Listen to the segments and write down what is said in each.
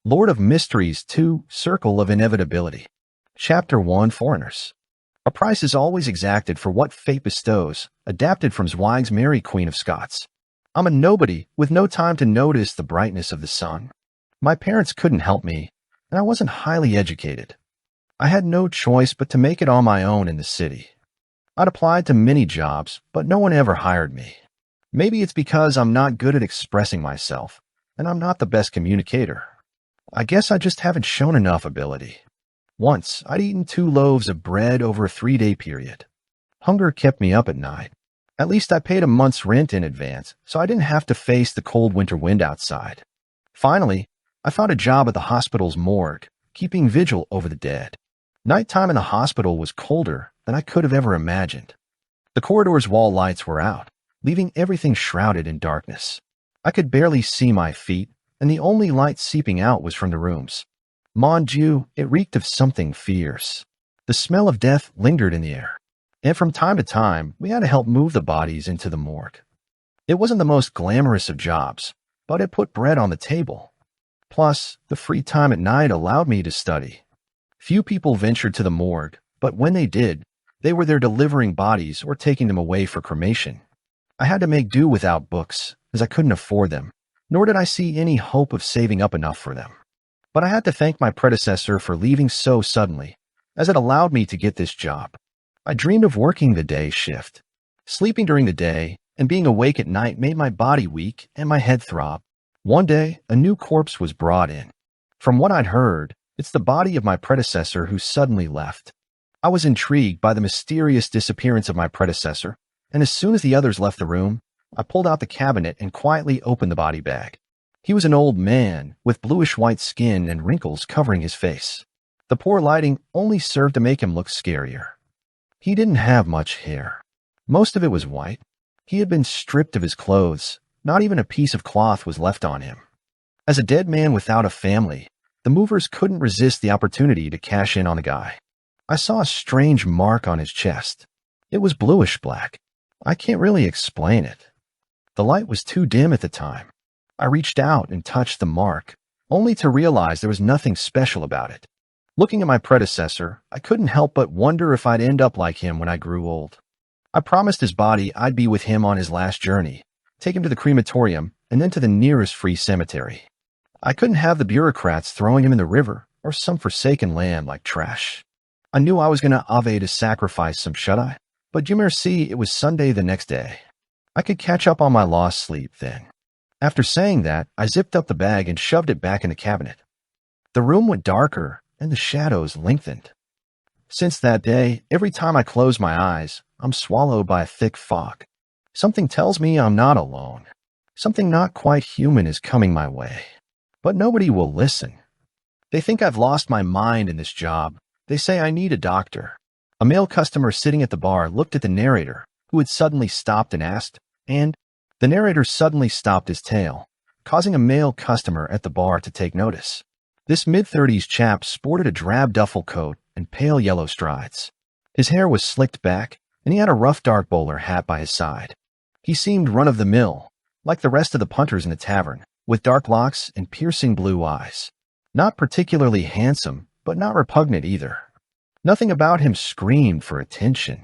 Lord of Mysteries 2, Circle of Inevitability. Chapter 1, Foreigners. A price is always exacted for what fate bestows, adapted from Zweig's Mary Queen of Scots. I'm a nobody with no time to notice the brightness of the sun. My parents couldn't help me, and I wasn't highly educated. I had no choice but to make it on my own in the city. I'd applied to many jobs, but no one ever hired me. Maybe it's because I'm not good at expressing myself, and I'm not the best communicator. I guess I just haven't shown enough ability. Once, I'd eaten 2 loaves of bread over a 3-day period. Hunger kept me up at night. At least I paid a month's rent in advance, so I didn't have to face the cold winter wind outside. Finally, I found a job at the hospital's morgue, keeping vigil over the dead. Nighttime in the hospital was colder than I could have ever imagined. The corridor's wall lights were out, leaving everything shrouded in darkness. I could barely see my feet, and the only light seeping out was from the rooms. Mon Dieu, it reeked of something fierce. The smell of death lingered in the air, and from time to time, we had to help move the bodies into the morgue. It wasn't the most glamorous of jobs, but it put bread on the table. Plus, the free time at night allowed me to study. Few people ventured to the morgue, but when they did, they were there delivering bodies or taking them away for cremation. I had to make do without books, as I couldn't afford them, nor did I see any hope of saving up enough for them. But I had to thank my predecessor for leaving so suddenly, as it allowed me to get this job. I dreamed of working the day shift. Sleeping during the day and being awake at night made my body weak and my head throb. One day, a new corpse was brought in. From what I'd heard, it's the body of my predecessor who suddenly left. I was intrigued by the mysterious disappearance of my predecessor, and as soon as the others left the room, I pulled out the cabinet and quietly opened the body bag. He was an old man, with bluish-white skin and wrinkles covering his face. The poor lighting only served to make him look scarier. He didn't have much hair. Most of it was white. He had been stripped of his clothes. Not even a piece of cloth was left on him. As a dead man without a family, the movers couldn't resist the opportunity to cash in on the guy. I saw a strange mark on his chest. It was bluish-black. I can't really explain it. The light was too dim at the time. I reached out and touched the mark, only to realize there was nothing special about it. Looking at my predecessor, I couldn't help but wonder if I'd end up like him when I grew old. I promised his body I'd be with him on his last journey, take him to the crematorium, and then to the nearest free cemetery. I couldn't have the bureaucrats throwing him in the river or some forsaken land like trash. I knew I was going to Ave to sacrifice some shut-eye, but Dieu merci, it was Sunday the next day. I could catch up on my lost sleep then. After saying that, I zipped up the bag and shoved it back in the cabinet. The room went darker, and the shadows lengthened. Since that day, every time I close my eyes, I'm swallowed by a thick fog. Something tells me I'm not alone. Something not quite human is coming my way. But nobody will listen. They think I've lost my mind in this job. They say I need a doctor. A male customer sitting at the bar looked at the narrator, who had suddenly stopped and asked, and the narrator suddenly stopped his tale, causing a male customer at the bar to take notice. This mid-30s chap sported a drab duffel coat and pale yellow strides. His hair was slicked back, and he had a rough dark bowler hat by his side. He seemed run-of-the-mill, like the rest of the punters in the tavern, with dark locks and piercing blue eyes. Not particularly handsome, but not repugnant either. Nothing about him screamed for attention.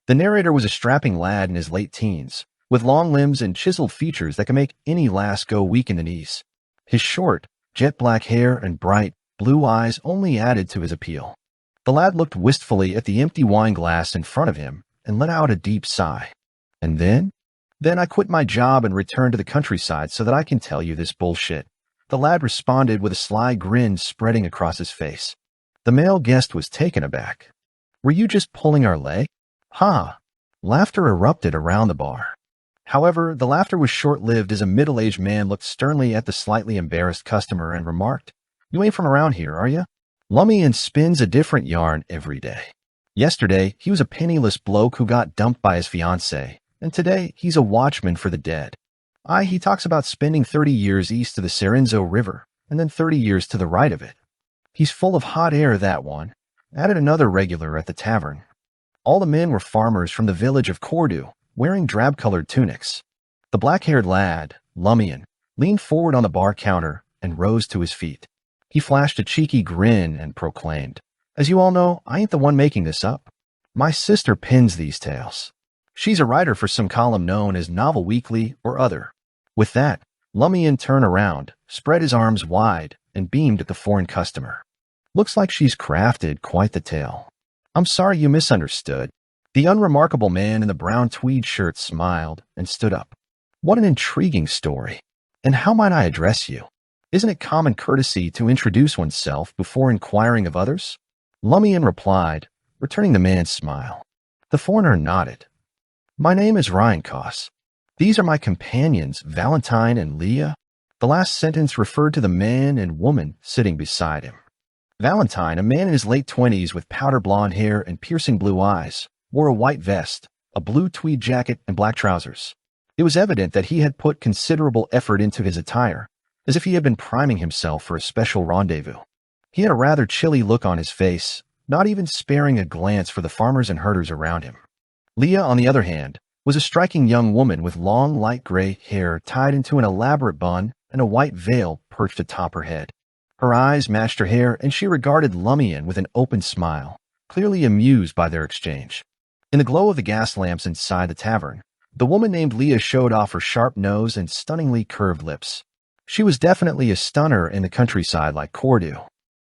The narrator was a strapping lad in his late teens, with long limbs and chiseled features that could make any lass go weak in the knees. His short, jet-black hair and bright, blue eyes only added to his appeal. The lad looked wistfully at the empty wine glass in front of him and let out a deep sigh. And then I quit my job and returned to the countryside so that I can tell you this bullshit. The lad responded with a sly grin spreading across his face. The male guest was taken aback. Were you just pulling our leg? Ha! Laughter erupted around the bar. However, the laughter was short-lived as a middle-aged man looked sternly at the slightly embarrassed customer and remarked, "You ain't from around here, are you?" Lumian spins a different yarn every day. Yesterday, he was a penniless bloke who got dumped by his fiancée, and today he's a watchman for the dead. He talks about spending 30 years east of the Serenzo River, and then 30 years to the right of it. He's full of hot air, that one, added another regular at the tavern. All the men were farmers from the village of Cordu, wearing drab-colored tunics. The black-haired lad, Lumian, leaned forward on the bar counter and rose to his feet. He flashed a cheeky grin and proclaimed, "As you all know, I ain't the one making this up. My sister pins these tales. She's a writer for some column known as Novel Weekly or other." With that, Lumian turned around, spread his arms wide, and beamed at the foreign customer. "Looks like she's crafted quite the tale. I'm sorry you misunderstood." The unremarkable man in the brown tweed shirt smiled and stood up. "What an intriguing story. And how might I address you? Isn't it common courtesy to introduce oneself before inquiring of others?" Lumian replied, returning the man's smile. The foreigner nodded. "My name is Ryan Koss. These are my companions, Valentine and Leah." The last sentence referred to the man and woman sitting beside him. Valentine, a man in his late 20s with powder blonde hair and piercing blue eyes, wore a white vest, a blue tweed jacket, and black trousers. It was evident that he had put considerable effort into his attire, as if he had been priming himself for a special rendezvous. He had a rather chilly look on his face, not even sparing a glance for the farmers and herders around him. Leah, on the other hand, was a striking young woman with long, light gray hair tied into an elaborate bun and a white veil perched atop her head. Her eyes matched her hair, and she regarded Lumian with an open smile, clearly amused by their exchange. In the glow of the gas lamps inside the tavern, the woman named Leah showed off her sharp nose and stunningly curved lips. She was definitely a stunner in the countryside like Cordu.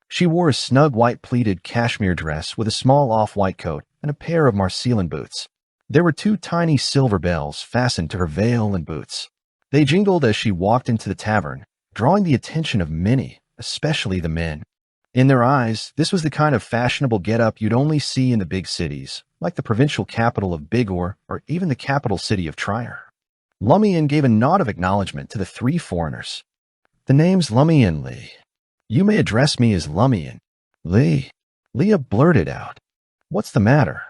She wore a snug white pleated cashmere dress with a small off-white coat and a pair of Marseillan boots. There were 2 tiny silver bells fastened to her veil and boots. They jingled as she walked into the tavern, drawing the attention of many, especially the men. In their eyes, this was the kind of fashionable get-up you'd only see in the big cities, like the provincial capital of Bigor or even the capital city of Trier. Lumian gave a nod of acknowledgement to the 3 foreigners. "The name's Lumian Lee. You may address me as Lumian." "Lee?" Leah blurted out. "What's the matter?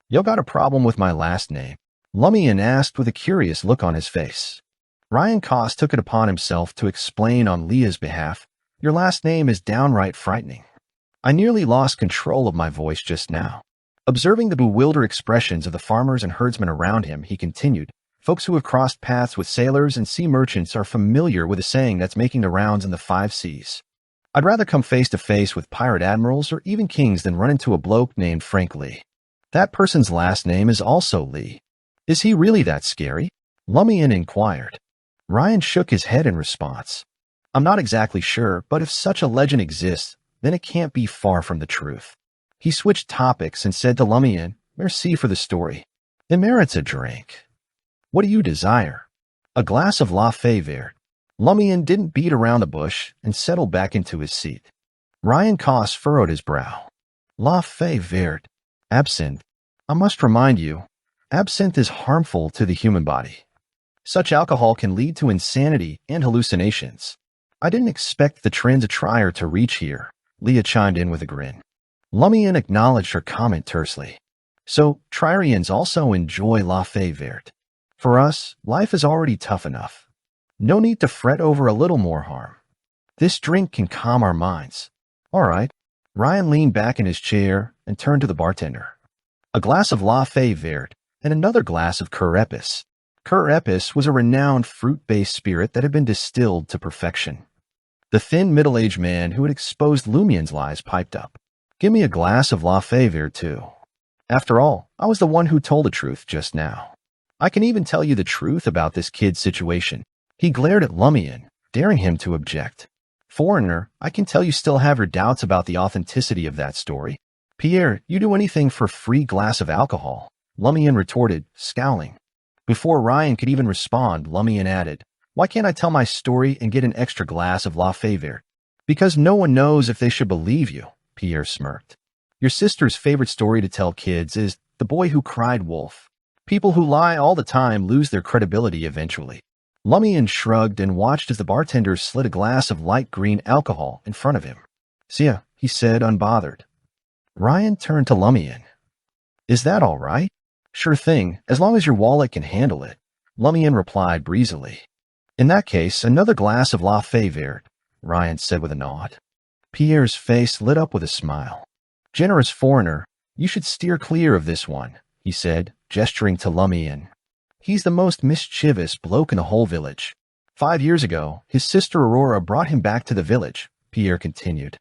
You got a problem with my last name?" Lumian asked with a curious look on his face. Ryan Koss took it upon himself to explain on Leah's behalf, "Your last name is downright frightening." I nearly lost control of my voice just now. Observing the bewildered expressions of the farmers and herdsmen around him, he continued, "Folks who have crossed paths with sailors and sea merchants are familiar with a saying that's making the rounds in the 5 seas. I'd rather come face to face with pirate admirals or even kings than run into a bloke named Frank Lee. That person's last name is also Lee. Is he really that scary?" Lumian inquired. Ryan shook his head in response. "I'm not exactly sure, but if such a legend exists, then it can't be far from the truth." He switched topics and said to Lumian, "Merci for the story. It merits a drink. What do you desire?" "A glass of La Fée Verte." Lumian didn't beat around the bush and settled back into his seat. Ryan Koss furrowed his brow. "La Fée Verte. Absinthe. I must remind you, absinthe is harmful to the human body. Such alcohol can lead to insanity and hallucinations. I didn't expect the trends of Trier to reach here," Leah chimed in with a grin. Lumian acknowledged her comment tersely. "So, Trierians also enjoy La Fée Verte. For us, life is already tough enough. No need to fret over a little more harm. This drink can calm our minds." "All right." Ryan leaned back in his chair and turned to the bartender. "A glass of La Fée Verte and another glass of Cur Epis." Cur Epis was a renowned fruit-based spirit that had been distilled to perfection. The thin, middle-aged man who had exposed Lumian's lies piped up. "Give me a glass of La Fée Verte, too. After all, I was the one who told the truth just now. I can even tell you the truth about this kid's situation." He glared at Lumian, daring him to object. "Foreigner, I can tell you still have your doubts about the authenticity of that story." "Pierre, you do anything for a free glass of alcohol," Lumian retorted, scowling. Before Ryan could even respond, Lumian added, "Why can't I tell my story and get an extra glass of La Fée Verte?" "Because no one knows if they should believe you," Pierre smirked. "Your sister's favorite story to tell kids is The Boy Who Cried Wolf. People who lie all the time lose their credibility eventually." Lumian shrugged and watched as the bartender slid a glass of light green alcohol in front of him. "See ya," he said, unbothered. Ryan turned to Lumian. "Is that all right?" "Sure thing, as long as your wallet can handle it," Lumian replied breezily. "In that case, another glass of La Fée Verte," Ryan said with a nod. Pierre's face lit up with a smile. "Generous foreigner, you should steer clear of this one," he said, gesturing to Lumian. "He's the most mischievous bloke in the whole village. 5 years ago, his sister Aurora brought him back to the village, Pierre continued.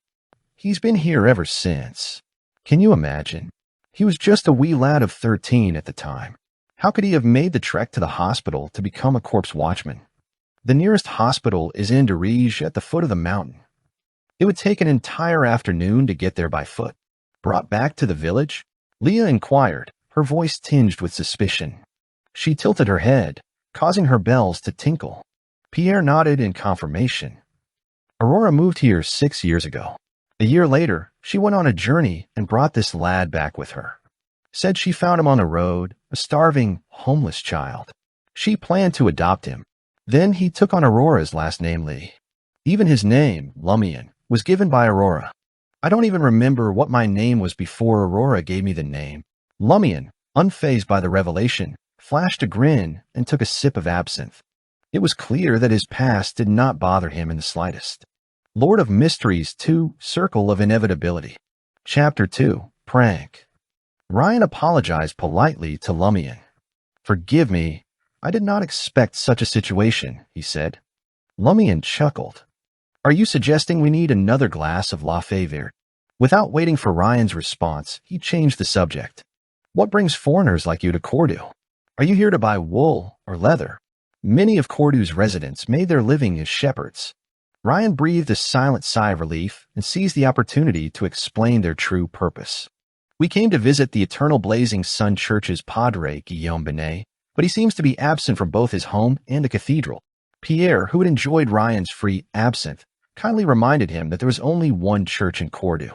He's been here ever since. Can you imagine? He was just a wee lad of 13 at the time. How could he have made the trek to the hospital to become a corpse watchman? The nearest hospital is in Dirige at the foot of the mountain. It would take an entire afternoon to get there by foot. Brought back to the village? Leah inquired, her voice tinged with suspicion. She tilted her head, causing her bells to tinkle. Pierre nodded in confirmation. Aurora moved here 6 years ago. A year later, she went on a journey and brought this lad back with her. Said she found him on the road, a starving, homeless child. She planned to adopt him. Then he took on Aurora's last name, Lee. Even his name, Lumian, was given by Aurora. I don't even remember what my name was before Aurora gave me the name. Lumian, unfazed by the revelation, flashed a grin and took a sip of absinthe. It was clear that his past did not bother him in the slightest. Lord of Mysteries 2, Circle of Inevitability. Chapter 2, Prank. Ryan apologized politely to Lumian. Forgive me, I did not expect such a situation, he said. Lumian chuckled. Are you suggesting we need another glass of La Fée Verte? Without waiting for Ryan's response, he changed the subject. What brings foreigners like you to Cordu? Are you here to buy wool or leather? Many of Cordu's residents made their living as shepherds. Ryan breathed a silent sigh of relief and seized the opportunity to explain their true purpose. We came to visit the Eternal Blazing Sun Church's padre, Guillaume Benet, but he seems to be absent from both his home and the cathedral. Pierre, who had enjoyed Ryan's free absinthe, kindly reminded him that there was only one church in Cordu.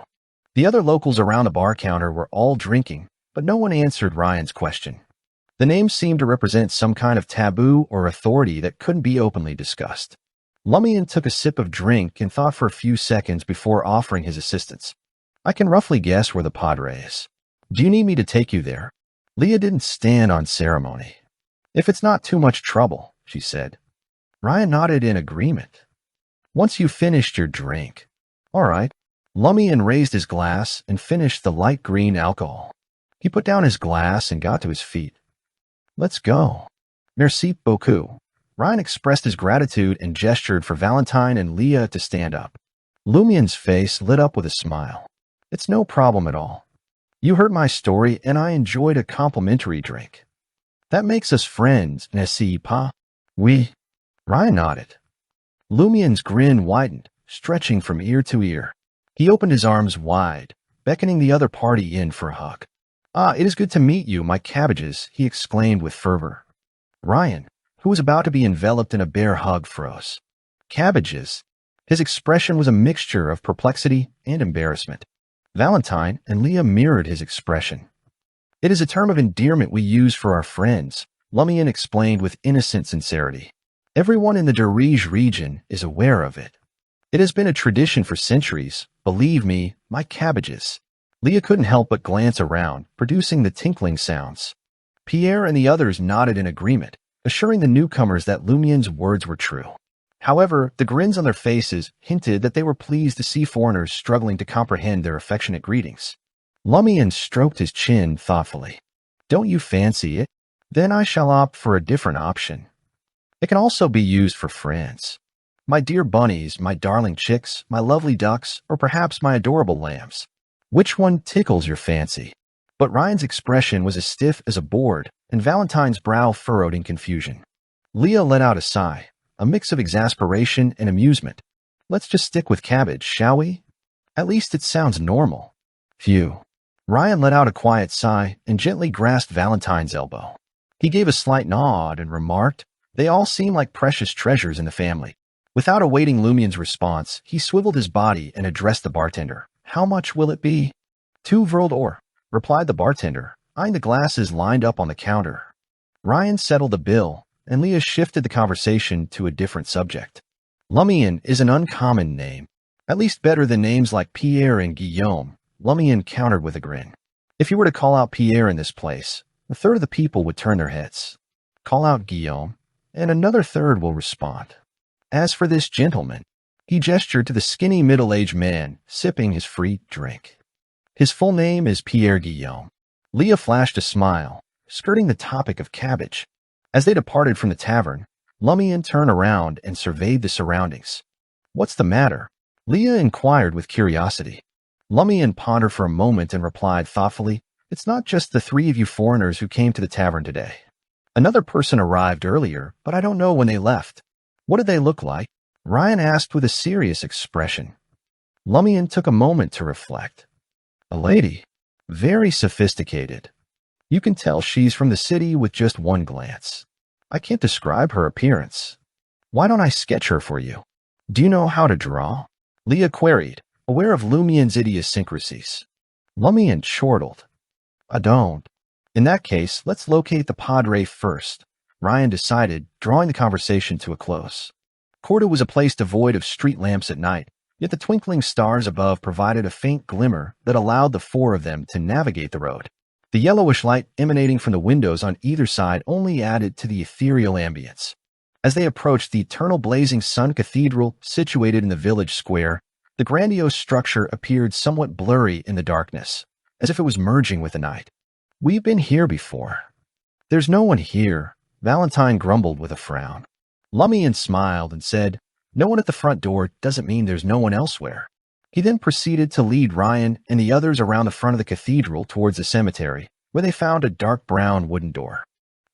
The other locals around the bar counter were all drinking, but no one answered Ryan's question. The name seemed to represent some kind of taboo or authority that couldn't be openly discussed. Lumian took a sip of drink and thought for a few seconds before offering his assistance. I can roughly guess where the padre is. Do you need me to take you there? Leah didn't stand on ceremony. If it's not too much trouble, she said. Ryan nodded in agreement. Once you've finished your drink. All right. Lumian raised his glass and finished the light green alcohol. He put down his glass and got to his feet. Let's go. Merci beaucoup. Ryan expressed his gratitude and gestured for Valentine and Leah to stand up. Lumian's face lit up with a smile. It's no problem at all. You heard my story and I enjoyed a complimentary drink. That makes us friends, n'est-ce pas? Oui. Ryan nodded. Lumian's grin widened, stretching from ear to ear. He opened his arms wide, beckoning the other party in for a hug. Ah, it is good to meet you, my cabbages, he exclaimed with fervor. Ryan, who was about to be enveloped in a bear hug, froze. Cabbages? His expression was a mixture of perplexity and embarrassment. Valentine and Leah mirrored his expression. It is a term of endearment we use for our friends, Lumian explained with innocent sincerity. Everyone in the Dirige region is aware of it. It has been a tradition for centuries. Believe me, my cabbages. Leah couldn't help but glance around, producing the tinkling sounds. Pierre and the others nodded in agreement, assuring the newcomers that Lumian's words were true. However, the grins on their faces hinted that they were pleased to see foreigners struggling to comprehend their affectionate greetings. Lumian stroked his chin thoughtfully. Don't you fancy it? Then I shall opt for a different option. It can also be used for friends. My dear bunnies, my darling chicks, my lovely ducks, or perhaps my adorable lambs. Which one tickles your fancy? But Ryan's expression was as stiff as a board, and Valentine's brow furrowed in confusion. Leah let out a sigh, a mix of exasperation and amusement. Let's just stick with cabbage, shall we? At least it sounds normal. Phew. Ryan let out a quiet sigh and gently grasped Valentine's elbow. He gave a slight nod and remarked, they all seem like precious treasures in the family. Without awaiting Lumian's response, he swiveled his body and addressed the bartender. How much will it be? 2 Vrld or, replied the bartender, eyeing the glasses lined up on the counter. Ryan settled the bill, and Leah shifted the conversation to a different subject. Lumian is an uncommon name, at least better than names like Pierre and Guillaume, Lumian countered with a grin. If you were to call out Pierre in this place, a third of the people would turn their heads. Call out Guillaume, and another third will respond. As for this gentleman, he gestured to the skinny middle-aged man sipping his free drink. His full name is Pierre Guillaume. Leah flashed a smile, skirting the topic of cabbage. As they departed from the tavern, Lumian turned around and surveyed the surroundings. What's the matter? Leah inquired with curiosity. Lumian pondered for a moment and replied thoughtfully, "It's not just the three of you foreigners who came to the tavern today. Another person arrived earlier, but I don't know when they left." "What did they look like?" Ryan asked with a serious expression. Lumian took a moment to reflect. "A lady. Very sophisticated. You can tell she's from the city with just one glance. I can't describe her appearance. Why don't I sketch her for you?" "Do you know how to draw?" Leah queried, aware of Lumian's idiosyncrasies. Lumian chortled. "I don't." "In that case, let's locate the Padre first," Ryan decided, drawing the conversation to a close. Corda was a place devoid of street lamps at night, yet the twinkling stars above provided a faint glimmer that allowed the four of them to navigate the road. The yellowish light emanating from the windows on either side only added to the ethereal ambience. As they approached the eternal blazing sun cathedral situated in the village square, the grandiose structure appeared somewhat blurry in the darkness, as if it was merging with the night. "We've been here before." "There's no one here," Valentine grumbled with a frown. Lumian smiled and said, "No one at the front door doesn't mean there's no one elsewhere." He then proceeded to lead Ryan and the others around the front of the cathedral towards the cemetery, where they found a dark brown wooden door.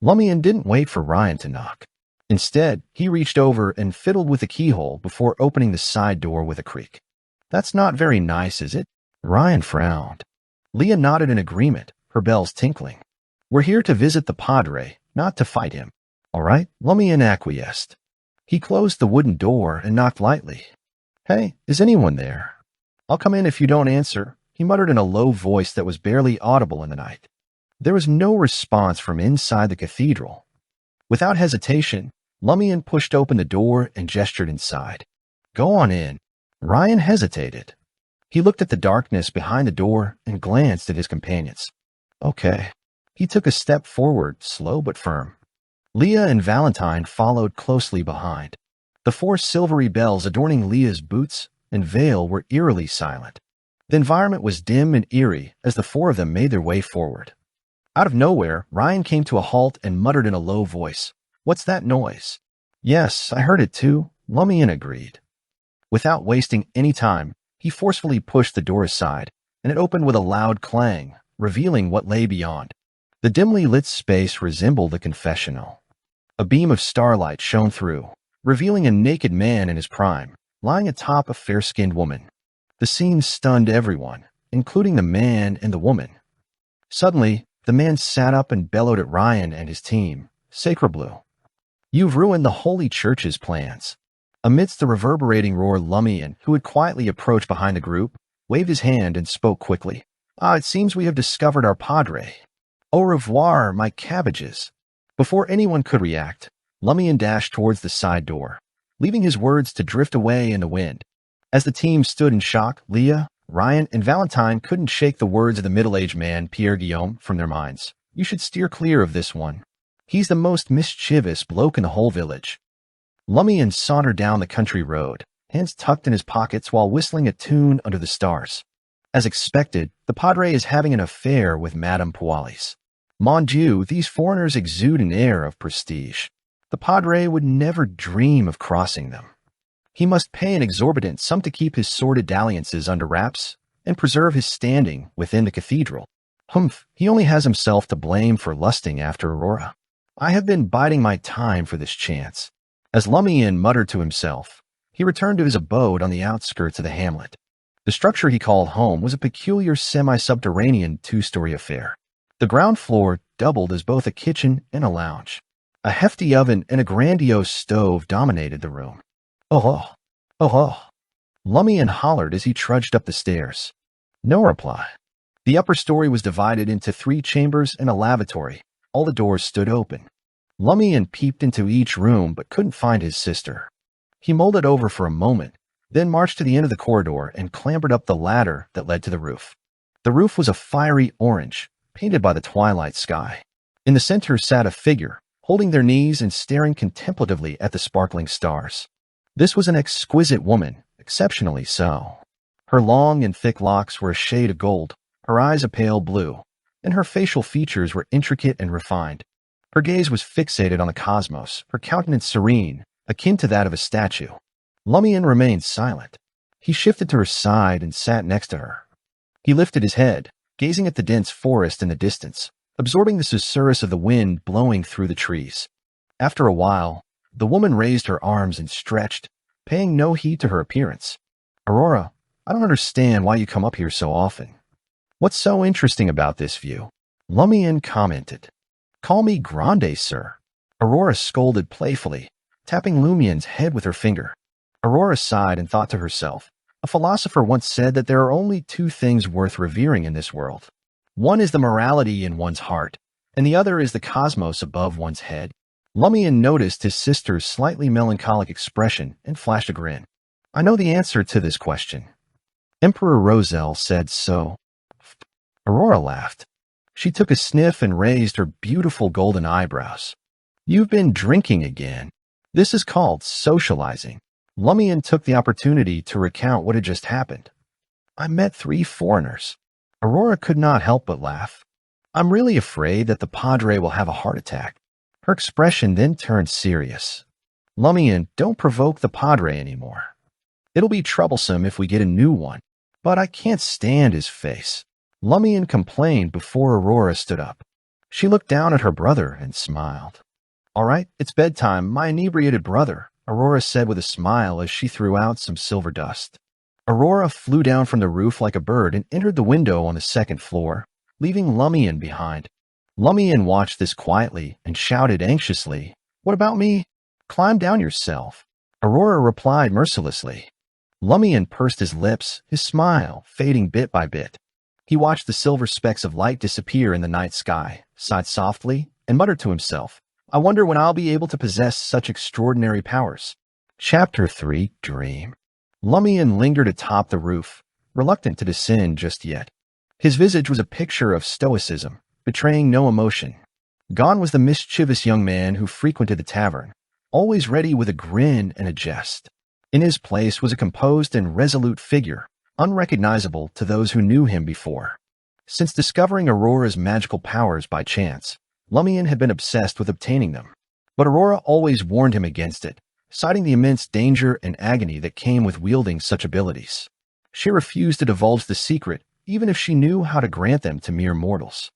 Lumian didn't wait for Ryan to knock. Instead, he reached over and fiddled with the keyhole before opening the side door with a creak. "That's not very nice, is it?" Ryan frowned. Leah nodded in agreement, her bells tinkling. "We're here to visit the Padre, not to fight him." "All right," Lumian acquiesced. He closed the wooden door and knocked lightly. "Hey, is anyone there?" "I'll come in if you don't answer," he muttered in a low voice that was barely audible in the night. There was no response from inside the cathedral. Without hesitation, Lumian pushed open the door and gestured inside. "Go on in." Ryan hesitated. He looked at the darkness behind the door and glanced at his companions. "Okay." He took a step forward, slow but firm. Leah and Valentine followed closely behind. The four silvery bells adorning Leah's boots and veil were eerily silent. The environment was dim and eerie as the four of them made their way forward. Out of nowhere, Ryan came to a halt and muttered in a low voice, "What's that noise?" "Yes, I heard it too," Lumian agreed. Without wasting any time, he forcefully pushed the door aside, and it opened with a loud clang, revealing what lay beyond. The dimly lit space resembled a confessional. A beam of starlight shone through, revealing a naked man in his prime, lying atop a fair-skinned woman. The scene stunned everyone, including the man and the woman. Suddenly, the man sat up and bellowed at Ryan and his team, "Sacreblue, you've ruined the Holy Church's plans." Amidst the reverberating roar, Lumian, who had quietly approached behind the group, waved his hand and spoke quickly. It seems we have discovered our Padre. Au revoir, my cabbages." Before anyone could react, Lumian dashed towards the side door, leaving his words to drift away in the wind. As the team stood in shock, Leah, Ryan, and Valentine couldn't shake the words of the middle-aged man, Pierre Guillaume, from their minds. "You should steer clear of this one. He's the most mischievous bloke in the whole village." Lumian sauntered down the country road, hands tucked in his pockets while whistling a tune under the stars. As expected, the Padre is having an affair with Madame Pualis. Mon Dieu, these foreigners exude an air of prestige. The Padre would never dream of crossing them. He must pay an exorbitant sum to keep his sordid dalliances under wraps and preserve his standing within the cathedral. Humph, he only has himself to blame for lusting after Aurora. I have been biding my time for this chance. As Lumian muttered to himself, he returned to his abode on the outskirts of the hamlet. The structure he called home was a peculiar semi-subterranean two-story affair. The ground floor doubled as both a kitchen and a lounge. A hefty oven and a grandiose stove dominated the room. Oh, Lumian hollered as he trudged up the stairs. No reply. The upper story was divided into 3 chambers and a lavatory. All the doors stood open. Lumian peeped into each room but couldn't find his sister. He mulled it over for a moment, then marched to the end of the corridor and clambered up the ladder that led to the roof. The roof was a fiery orange, painted by the twilight sky. In the center sat a figure, holding their knees and staring contemplatively at the sparkling stars. This was an exquisite woman, exceptionally so. Her long and thick locks were a shade of gold, her eyes a pale blue, and her facial features were intricate and refined. Her gaze was fixated on the cosmos, her countenance serene, akin to that of a statue. Lumian remained silent. He shifted to her side and sat next to her. He lifted his head, gazing at the dense forest in the distance, absorbing the susurrus of the wind blowing through the trees. After a while, the woman raised her arms and stretched, paying no heed to her appearance. Aurora, I don't understand why you come up here so often. What's so interesting about this view? Lumian commented. Call me Grande, sir. Aurora scolded playfully, tapping Lumian's head with her finger. Aurora sighed and thought to herself, a philosopher once said that there are only two things worth revering in this world. One is the morality in one's heart, and the other is the cosmos above one's head. Lumian noticed his sister's slightly melancholic expression and flashed a grin. I know the answer to this question. Emperor Roselle said so. Aurora laughed. She took a sniff and raised her beautiful golden eyebrows. You've been drinking again. This is called socializing. Lumian took the opportunity to recount what had just happened. I met 3 foreigners. Aurora could not help but laugh. I'm really afraid that the Padre will have a heart attack. Her expression then turned serious. Lumian, don't provoke the Padre anymore. It'll be troublesome if we get a new one, but I can't stand his face. Lumian complained before Aurora stood up. She looked down at her brother and smiled. All right, it's bedtime, my inebriated brother, Aurora said with a smile as she threw out some silver dust. Aurora flew down from the roof like a bird and entered the window on the 2nd floor, leaving Lumian behind. Lumian watched this quietly and shouted anxiously, What about me? Climb down yourself. Aurora replied mercilessly. Lumian pursed his lips, his smile fading bit by bit. He watched the silver specks of light disappear in the night sky, sighed softly, and muttered to himself, I wonder when I'll be able to possess such extraordinary powers. Chapter 3, Dream. Lumian lingered atop the roof, reluctant to descend just yet. His visage was a picture of stoicism, betraying no emotion. Gone was the mischievous young man who frequented the tavern, always ready with a grin and a jest. In his place was a composed and resolute figure, unrecognizable to those who knew him before. Since discovering Aurora's magical powers by chance, Lumian had been obsessed with obtaining them. But Aurora always warned him against it, citing the immense danger and agony that came with wielding such abilities. She refused to divulge the secret, even if she knew how to grant them to mere mortals.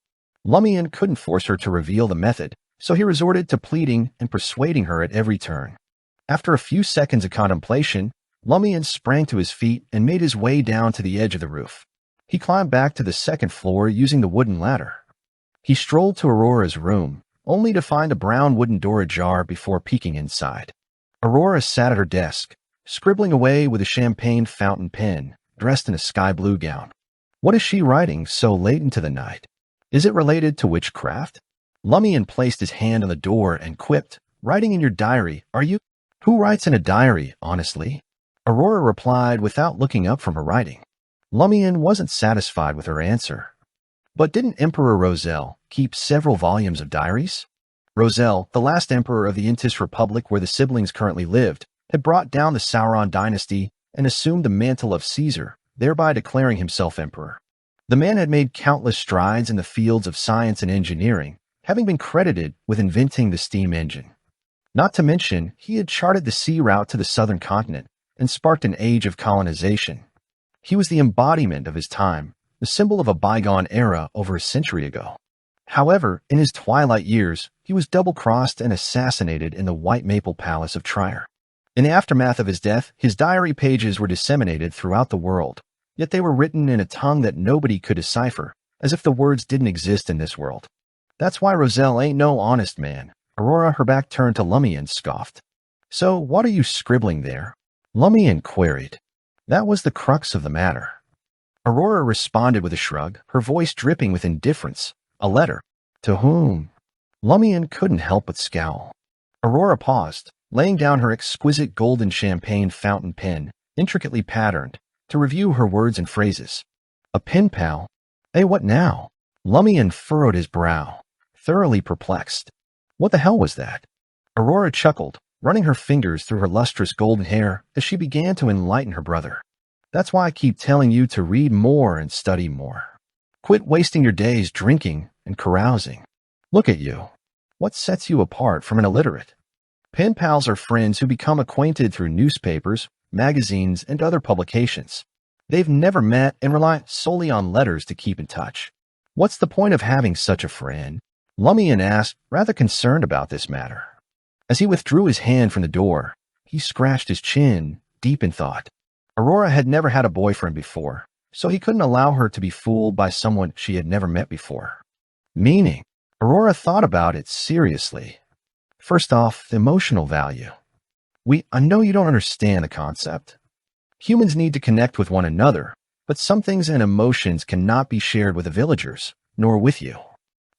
Lumian couldn't force her to reveal the method, so he resorted to pleading and persuading her at every turn. After a few seconds of contemplation, Lumian sprang to his feet and made his way down to the edge of the roof. He climbed back to the 2nd floor using the wooden ladder. He strolled to Aurora's room, only to find a brown wooden door ajar before peeking inside. Aurora sat at her desk, scribbling away with a champagne fountain pen, dressed in a sky blue gown. What is she writing so late into the night? Is it related to witchcraft? Lumian placed his hand on the door and quipped, Writing in your diary, are you? Who writes in a diary, honestly? Aurora replied without looking up from her writing. Lumian wasn't satisfied with her answer. But didn't Emperor Roselle keep several volumes of diaries? Roselle, the last emperor of the Intis Republic where the siblings currently lived, had brought down the Sauron dynasty and assumed the mantle of Caesar, thereby declaring himself emperor. The man had made countless strides in the fields of science and engineering, having been credited with inventing the steam engine. Not to mention, he had charted the sea route to the southern continent and sparked an age of colonization. He was the embodiment of his time, the symbol of a bygone era over a century ago. However, in his twilight years, he was double-crossed and assassinated in the White Maple Palace of Trier. In the aftermath of his death, his diary pages were disseminated throughout the world, yet they were written in a tongue that nobody could decipher, as if the words didn't exist in this world. That's why Roselle ain't no honest man. Aurora, her back turned to Lumian, scoffed. So, what are you scribbling there? Lumian queried. That was the crux of the matter. Aurora responded with a shrug, her voice dripping with indifference. A letter. To whom? Lumian couldn't help but scowl. Aurora paused, laying down her exquisite golden champagne fountain pen, intricately patterned, to review her words and phrases. A pen pal? Hey, what now? Lumian furrowed his brow, thoroughly perplexed. What the hell was that? Aurora chuckled, running her fingers through her lustrous golden hair as she began to enlighten her brother. That's why I keep telling you to read more and study more. Quit wasting your days drinking and carousing. Look at you. What sets you apart from an illiterate? Pen pals are friends who become acquainted through newspapers magazines, and other publications. They've never met and rely solely on letters to keep in touch. What's the point of having such a friend? Lumian asked, rather concerned about this matter. As he withdrew his hand from the door, he scratched his chin, deep in thought. Aurora had never had a boyfriend before, so he couldn't allow her to be fooled by someone she had never met before. Meaning, Aurora thought about it seriously. First off, the emotional value. I know you don't understand the concept. Humans need to connect with one another, but some things and emotions cannot be shared with the villagers, nor with you.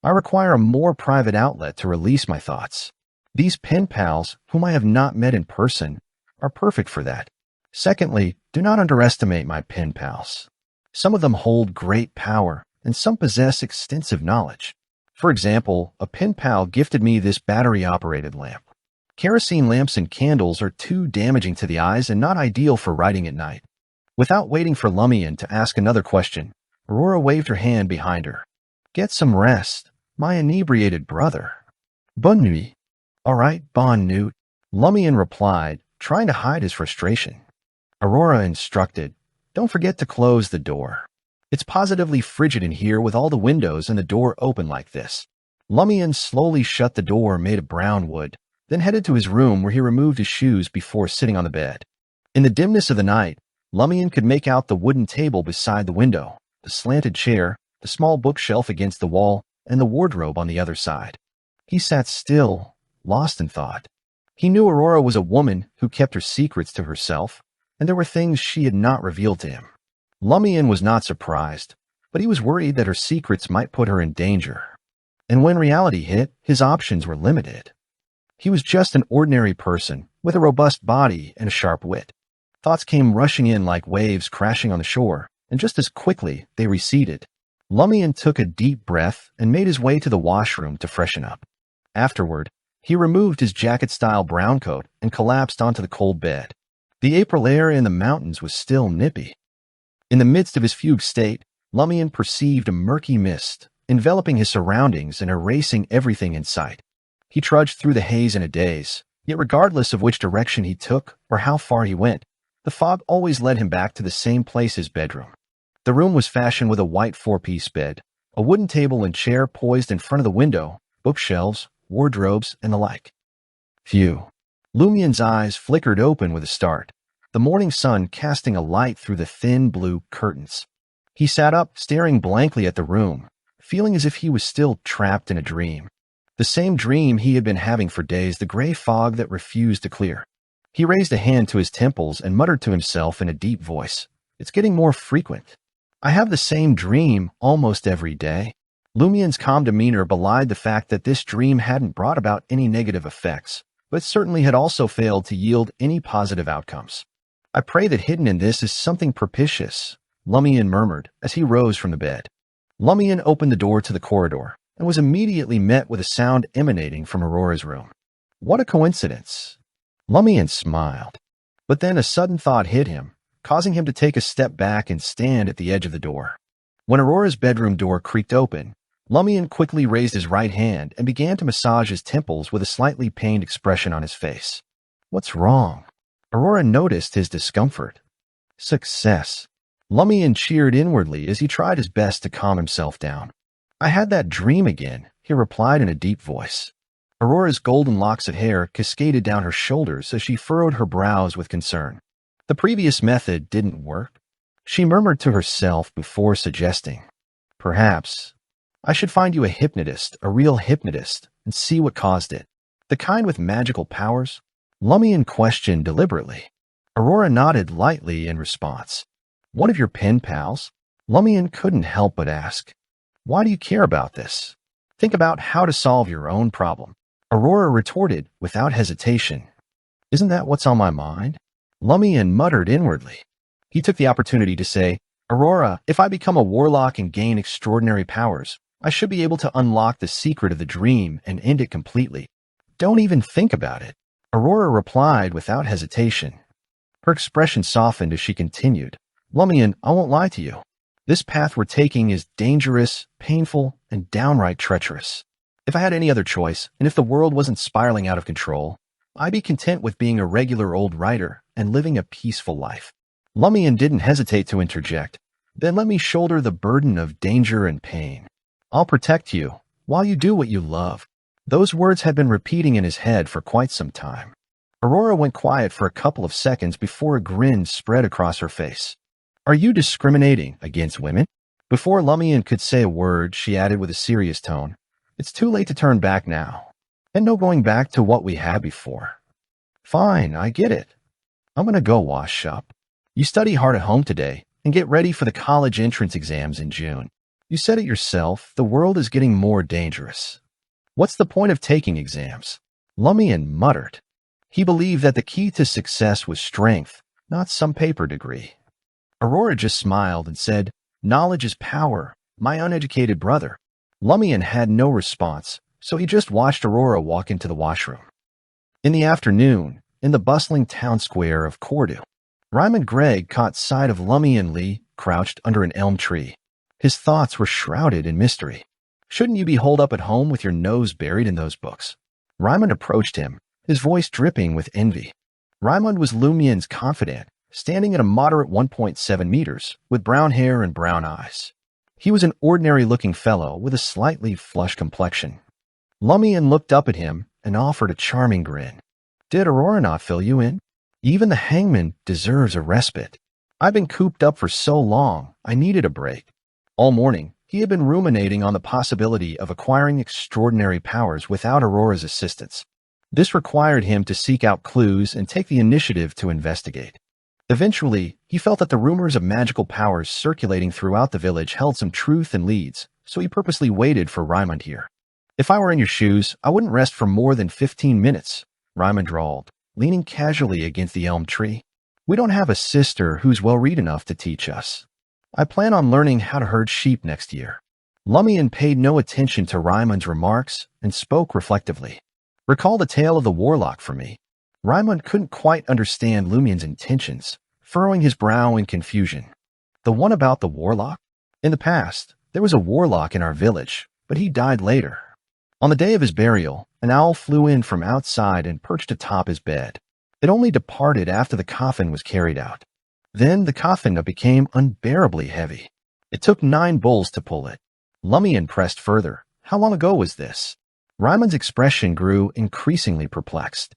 I require a more private outlet to release my thoughts. These pen pals, whom I have not met in person, are perfect for that. Secondly, do not underestimate my pen pals. Some of them hold great power, and some possess extensive knowledge. For example, a pen pal gifted me this battery-operated lamp. Kerosene lamps and candles are too damaging to the eyes and not ideal for writing at night. Without waiting for Lumian to ask another question, Aurora waved her hand behind her. Get some rest, my inebriated brother. Bonne nuit. All right, bonne nuit, Lumian replied, trying to hide his frustration. Aurora instructed, don't forget to close the door. It's positively frigid in here with all the windows and the door open like this. Lumian slowly shut the door made of brown wood, then headed to his room where he removed his shoes before sitting on the bed. In the dimness of the night, Lumian could make out the wooden table beside the window, the slanted chair, the small bookshelf against the wall, and the wardrobe on the other side. He sat still, lost in thought. He knew Aurora was a woman who kept her secrets to herself, and there were things she had not revealed to him. Lumian was not surprised, but he was worried that her secrets might put her in danger. And when reality hit, his options were limited. He was just an ordinary person with a robust body and a sharp wit. Thoughts came rushing in like waves crashing on the shore, and just as quickly they receded. Lumian took a deep breath and made his way to the washroom to freshen up. Afterward, he removed his jacket-style brown coat and collapsed onto the cold bed. The April air in the mountains was still nippy. In the midst of his fugue state, Lumian perceived a murky mist, enveloping his surroundings and erasing everything in sight. He trudged through the haze in a daze, yet regardless of which direction he took or how far he went, the fog always led him back to the same place, his bedroom. The room was fashioned with a white four-piece bed, a wooden table and chair poised in front of the window, bookshelves, wardrobes, and the like. Phew. Lumian's eyes flickered open with a start, the morning sun casting a light through the thin blue curtains. He sat up, staring blankly at the room, feeling as if he was still trapped in a dream. The same dream he had been having for days, the gray fog that refused to clear. He raised a hand to his temples and muttered to himself in a deep voice, "It's getting more frequent. I have the same dream almost every day." Lumian's calm demeanor belied the fact that this dream hadn't brought about any negative effects, but certainly had also failed to yield any positive outcomes. "I pray that hidden in this is something propitious," Lumian murmured as he rose from the bed. Lumian opened the door to the corridor and was immediately met with a sound emanating from Aurora's room. What a coincidence! Lumian smiled, but then a sudden thought hit him, causing him to take a step back and stand at the edge of the door. When Aurora's bedroom door creaked open, Lumian quickly raised his right hand and began to massage his temples with a slightly pained expression on his face. What's wrong? Aurora noticed his discomfort. Success. Lumian cheered inwardly as he tried his best to calm himself down. I had that dream again, he replied in a deep voice. Aurora's golden locks of hair cascaded down her shoulders as she furrowed her brows with concern. The previous method didn't work. She murmured to herself before suggesting, "Perhaps I should find you a hypnotist, a real hypnotist, and see what caused it. The kind with magical powers?" Lumian questioned deliberately. Aurora nodded lightly in response. "One of your pen pals?" Lumian couldn't help but ask. "Why do you care about this? Think about how to solve your own problem." Aurora retorted without hesitation. "Isn't that what's on my mind?" Lumian muttered inwardly. He took the opportunity to say, "Aurora, if I become a warlock and gain extraordinary powers, I should be able to unlock the secret of the dream and end it completely. Don't even think about it." Aurora replied without hesitation. Her expression softened as she continued. "Lumian, I won't lie to you. This path we're taking is dangerous, painful, and downright treacherous. If I had any other choice, and if the world wasn't spiraling out of control, I'd be content with being a regular old writer and living a peaceful life. Lumian didn't hesitate to interject. Then let me shoulder the burden of danger and pain. I'll protect you while you do what you love. Those words had been repeating in his head for quite some time. Aurora went quiet for a couple of seconds before a grin spread across her face. Are you discriminating against women? Before Lumian could say a word, she added with a serious tone, it's too late to turn back now. And no going back to what we had before. Fine, I get it. I'm gonna go wash up. You study hard at home today and get ready for the college entrance exams in June. You said it yourself, the world is getting more dangerous. What's the point of taking exams? Lumian muttered. He believed that the key to success was strength, not some paper degree. Aurora just smiled and said, knowledge is power, my uneducated brother. Lumian had no response, so he just watched Aurora walk into the washroom. In the afternoon, in the bustling town square of Cordu, Ryman Gregg caught sight of Lumian Lee crouched under an elm tree. His thoughts were shrouded in mystery. Shouldn't you be holed up at home with your nose buried in those books? Ryman approached him, his voice dripping with envy. Ryman was Lumian's confidant, standing at a moderate 1.7 meters, with brown hair and brown eyes. He was an ordinary-looking fellow with a slightly flushed complexion. Lumian looked up at him and offered a charming grin. Did Aurora not fill you in? Even the hangman deserves a respite. I've been cooped up for so long, I needed a break. All morning, he had been ruminating on the possibility of acquiring extraordinary powers without Aurora's assistance. This required him to seek out clues and take the initiative to investigate. Eventually, he felt that the rumors of magical powers circulating throughout the village held some truth and leads, so he purposely waited for Ryman here. If I were in your shoes, I wouldn't rest for more than 15 minutes, Ryman drawled, leaning casually against the elm tree. We don't have a sister who's well-read enough to teach us. I plan on learning how to herd sheep next year. Lumian paid no attention to Ryman's remarks and spoke reflectively. Recall the tale of the warlock for me. Ryman couldn't quite understand Lumian's intentions, furrowing his brow in confusion. The one about the warlock? In the past, there was a warlock in our village, but he died later. On the day of his burial, an owl flew in from outside and perched atop his bed. It only departed after the coffin was carried out. Then the coffin became unbearably heavy. It took 9 bulls to pull it. Lumian pressed further. How long ago was this? Ryman's expression grew increasingly perplexed.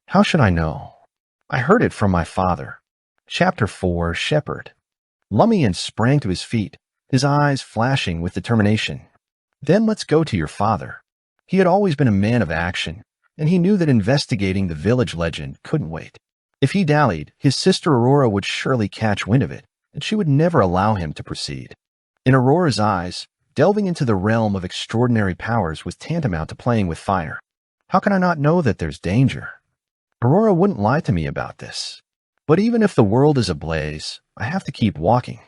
How should I know? I heard it from my father. Chapter 4, Shepherd. Lumian sprang to his feet, his eyes flashing with determination. Then let's go to your father. He had always been a man of action, and he knew that investigating the village legend couldn't wait. If he dallied, his sister Aurora would surely catch wind of it, and she would never allow him to proceed. In Aurora's eyes, delving into the realm of extraordinary powers was tantamount to playing with fire. How can I not know that there's danger? Aurora wouldn't lie to me about this. But even if the world is ablaze, I have to keep walking.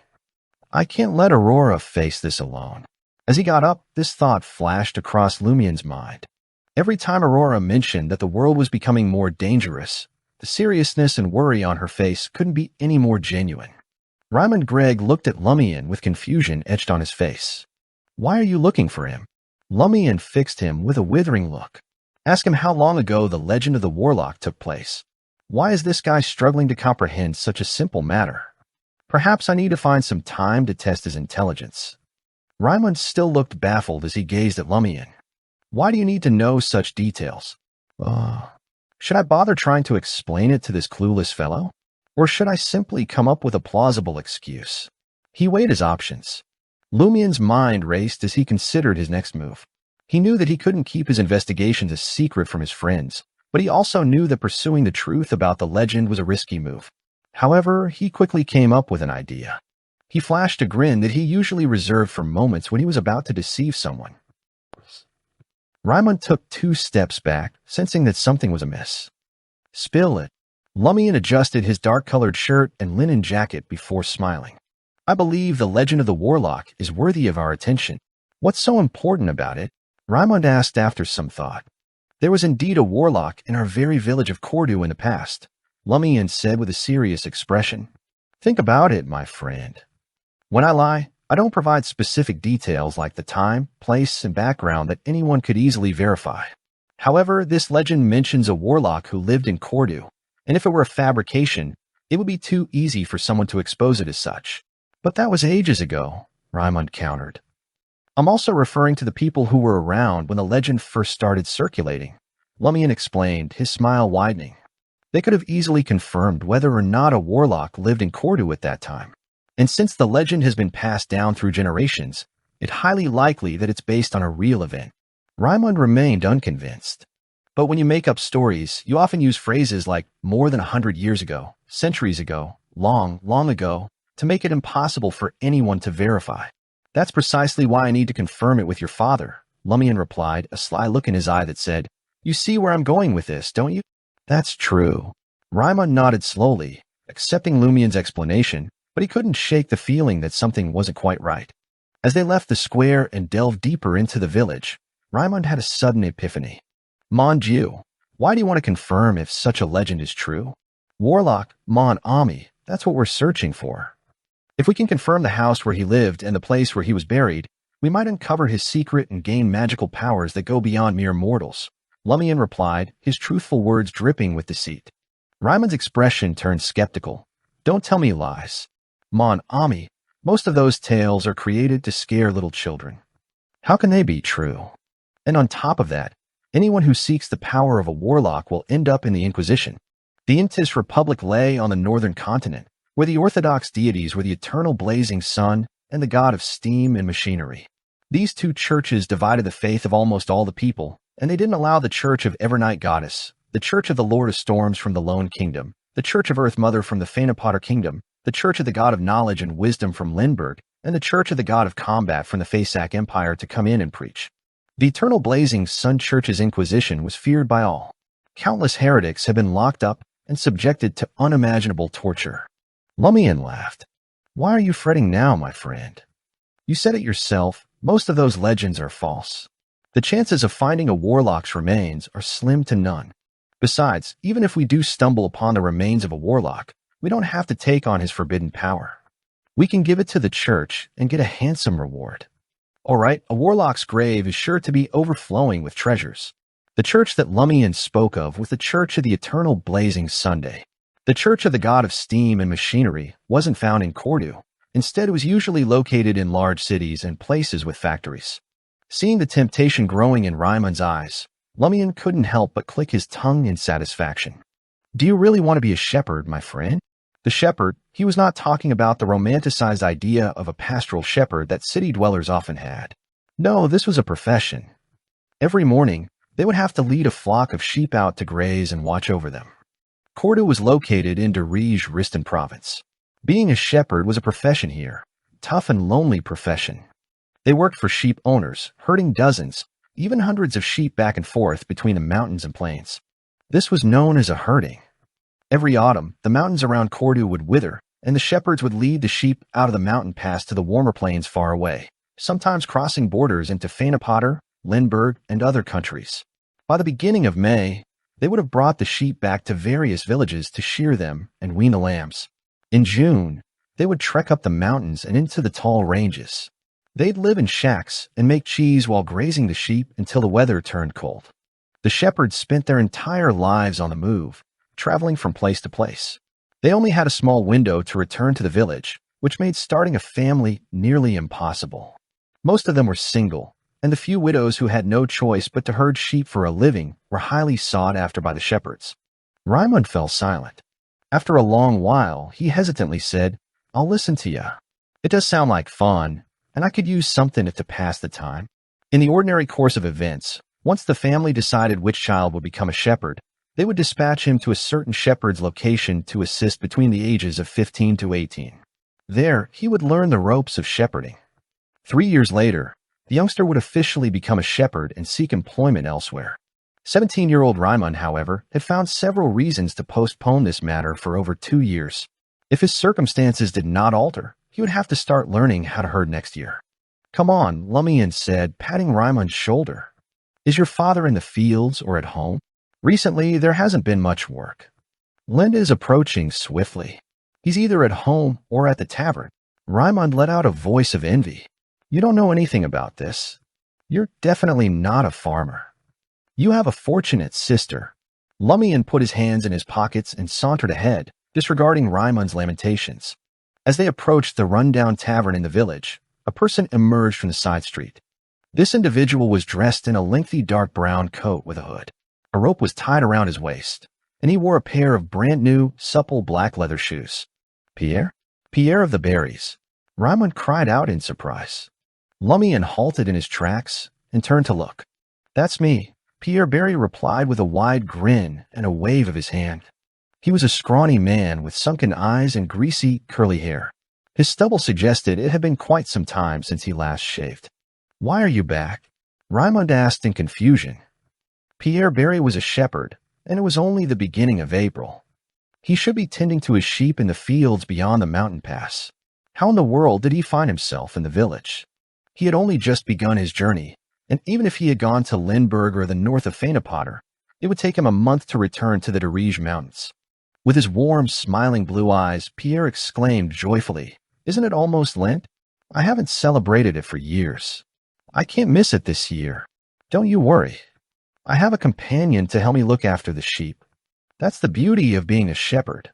I can't let Aurora face this alone. As he got up, this thought flashed across Lumian's mind. Every time Aurora mentioned that the world was becoming more dangerous, the seriousness and worry on her face couldn't be any more genuine. Ryman Gregg looked at Lumian with confusion etched on his face. Why are you looking for him? Lumian fixed him with a withering look. Ask him how long ago the legend of the warlock took place. Why is this guy struggling to comprehend such a simple matter? Perhaps I need to find some time to test his intelligence. Ryman still looked baffled as he gazed at Lumian. Why do you need to know such details? Should I bother trying to explain it to this clueless fellow? Or should I simply come up with a plausible excuse? He weighed his options. Lumian's mind raced as he considered his next move. He knew that he couldn't keep his investigations a secret from his friends, but he also knew that pursuing the truth about the legend was a risky move. However, he quickly came up with an idea. He flashed a grin that he usually reserved for moments when he was about to deceive someone. Ryman took 2 steps back, sensing that something was amiss. Spill it. Lumian adjusted his dark-colored shirt and linen jacket before smiling. I believe the legend of the warlock is worthy of our attention. What's so important about it? Ryman asked after some thought. There was indeed a warlock in our very village of Cordu in the past, Lumian said with a serious expression. Think about it, my friend. When I lie, I don't provide specific details like the time, place, and background that anyone could easily verify. However, this legend mentions a warlock who lived in Cordu, and if it were a fabrication, It would be too easy for someone to expose it as such. But that was ages ago, Raimund countered. I'm also referring to the people who were around when the legend first started circulating, Lumian explained, his smile widening. They could have easily confirmed whether or not a warlock lived in Cordu at that time. And since the legend has been passed down through generations, it's highly likely that it's based on a real event. Raimund remained unconvinced. But when you make up stories, you often use phrases like more than 100 years ago, centuries ago, long, long ago, to make it impossible for anyone to verify. That's precisely why I need to confirm it with your father, Lumian replied, a sly look in his eye that said, You see where I'm going with this, don't you? That's true. Raimund nodded slowly, accepting Lumian's explanation, but he couldn't shake the feeling that something wasn't quite right. As they left the square and delved deeper into the village, Raimund had a sudden epiphany. Mon Dieu, why do you want to confirm if such a legend is true? Warlock, Mon Ami, that's what we're searching for. If we can confirm the house where he lived and the place where he was buried, we might uncover his secret and gain magical powers that go beyond mere mortals, Lumian replied, his truthful words dripping with deceit. Raimund's expression turned skeptical. Don't tell me lies. Mon Ami, most of those tales are created to scare little children. How can they be true? And on top of that, anyone who seeks the power of a warlock will end up in the Inquisition. The Intis Republic lay on the northern continent, where the orthodox deities were the eternal blazing sun and the god of steam and machinery. These two churches divided the faith of almost all the people, and they didn't allow the Church of Evernight Goddess, the Church of the Lord of Storms from the Lone Kingdom, the Church of Earth Mother from the Fainapotter Kingdom, the Church of the God of Knowledge and Wisdom from Lindbergh, and the Church of the God of Combat from the Faesac Empire to come in and preach. The Eternal Blazing Sun Church's Inquisition was feared by all. Countless heretics had been locked up and subjected to unimaginable torture. Lumian laughed. Why are you fretting now, my friend? You said it yourself, most of those legends are false. The chances of finding a warlock's remains are slim to none. Besides, even if we do stumble upon the remains of a warlock, we don't have to take on his forbidden power. We can give it to the church and get a handsome reward. All right, a warlock's grave is sure to be overflowing with treasures. The church that Lumian spoke of was the Church of the Eternal Blazing Sunday. The Church of the God of Steam and Machinery wasn't found in Cordu. Instead, it was usually located in large cities and places with factories. Seeing the temptation growing in Raimund's eyes, Lumian couldn't help but click his tongue in satisfaction. Do you really want to be a shepherd, my friend? The shepherd, he was not talking about the romanticized idea of a pastoral shepherd that city dwellers often had. No, this was a profession. Every morning, they would have to lead a flock of sheep out to graze and watch over them. Cordu was located in Derige-Riston province. Being a shepherd was a profession here, tough and lonely profession. They worked for sheep owners, herding dozens, even hundreds of sheep back and forth between the mountains and plains. This was known as a herding. Every autumn, the mountains around Cordu would wither, and the shepherds would lead the sheep out of the mountain pass to the warmer plains far away, sometimes crossing borders into Fainapotter, Lindbergh, and other countries. By the beginning of May, they would have brought the sheep back to various villages to shear them and wean the lambs. In June, they would trek up the mountains and into the tall ranges. They'd live in shacks and make cheese while grazing the sheep until the weather turned cold. The shepherds spent their entire lives on the move, traveling from place to place. They only had a small window to return to the village, which made starting a family nearly impossible. Most of them were single, and the few widows who had no choice but to herd sheep for a living were highly sought after by the shepherds. Raimund fell silent. After a long while, he hesitantly said, I'll listen to you. It does sound like fun, and I could use something to pass the time. In the ordinary course of events, once the family decided which child would become a shepherd, they would dispatch him to a certain shepherd's location to assist between the ages of 15 to 18. There, he would learn the ropes of shepherding. 3 years later, the youngster would officially become a shepherd and seek employment elsewhere. 17-year-old Raimund, however, had found several reasons to postpone this matter for over 2 years. If his circumstances did not alter, he would have to start learning how to herd next year. Come on, Lumian said, patting Raimund's shoulder. Is your father in the fields or at home? Recently, there hasn't been much work. Linda is approaching swiftly. He's either at home or at the tavern. Raimund let out a voice of envy. You don't know anything about this. You're definitely not a farmer. You have a fortunate sister. Lumian put his hands in his pockets and sauntered ahead, disregarding Raimund's lamentations. As they approached the rundown tavern in the village, a person emerged from the side street. This individual was dressed in a lengthy dark brown coat with a hood. A rope was tied around his waist, and he wore a pair of brand-new, supple black leather shoes. Pierre? Pierre of the berries. Raimund cried out in surprise. Lumian halted in his tracks and turned to look. That's me, Pierre Barry replied with a wide grin and a wave of his hand. He was a scrawny man with sunken eyes and greasy, curly hair. His stubble suggested it had been quite some time since he last shaved. Why are you back? Raimund asked in confusion. Pierre Barry was a shepherd, and it was only the beginning of April. He should be tending to his sheep in the fields beyond the mountain pass. How in the world did he find himself in the village? He had only just begun his journey, and even if he had gone to Lindbergh or the north of Fainapotter, it would take him a month to return to the Darige Mountains. With his warm, smiling blue eyes, Pierre exclaimed joyfully, Isn't it almost Lent? I haven't celebrated it for years. I can't miss it this year. Don't you worry. I have a companion to help me look after the sheep. That's the beauty of being a shepherd.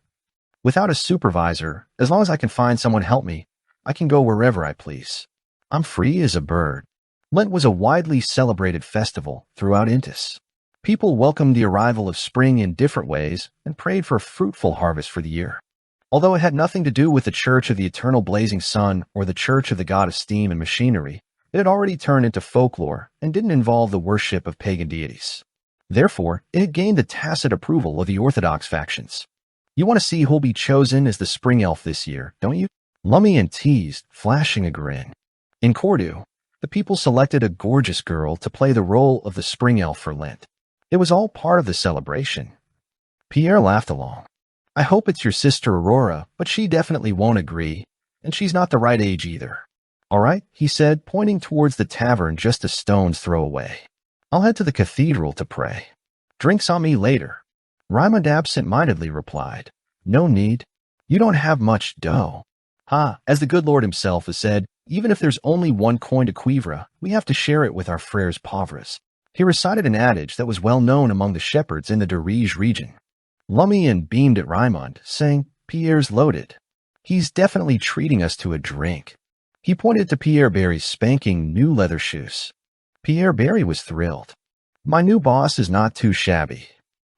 Without a supervisor, as long as I can find someone to help me, I can go wherever I please. I'm free as a bird. Lent was a widely celebrated festival throughout Intis. People welcomed the arrival of spring in different ways and prayed for a fruitful harvest for the year. Although it had nothing to do with the Church of the Eternal Blazing Sun or the Church of the God of Steam and Machinery, it had already turned into folklore and didn't involve the worship of pagan deities. Therefore, it had gained the tacit approval of the Orthodox factions. You want to see who'll be chosen as the spring elf this year, don't you? Lumian teased, flashing a grin. In Cordu, the people selected a gorgeous girl to play the role of the spring elf for Lent. It was all part of the celebration. Pierre laughed along. I hope it's your sister Aurora, but she definitely won't agree, and she's not the right age either. All right, he said, pointing towards the tavern just a stone's throw away. I'll head to the cathedral to pray. Drinks on me later. Raimund absent-mindedly replied, No need. You don't have much dough. As the good Lord himself has said, even if there's only one coin to cuivre, we have to share it with our frères pauvres. He recited an adage that was well known among the shepherds in the Darige region. Lumian beamed at Raimund, saying, Pierre's loaded. He's definitely treating us to a drink. He pointed to Pierre Barry's spanking new leather shoes. Pierre Barry was thrilled. My new boss is not too shabby.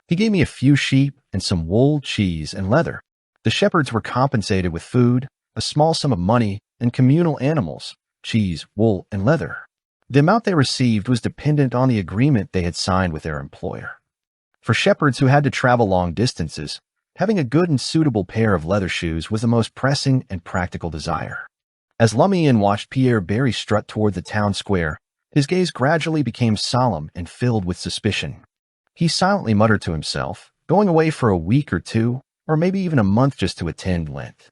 He gave me a few sheep and some wool, cheese, and leather. The shepherds were compensated with food, a small sum of money, and communal animals, cheese, wool, and leather. The amount they received was dependent on the agreement they had signed with their employer. For shepherds who had to travel long distances, having a good and suitable pair of leather shoes was the most pressing and practical desire. As Lumian watched Pierre Barry strut toward the town square, his gaze gradually became solemn and filled with suspicion. He silently muttered to himself, going away for a week or two, or maybe even a month just to attend Lent.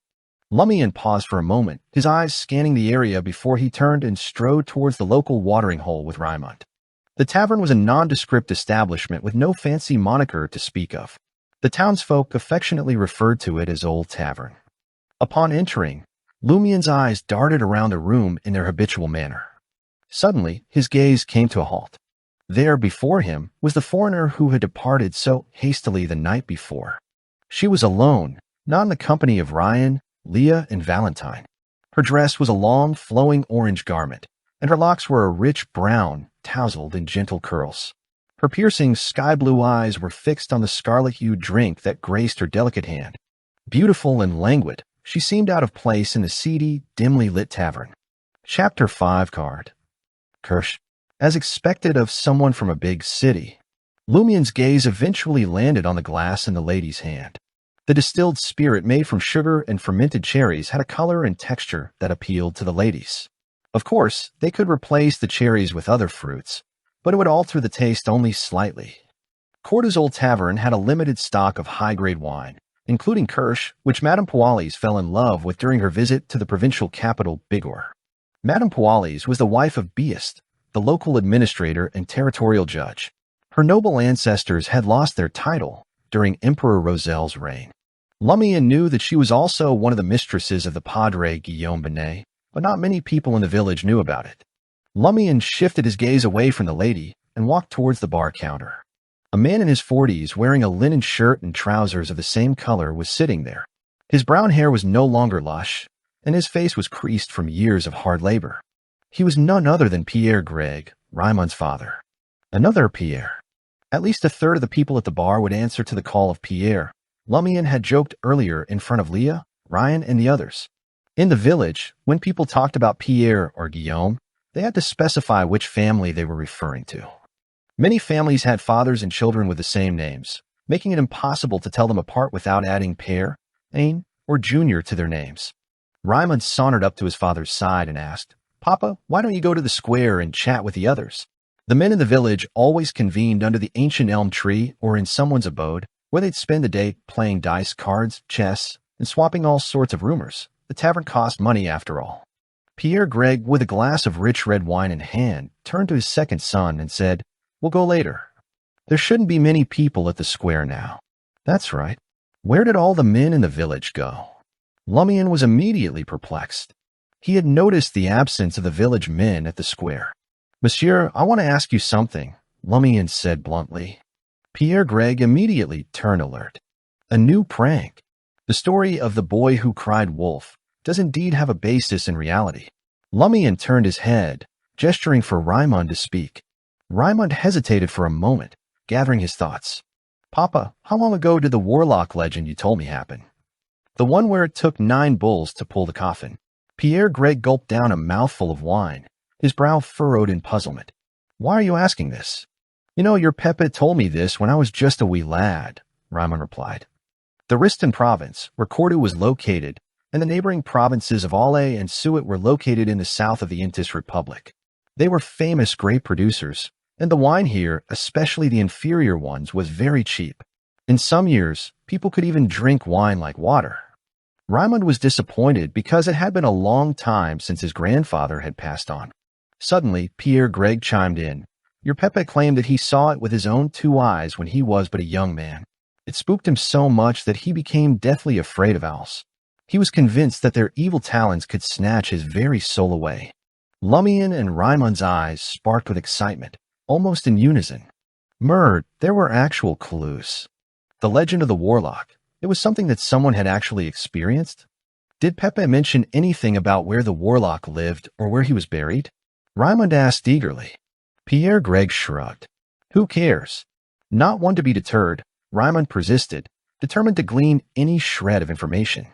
Lumian paused for a moment, his eyes scanning the area before he turned and strode towards the local watering hole with Raimund. The tavern was a nondescript establishment with no fancy moniker to speak of. The townsfolk affectionately referred to it as Old Tavern. Upon entering, Lumian's eyes darted around the room in their habitual manner. Suddenly, his gaze came to a halt. There before him was the foreigner who had departed so hastily the night before. She was alone, not in the company of Ryan, Leah, and Valentine. Her dress was a long, flowing orange garment, and her locks were a rich brown, tousled in gentle curls. Her piercing sky-blue eyes were fixed on the scarlet-hued drink that graced her delicate hand. Beautiful and languid, she seemed out of place in the seedy, dimly lit tavern. Chapter 5 card. Kirsch. As expected of someone from a big city, Lumian's gaze eventually landed on the glass in the lady's hand. The distilled spirit made from sugar and fermented cherries had a color and texture that appealed to the ladies. Of course, they could replace the cherries with other fruits, but it would alter the taste only slightly. Cordu's Old Tavern had a limited stock of high-grade wine, including Kirsch, which Madame Pualis fell in love with during her visit to the provincial capital, Bigor. Madame Pualis was the wife of Beast, the local administrator and territorial judge. Her noble ancestors had lost their title during Emperor Rosel's reign. Lumian knew that she was also one of the mistresses of the Padre Guillaume Benet, but not many people in the village knew about it. Lumian shifted his gaze away from the lady and walked towards the bar counter. A man in his 40s wearing a linen shirt and trousers of the same color was sitting there. His brown hair was no longer lush, and his face was creased from years of hard labor. He was none other than Pierre Gregg, Raimund's father. Another Pierre. At least a third of the people at the bar would answer to the call of Pierre. Lumian had joked earlier in front of Leah, Ryan, and the others. In the village, when people talked about Pierre or Guillaume, they had to specify which family they were referring to. Many families had fathers and children with the same names, making it impossible to tell them apart without adding Père, Ain, or Junior to their names. Raimund sauntered up to his father's side and asked, "Papa, why don't you go to the square and chat with the others?" The men in the village always convened under the ancient elm tree or in someone's abode, where they'd spend the day playing dice, cards, chess, and swapping all sorts of rumors. The tavern cost money after all. Pierre Gregg, with a glass of rich red wine in hand, turned to his second son and said, "We'll go later. There shouldn't be many people at the square now." That's right. Where did all the men in the village go? Lumian was immediately perplexed. He had noticed the absence of the village men at the square. "Monsieur, I want to ask you something," Lumian said bluntly. Pierre Gregg immediately turned alert. A new prank. The story of the boy who cried wolf does indeed have a basis in reality. Lumian turned his head, gesturing for Raimund to speak. Raimund hesitated for a moment, gathering his thoughts. "Papa, how long ago did the warlock legend you told me happen?" "The one where it took 9 bulls to pull the coffin." Pierre Gregg gulped down a mouthful of wine, his brow furrowed in puzzlement. "Why are you asking this?" "You know, your Pepe told me this when I was just a wee lad," Raimund replied. The Riston province, where Cordoue was located, and the neighboring provinces of Alais and Suet were located in the south of the Intis Republic. They were famous grape producers, and the wine here, especially the inferior ones, was very cheap. In some years, people could even drink wine like water. Raimund was disappointed because it had been a long time since his grandfather had passed on. Suddenly, Pierre Gregg chimed in. "Your Pepe claimed that he saw it with his own 2 eyes when he was but a young man. It spooked him so much that he became deathly afraid of owls. He was convinced that their evil talons could snatch his very soul away." Lumian and Raimund's eyes sparked with excitement, almost in unison. Murd, there were actual clues. The legend of the warlock, it was something that someone had actually experienced? Did Pepe mention anything about where the warlock lived or where he was buried? Raimund asked eagerly. Pierre Gregg shrugged. Who cares? Not one to be deterred, Raimund persisted, determined to glean any shred of information.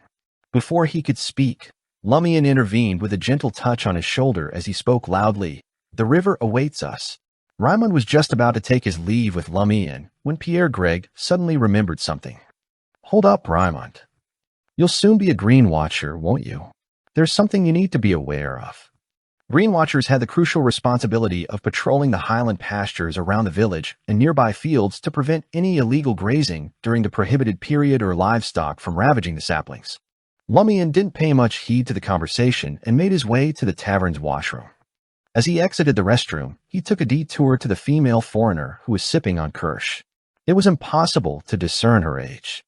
Before he could speak, Lumian intervened with a gentle touch on his shoulder as he spoke loudly. "The river awaits us." Raimund was just about to take his leave with Lumian when Pierre Gregg suddenly remembered something. "Hold up, Raimund. You'll soon be a Green Watcher, won't you? There's something you need to be aware of." Green Watchers had the crucial responsibility of patrolling the highland pastures around the village and nearby fields to prevent any illegal grazing during the prohibited period or livestock from ravaging the saplings. Lumian didn't pay much heed to the conversation and made his way to the tavern's washroom. As he exited the restroom, he took a detour to the female foreigner who was sipping on Kirsch. It was impossible to discern her age.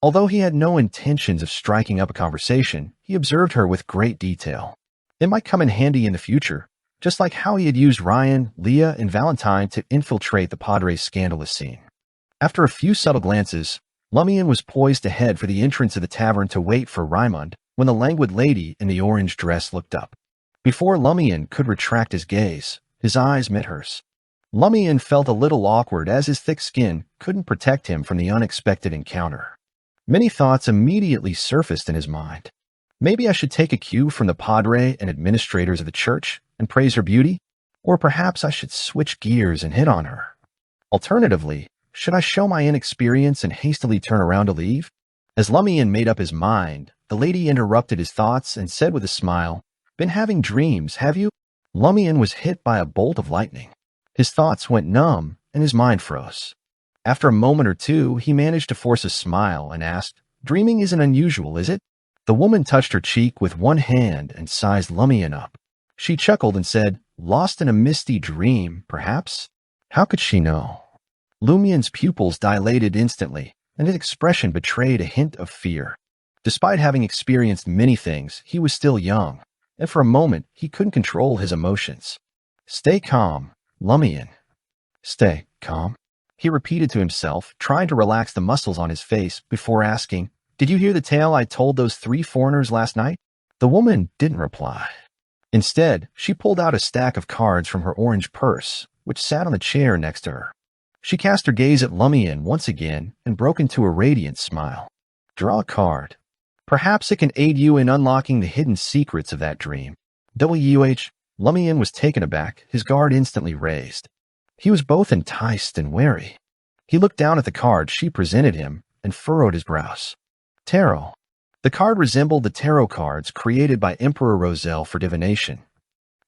Although he had no intentions of striking up a conversation, he observed her with great detail. It might come in handy in the future, just like how he had used Ryan, Leah, and Valentine to infiltrate the Padre's scandalous scene. After a few subtle glances, Lumian was poised to head for the entrance of the tavern to wait for Raimund when the languid lady in the orange dress looked up. Before Lumian could retract his gaze, his eyes met hers. Lumian felt a little awkward as his thick skin couldn't protect him from the unexpected encounter. Many thoughts immediately surfaced in his mind. Maybe I should take a cue from the Padre and administrators of the church and praise her beauty, or perhaps I should switch gears and hit on her. Alternatively, should I show my inexperience and hastily turn around to leave? As Lumian made up his mind, the lady interrupted his thoughts and said with a smile, "Been having dreams, have you?" Lumian was hit by a bolt of lightning. His thoughts went numb and his mind froze. After a moment or two, he managed to force a smile and asked, "Dreaming isn't unusual, is it?" The woman touched her cheek with one hand and sized Lumian up. She chuckled and said, "Lost in a misty dream, perhaps?" How could she know? Lumian's pupils dilated instantly, and his expression betrayed a hint of fear. Despite having experienced many things, he was still young, and for a moment he couldn't control his emotions. "Stay calm, Lumian. Stay calm." he repeated to himself, trying to relax the muscles on his face before asking, "Did you hear the tale I told those 3 foreigners last night?" The woman didn't reply. Instead, she pulled out a stack of cards from her orange purse, which sat on the chair next to her. She cast her gaze at Lumian once again and broke into a radiant smile. "Draw a card. Perhaps it can aid you in unlocking the hidden secrets of that dream." Lumian was taken aback, his guard instantly raised. He was both enticed and wary. He looked down at the card she presented him and furrowed his brows. Tarot. The card resembled the tarot cards created by Emperor Roselle for divination.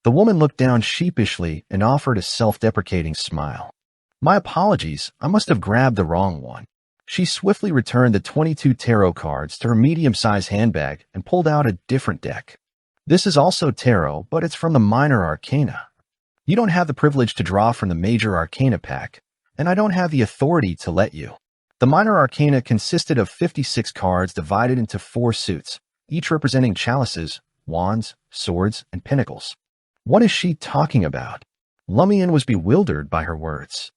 The woman looked down sheepishly and offered a self-deprecating smile. "My apologies, I must have grabbed the wrong one." She swiftly returned the 22 tarot cards to her medium-sized handbag and pulled out a different deck. "This is also tarot, but it's from the minor arcana. You don't have the privilege to draw from the major arcana pack, and I don't have the authority to let you." The minor arcana consisted of 56 cards divided into 4 suits, each representing chalices, wands, swords, and pinnacles. What is she talking about? Lumian was bewildered by her words.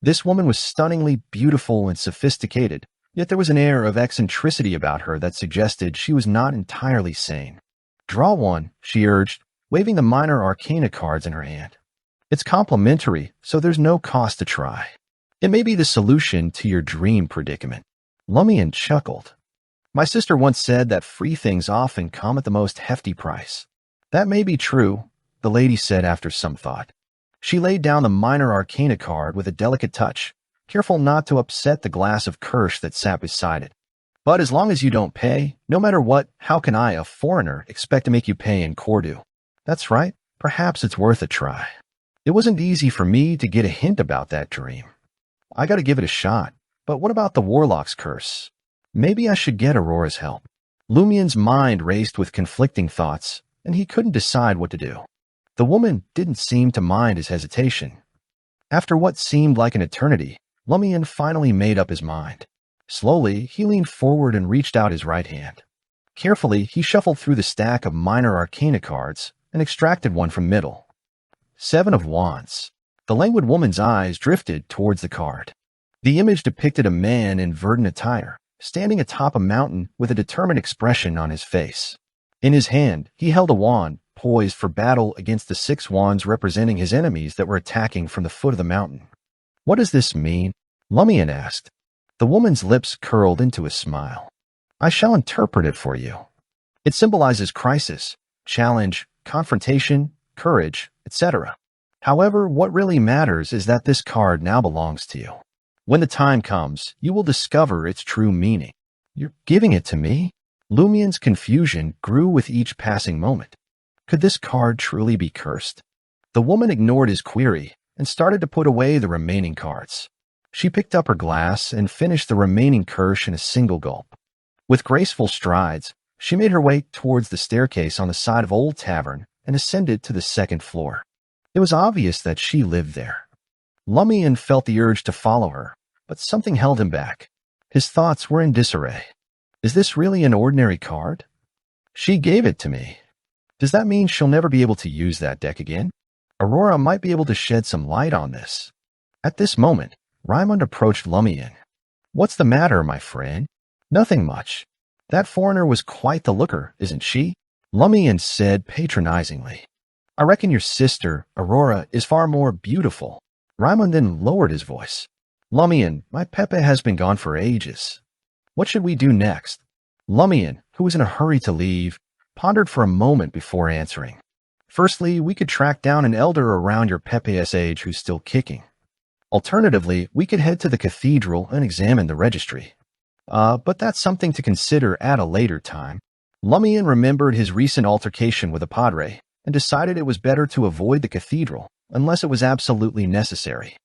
This woman was stunningly beautiful and sophisticated, yet there was an air of eccentricity about her that suggested she was not entirely sane. "Draw one," she urged, waving the minor arcana cards in her hand. "It's complimentary, so there's no cost to try. It may be the solution to your dream predicament." Lumian chuckled. "My sister once said that free things often come at the most hefty price." "That may be true," the lady said after some thought. She laid down the minor arcana card with a delicate touch, careful not to upset the glass of kirsch that sat beside it. "But as long as you don't pay, no matter what, how can I, a foreigner, expect to make you pay in Cordu?" "That's right. Perhaps it's worth a try. It wasn't easy for me to get a hint about that dream. I gotta give it a shot. But what about the Warlock's curse? Maybe I should get Aurora's help." Lumian's mind raced with conflicting thoughts, and he couldn't decide what to do. The woman didn't seem to mind his hesitation. After what seemed like an eternity, Lumian finally made up his mind. Slowly, he leaned forward and reached out his right hand. Carefully, he shuffled through the stack of minor arcana cards and extracted one from middle. 7 of Wands. The languid woman's eyes drifted towards the card. The image depicted a man in verdant attire, standing atop a mountain with a determined expression on his face. In his hand, he held a wand, poised for battle against the 6 wands representing his enemies that were attacking from the foot of the mountain. "What does this mean?" Lumian asked. The woman's lips curled into a smile. "I shall interpret it for you. It symbolizes crisis, challenge, confrontation, courage, etc. However, what really matters is that this card now belongs to you. When the time comes, you will discover its true meaning." "You're giving it to me?" Lumian's confusion grew with each passing moment. Could this card truly be cursed? The woman ignored his query and started to put away the remaining cards. She picked up her glass and finished the remaining kirsch in a single gulp. With graceful strides, she made her way towards the staircase on the side of Old Tavern and ascended to the 2nd floor. It was obvious that she lived there. Lumian felt the urge to follow her, but something held him back. His thoughts were in disarray. Is this really an ordinary card? She gave it to me. Does that mean she'll never be able to use that deck again? Aurora might be able to shed some light on this. At this moment, Raimund approached Lumian. "What's the matter, my friend?" "Nothing much. That foreigner was quite the looker, isn't she?" Lumian said patronizingly. "I reckon your sister, Aurora, is far more beautiful." Raimund then lowered his voice. "Lumian, my Pepe has been gone for ages. What should we do next?" Lumian, who was in a hurry to leave, pondered for a moment before answering. "Firstly, we could track down an elder around your Pepe's age who's still kicking. Alternatively, we could head to the cathedral and examine the registry. But that's something to consider at a later time." Lumian remembered his recent altercation with a padre and decided it was better to avoid the cathedral unless it was absolutely necessary.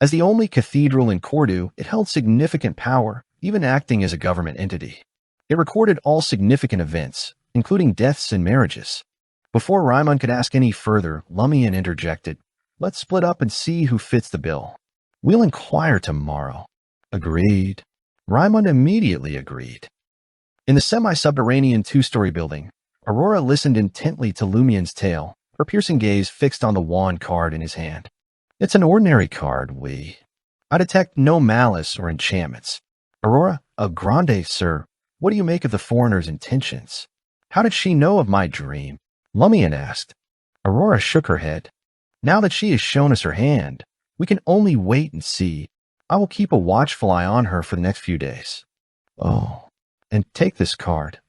As the only cathedral in Cordu, it held significant power, even acting as a government entity. It recorded all significant events, including deaths and marriages. Before Raimund could ask any further, Lumian interjected, "Let's split up and see who fits the bill. We'll inquire tomorrow." "Agreed." Raimund immediately agreed. In the semi-subterranean 2-story building, Aurora listened intently to Lumian's tale, her piercing gaze fixed on the wand card in his hand. "It's an ordinary card, I detect no malice or enchantments. Aurora, a grande, sir. What do you make of the foreigner's intentions? How did she know of my dream? Lumian asked. Aurora shook her head. Now that she has shown us her hand, we can only wait and see. I will keep a watchful eye on her for the next few days. Oh, and take this card.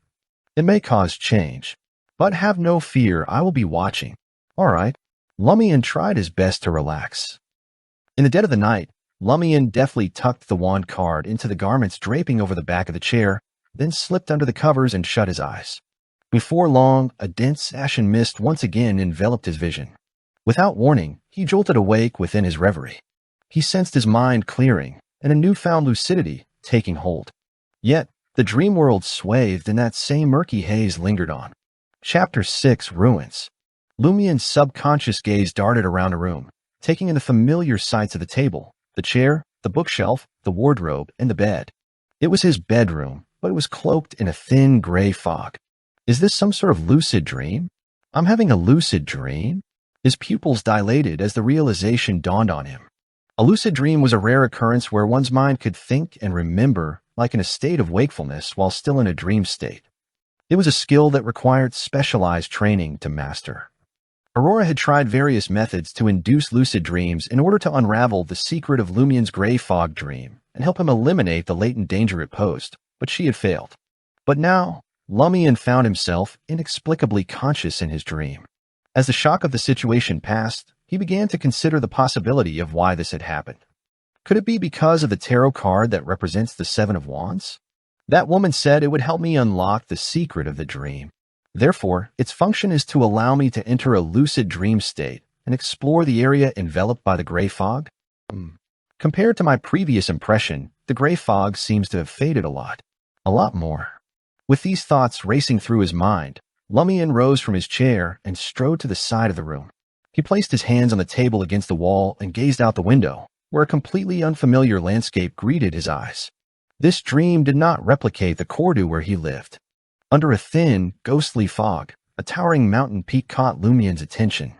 It may cause change, but have no fear, I will be watching. All right. Lumian tried his best to relax. In the dead of the night, Lumian deftly tucked the wand card into the garments draping over the back of the chair, then slipped under the covers and shut his eyes. Before long, a dense ashen mist once again enveloped his vision. Without warning, he jolted awake within his reverie. He sensed his mind clearing and a newfound lucidity taking hold. Yet, the dream world swathed in that same murky haze lingered on. Chapter 6, Ruins. Lumian's subconscious gaze darted around the room, taking in the familiar sights of the table, the chair, the bookshelf, the wardrobe, and the bed. It was his bedroom, but it was cloaked in a thin gray fog. Is this some sort of lucid dream? I'm having a lucid dream? His pupils dilated as the realization dawned on him. A lucid dream was a rare occurrence where one's mind could think and remember like in a state of wakefulness while still in a dream state. It was a skill that required specialized training to master. Aurora had tried various methods to induce lucid dreams in order to unravel the secret of Lumian's gray fog dream and help him eliminate the latent danger it posed, but she had failed. But now, Lumian found himself inexplicably conscious in his dream. As the shock of the situation passed, he began to consider the possibility of why this had happened. Could it be because of the tarot card that represents the Seven of Wands? That woman said it would help me unlock the secret of the dream. Therefore, its function is to allow me to enter a lucid dream state and explore the area enveloped by the gray fog. Compared to my previous impression, the gray fog seems to have faded a lot more. With these thoughts racing through his mind, Lumian rose from his chair and strode to the side of the room. He placed his hands on the table against the wall and gazed out the window, where a completely unfamiliar landscape greeted his eyes. This dream did not replicate the Cordu where he lived. Under a thin, ghostly fog, a towering mountain peak caught Lumian's attention.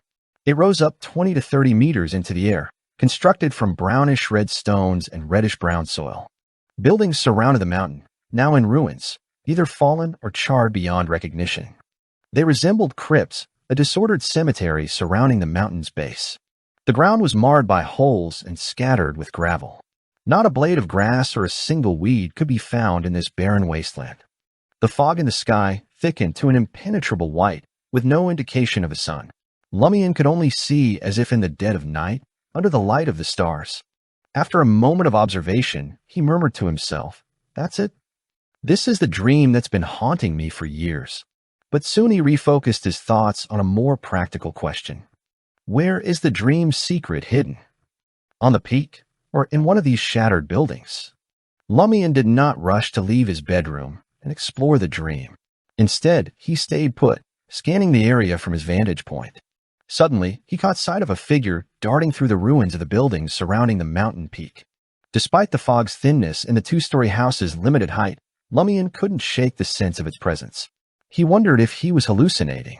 It rose up 20 to 30 meters into the air, constructed from brownish-red stones and reddish-brown soil. Buildings surrounded the mountain, now in ruins, either fallen or charred beyond recognition. They resembled crypts, a disordered cemetery surrounding the mountain's base. The ground was marred by holes and scattered with gravel. Not a blade of grass or a single weed could be found in this barren wasteland. The fog in the sky thickened to an impenetrable white, with no indication of a sun. Lumian could only see as if in the dead of night, under the light of the stars. After a moment of observation, he murmured to himself, "That's it. This is the dream that's been haunting me for years." But soon he refocused his thoughts on a more practical question. Where is the dream's secret hidden? On the peak, or in one of these shattered buildings? Lumian did not rush to leave his bedroom and explore the dream. Instead, he stayed put, scanning the area from his vantage point. Suddenly, he caught sight of a figure darting through the ruins of the buildings surrounding the mountain peak. Despite the fog's thinness and the two-story house's limited height, Lumian couldn't shake the sense of its presence. He wondered if he was hallucinating.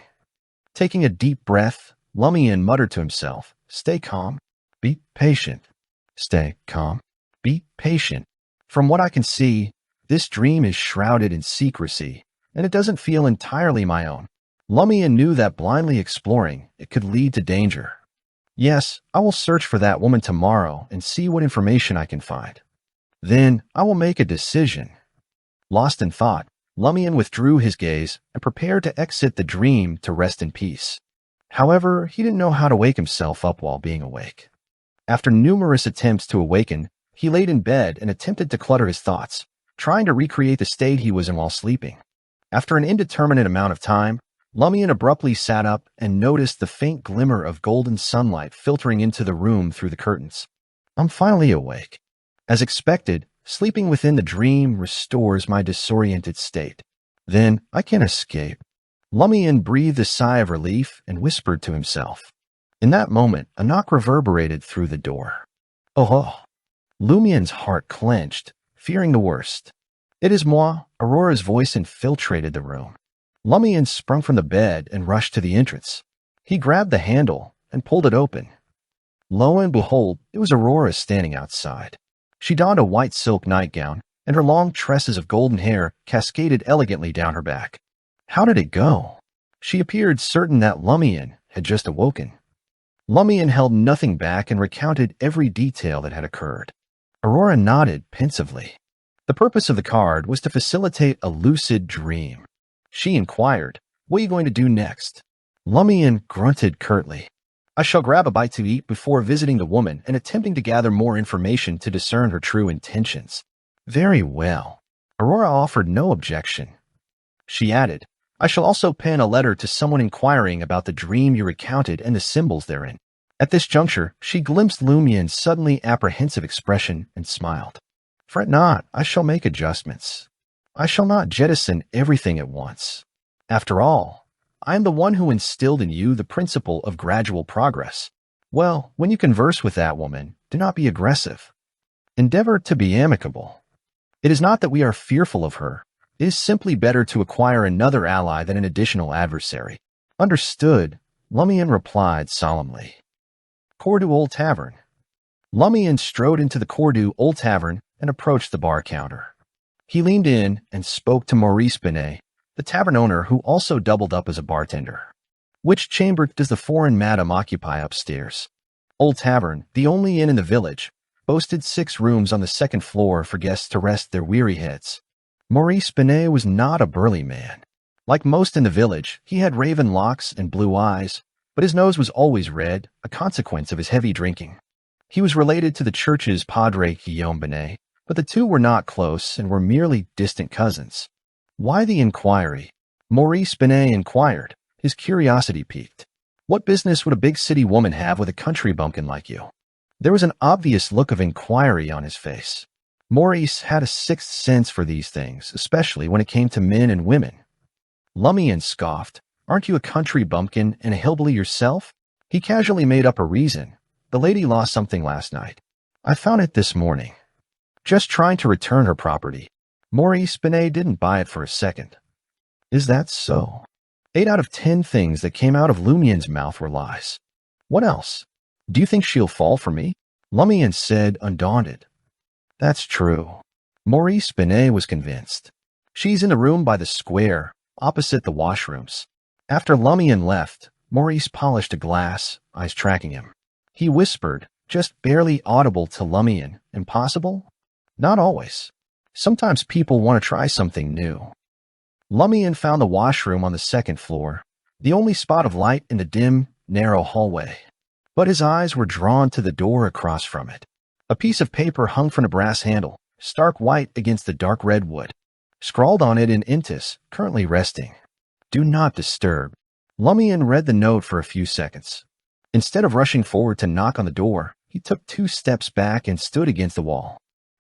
Taking a deep breath, Lumian muttered to himself, "Stay calm. Be patient. Stay calm. Be patient. From what I can see, this dream is shrouded in secrecy, and it doesn't feel entirely my own." Lumian knew that blindly exploring it could lead to danger. "Yes, I will search for that woman tomorrow and see what information I can find. Then I will make a decision." Lost in thought, Lumian withdrew his gaze and prepared to exit the dream to rest in peace. However, he didn't know how to wake himself up while being awake. After numerous attempts to awaken, he laid in bed and attempted to clutter his thoughts, trying to recreate the state he was in while sleeping. After an indeterminate amount of time, Lumian abruptly sat up and noticed the faint glimmer of golden sunlight filtering into the room through the curtains. "I'm finally awake." As expected, sleeping within the dream restores my disoriented state. Then I can escape. Lumian breathed a sigh of relief and whispered to himself. In that moment, a knock reverberated through the door. Oh! Lumian's heart clenched, fearing the worst. "It is moi," Aurora's voice infiltrated the room. Lumian sprung from the bed and rushed to the entrance. He grabbed the handle and pulled it open. Lo and behold, it was Aurora standing outside. She donned a white silk nightgown, and her long tresses of golden hair cascaded elegantly down her back. How did it go? She appeared certain that Lumian had just awoken. Lumian held nothing back and recounted every detail that had occurred. Aurora nodded pensively. The purpose of the card was to facilitate a lucid dream. She inquired, "What are you going to do next?" Lumian grunted curtly. "I shall grab a bite to eat before visiting the woman and attempting to gather more information to discern her true intentions." "Very well." Aurora offered no objection. She added, "I shall also pen a letter to someone inquiring about the dream you recounted and the symbols therein." At this juncture, she glimpsed Lumian's suddenly apprehensive expression and smiled. "Fret not, I shall make adjustments. I shall not jettison everything at once. After all, I am the one who instilled in you the principle of gradual progress. Well, when you converse with that woman, do not be aggressive. Endeavor to be amicable. It is not that we are fearful of her. It is simply better to acquire another ally than an additional adversary." "Understood," Lumian replied solemnly. Cordu Old Tavern. Lumian strode into the Cordu Old Tavern and approached the bar counter. He leaned in and spoke to Maurice Binet, the tavern owner who also doubled up as a bartender. "Which chamber does the foreign madam occupy upstairs?" Old Tavern, the only inn in the village, boasted 6 rooms on the second floor for guests to rest their weary heads. Maurice Binet was not a burly man. Like most in the village, he had raven locks and blue eyes, but his nose was always red, a consequence of his heavy drinking. He was related to the church's Padre Guillaume Binet, but the two were not close and were merely distant cousins. Why the inquiry? Maurice Binet inquired, his curiosity piqued. What business would a big city woman have with a country bumpkin like you? There was an obvious look of inquiry on his face. Maurice had a sixth sense for these things, especially when it came to men and women. Lumian scoffed. "Aren't you a country bumpkin and a hillbilly yourself?" He casually made up a reason. "The lady lost something last night. I found it this morning. Just trying to return her property." Maurice Binet didn't buy it for a second. "Is that so?" 8 out of 10 things that came out of Lumian's mouth were lies. "What else? Do you think she'll fall for me?" Lumian said, undaunted. "That's true." Maurice Binet was convinced. "She's in the room by the square, opposite the washrooms." After Lumian left, Maurice polished a glass, eyes tracking him. He whispered, just barely audible to Lumian, "Impossible?" "Not always. Sometimes people want to try something new." Lumian found the washroom on the second floor, the only spot of light in the dim, narrow hallway. But his eyes were drawn to the door across from it. A piece of paper hung from a brass handle, stark white against the dark red wood. Scrawled on it in Intis, currently resting. "Do not disturb." Lumian read the note for a few seconds. Instead of rushing forward to knock on the door, he took 2 steps back and stood against the wall.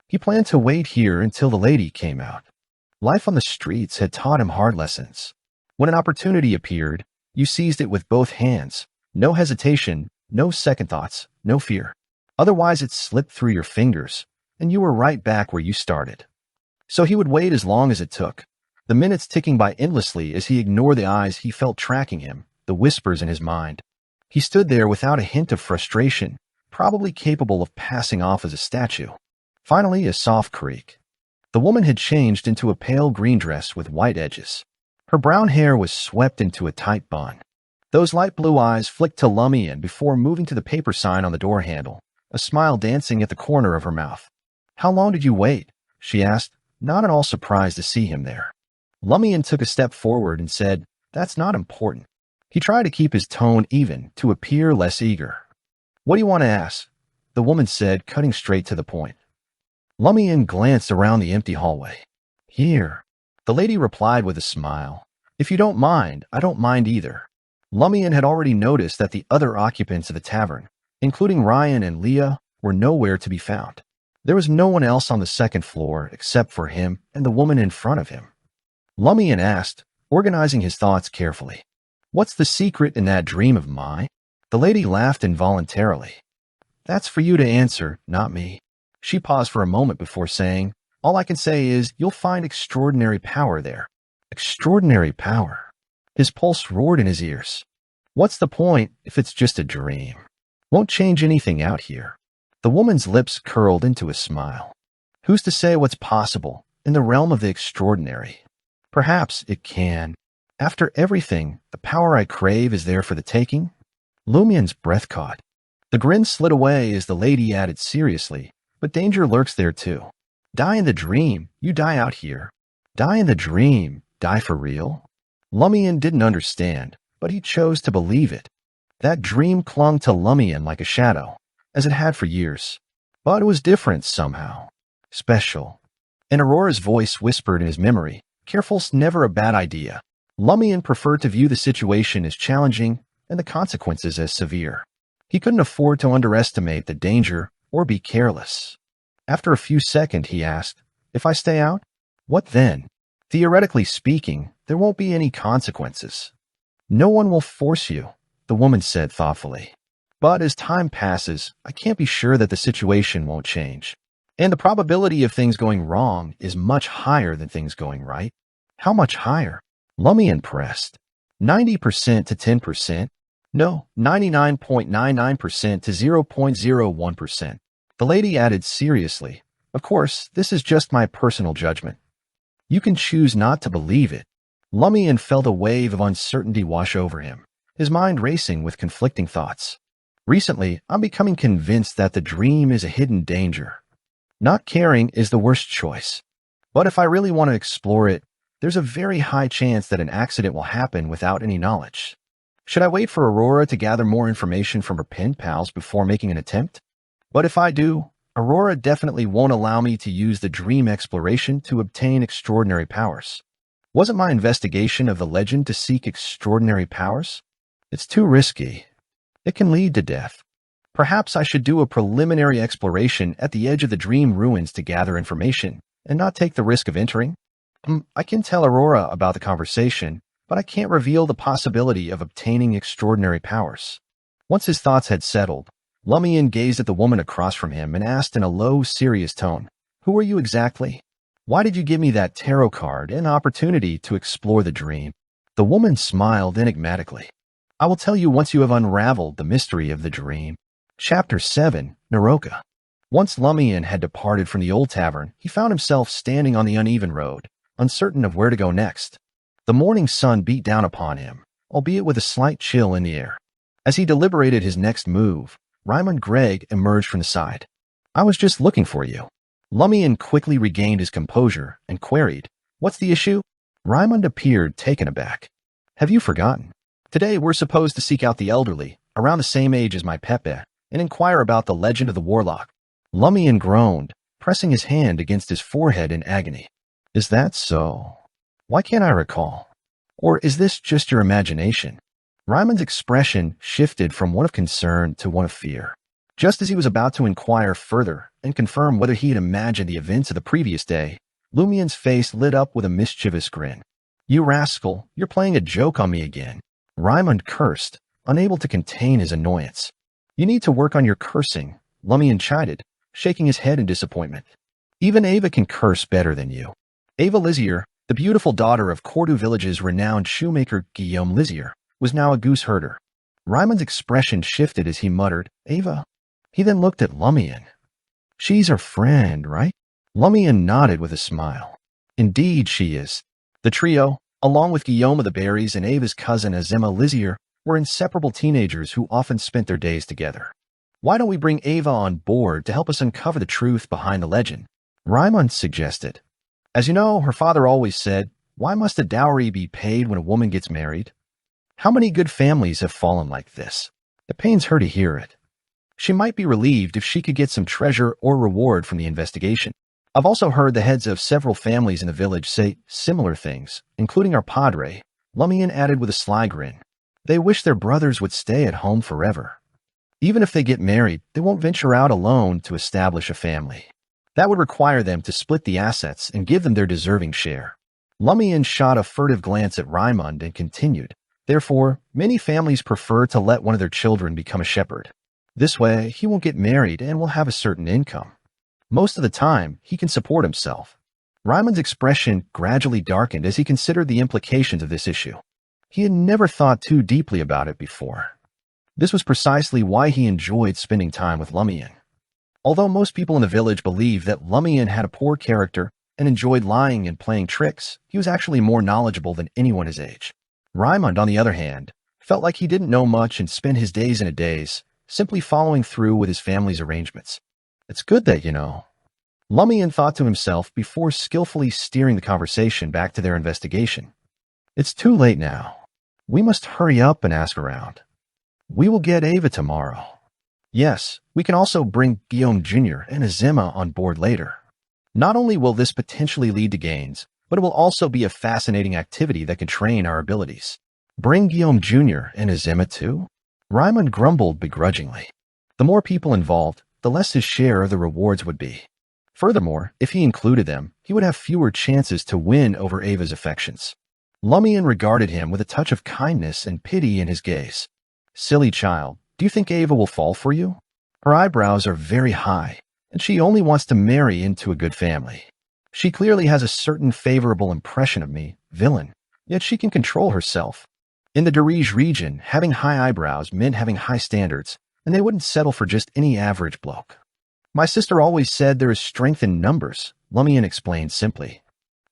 He planned to wait here until the lady came out. Life on the streets had taught him hard lessons. When an opportunity appeared, you seized it with both hands. No hesitation, no second thoughts, no fear. Otherwise it slipped through your fingers, and you were right back where you started. So he would wait as long as it took, the minutes ticking by endlessly as he ignored the eyes he felt tracking him, the whispers in his mind. He stood there without a hint of frustration, probably capable of passing off as a statue. Finally, a soft creak. The woman had changed into a pale green dress with white edges. Her brown hair was swept into a tight bun. Those light blue eyes flicked to Lumian before moving to the paper sign on the door handle, a smile dancing at the corner of her mouth. "How long did you wait?" she asked, not at all surprised to see him there. Lumian took a step forward and said, "That's not important." He tried to keep his tone even, to appear less eager. "What do you want to ask?" the woman said, cutting straight to the point. Lumian glanced around the empty hallway. "Here." The lady replied with a smile. "If you don't mind, I don't mind either." Lumian had already noticed that the other occupants of the tavern, including Ryan and Leah, were nowhere to be found. There was no one else on the second floor except for him and the woman in front of him. Lumian asked, organizing his thoughts carefully, "What's the secret in that dream of mine?" The lady laughed involuntarily. "That's for you to answer, not me." She paused for a moment before saying, "All I can say is you'll find extraordinary power there." Extraordinary power. His pulse roared in his ears. What's the point if it's just a dream? Won't change anything out here. The woman's lips curled into a smile. Who's to say what's possible in the realm of the extraordinary? Perhaps it can. After everything, the power I crave is there for the taking. Lumian's breath caught. The grin slid away as the lady added seriously, but danger lurks there too. Die in the dream, you die out here. Die in the dream, die for real? Lumian didn't understand, but he chose to believe it. That dream clung to Lumian like a shadow, as it had for years. But it was different somehow. Special. And Aurora's voice whispered in his memory, careful's never a bad idea. Lumian preferred to view the situation as challenging and the consequences as severe. He couldn't afford to underestimate the danger or be careless. After a few seconds, he asked, if I stay out, what then? Theoretically speaking, there won't be any consequences. No one will force you, the woman said thoughtfully. But as time passes, I can't be sure that the situation won't change. And the probability of things going wrong is much higher than things going right. How much higher? Lumian pressed. 90% to 10%. No, 99.99% to 0.01%. The lady added seriously, of course, this is just my personal judgment. You can choose not to believe it. Lumian felt a wave of uncertainty wash over him, his mind racing with conflicting thoughts. Recently, I'm becoming convinced that the dream is a hidden danger. Not caring is the worst choice. But if I really want to explore it, there's a very high chance that an accident will happen without any knowledge. Should I wait for Aurora to gather more information from her pen pals before making an attempt? But if I do, Aurora definitely won't allow me to use the dream exploration to obtain extraordinary powers. Wasn't my investigation of the legend to seek extraordinary powers? It's too risky. It can lead to death. Perhaps I should do a preliminary exploration at the edge of the dream ruins to gather information and not take the risk of entering. I can tell Aurora about the conversation, but I can't reveal the possibility of obtaining extraordinary powers. Once his thoughts had settled, Lumian gazed at the woman across from him and asked in a low, serious tone, who are you exactly? Why did you give me that tarot card and opportunity to explore the dream? The woman smiled enigmatically. I will tell you once you have unraveled the mystery of the dream. Chapter 7, Naroka. Once Lumian had departed from the old tavern, he found himself standing on the uneven road, uncertain of where to go next. The morning sun beat down upon him, albeit with a slight chill in the air. As he deliberated his next move, Raymond Gregg emerged from the side. I was just looking for you. Lumian quickly regained his composure and queried, what's the issue? Raymond appeared taken aback. Have you forgotten? Today we're supposed to seek out the elderly, around the same age as my Pepe, and inquire about the legend of the warlock. Lumian groaned, pressing his hand against his forehead in agony. Is that so? Why can't I recall? Or is this just your imagination? Raymond's expression shifted from one of concern to one of fear. Just as he was about to inquire further and confirm whether he had imagined the events of the previous day, Lumian's face lit up with a mischievous grin. You rascal, you're playing a joke on me again. Raymond cursed, unable to contain his annoyance. You need to work on your cursing, Lumian chided, shaking his head in disappointment. Even Ava can curse better than you. Ava Lizier, the beautiful daughter of Cordoue Village's renowned shoemaker Guillaume Lizier, was now a goose herder. Raymond's expression shifted as he muttered, Ava. He then looked at Lumian. She's her friend, right? Lumian nodded with a smile. Indeed she is. The trio, along with Guillaume of the Berries and Ava's cousin Azema Lizier, were inseparable teenagers who often spent their days together. Why don't we bring Ava on board to help us uncover the truth behind the legend? Raymond suggested. As you know, her father always said, why must a dowry be paid when a woman gets married? How many good families have fallen like this? It pains her to hear it. She might be relieved if she could get some treasure or reward from the investigation. I've also heard the heads of several families in the village say similar things, including our padre, Lumian added with a sly grin. They wish their brothers would stay at home forever. Even if they get married, they won't venture out alone to establish a family. That would require them to split the assets and give them their deserving share. Lumian shot a furtive glance at Raymond and continued. Therefore, many families prefer to let one of their children become a shepherd. This way, he won't get married and will have a certain income. Most of the time, he can support himself. Raymond's expression gradually darkened as he considered the implications of this issue. He had never thought too deeply about it before. This was precisely why he enjoyed spending time with Lumian. Although most people in the village believed that Lumian had a poor character and enjoyed lying and playing tricks, he was actually more knowledgeable than anyone his age. Raimund, on the other hand, felt like he didn't know much and spent his days in a daze, simply following through with his family's arrangements. It's good that you know. Lumian thought to himself before skillfully steering the conversation back to their investigation. It's too late now. We must hurry up and ask around. We will get Ava tomorrow. Yes, we can also bring Guillaume Jr. and Azima on board later. Not only will this potentially lead to gains, but it will also be a fascinating activity that can train our abilities. Bring Guillaume Jr. and Azima too? Raimund grumbled begrudgingly. The more people involved, the less his share of the rewards would be. Furthermore, if he included them, he would have fewer chances to win over Ava's affections. Lumian regarded him with a touch of kindness and pity in his gaze. Silly child, do you think Ava will fall for you? Her eyebrows are very high, and she only wants to marry into a good family. She clearly has a certain favorable impression of me, villain, yet she can control herself. In the Dirige region, having high eyebrows meant having high standards, and they wouldn't settle for just any average bloke. My sister always said there is strength in numbers, Lumian explained simply.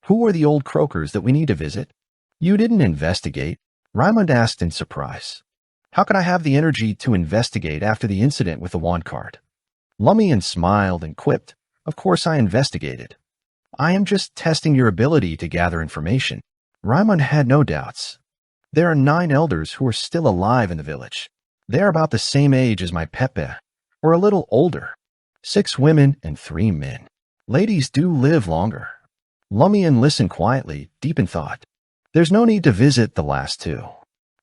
Who are the old croakers that we need to visit? You didn't investigate, Raimund asked in surprise. How could I have the energy to investigate after the incident with the wand card? Lumian smiled and quipped, Of course I investigated. I am just testing your ability to gather information. Raimund had no doubts. There are 9 elders who are still alive in the village. They are about the same age as my Pepe, or a little older. 6 women and 3 men. Ladies do live longer. Lumian listened quietly, deep in thought. There's no need to visit the last 2.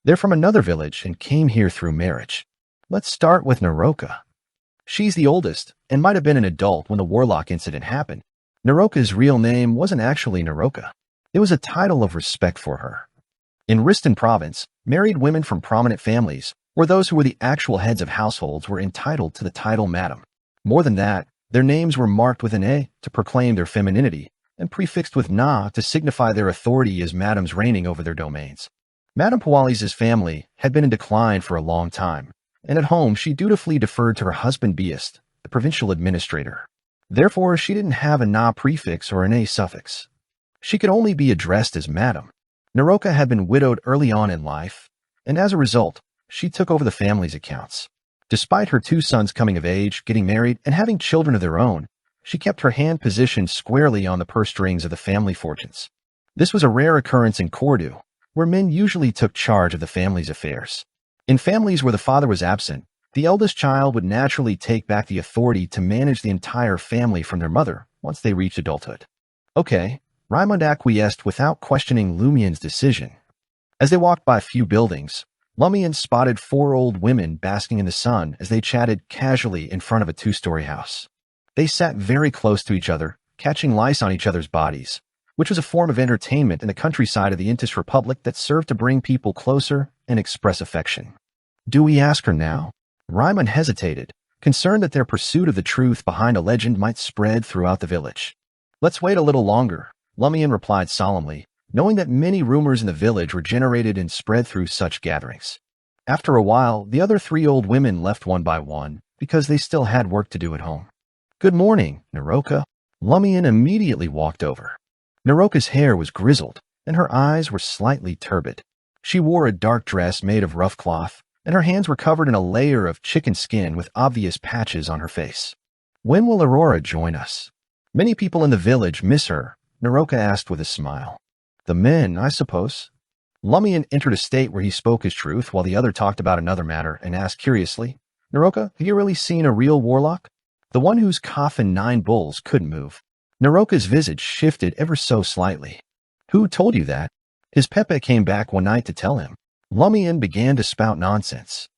They're from another village and came here through marriage. Let's start with Naroka. She's the oldest and might have been an adult when the warlock incident happened. Naroka's real name wasn't actually Naroka. It was a title of respect for her. In Riston province, married women from prominent families, or those who were the actual heads of households, were entitled to the title Madam. More than that, their names were marked with an A to proclaim their femininity, and prefixed with Na to signify their authority as madams reigning over their domains. Madame Pualis' family had been in decline for a long time, and at home she dutifully deferred to her husband Beast, the provincial administrator. Therefore, she didn't have a Na prefix or an A suffix. She could only be addressed as Madam. Naroka had been widowed early on in life, and as a result, she took over the family's accounts. Despite her 2 sons coming of age, getting married, and having children of their own, she kept her hand positioned squarely on the purse strings of the family fortunes. This was a rare occurrence in Cordu, where men usually took charge of the family's affairs. In families where the father was absent, the eldest child would naturally take back the authority to manage the entire family from their mother once they reached adulthood. Okay, Raimund acquiesced without questioning Lumian's decision. As they walked by a few buildings, Lumian spotted 4 old women basking in the sun as they chatted casually in front of a 2-story house. They sat very close to each other, catching lice on each other's bodies, which was a form of entertainment in the countryside of the Intis Republic that served to bring people closer and express affection. Do we ask her now? Raimund hesitated, concerned that their pursuit of the truth behind a legend might spread throughout the village. Let's wait a little longer, Lumian replied solemnly, knowing that many rumors in the village were generated and spread through such gatherings. After a while, the other 3 old women left one by one because they still had work to do at home. Good morning, Naroka. Lumian immediately walked over. Naroka's hair was grizzled, and her eyes were slightly turbid. She wore a dark dress made of rough cloth, and her hands were covered in a layer of chicken skin with obvious patches on her face. When will Aurora join us? Many people in the village miss her, Naroka asked with a smile. The men, I suppose. Lumian entered a state where he spoke his truth while the other talked about another matter and asked curiously, Naroka, have you really seen a real warlock? The one whose coffin 9 bulls couldn't move. Naroka's visage shifted ever so slightly. Who told you that? His Pepe came back one night to tell him. Lumian began to spout nonsense.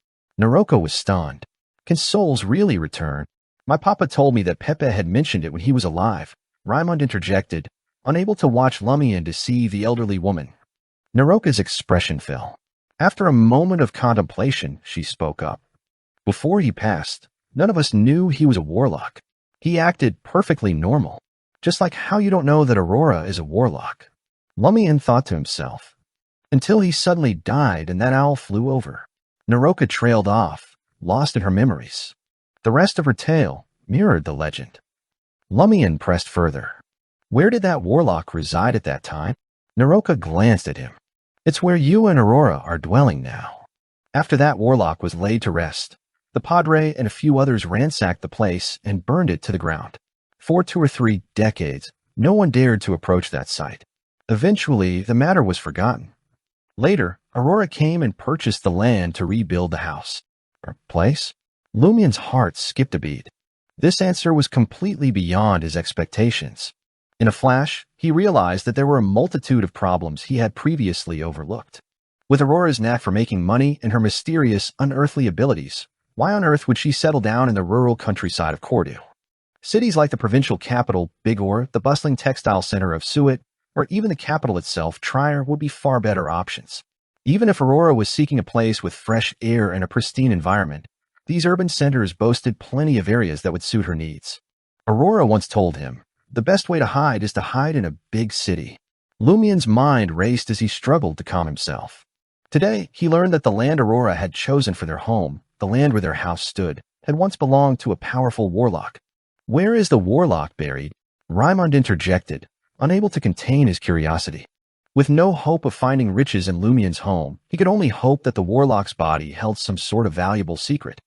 Naroka was stunned. Can souls really return? My papa told me that Pepe had mentioned it when he was alive. Raimund interjected, unable to watch Lumian deceive the elderly woman. Naroka's expression fell. After a moment of contemplation, she spoke up. Before he passed, none of us knew he was a warlock. He acted perfectly normal, just like how you don't know that Aurora is a warlock. Lumian thought to himself. Until he suddenly died and that owl flew over. Naroka trailed off, lost in her memories. The rest of her tale mirrored the legend. Lumian pressed further. Where did that warlock reside at that time? Naroka glanced at him. It's where you and Aurora are dwelling now. After that warlock was laid to rest, the Padre and a few others ransacked the place and burned it to the ground. For 2 or 3 decades, no one dared to approach that site. Eventually, the matter was forgotten. Later, Aurora came and purchased the land to rebuild the house. Or place? Lumian's heart skipped a beat. This answer was completely beyond his expectations. In a flash, he realized that there were a multitude of problems he had previously overlooked. With Aurora's knack for making money and her mysterious, unearthly abilities, why on earth would she settle down in the rural countryside of Cordu? Cities like the provincial capital, Bigor, the bustling textile center of Suet, or even the capital itself, Trier, would be far better options. Even if Aurora was seeking a place with fresh air and a pristine environment, these urban centers boasted plenty of areas that would suit her needs. Aurora once told him, the best way to hide is to hide in a big city. Lumian's mind raced as he struggled to calm himself. Today, he learned that the land Aurora had chosen for their home, the land where their house stood, had once belonged to a powerful warlock. Where is the warlock buried? Raimund interjected, unable to contain his curiosity. With no hope of finding riches in Lumian's home, he could only hope that the warlock's body held some sort of valuable secret.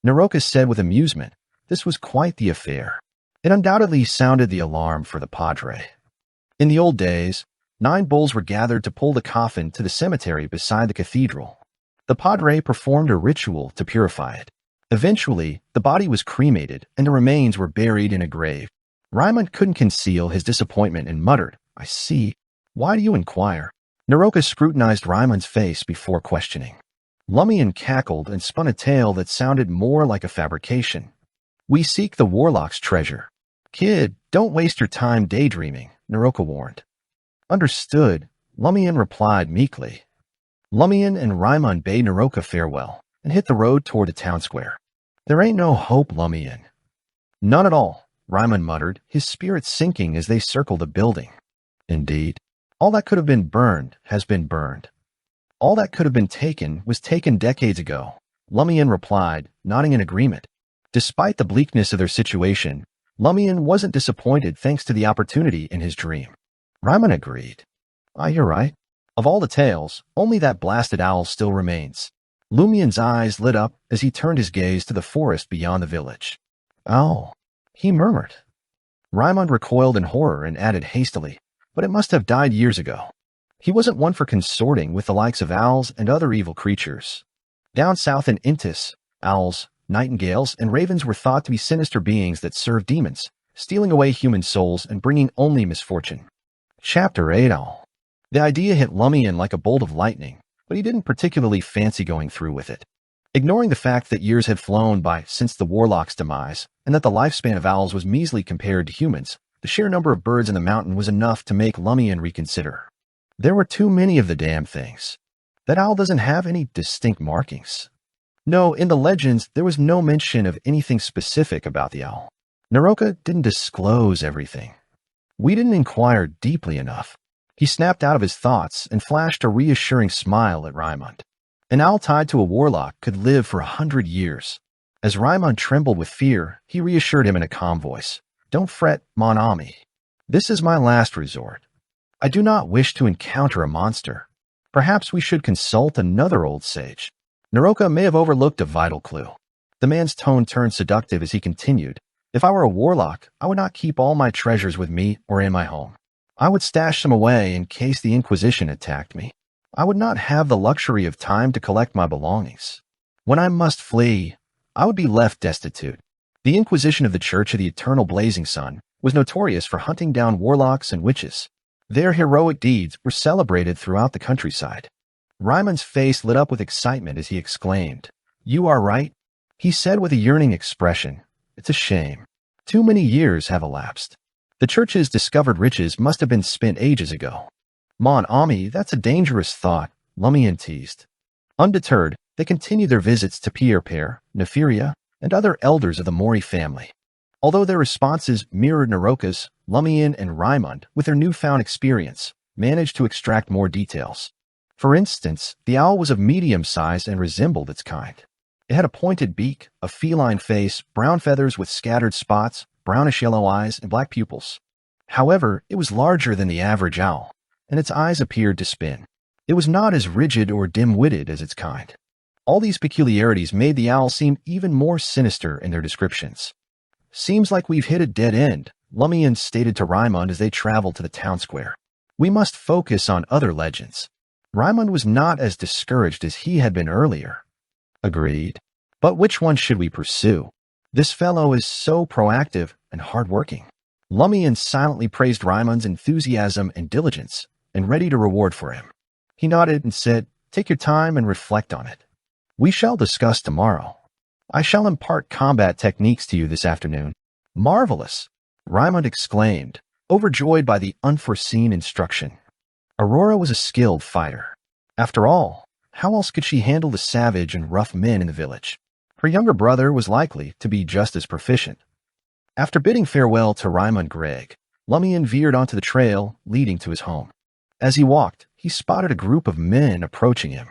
Naroka said with amusement, this was quite the affair. It undoubtedly sounded the alarm for the Padre. In the old days, 9 bulls were gathered to pull the coffin to the cemetery beside the cathedral. The Padre performed a ritual to purify it. Eventually, the body was cremated and the remains were buried in a grave. Raimund couldn't conceal his disappointment and muttered, I see. Why do you inquire? Naroka scrutinized Raimund's face before questioning. Lumian cackled and spun a tale that sounded more like a fabrication. We seek the warlock's treasure. Kid, don't waste your time daydreaming, Naroka warned. Understood, Lumian replied meekly. Lumian and Raimund bade Naroka farewell and hit the road toward the town square. There ain't no hope, Lumian. None at all, Raimund muttered, his spirit sinking as they circled the building. Indeed, all that could have been burned has been burned. All that could have been taken was taken decades ago, Lumian replied, nodding in agreement. Despite the bleakness of their situation, Lumian wasn't disappointed thanks to the opportunity in his dream. Raimund agreed. You're right. Of all the tales, only that blasted owl still remains. Lumian's eyes lit up as he turned his gaze to the forest beyond the village. Owl, he murmured. Raimund recoiled in horror and added hastily, but it must have died years ago. He wasn't one for consorting with the likes of owls and other evil creatures. Down south in Intis, owls, nightingales, and ravens were thought to be sinister beings that served demons, stealing away human souls and bringing only misfortune. Chapter 8 Owl. The idea hit Lumian like a bolt of lightning, but he didn't particularly fancy going through with it. Ignoring the fact that years had flown by since the warlock's demise, and that the lifespan of owls was measly compared to humans, the sheer number of birds in the mountain was enough to make Lumian reconsider. There were too many of the damn things. That owl doesn't have any distinct markings. No, in the legends, there was no mention of anything specific about the owl. Naroka didn't disclose everything. We didn't inquire deeply enough. He snapped out of his thoughts and flashed a reassuring smile at Raimund. An owl tied to a warlock could live for 100 years. As Raimund trembled with fear, he reassured him in a calm voice. Don't fret, mon ami. This is my last resort. I do not wish to encounter a monster. Perhaps we should consult another old sage. Naroka may have overlooked a vital clue. The man's tone turned seductive as he continued. If I were a warlock, I would not keep all my treasures with me or in my home. I would stash them away in case the Inquisition attacked me. I would not have the luxury of time to collect my belongings. When I must flee, I would be left destitute. The Inquisition of the Church of the Eternal Blazing Sun was notorious for hunting down warlocks and witches. Their heroic deeds were celebrated throughout the countryside. Raimund's face lit up with excitement as he exclaimed, You are right, he said with a yearning expression. It's a shame. Too many years have elapsed. The church's discovered riches must have been spent ages ago. Mon ami, that's a dangerous thought, Lumian teased. Undeterred, they continued their visits to Pierre-Père, Neferia, and other elders of the Mori family. Although their responses mirrored Naroka's, Lumian and Raimund, with their newfound experience, managed to extract more details. For instance, the owl was of medium size and resembled its kind. It had a pointed beak, a feline face, brown feathers with scattered spots, brownish yellow eyes, and black pupils. However, it was larger than the average owl, and its eyes appeared to spin. It was not as rigid or dim-witted as its kind. All these peculiarities made the owl seem even more sinister in their descriptions. "Seems like we've hit a dead end," Lumian stated to Raimund as they traveled to the town square. "We must focus on other legends." Raimund was not as discouraged as he had been earlier. "Agreed. But which one should we pursue? This fellow is so proactive and hardworking." Lumian silently praised Raimund's enthusiasm and diligence, and ready to reward for him. He nodded and said, "Take your time and reflect on it. We shall discuss tomorrow. I shall impart combat techniques to you this afternoon." "Marvelous!" Raimund exclaimed, overjoyed by the unforeseen instruction. Aurora was a skilled fighter. After all, how else could she handle the savage and rough men in the village? Her younger brother was likely to be just as proficient. After bidding farewell to Raimund Gregg, Lumian veered onto the trail leading to his home. As he walked, he spotted a group of men approaching him.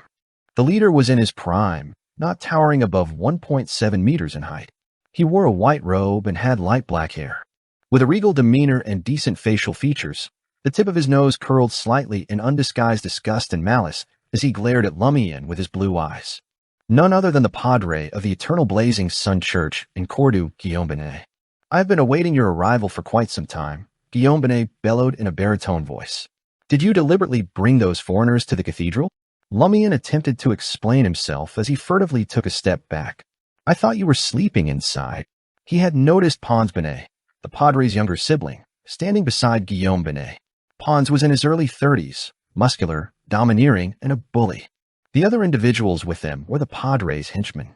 The leader was in his prime, not towering above 1.7 meters in height. He wore a white robe and had light black hair. With a regal demeanor and decent facial features, the tip of his nose curled slightly in undisguised disgust and malice as he glared at Lumian with his blue eyes. None other than the padre of the Eternal Blazing Sun Church in Cordoue, Guillaume Binet. "I have been awaiting your arrival for quite some time," Guillaume Binet bellowed in a baritone voice. "Did you deliberately bring those foreigners to the cathedral?" Lumian attempted to explain himself as he furtively took a step back. "I thought you were sleeping inside." He had noticed Pons Binet, the padre's younger sibling, standing beside Guillaume Binet. Pons was in his early 30s, muscular, domineering, and a bully. The other individuals with them were the padre's henchmen.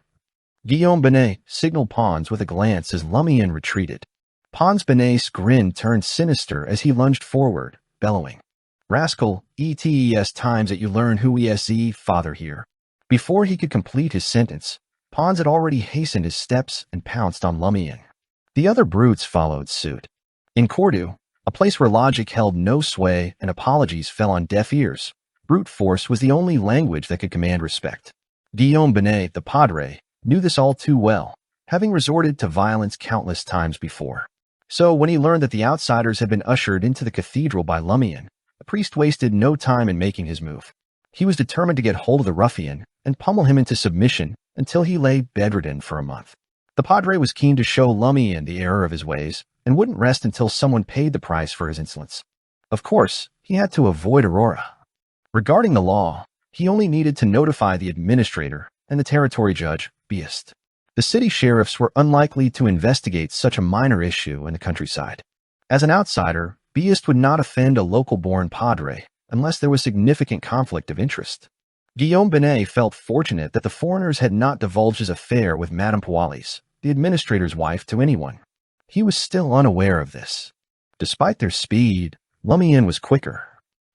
Guillaume Binet signaled Pons with a glance as Lumian retreated. Pons Binet's grin turned sinister as he lunged forward, bellowing, "Rascal, ETES times that you learn who ESE father here." Before he could complete his sentence, Pons had already hastened his steps and pounced on Lumian. The other brutes followed suit. In Cordoue, a place where logic held no sway and apologies fell on deaf ears, brute force was the only language that could command respect. Guillaume Binet, the padre, knew this all too well, having resorted to violence countless times before. So when he learned that the outsiders had been ushered into the cathedral by Lumian, the priest wasted no time in making his move. He was determined to get hold of the ruffian and pummel him into submission until he lay bedridden for a month. The padre was keen to show Lumian the error of his ways and wouldn't rest until someone paid the price for his insolence. Of course, he had to avoid Aurora. Regarding the law, he only needed to notify the administrator and the territory judge, Beast. The city sheriffs were unlikely to investigate such a minor issue in the countryside. As an outsider, Beast would not offend a local-born padre unless there was significant conflict of interest. Guillaume Binet felt fortunate that the foreigners had not divulged his affair with Madame Poalis, the administrator's wife, to anyone. He was still unaware of this. Despite their speed, Lumian was quicker.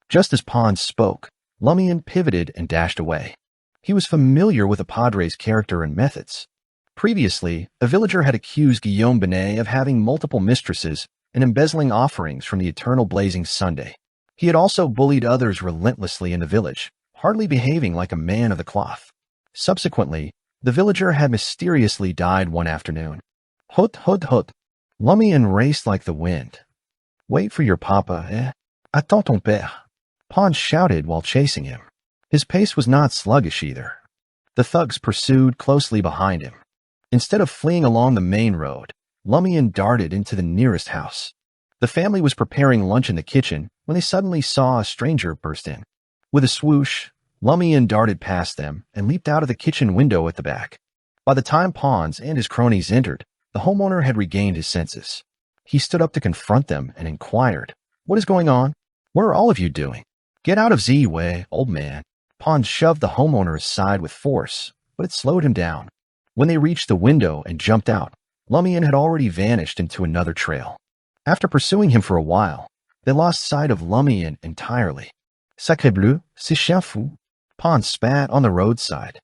Just as Pons spoke, Lumian pivoted and dashed away. He was familiar with the padre's character and methods. Previously, a villager had accused Guillaume Binet of having multiple mistresses and embezzling offerings from the Eternal Blazing Sunday. He had also bullied others relentlessly in the village, hardly behaving like a man of the cloth. Subsequently, the villager had mysteriously died one afternoon. Hut, hut, hut. Lumian raced like the wind. "Wait for your papa, eh? Attends ton père." Pons shouted while chasing him. His pace was not sluggish either. The thugs pursued closely behind him. Instead of fleeing along the main road, Lumian darted into the nearest house. The family was preparing lunch in the kitchen when they suddenly saw a stranger burst in. With a swoosh, Lumian darted past them and leaped out of the kitchen window at the back. By the time Pons and his cronies entered, the homeowner had regained his senses. He stood up to confront them and inquired, "What is going on? What are all of you doing? Get out of Z way, old man." Pons shoved the homeowner aside with force, but it slowed him down. When they reached the window and jumped out, Lumian had already vanished into another trail. After pursuing him for a while, they lost sight of Lumian entirely. "Sacré bleu, c'est chien fou." Pons spat on the roadside.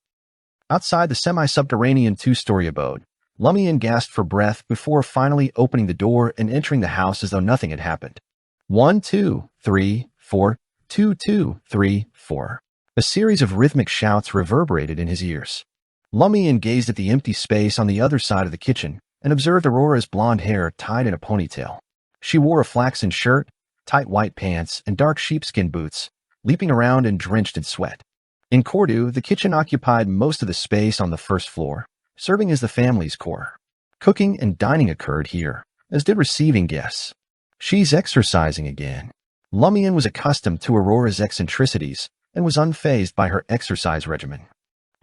Outside the semi-subterranean two-story abode, Lumian gasped for breath before finally opening the door and entering the house as though nothing had happened. 1, 2, 3, 4, 2, 2, 3, 4. A series of rhythmic shouts reverberated in his ears. Lumian gazed at the empty space on the other side of the kitchen and observed Aurora's blonde hair tied in a ponytail. She wore a flaxen shirt, tight white pants, and dark sheepskin boots, leaping around and drenched in sweat. In Cordu, the kitchen occupied most of the space on the first floor, serving as the family's core. Cooking and dining occurred here, as did receiving guests. She's exercising again. Lumian was accustomed to Aurora's eccentricities and was unfazed by her exercise regimen.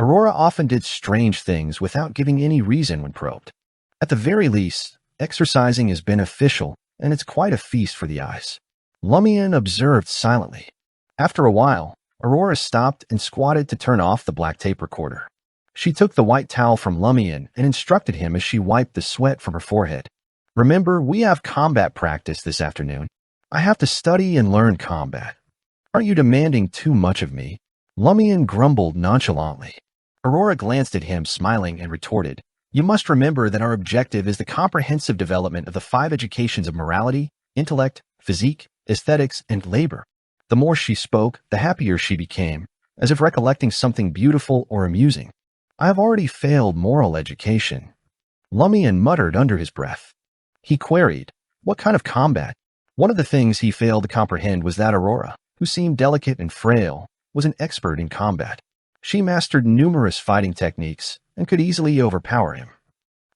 Aurora often did strange things without giving any reason when probed. At the very least, exercising is beneficial, and it's quite a feast for the eyes. Lumian observed silently. After a while, Aurora stopped and squatted to turn off the black tape recorder. She took the white towel from Lumian and instructed him as she wiped the sweat from her forehead. Remember, we have combat practice this afternoon. I have to study and learn combat. Aren't you demanding too much of me? Lumian grumbled nonchalantly. Aurora glanced at him, smiling, and retorted, You must remember that our objective is the comprehensive development of the 5 educations of morality, intellect, physique, aesthetics, and labor. The more she spoke, the happier she became, as if recollecting something beautiful or amusing. I have already failed moral education. Lumian muttered under his breath. He queried, What kind of combat? One of the things he failed to comprehend was that Aurora, who seemed delicate and frail, was an expert in combat. She mastered numerous fighting techniques and could easily overpower him.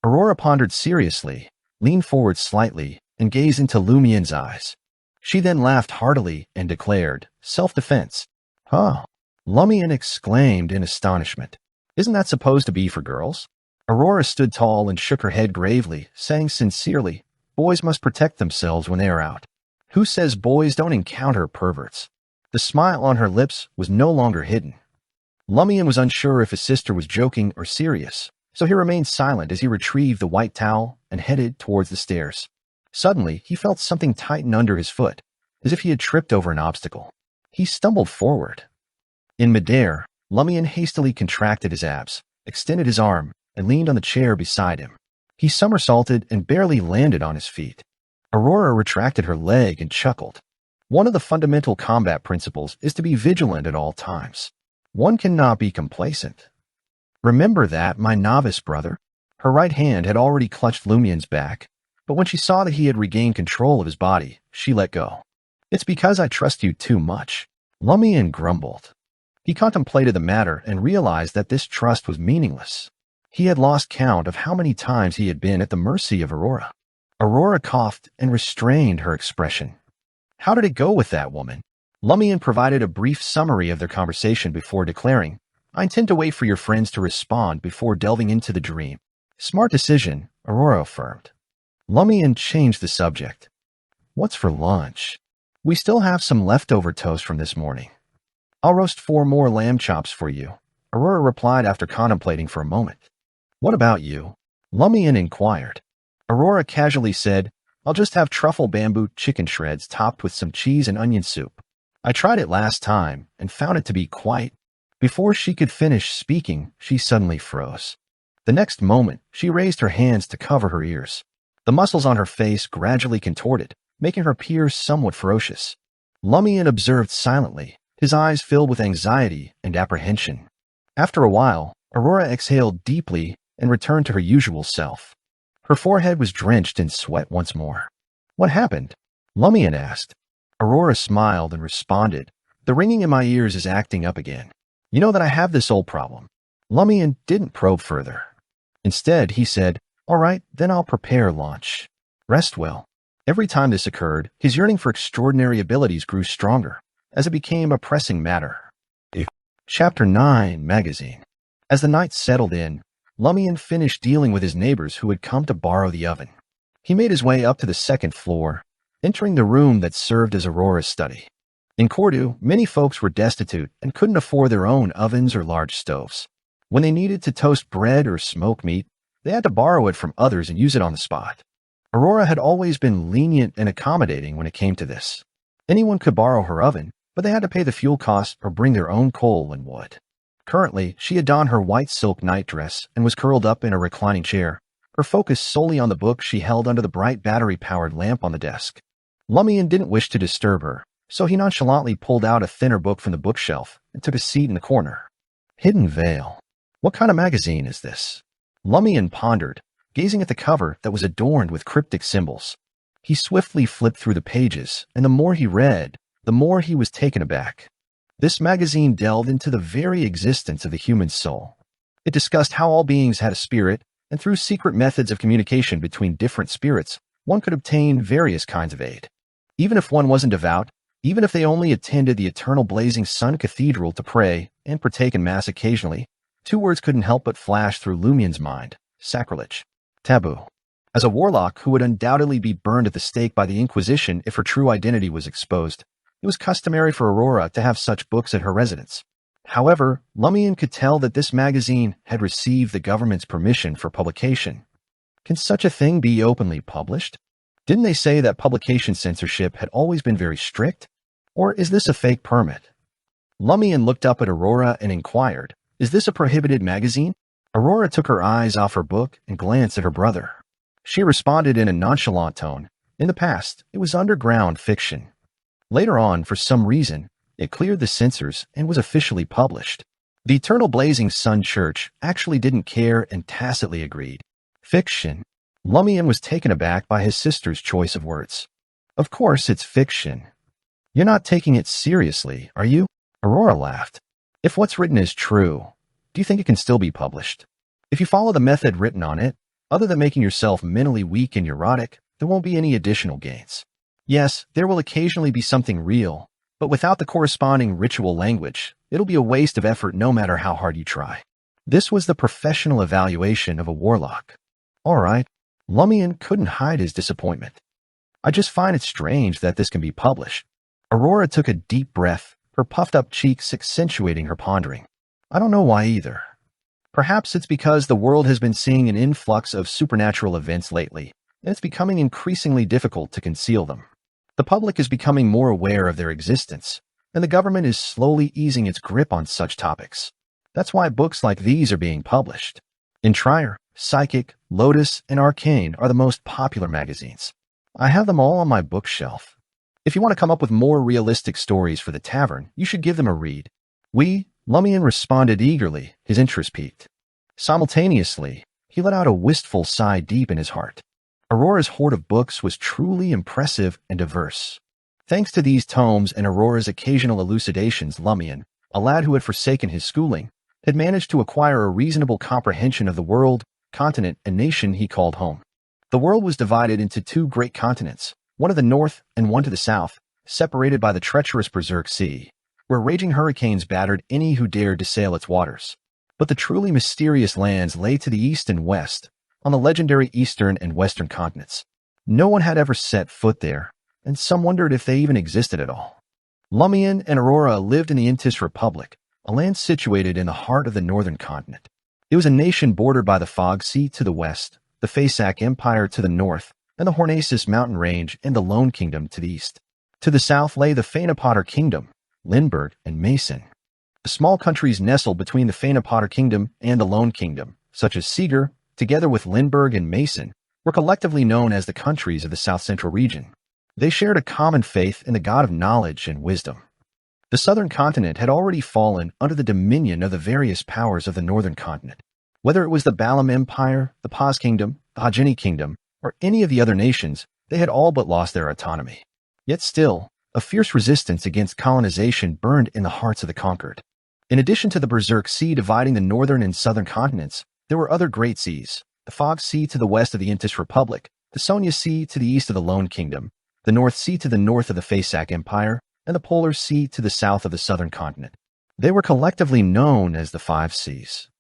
Aurora pondered seriously, leaned forward slightly, and gazed into Lumian's eyes. She then laughed heartily and declared, Self-defense. Huh? Lumian exclaimed in astonishment. Isn't that supposed to be for girls? Aurora stood tall and shook her head gravely, saying sincerely, Boys must protect themselves when they are out. Who says boys don't encounter perverts? The smile on her lips was no longer hidden. Lumian was unsure if his sister was joking or serious, so he remained silent as he retrieved the white towel and headed towards the stairs. Suddenly, he felt something tighten under his foot, as if he had tripped over an obstacle. He stumbled forward. In midair, Lumian hastily contracted his abs, extended his arm, and leaned on the chair beside him. He somersaulted and barely landed on his feet. Aurora retracted her leg and chuckled. One of the fundamental combat principles is to be vigilant at all times. One cannot be complacent. Remember that, my novice brother. Her right hand had already clutched Lumian's back, but when she saw that he had regained control of his body, she let go. It's because I trust you too much. Lumian grumbled. He contemplated the matter and realized that this trust was meaningless. He had lost count of how many times he had been at the mercy of Aurora. Aurora coughed and restrained her expression. How did it go with that woman? Lumian provided a brief summary of their conversation before declaring, I intend to wait for your friends to respond before delving into the dream. Smart decision, Aurora affirmed. Lumian changed the subject. What's for lunch? We still have some leftover toast from this morning. I'll roast 4 more lamb chops for you, Aurora replied after contemplating for a moment. What about you? Lumian inquired. Aurora casually said, I'll just have truffle bamboo chicken shreds topped with some cheese and onion soup. I tried it last time and found it to be quite... Before she could finish speaking, she suddenly froze. The next moment, she raised her hands to cover her ears. The muscles on her face gradually contorted, making her appear somewhat ferocious. Lumian observed silently, his eyes filled with anxiety and apprehension. After a while, Aurora exhaled deeply and returned to her usual self. Her forehead was drenched in sweat once more. What happened? Lumian asked. Aurora smiled and responded, The ringing in my ears is acting up again. You know that I have this old problem. Lumian didn't probe further. Instead, he said, All right, then I'll prepare lunch. Rest well. Every time this occurred, his yearning for extraordinary abilities grew stronger, as it became a pressing matter. Chapter 9 Magazine. As the night settled in, Lumian finished dealing with his neighbors who had come to borrow the oven. He made his way up to the 2nd floor, entering the room that served as Aurora's study. In Cordu, many folks were destitute and couldn't afford their own ovens or large stoves. When they needed to toast bread or smoke meat, they had to borrow it from others and use it on the spot. Aurora had always been lenient and accommodating when it came to this. Anyone could borrow her oven, but they had to pay the fuel costs or bring their own coal and wood. Currently, she had donned her white silk nightdress and was curled up in a reclining chair, her focus solely on the book she held under the bright battery-powered lamp on the desk. Lumian didn't wish to disturb her, so he nonchalantly pulled out a thinner book from the bookshelf and took a seat in the corner. Hidden Veil. What kind of magazine is this? Lumian pondered, gazing at the cover that was adorned with cryptic symbols. He swiftly flipped through the pages, and the more he read, the more he was taken aback. This magazine delved into the very existence of the human soul. It discussed how all beings had a spirit, and through secret methods of communication between different spirits, one could obtain various kinds of aid. Even if one wasn't devout, even if they only attended the eternal blazing sun cathedral to pray and partake in mass occasionally, two words couldn't help but flash through Lumian's mind: sacrilege, taboo. As a warlock who would undoubtedly be burned at the stake by the Inquisition if her true identity was exposed, it was customary for Aurora to have such books at her residence. However, Lumian could tell that this magazine had received the government's permission for publication. Can such a thing be openly published? Didn't they say that publication censorship had always been very strict? Or is this a fake permit? Lumian looked up at Aurora and inquired, "Is this a prohibited magazine?" Aurora took her eyes off her book and glanced at her brother. She responded in a nonchalant tone. In the past, it was underground fiction. Later on, for some reason, it cleared the censors and was officially published. The Eternal Blazing Sun Church actually didn't care and tacitly agreed. Fiction. Lumian was taken aback by his sister's choice of words. Of course it's fiction. You're not taking it seriously, are you? Aurora laughed. If what's written is true, do you think it can still be published? If you follow the method written on it, other than making yourself mentally weak and neurotic, there won't be any additional gains. Yes, there will occasionally be something real, but without the corresponding ritual language, it'll be a waste of effort no matter how hard you try. This was the professional evaluation of a warlock. All right, Lumian couldn't hide his disappointment. I just find it strange that this can be published. Aurora took a deep breath, her puffed-up cheeks accentuating her pondering. I don't know why either. Perhaps it's because the world has been seeing an influx of supernatural events lately, and it's becoming increasingly difficult to conceal them. The public is becoming more aware of their existence, and the government is slowly easing its grip on such topics. That's why books like these are being published. Intrier, Psychic, Lotus, and Arcane are the most popular magazines. I have them all on my bookshelf. If you want to come up with more realistic stories for the tavern, you should give them a read. Lumian responded eagerly, his interest piqued. Simultaneously, he let out a wistful sigh deep in his heart. Aurora's hoard of books was truly impressive and diverse. Thanks to these tomes and Aurora's occasional elucidations, Lumian, a lad who had forsaken his schooling, had managed to acquire a reasonable comprehension of the world, continent, and nation he called home. The world was divided into two great continents, one to the north and one to the south, separated by the treacherous Berserk Sea, where raging hurricanes battered any who dared to sail its waters. But the truly mysterious lands lay to the east and west, on the legendary eastern and western continents. No one had ever set foot there, and some wondered if they even existed at all. Lumian and Aurora lived in the Intis Republic, a land situated in the heart of the northern continent. It was a nation bordered by the Fog Sea to the west, the Faesac Empire to the north, and the Hornacis mountain range and the Lone Kingdom to the east. To the south lay the Fainapotter Kingdom, Lindbergh, and Mason. The small countries nestled between the Fainapotter Kingdom and the Lone Kingdom, such as Seeger, together with Lindbergh and Mason, were collectively known as the countries of the South Central region. They shared a common faith in the god of knowledge and wisdom. The southern continent had already fallen under the dominion of the various powers of the northern continent. Whether it was the Balam Empire, the Paz Kingdom, the Hajini Kingdom, or any of the other nations, they had all but lost their autonomy. Yet still, a fierce resistance against colonization burned in the hearts of the conquered. In addition to the Berserk Sea dividing the northern and southern continents, there were other great seas: the Fog Sea to the west of the Intis Republic, the Sonia Sea to the east of the Lone Kingdom, the North Sea to the north of the Faesac Empire, and the Polar Sea to the south of the southern continent. They were collectively known as the Five Seas.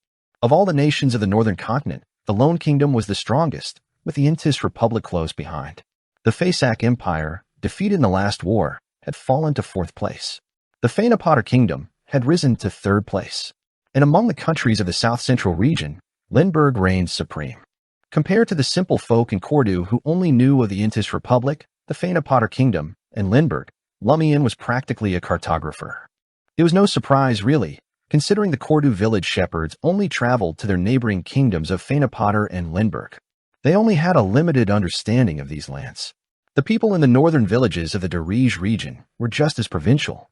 Of all the nations of the northern continent, the Lone Kingdom was the strongest, with the Intis Republic close behind. The Faesac Empire, defeated in the last war, had fallen to fourth place. The Fainapotter Kingdom had risen to third place. And among the countries of the South Central region, Lindbergh reigned supreme. Compared to the simple folk in Cordu who only knew of the Intis Republic, the Fainapotter Kingdom, and Lindbergh, Lumian was practically a cartographer. It was no surprise, really, considering the Cordu village shepherds only traveled to their neighboring kingdoms of Fainapotter and Lindbergh. They only had a limited understanding of these lands. The people in the northern villages of the Darige region were just as provincial.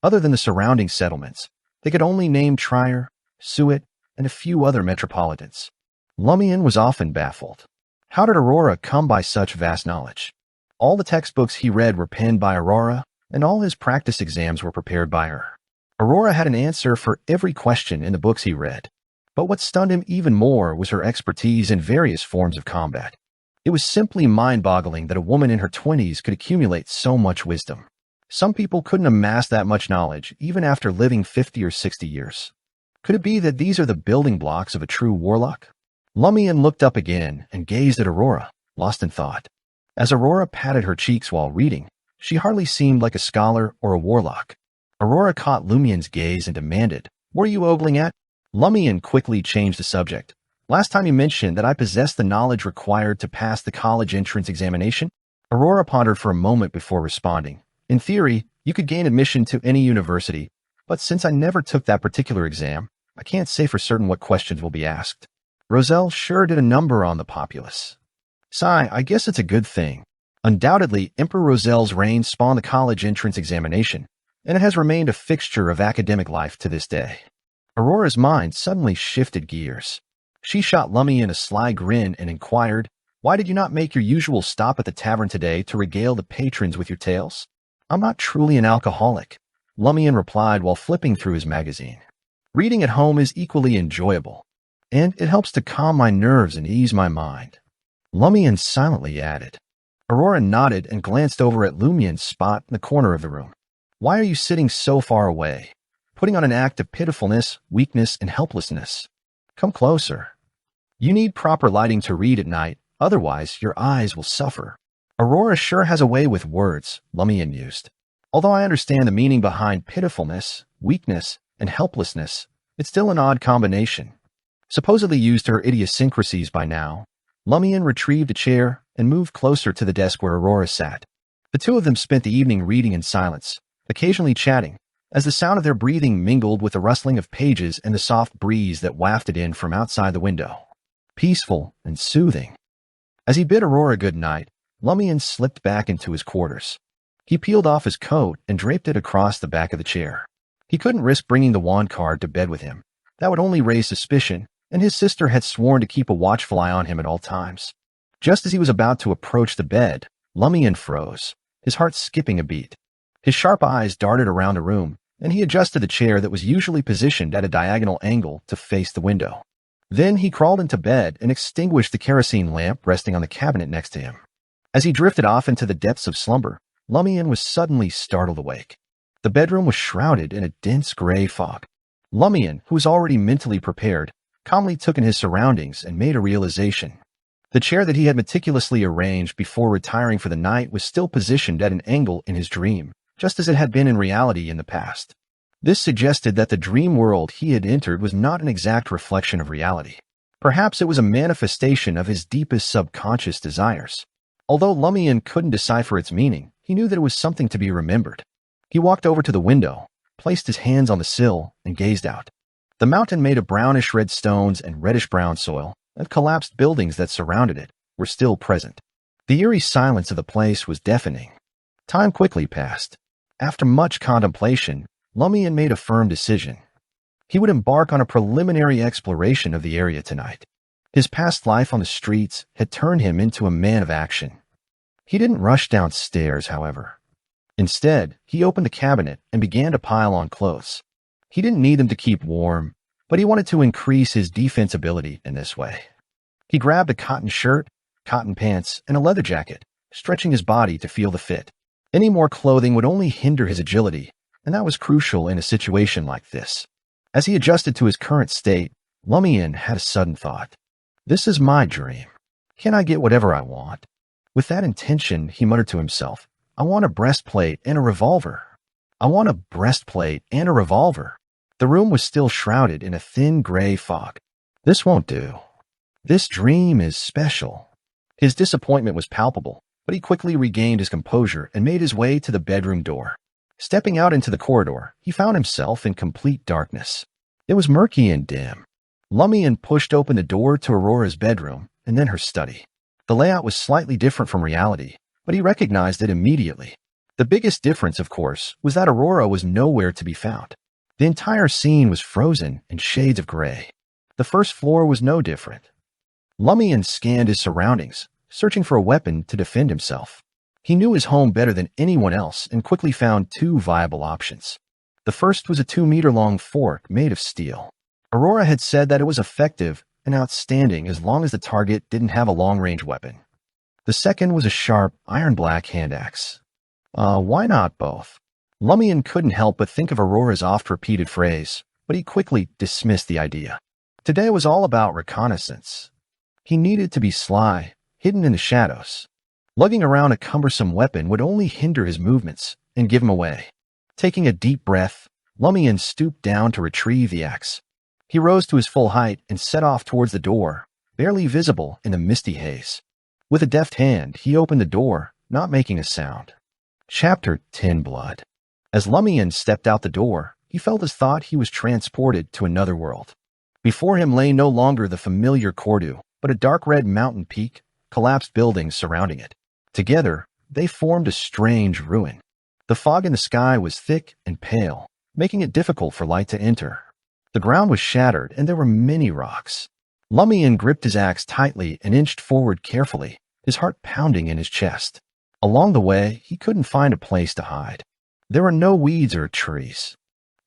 Other than the surrounding settlements, They could only name Trier, Suet, and a few other metropolitans. Lumian was often baffled. How did Aurora come by such vast knowledge? All the textbooks he read were penned by Aurora, and all his practice exams were prepared by her. Aurora had an answer for every question in the books he read. But what stunned him even more was her expertise in various forms of combat. It was simply mind-boggling that a woman in her 20s could accumulate so much wisdom. Some people couldn't amass that much knowledge even after living 50 or 60 years. Could it be that these are the building blocks of a true warlock? Lumian looked up again and gazed at Aurora, lost in thought. As Aurora patted her cheeks while reading, she hardly seemed like a scholar or a warlock. Aurora caught Lumian's gaze and demanded, "What are you ogling at?" Lumian quickly changed the subject. "Last time you mentioned that I possessed the knowledge required to pass the college entrance examination?" Aurora pondered for a moment before responding. "In theory, you could gain admission to any university, but since I never took that particular exam, I can't say for certain what questions will be asked. Roselle sure did a number on the populace." "Sigh, I guess it's a good thing. Undoubtedly, Emperor Roselle's reign spawned the college entrance examination, and it has remained a fixture of academic life to this day." Aurora's mind suddenly shifted gears. She shot Lumian a sly grin and inquired, "Why did you not make your usual stop at the tavern today to regale the patrons with your tales?" "I'm not truly an alcoholic," Lumian replied while flipping through his magazine. "Reading at home is equally enjoyable, and it helps to calm my nerves and ease my mind," Lumian silently added. Aurora nodded and glanced over at Lumian's spot in the corner of the room. "Why are you sitting so far away? Putting on an act of pitifulness, weakness, and helplessness. Come closer. You need proper lighting to read at night, otherwise your eyes will suffer." "Aurora sure has a way with words," Lumian mused. "Although I understand the meaning behind pitifulness, weakness, and helplessness, it's still an odd combination." Supposedly used to her idiosyncrasies by now, Lumian retrieved a chair and moved closer to the desk where Aurora sat. The two of them spent the evening reading in silence, occasionally chatting, as the sound of their breathing mingled with the rustling of pages and the soft breeze that wafted in from outside the window. Peaceful and soothing. As he bid Aurora good night, Lumian slipped back into his quarters. He peeled off his coat and draped it across the back of the chair. He couldn't risk bringing the wand card to bed with him. That would only raise suspicion, and his sister had sworn to keep a watchful eye on him at all times. Just as he was about to approach the bed, Lumian froze, his heart skipping a beat. His sharp eyes darted around the room, and he adjusted the chair that was usually positioned at a diagonal angle to face the window. Then he crawled into bed and extinguished the kerosene lamp resting on the cabinet next to him. As he drifted off into the depths of slumber, Lumian was suddenly startled awake. The bedroom was shrouded in a dense gray fog. Lumian, who was already mentally prepared, calmly took in his surroundings and made a realization. The chair that he had meticulously arranged before retiring for the night was still positioned at an angle in his dream, just as it had been in reality in the past. This suggested that the dream world he had entered was not an exact reflection of reality. Perhaps it was a manifestation of his deepest subconscious desires. Although Lumian couldn't decipher its meaning, he knew that it was something to be remembered. He walked over to the window, placed his hands on the sill, and gazed out. The mountain made of brownish-red stones and reddish-brown soil, and collapsed buildings that surrounded it, were still present. The eerie silence of the place was deafening. Time quickly passed. After much contemplation, Lumian made a firm decision. He would embark on a preliminary exploration of the area tonight. His past life on the streets had turned him into a man of action. He didn't rush downstairs, however. Instead, he opened the cabinet and began to pile on clothes. He didn't need them to keep warm, but he wanted to increase his defensibility in this way. He grabbed a cotton shirt, cotton pants, and a leather jacket, stretching his body to feel the fit. Any more clothing would only hinder his agility, and that was crucial in a situation like this. As he adjusted to his current state, Lumian had a sudden thought. This is my dream. Can I get whatever I want? With that intention, he muttered to himself, I want a breastplate and a revolver. I want a breastplate and a revolver. The room was still shrouded in a thin gray fog. This won't do. This dream is special. His disappointment was palpable, but he quickly regained his composure and made his way to the bedroom door. Stepping out into the corridor, he found himself in complete darkness. It was murky and dim. Lumian pushed open the door to Aurora's bedroom and then her study. The layout was slightly different from reality, but he recognized it immediately. The biggest difference, of course, was that Aurora was nowhere to be found. The entire scene was frozen in shades of gray. The first floor was no different. Lumian scanned his surroundings, searching for a weapon to defend himself. He knew his home better than anyone else and quickly found two viable options. The first was a 2-meter-long fork made of steel. Aurora had said that it was effective and outstanding as long as the target didn't have a long-range weapon. The second was a sharp, iron-black hand axe. Why not both? Lumian couldn't help but think of Aurora's oft-repeated phrase, but he quickly dismissed the idea. Today was all about reconnaissance. He needed to be sly, hidden in the shadows. Lugging around a cumbersome weapon would only hinder his movements and give him away. Taking a deep breath, Lumian stooped down to retrieve the axe. He rose to his full height and set off towards the door, barely visible in the misty haze. With a deft hand, he opened the door, not making a sound. Chapter 10 Blood. As Lumian stepped out the door, he felt as thought he was transported to another world. Before him lay no longer the familiar Cordu, but a dark red mountain peak, collapsed buildings surrounding it. Together, they formed a strange ruin. The fog in the sky was thick and pale, making it difficult for light to enter. The ground was shattered, and there were many rocks. Lumian gripped his axe tightly and inched forward carefully, his heart pounding in his chest. Along the way, he couldn't find a place to hide. There were no weeds or trees.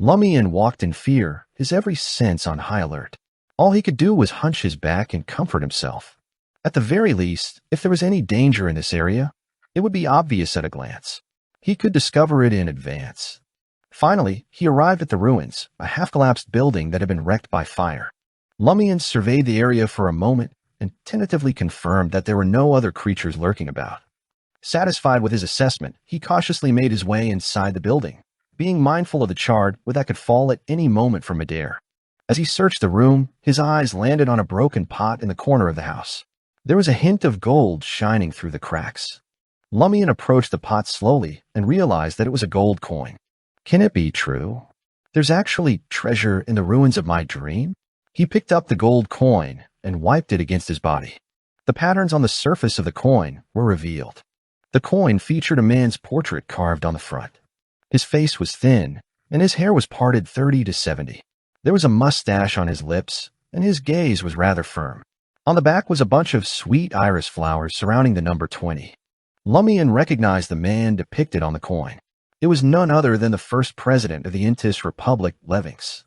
Lumian walked in fear, his every sense on high alert. All he could do was hunch his back and comfort himself. At the very least, if there was any danger in this area, it would be obvious at a glance. He could discover it in advance. Finally, he arrived at the ruins, a half-collapsed building that had been wrecked by fire. Lumian surveyed the area for a moment and tentatively confirmed that there were no other creatures lurking about. Satisfied with his assessment, he cautiously made his way inside the building, being mindful of the charred that could fall at any moment from midair. As he searched the room, his eyes landed on a broken pot in the corner of the house. There was a hint of gold shining through the cracks. Lumian approached the pot slowly and realized that it was a gold coin. Can it be true? There's actually treasure in the ruins of my dream? He picked up the gold coin and wiped it against his body. The patterns on the surface of the coin were revealed. The coin featured a man's portrait carved on the front. His face was thin, and his hair was parted 30 to 70. There was a mustache on his lips, and his gaze was rather firm. On the back was a bunch of sweet iris flowers surrounding the number 20. Lumian recognized the man depicted on the coin. It was none other than the first president of the Intis Republic, Levinx.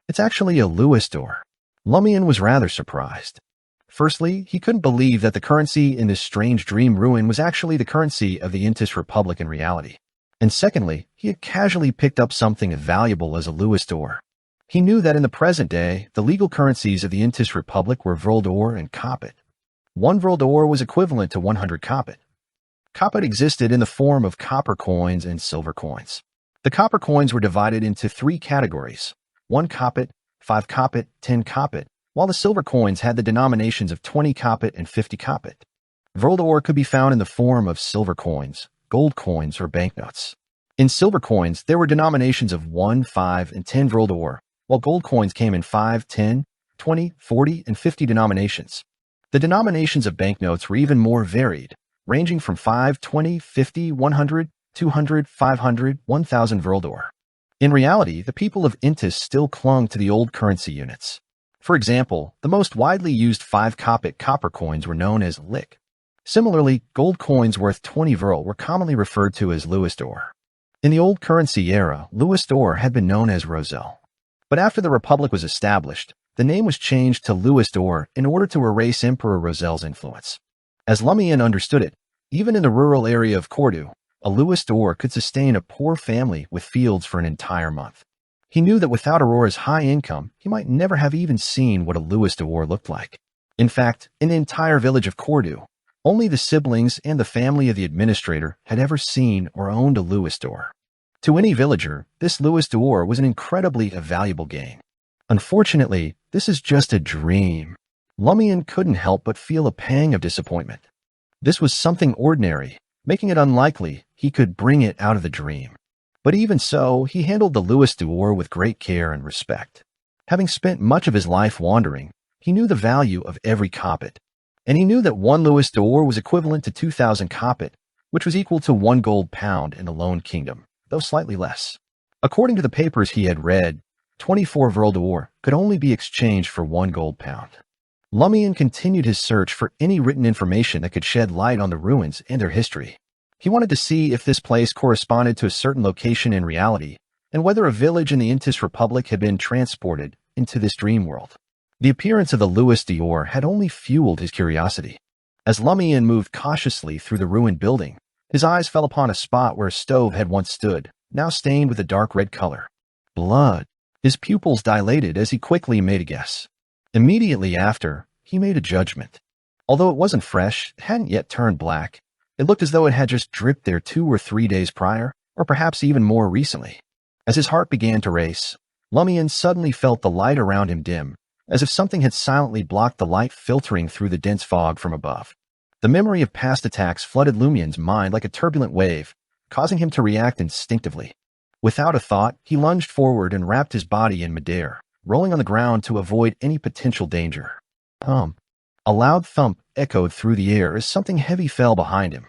It's actually a Lewis door. Lumian was rather surprised. Firstly, he couldn't believe that the currency in this strange dream ruin was actually the currency of the Intis Republic in reality. And secondly, he had casually picked up something as valuable as a Lewis door. He knew that in the present day, the legal currencies of the Intis Republic were Vroldor and Capit. 1 Vroldor was equivalent to 100 Capit. Capit existed in the form of copper coins and silver coins. The copper coins were divided into 3 categories: 1 Capit, 5 Capit, 10 Capit, while the silver coins had the denominations of 20 Capit and 50 Capit. Vroldor could be found in the form of silver coins, gold coins, or banknotes. In silver coins, there were denominations of 1, 5, and 10 Vroldor, while gold coins came in 5, 10, 20, 40, and 50 denominations. The denominations of banknotes were even more varied, ranging from 5, 20, 50, 100, 200, 500, 1,000 Vroldor. In reality, the people of Intis still clung to the old currency units. For example, the most widely used 5 Capit copper coins were known as Lick. Similarly, gold coins worth 20 Vrl were commonly referred to as Lewis d'Or. In the old currency era, Lewis d'Or had been known as Roselle. But after the Republic was established, the name was changed to Lewis d'Or in order to erase Emperor Roselle's influence. As Lumian understood it, even in the rural area of Cordu, a Lewis d'Or could sustain a poor family with fields for an entire month. He knew that without Aurora's high income, he might never have even seen what a Lewis d'Or looked like. In fact, in the entire village of Cordu, only the siblings and the family of the administrator had ever seen or owned a Lewis d'Or. To any villager, this Lewis d'Or was an incredibly valuable gain. Unfortunately, this is just a dream. Lumian couldn't help but feel a pang of disappointment. This was something ordinary, making it unlikely he could bring it out of the dream. But even so, he handled the Lewis d'Or with great care and respect. Having spent much of his life wandering, he knew the value of every Capit, and he knew that 1 Lewis d'Or was equivalent to 2,000 Capit, which was equal to 1 gold pound in the Lone Kingdom, though slightly less. According to the papers he had read, 24 Vril d'Or, could only be exchanged for 1 gold pound. Lumian continued his search for any written information that could shed light on the ruins and their history. He wanted to see if this place corresponded to a certain location in reality, and whether a village in the Intis Republic had been transported into this dream world. The appearance of the Louis d'Or had only fueled his curiosity. As Lumian moved cautiously through the ruined building, his eyes fell upon a spot where a stove had once stood, now stained with a dark red color. Blood. His pupils dilated as he quickly made a guess. Immediately after, he made a judgment. Although it wasn't fresh, it hadn't yet turned black. It looked as though it had just dripped there 2 or 3 days prior, or perhaps even more recently. As his heart began to race, Lumian suddenly felt the light around him dim, as if something had silently blocked the light filtering through the dense fog from above. The memory of past attacks flooded Lumian's mind like a turbulent wave, causing him to react instinctively. Without a thought, he lunged forward and wrapped his body in midair, rolling on the ground to avoid any potential danger. A loud thump echoed through the air as something heavy fell behind him.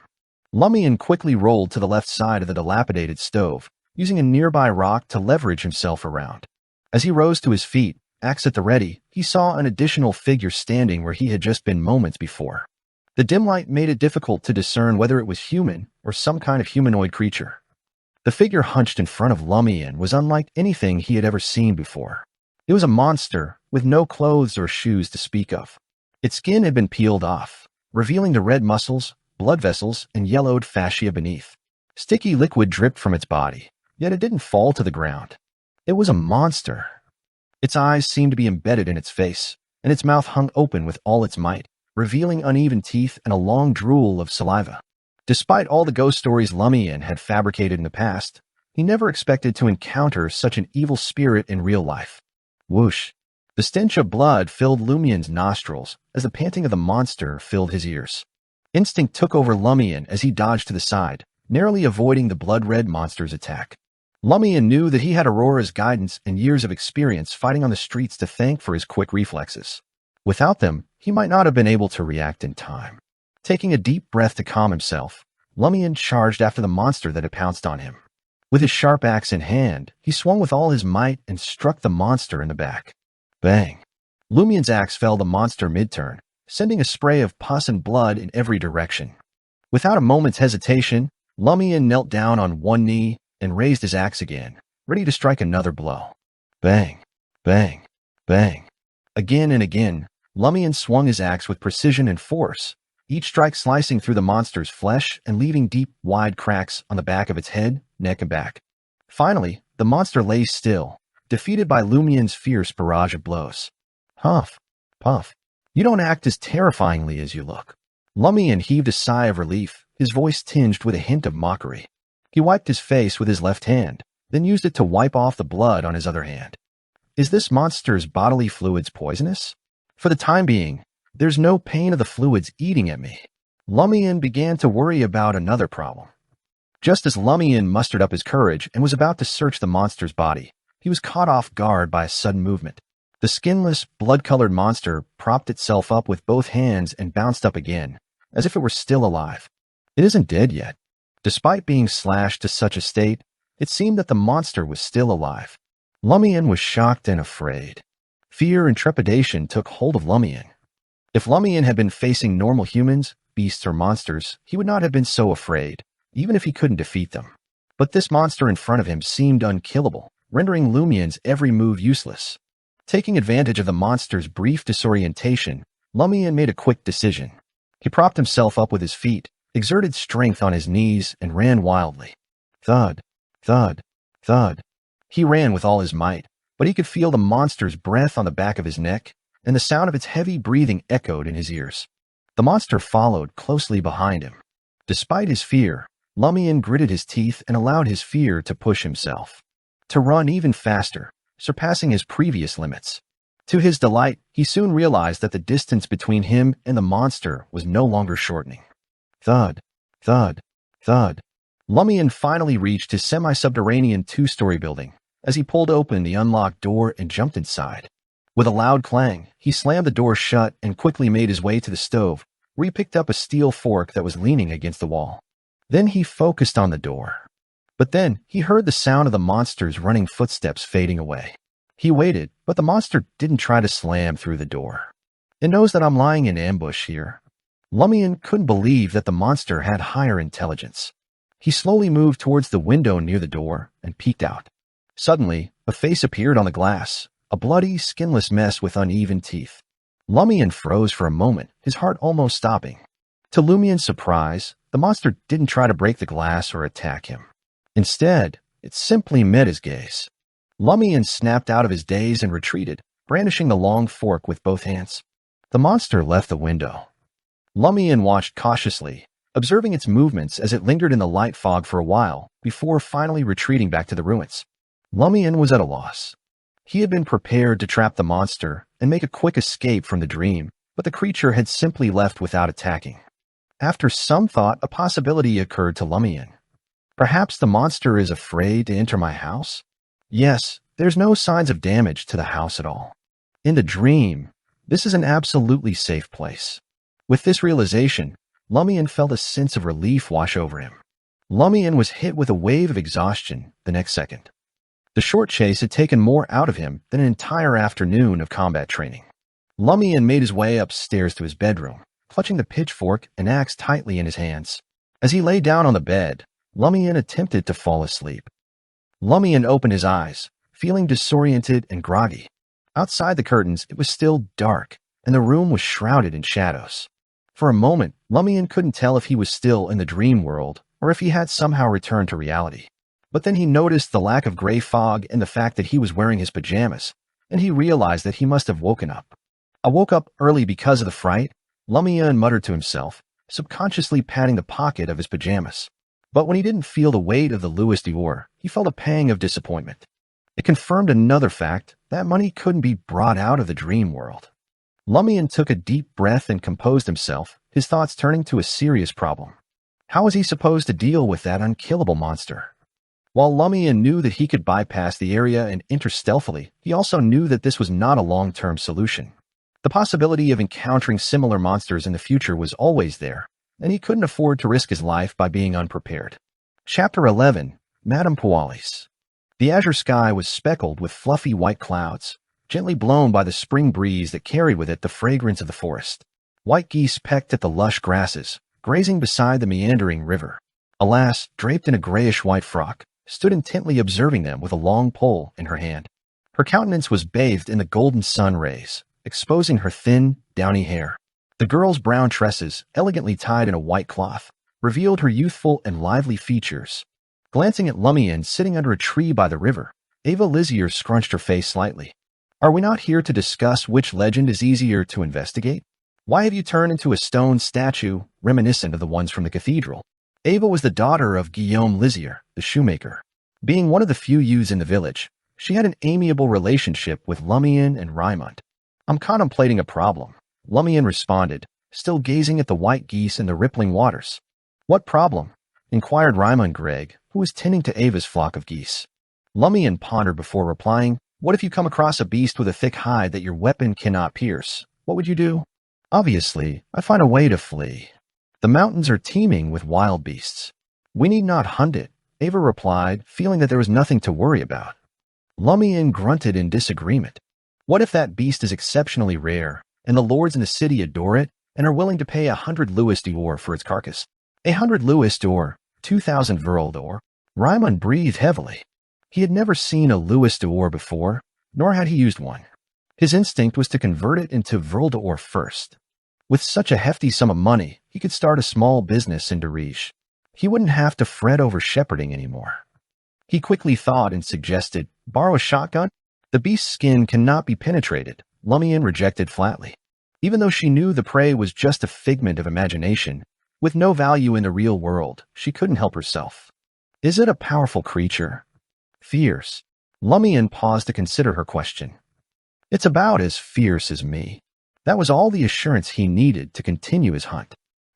Lumian quickly rolled to the left side of the dilapidated stove, using a nearby rock to leverage himself around. As he rose to his feet, axe at the ready, he saw an additional figure standing where he had just been moments before. The dim light made it difficult to discern whether it was human or some kind of humanoid creature. The figure hunched in front of Lumian was unlike anything he had ever seen before. It was a monster with no clothes or shoes to speak of. Its skin had been peeled off, revealing the red muscles, blood vessels, and yellowed fascia beneath. Sticky liquid dripped from its body, yet it didn't fall to the ground. It was a monster. Its eyes seemed to be embedded in its face, and its mouth hung open with all its might, revealing uneven teeth and a long drool of saliva. Despite all the ghost stories Lumian had fabricated in the past, he never expected to encounter such an evil spirit in real life. Whoosh! The stench of blood filled Lumian's nostrils as the panting of the monster filled his ears. Instinct took over Lumian as he dodged to the side, narrowly avoiding the blood-red monster's attack. Lumian knew that he had Aurora's guidance and years of experience fighting on the streets to thank for his quick reflexes. Without them, he might not have been able to react in time. Taking a deep breath to calm himself, Lumian charged after the monster that had pounced on him. With his sharp axe in hand, he swung with all his might and struck the monster in the back. Bang! Lumian's axe fell the monster mid-turn, sending a spray of pus and blood in every direction. Without a moment's hesitation, Lumian knelt down on one knee and raised his axe again, ready to strike another blow. Bang! Bang! Bang! Again and again, Lumian swung his axe with precision and force, each strike slicing through the monster's flesh and leaving deep, wide cracks on the back of its head, neck, and back. Finally, the monster lay still, defeated by Lumian's fierce barrage of blows. Huff! Puff! You don't act as terrifyingly as you look. Lumian heaved a sigh of relief, his voice tinged with a hint of mockery. He wiped his face with his left hand, then used it to wipe off the blood on his other hand. Is this monster's bodily fluids poisonous? For the time being, there's no pain of the fluids eating at me. Lumian began to worry about another problem. Just as Lumian mustered up his courage and was about to search the monster's body, he was caught off guard by a sudden movement. The skinless, blood-colored monster propped itself up with both hands and bounced up again, as if it were still alive. It isn't dead yet. Despite being slashed to such a state, it seemed that the monster was still alive. Lumian was shocked and afraid. Fear and trepidation took hold of Lumian. If Lumian had been facing normal humans, beasts, or monsters, he would not have been so afraid, even if he couldn't defeat them. But this monster in front of him seemed unkillable, rendering Lumian's every move useless. Taking advantage of the monster's brief disorientation, Lumian made a quick decision. He propped himself up with his feet, exerted strength on his knees, and ran wildly. Thud, thud, thud. He ran with all his might, but he could feel the monster's breath on the back of his neck, and the sound of its heavy breathing echoed in his ears. The monster followed closely behind him. Despite his fear, Lumian gritted his teeth and allowed his fear to push himself, to run even faster, surpassing his previous limits. To his delight, he soon realized that the distance between him and the monster was no longer shortening. Thud, thud, thud. Lumian finally reached his semi-subterranean two-story building as he pulled open the unlocked door and jumped inside. With a loud clang, he slammed the door shut and quickly made his way to the stove, where he picked up a steel fork that was leaning against the wall. Then he focused on the door. But then he heard the sound of the monster's running footsteps fading away. He waited, but the monster didn't try to slam through the door. It knows that I'm lying in ambush here. Lumian couldn't believe that the monster had higher intelligence. He slowly moved towards the window near the door and peeked out. Suddenly, a face appeared on the glass, a bloody, skinless mess with uneven teeth. Lumian froze for a moment, his heart almost stopping. To Lumian's surprise, the monster didn't try to break the glass or attack him. Instead, it simply met his gaze. Lumian snapped out of his daze and retreated, brandishing the long fork with both hands. The monster left the window. Lumian watched cautiously, observing its movements as it lingered in the light fog for a while before finally retreating back to the ruins. Lumian was at a loss. He had been prepared to trap the monster and make a quick escape from the dream, but the creature had simply left without attacking. After some thought, a possibility occurred to Lumian. Perhaps the monster is afraid to enter my house? Yes, there's no signs of damage to the house at all. In the dream, this is an absolutely safe place. With this realization, Lumian felt a sense of relief wash over him. Lumian was hit with a wave of exhaustion the next second. The short chase had taken more out of him than an entire afternoon of combat training. Lumian made his way upstairs to his bedroom, clutching the pitchfork and axe tightly in his hands. As he lay down on the bed, Lumian attempted to fall asleep. Lumian opened his eyes, feeling disoriented and groggy. Outside the curtains, it was still dark, and the room was shrouded in shadows. For a moment, Lumian couldn't tell if he was still in the dream world or if he had somehow returned to reality. But then he noticed the lack of gray fog and the fact that he was wearing his pajamas, and he realized that he must have woken up. I woke up early because of the fright, Lumian muttered to himself, subconsciously patting the pocket of his pajamas. But when he didn't feel the weight of the Louis d'Or, he felt a pang of disappointment. It confirmed another fact, that money couldn't be brought out of the dream world. Lumian took a deep breath and composed himself, his thoughts turning to a serious problem. How was he supposed to deal with that unkillable monster? While Lumian knew that he could bypass the area and enter stealthily, he also knew that this was not a long-term solution. The possibility of encountering similar monsters in the future was always there, and he couldn't afford to risk his life by being unprepared. Chapter 11. Madame Poalis. The azure sky was speckled with fluffy white clouds, gently blown by the spring breeze that carried with it the fragrance of the forest. White geese pecked at the lush grasses, grazing beside the meandering river. A lass, draped in a grayish-white frock, stood intently observing them with a long pole in her hand. Her countenance was bathed in the golden sun rays, exposing her thin, downy hair. The girl's brown tresses, elegantly tied in a white cloth, revealed her youthful and lively features. Glancing at Lumian sitting under a tree by the river, Ava Lizier scrunched her face slightly. Are we not here to discuss which legend is easier to investigate? Why have you turned into a stone statue reminiscent of the ones from the cathedral? Ava was the daughter of Guillaume Lizier, the shoemaker. Being one of the few youths in the village, she had an amiable relationship with Lumian and Raimund. I'm contemplating a problem, Lumian responded, still gazing at the white geese and the rippling waters. What problem? Inquired Raimund Gregg, who was tending to Ava's flock of geese. Lumian pondered before replying, what if you come across a beast with a thick hide that your weapon cannot pierce? What would you do? Obviously, I'd find a way to flee. The mountains are teeming with wild beasts. We need not hunt it, Ava replied, feeling that there was nothing to worry about. Lumian grunted in disagreement. What if that beast is exceptionally rare, and the lords in the city adore it and are willing to pay 100 Louis d'Or for its carcass? 100 Louis d'Or, 2,000 Verle d'Or. Raimund breathed heavily. He had never seen a Louis d'Or before, nor had he used one. His instinct was to convert it into Verle d'Or first. With such a hefty sum of money, he could start a small business in Dariche. He wouldn't have to fret over shepherding anymore. He quickly thought and suggested, borrow a shotgun? The beast's skin cannot be penetrated, Lumian rejected flatly. Even though she knew the prey was just a figment of imagination, with no value in the real world, she couldn't help herself. Is it a powerful creature? Fierce. Lumian paused to consider her question. It's about as fierce as me. That was all the assurance he needed to continue his hunt.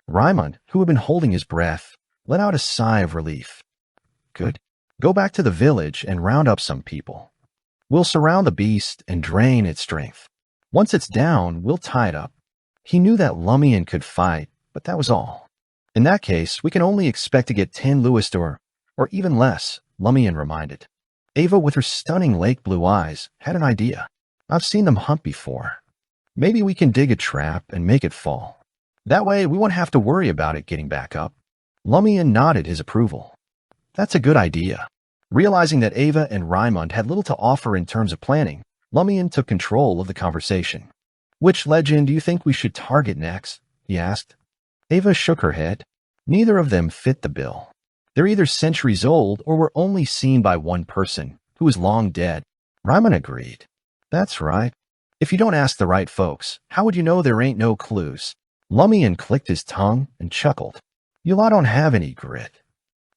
Raimund, who had been holding his breath, let out a sigh of relief. Good. Go back to the village and round up some people. We'll surround the beast and drain its strength. Once it's down, we'll tie it up. He knew that Lumian could fight, but that was all. In that case, we can only expect to get 10 Louis d'Or, or even less, Lumian reminded. Ava, with her stunning lake blue eyes, had an idea. I've seen them hunt before. Maybe we can dig a trap and make it fall. That way we won't have to worry about it getting back up. Lumian nodded his approval. That's a good idea. Realizing that Ava and Raimund had little to offer in terms of planning, Lumian took control of the conversation. Which legend do you think we should target next? He asked. Ava shook her head. Neither of them fit the bill. They're either centuries old or were only seen by one person, who is long dead. Raimund agreed. That's right. If you don't ask the right folks, how would you know there ain't no clues? Lumian clicked his tongue and chuckled. You lot don't have any grit.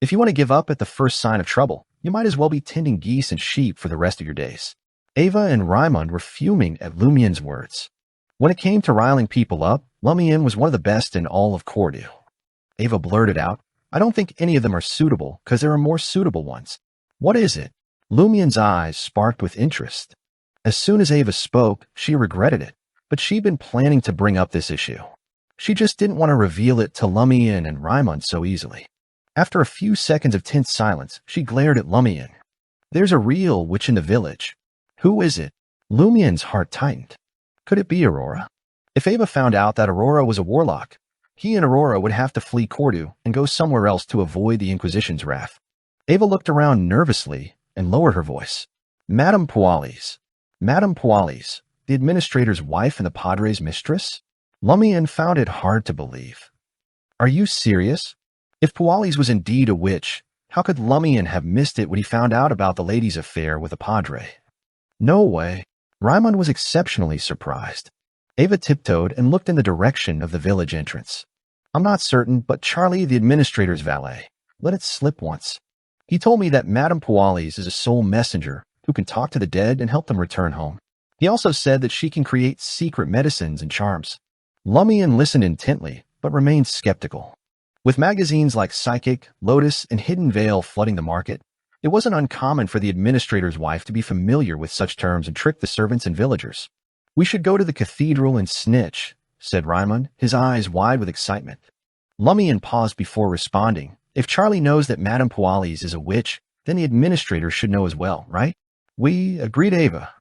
If you want to give up at the first sign of trouble, you might as well be tending geese and sheep for the rest of your days. Ava and Raimund were fuming at Lumian's words. When it came to riling people up, Lumian was one of the best in all of Cordu. Ava blurted out, I don't think any of them are suitable because there are more suitable ones. What is it? Lumian's eyes sparked with interest. As soon as Ava spoke, she regretted it, but she'd been planning to bring up this issue. She just didn't want to reveal it to Lumian and Raimund so easily. After a few seconds of tense silence, she glared at Lumian. There's a real witch in the village. Who is it? Lumian's heart tightened. Could it be Aurora? If Ava found out that Aurora was a warlock, he and Aurora would have to flee Cordu and go somewhere else to avoid the Inquisition's wrath. Ava looked around nervously and lowered her voice. Madame Pualis. Madame Pualis, the administrator's wife and the Padre's mistress? Lumian found it hard to believe. Are you serious? If Pualis was indeed a witch, how could Lumian have missed it when he found out about the lady's affair with the Padre? No way. Raimund was exceptionally surprised. Ava tiptoed and looked in the direction of the village entrance. I'm not certain, but Charlie, the administrator's valet, let it slip once. He told me that Madame Pualis is a soul messenger who can talk to the dead and help them return home. He also said that she can create secret medicines and charms. Lumian listened intently, but remained skeptical. With magazines like Psychic, Lotus, and Hidden Veil flooding the market, it wasn't uncommon for the administrator's wife to be familiar with such terms and trick the servants and villagers. We should go to the cathedral and snitch, said Raimund, his eyes wide with excitement. Lumian paused before responding. If Charlie knows that Madame Pualis is a witch, then the administrator should know as well, right? We agreed, Ava.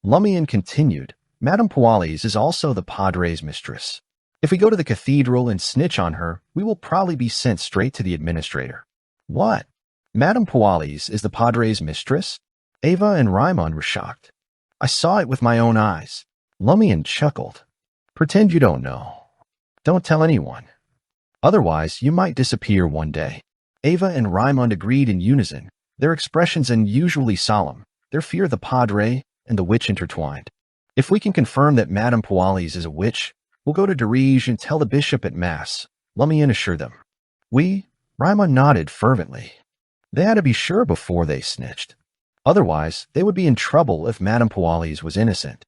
Lumian continued. Madame Pualis is also the Padre's mistress. If we go to the cathedral and snitch on her, we will probably be sent straight to the administrator. What? Madame Pualis is the Padre's mistress? Ava and Raimund were shocked. I saw it with my own eyes. Lumian chuckled. Pretend you don't know. Don't tell anyone. Otherwise, you might disappear one day. Ava and Raimund agreed in unison, their expressions unusually solemn, their fear of the Padre and the witch intertwined. If we can confirm that Madame Pualis is a witch, we'll go to Dirige and tell the bishop at Mass, Lumian assured them. Raimund nodded fervently. They had to be sure before they snitched. Otherwise, they would be in trouble if Madame Pualis was innocent.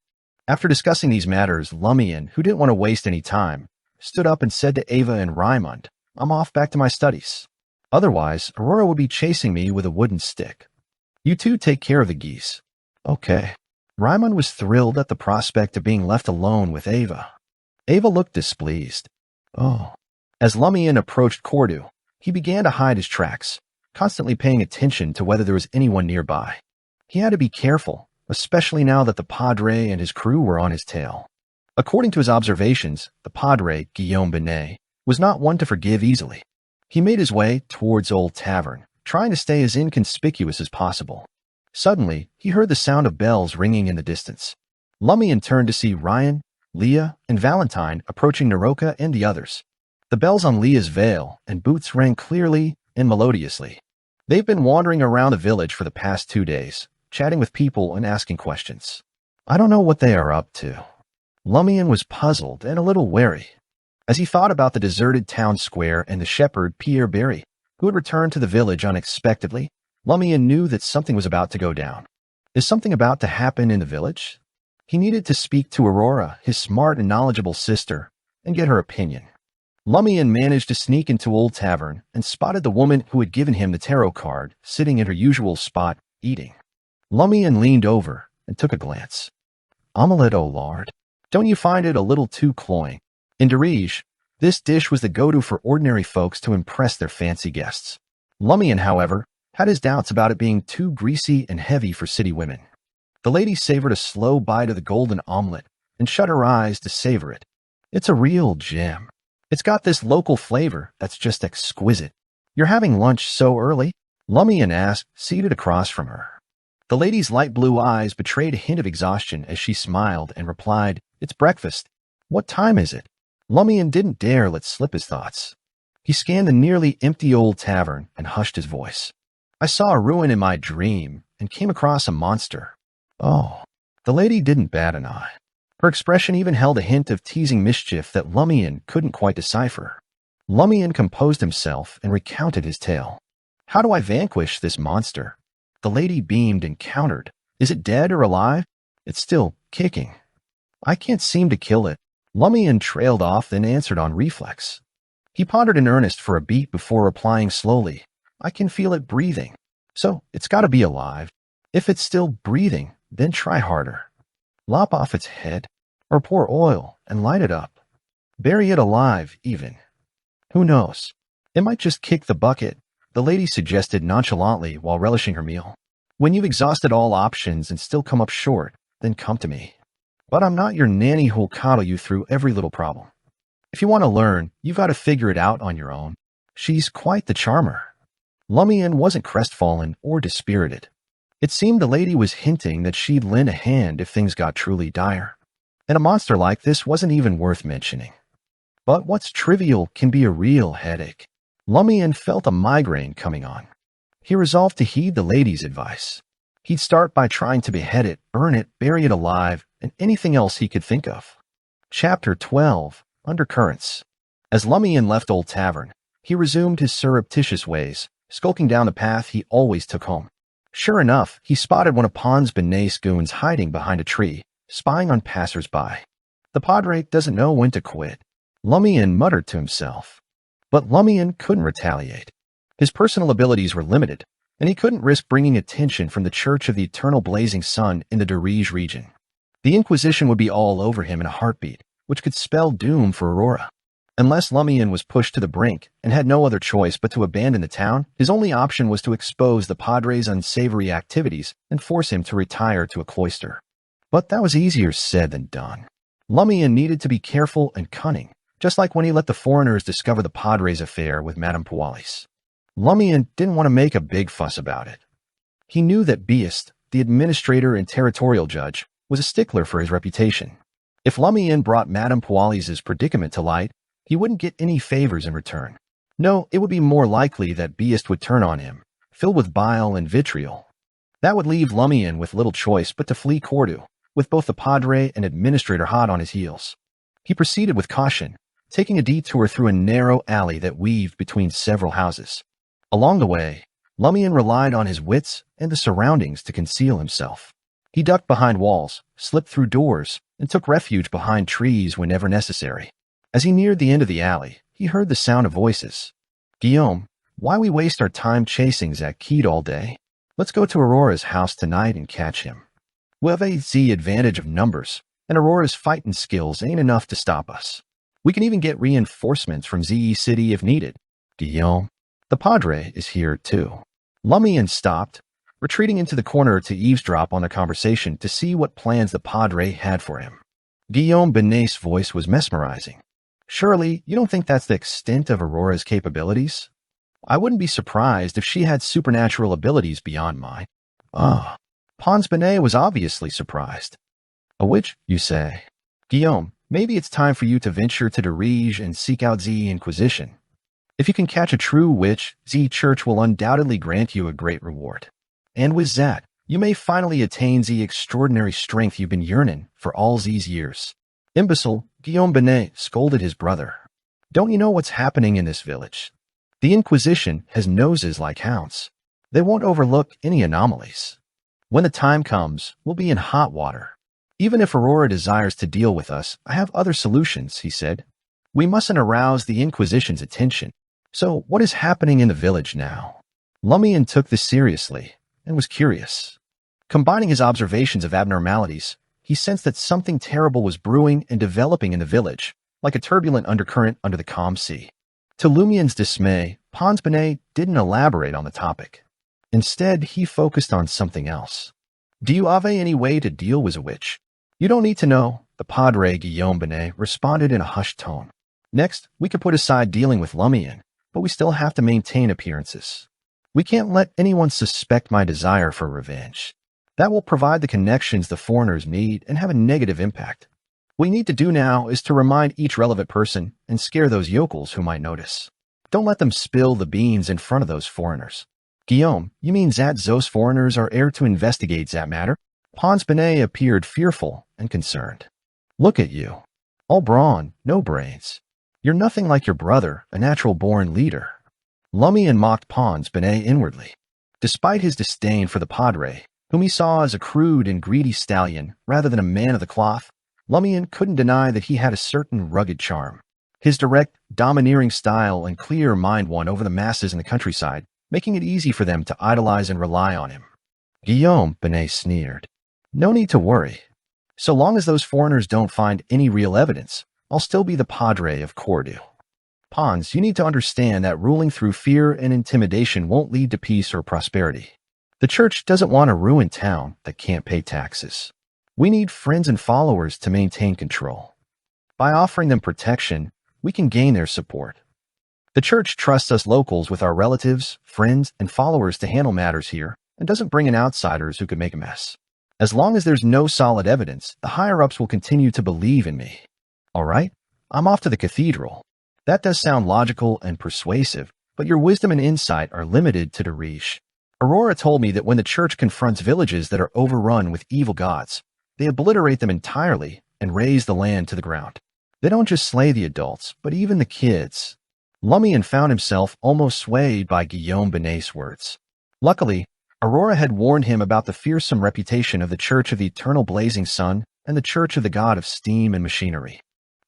After discussing these matters, Lumian, who didn't want to waste any time, stood up and said to Ava and Raimund, I'm off back to my studies. Otherwise, Aurora would be chasing me with a wooden stick. You two take care of the geese. Okay. Raimund was thrilled at the prospect of being left alone with Ava. Ava looked displeased. Oh. As Lumian approached Cordu, he began to hide his tracks, constantly paying attention to whether there was anyone nearby. He had to be careful, especially now that the Padre and his crew were on his tail. According to his observations, the Padre, Guillaume Binet, was not one to forgive easily. He made his way towards Old Tavern, trying to stay as inconspicuous as possible. Suddenly, he heard the sound of bells ringing in the distance. Lumian turned to see Ryan, Leah, and Valentine approaching Naroka and the others. The bells on Leah's veil and boots rang clearly and melodiously. They've been wandering around the village for the past 2 days, chatting with people and asking questions. I don't know what they are up to. Lumian was puzzled and a little wary. As he thought about the deserted town square and the shepherd Pierre Berry, who had returned to the village unexpectedly, Lumian knew that something was about to go down. Is something about to happen in the village? He needed to speak to Aurora, his smart and knowledgeable sister, and get her opinion. Lumian managed to sneak into Old Tavern and spotted the woman who had given him the tarot card sitting in her usual spot, eating. Lumian leaned over and took a glance. Omelette au lard. Don't you find it a little too cloying? In Dirige, this dish was the go-to for ordinary folks to impress their fancy guests. Lumian, however, had his doubts about it being too greasy and heavy for city women. The lady savored a slow bite of the golden omelet and shut her eyes to savor it. It's a real gem. It's got this local flavor that's just exquisite. You're having lunch so early? Lumian asked, seated across from her. The lady's light blue eyes betrayed a hint of exhaustion as she smiled and replied, "It's breakfast. What time is it?" Lumian didn't dare let slip his thoughts. He scanned the nearly empty old tavern and hushed his voice. "I saw a ruin in my dream and came across a monster." "Oh." The lady didn't bat an eye. Her expression even held a hint of teasing mischief that Lumian couldn't quite decipher. Lumian composed himself and recounted his tale. "How do I vanquish this monster?" The lady beamed and countered. "Is it dead or alive?" "It's still kicking." "I can't seem to kill it." Lumian trailed off, then answered on reflex. He pondered in earnest for a beat before replying slowly, "I can feel it breathing. So it's got to be alive. If it's still breathing, then try harder. Lop off its head, or pour oil and light it up. Bury it alive, even. Who knows? It might just kick the bucket," the lady suggested nonchalantly while relishing her meal. "When you've exhausted all options and still come up short, then come to me. But I'm not your nanny who'll coddle you through every little problem. If you want to learn, you've got to figure it out on your own. She's quite the charmer." Lumian wasn't crestfallen or dispirited. It seemed the lady was hinting that she'd lend a hand if things got truly dire. And a monster like this wasn't even worth mentioning. But what's trivial can be a real headache. Lumian felt a migraine coming on. He resolved to heed the lady's advice. He'd start by trying to behead it, burn it, bury it alive, and anything else he could think of. Chapter 12. Undercurrents. As Lumian left Old Tavern, he resumed his surreptitious ways, skulking down the path he always took home. Sure enough, he spotted one of Pons Benet's goons hiding behind a tree, spying on passers-by. The Padre doesn't know when to quit, Lumian muttered to himself. But Lumian couldn't retaliate. His personal abilities were limited, and he couldn't risk bringing attention from the Church of the Eternal Blazing Sun in the Darige region. The Inquisition would be all over him in a heartbeat, which could spell doom for Aurora. Unless Lumian was pushed to the brink and had no other choice but to abandon the town, his only option was to expose the Padre's unsavory activities and force him to retire to a cloister. But that was easier said than done. Lumian needed to be careful and cunning, just like when he let the foreigners discover the Padre's affair with Madame Pualis. Lumian didn't want to make a big fuss about it. He knew that Beast, the administrator and territorial judge, was a stickler for his reputation. If Lumian brought Madame Pualis's predicament to light, he wouldn't get any favors in return. No, it would be more likely that Beast would turn on him, filled with bile and vitriol. That would leave Lumian with little choice but to flee Cordu, with both the Padre and administrator hot on his heels. He proceeded with caution, taking a detour through a narrow alley that weaved between several houses. Along the way, Lumian relied on his wits and the surroundings to conceal himself. He ducked behind walls, slipped through doors, and took refuge behind trees whenever necessary. As he neared the end of the alley, he heard the sound of voices. "Guillaume, why we waste our time chasing Zakid all day? Let's go to Aurora's house tonight and catch him. We'll have the advantage of numbers, and Aurora's fighting skills ain't enough to stop us. We can even get reinforcements from ZE City if needed. Guillaume, the Padre is here too." Lumian stopped, retreating into the corner to eavesdrop on the conversation to see what plans the Padre had for him. Guillaume Benet's voice was mesmerizing. "Surely you don't think that's the extent of Aurora's capabilities? I wouldn't be surprised if she had supernatural abilities beyond mine." "Ah." Pons Benet was obviously surprised. "A witch, you say? Guillaume, maybe it's time for you to venture to Darige and seek out the Inquisition. If you can catch a true witch, the Church will undoubtedly grant you a great reward. And with that, you may finally attain the extraordinary strength you've been yearning for all these years." "Imbecile," Guillaume Benet scolded his brother. "Don't you know what's happening in this village? The Inquisition has noses like hounds. They won't overlook any anomalies. When the time comes, we'll be in hot water. Even if Aurora desires to deal with us, I have other solutions," he said. "We mustn't arouse the Inquisition's attention. So what is happening in the village now?" Lumian took this seriously and was curious. Combining his observations of abnormalities, he sensed that something terrible was brewing and developing in the village, like a turbulent undercurrent under the calm sea. To Lumian's dismay, Pons Benet didn't elaborate on the topic. Instead, he focused on something else. Do you have any way to deal with a witch? You don't need to know, the Padre Guillaume Binet responded in a hushed tone. Next, we could put aside dealing with Lumian, but we still have to maintain appearances. We can't let anyone suspect my desire for revenge. That will provide the connections the foreigners need and have a negative impact. What we need to do now is to remind each relevant person and scare those yokels who might notice. Don't let them spill the beans in front of those foreigners. Guillaume, you mean that those foreigners are here to investigate that matter? Pons Binet appeared fearful and concerned. Look at you. All brawn, no brains. You're nothing like your brother, a natural-born leader. Lumian mocked Pons Binet inwardly. Despite his disdain for the Padre, whom he saw as a crude and greedy stallion rather than a man of the cloth, Lumian couldn't deny that he had a certain rugged charm. His direct, domineering style and clear mind won over the masses in the countryside, making it easy for them to idolize and rely on him. Guillaume, Binet sneered. No need to worry. So long as those foreigners don't find any real evidence, I'll still be the Padre of Cordoue. Pons, you need to understand that ruling through fear and intimidation won't lead to peace or prosperity. The church doesn't want a ruined town that can't pay taxes. We need friends and followers to maintain control. By offering them protection, we can gain their support. The church trusts us locals with our relatives, friends, and followers to handle matters here and doesn't bring in outsiders who could make a mess. As long as there's no solid evidence, the higher-ups will continue to believe in me. All right, I'm off to the cathedral. That does sound logical and persuasive, but your wisdom and insight are limited to the Riche. Aurora told me that when the church confronts villages that are overrun with evil gods, they obliterate them entirely and raze the land to the ground. They don't just slay the adults, but even the kids. Lumian found himself almost swayed by Guillaume Binet's words. Luckily, Aurora had warned him about the fearsome reputation of the Church of the Eternal Blazing Sun and the Church of the God of Steam and Machinery.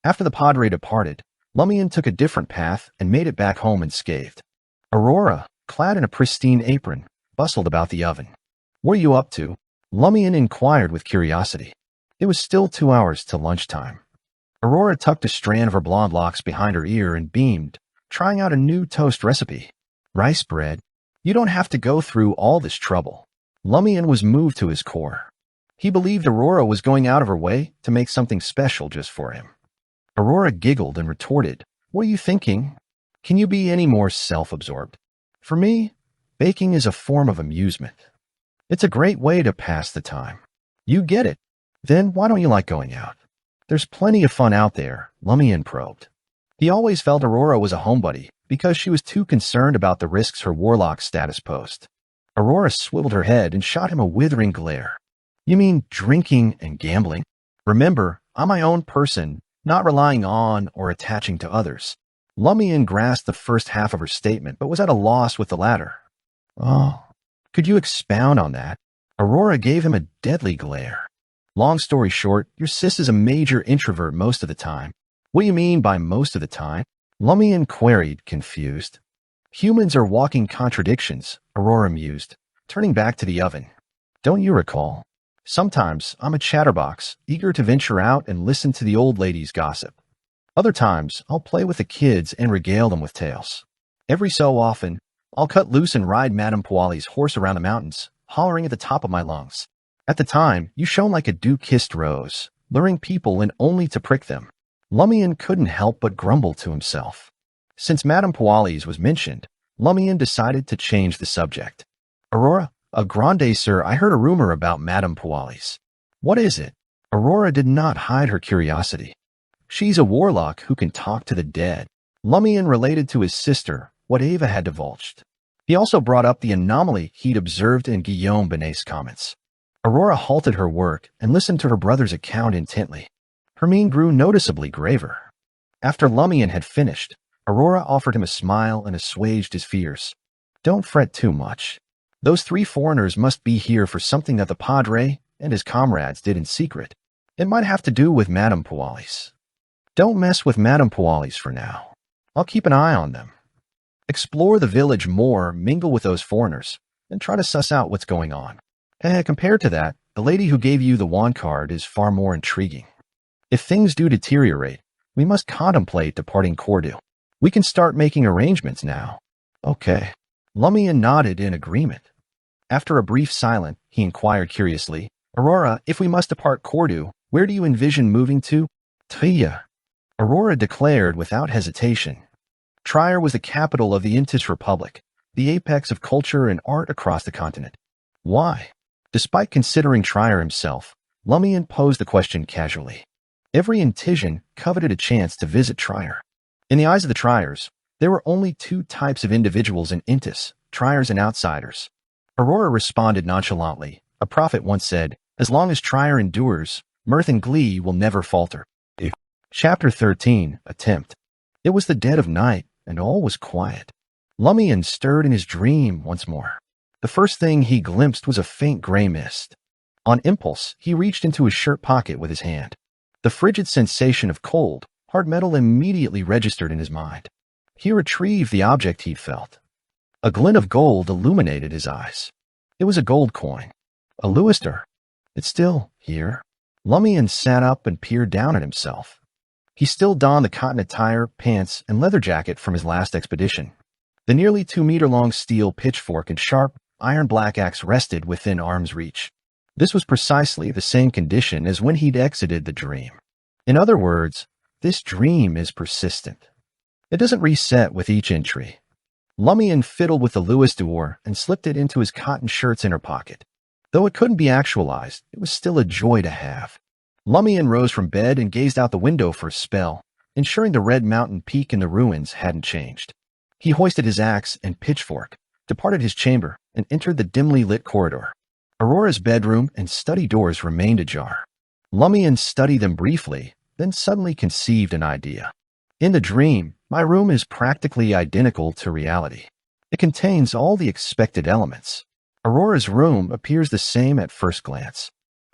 After the Padre departed, Lumian took a different path and made it back home unscathed. Aurora, clad in a pristine apron, bustled about the oven. What are you up to? Lumian inquired with curiosity. It was still 2 hours till lunchtime. Aurora tucked a strand of her blonde locks behind her ear and beamed, trying out a new toast recipe. Rice bread. You don't have to go through all this trouble. Lumian was moved to his core. He believed Aurora was going out of her way to make something special just for him. Aurora giggled and retorted, What are you thinking? Can you be any more self-absorbed? For me, baking is a form of amusement. It's a great way to pass the time. You get it. Then why don't you like going out? There's plenty of fun out there, Lumian probed. He always felt Aurora was a homebody because she was too concerned about the risks her warlock status posed. Aurora swiveled her head and shot him a withering glare. You mean drinking and gambling? Remember, I'm my own person, not relying on or attaching to others. Lumian grasped the first half of her statement, but was at a loss with the latter. Oh, could you expound on that? Aurora gave him a deadly glare. Long story short, your sis is a major introvert most of the time. What do you mean by most of the time? Lumian queried, confused. Humans are walking contradictions, Aurora mused, turning back to the oven. Don't you recall? Sometimes I'm a chatterbox, eager to venture out and listen to the old ladies gossip. Other times, I'll play with the kids and regale them with tales. Every so often, I'll cut loose and ride Madame Poali's horse around the mountains, hollering at the top of my lungs. At the time, you shone like a dew-kissed rose, luring people in only to prick them. Lumian couldn't help but grumble to himself. Since Madame Poali's was mentioned, Lumian decided to change the subject. Aurora, grande sir, I heard a rumor about Madame Poali's. What is it? Aurora did not hide her curiosity. She's a warlock who can talk to the dead. Lumian related to his sister what Ava had divulged. He also brought up the anomaly he'd observed in Guillaume Binet's comments. Aurora halted her work and listened to her brother's account intently. Her mien grew noticeably graver. After Lumian had finished, Aurora offered him a smile and assuaged his fears. Don't fret too much. Those 3 foreigners must be here for something that the Padre and his comrades did in secret. It might have to do with Madame Poali's. Don't mess with Madame Poali's for now. I'll keep an eye on them. Explore the village more, mingle with those foreigners, and try to suss out what's going on. Compared to that, the lady who gave you the wand card is far more intriguing. If things do deteriorate, we must contemplate departing Cordoue. We can start making arrangements now. Okay. Lumian nodded in agreement. After a brief silence, he inquired curiously, Aurora, if we must depart Cordu, where do you envision moving to? Tria. Aurora declared without hesitation. Trier was the capital of the Intis Republic, the apex of culture and art across the continent. Why? Despite considering Trier himself, Lumian posed the question casually. Every Intisian coveted a chance to visit Trier. In the eyes of the Triers, there were only two types of individuals in Intis, Triers and outsiders. Aurora responded nonchalantly. A prophet once said, as long as Trier endures, mirth and glee will never falter. Chapter 13, Attempt. It was the dead of night, and all was quiet. Lumian stirred in his dream once more. The first thing he glimpsed was a faint gray mist. On impulse, he reached into his shirt pocket with his hand. The frigid sensation of cold, hard metal immediately registered in his mind. He retrieved the object he'd felt. A glint of gold illuminated his eyes. It was a gold coin. A Louisdor. It's still here. Lumian sat up and peered down at himself. He still donned the cotton attire, pants, and leather jacket from his last expedition. The nearly 2-meter-long steel pitchfork and sharp, iron-black axe rested within arm's reach. This was precisely the same condition as when he'd exited the dream. In other words, this dream is persistent. It doesn't reset with each entry. Lumian fiddled with the Louisdor and slipped it into his cotton shirt's inner pocket. Though it couldn't be actualized, it was still a joy to have. Lumian rose from bed and gazed out the window for a spell, ensuring the red mountain peak in the ruins hadn't changed. He hoisted his axe and pitchfork, departed his chamber, and entered the dimly lit corridor. Aurora's bedroom and study doors remained ajar. Lumian studied them briefly, then suddenly conceived an idea. In the dream, my room is practically identical to reality. It contains all the expected elements. Aurora's room appears the same at first glance.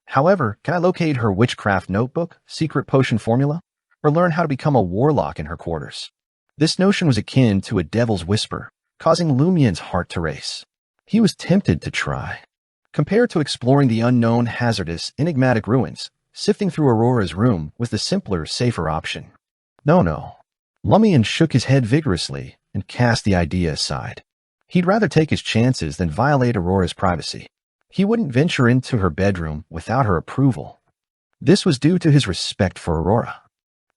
However, can I locate her witchcraft notebook, secret potion formula, or learn how to become a warlock in her quarters? This notion was akin to a devil's whisper, causing Lumian's heart to race. He was tempted to try. Compared to exploring the unknown, hazardous, enigmatic ruins, sifting through Aurora's room was the simpler, safer option. No. Lumian shook his head vigorously and cast the idea aside. He'd rather take his chances than violate Aurora's privacy. He wouldn't venture into her bedroom without her approval. This was due to his respect for Aurora.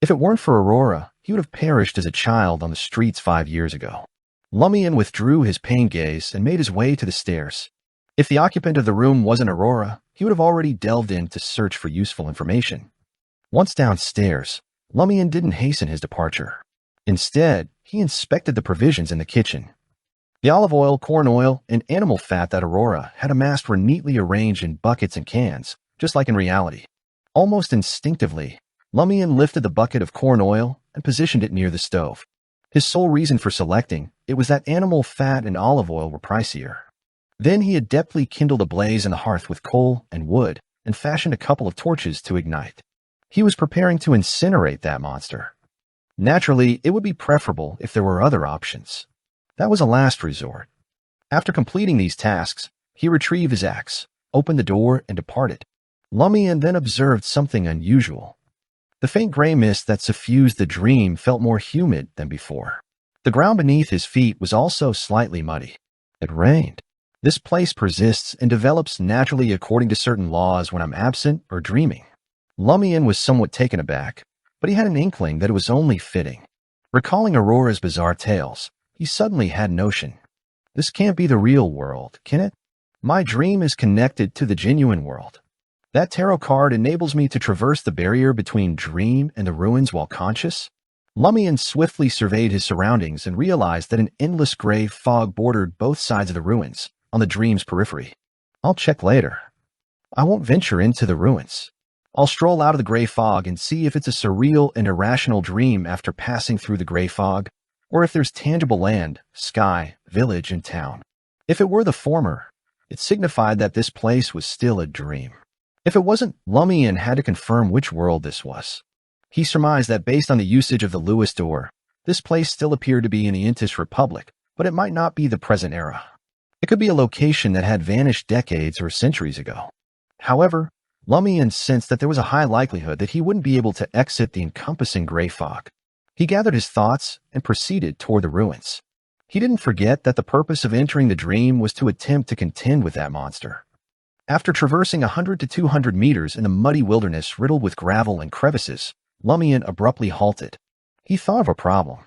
If it weren't for Aurora, he would have perished as a child on the streets 5 years ago. Lumian withdrew his pained gaze and made his way to the stairs. If the occupant of the room wasn't Aurora, he would have already delved in to search for useful information. Once downstairs, Lumian didn't hasten his departure. Instead, he inspected the provisions in the kitchen. The olive oil, corn oil, and animal fat that Aurora had amassed were neatly arranged in buckets and cans, just like in reality. Almost instinctively, Lumian lifted the bucket of corn oil and positioned it near the stove. His sole reason for selecting it was that animal fat and olive oil were pricier. Then he adeptly kindled a blaze in the hearth with coal and wood and fashioned a couple of torches to ignite. He was preparing to incinerate that monster. Naturally, it would be preferable if there were other options. That was a last resort. After completing these tasks, he retrieved his axe, opened the door, and departed. Lumian then observed something unusual. The faint gray mist that suffused the dream felt more humid than before. The ground beneath his feet was also slightly muddy. It rained. This place persists and develops naturally according to certain laws when I'm absent or dreaming. Lumian was somewhat taken aback, but he had an inkling that it was only fitting. Recalling Aurora's bizarre tales, he suddenly had a notion. This can't be the real world, can it? My dream is connected to the genuine world. That tarot card enables me to traverse the barrier between dream and the ruins while conscious. Lumian swiftly surveyed his surroundings and realized that an endless gray fog bordered both sides of the ruins, on the dream's periphery. I'll check later. I won't venture into the ruins. I'll stroll out of the gray fog and see if it's a surreal and irrational dream after passing through the gray fog, or if there's tangible land, sky, village, and town. If it were the former, it signified that this place was still a dream. If it wasn't, Lumian had to confirm which world this was. He surmised that based on the usage of the Louisdor, this place still appeared to be in the Intis Republic, but it might not be the present era. It could be a location that had vanished decades or centuries ago. However, Lumian sensed that there was a high likelihood that he wouldn't be able to exit the encompassing gray fog. He gathered his thoughts and proceeded toward the ruins. He didn't forget that the purpose of entering the dream was to attempt to contend with that monster. After traversing 100 to 200 meters in a muddy wilderness riddled with gravel and crevices, Lumian abruptly halted. He thought of a problem.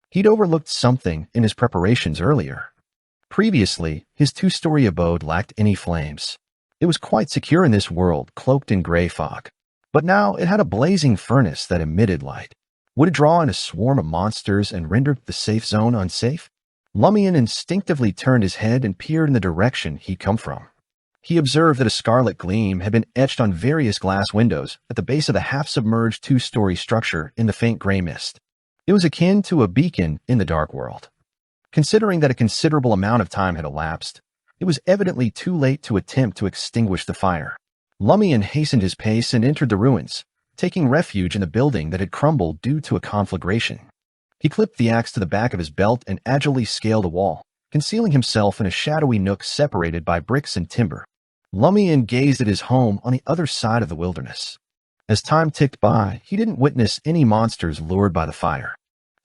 He'd overlooked something in his preparations earlier. Previously, his two-story abode lacked any flames. It was quite secure in this world, cloaked in gray fog. But now it had a blazing furnace that emitted light. Would it draw in a swarm of monsters and render the safe zone unsafe? Lumian instinctively turned his head and peered in the direction he'd come from. He observed that a scarlet gleam had been etched on various glass windows at the base of the half-submerged two-story structure in the faint gray mist. It was akin to a beacon in the dark world. Considering that a considerable amount of time had elapsed, it was evidently too late to attempt to extinguish the fire. Lumian hastened his pace and entered the ruins, taking refuge in the building that had crumbled due to a conflagration. He clipped the axe to the back of his belt and agilely scaled a wall, concealing himself in a shadowy nook separated by bricks and timber. Lumian gazed at his home on the other side of the wilderness. As time ticked by, he didn't witness any monsters lured by the fire.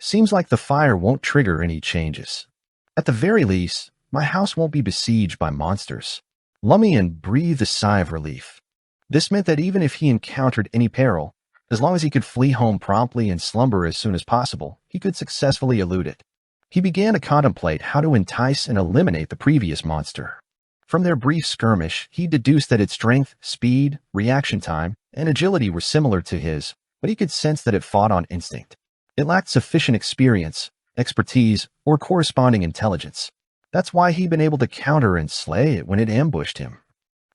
Seems like the fire won't trigger any changes. At the very least, my house won't be besieged by monsters. Lumian breathed a sigh of relief. This meant that even if he encountered any peril, as long as he could flee home promptly and slumber as soon as possible, he could successfully elude it. He began to contemplate how to entice and eliminate the previous monster. From their brief skirmish, he deduced that its strength, speed, reaction time, and agility were similar to his, but he could sense that it fought on instinct. It lacked sufficient experience, expertise, or corresponding intelligence. That's why he'd been able to counter and slay it when it ambushed him.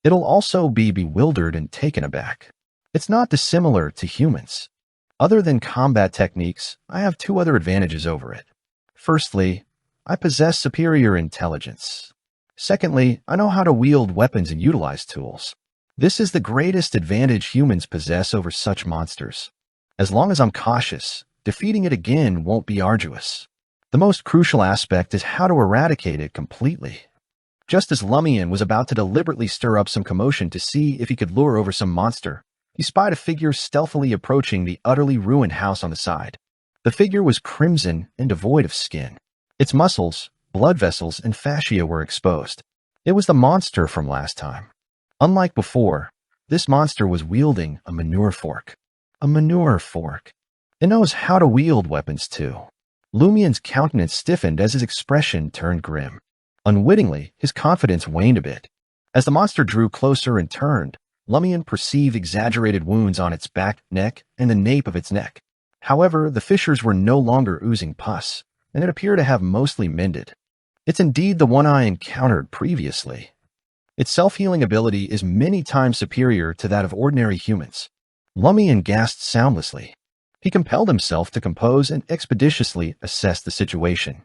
It'll also be bewildered and taken aback. It's not dissimilar to humans. Other than combat techniques, I have two other advantages over it. Firstly, I possess superior intelligence. Secondly, I know how to wield weapons and utilize tools. This is the greatest advantage humans possess over such monsters. As long as I'm cautious, defeating it again won't be arduous. The most crucial aspect is how to eradicate it completely. Just as Lumian was about to deliberately stir up some commotion to see if he could lure over some monster, he spied a figure stealthily approaching the utterly ruined house on the side. The figure was crimson and devoid of skin. Its muscles, blood vessels, and fascia were exposed. It was the monster from last time. Unlike before, this monster was wielding a manure fork. A manure fork. It knows how to wield weapons too. Lumian's countenance stiffened as his expression turned grim. Unwittingly, his confidence waned a bit. As the monster drew closer and turned, Lumian perceived exaggerated wounds on its back, neck, and the nape of its neck. However, the fissures were no longer oozing pus, and it appeared to have mostly mended. It's indeed the one I encountered previously. Its self-healing ability is many times superior to that of ordinary humans. Lumian gasped soundlessly. He compelled himself to compose and expeditiously assess the situation.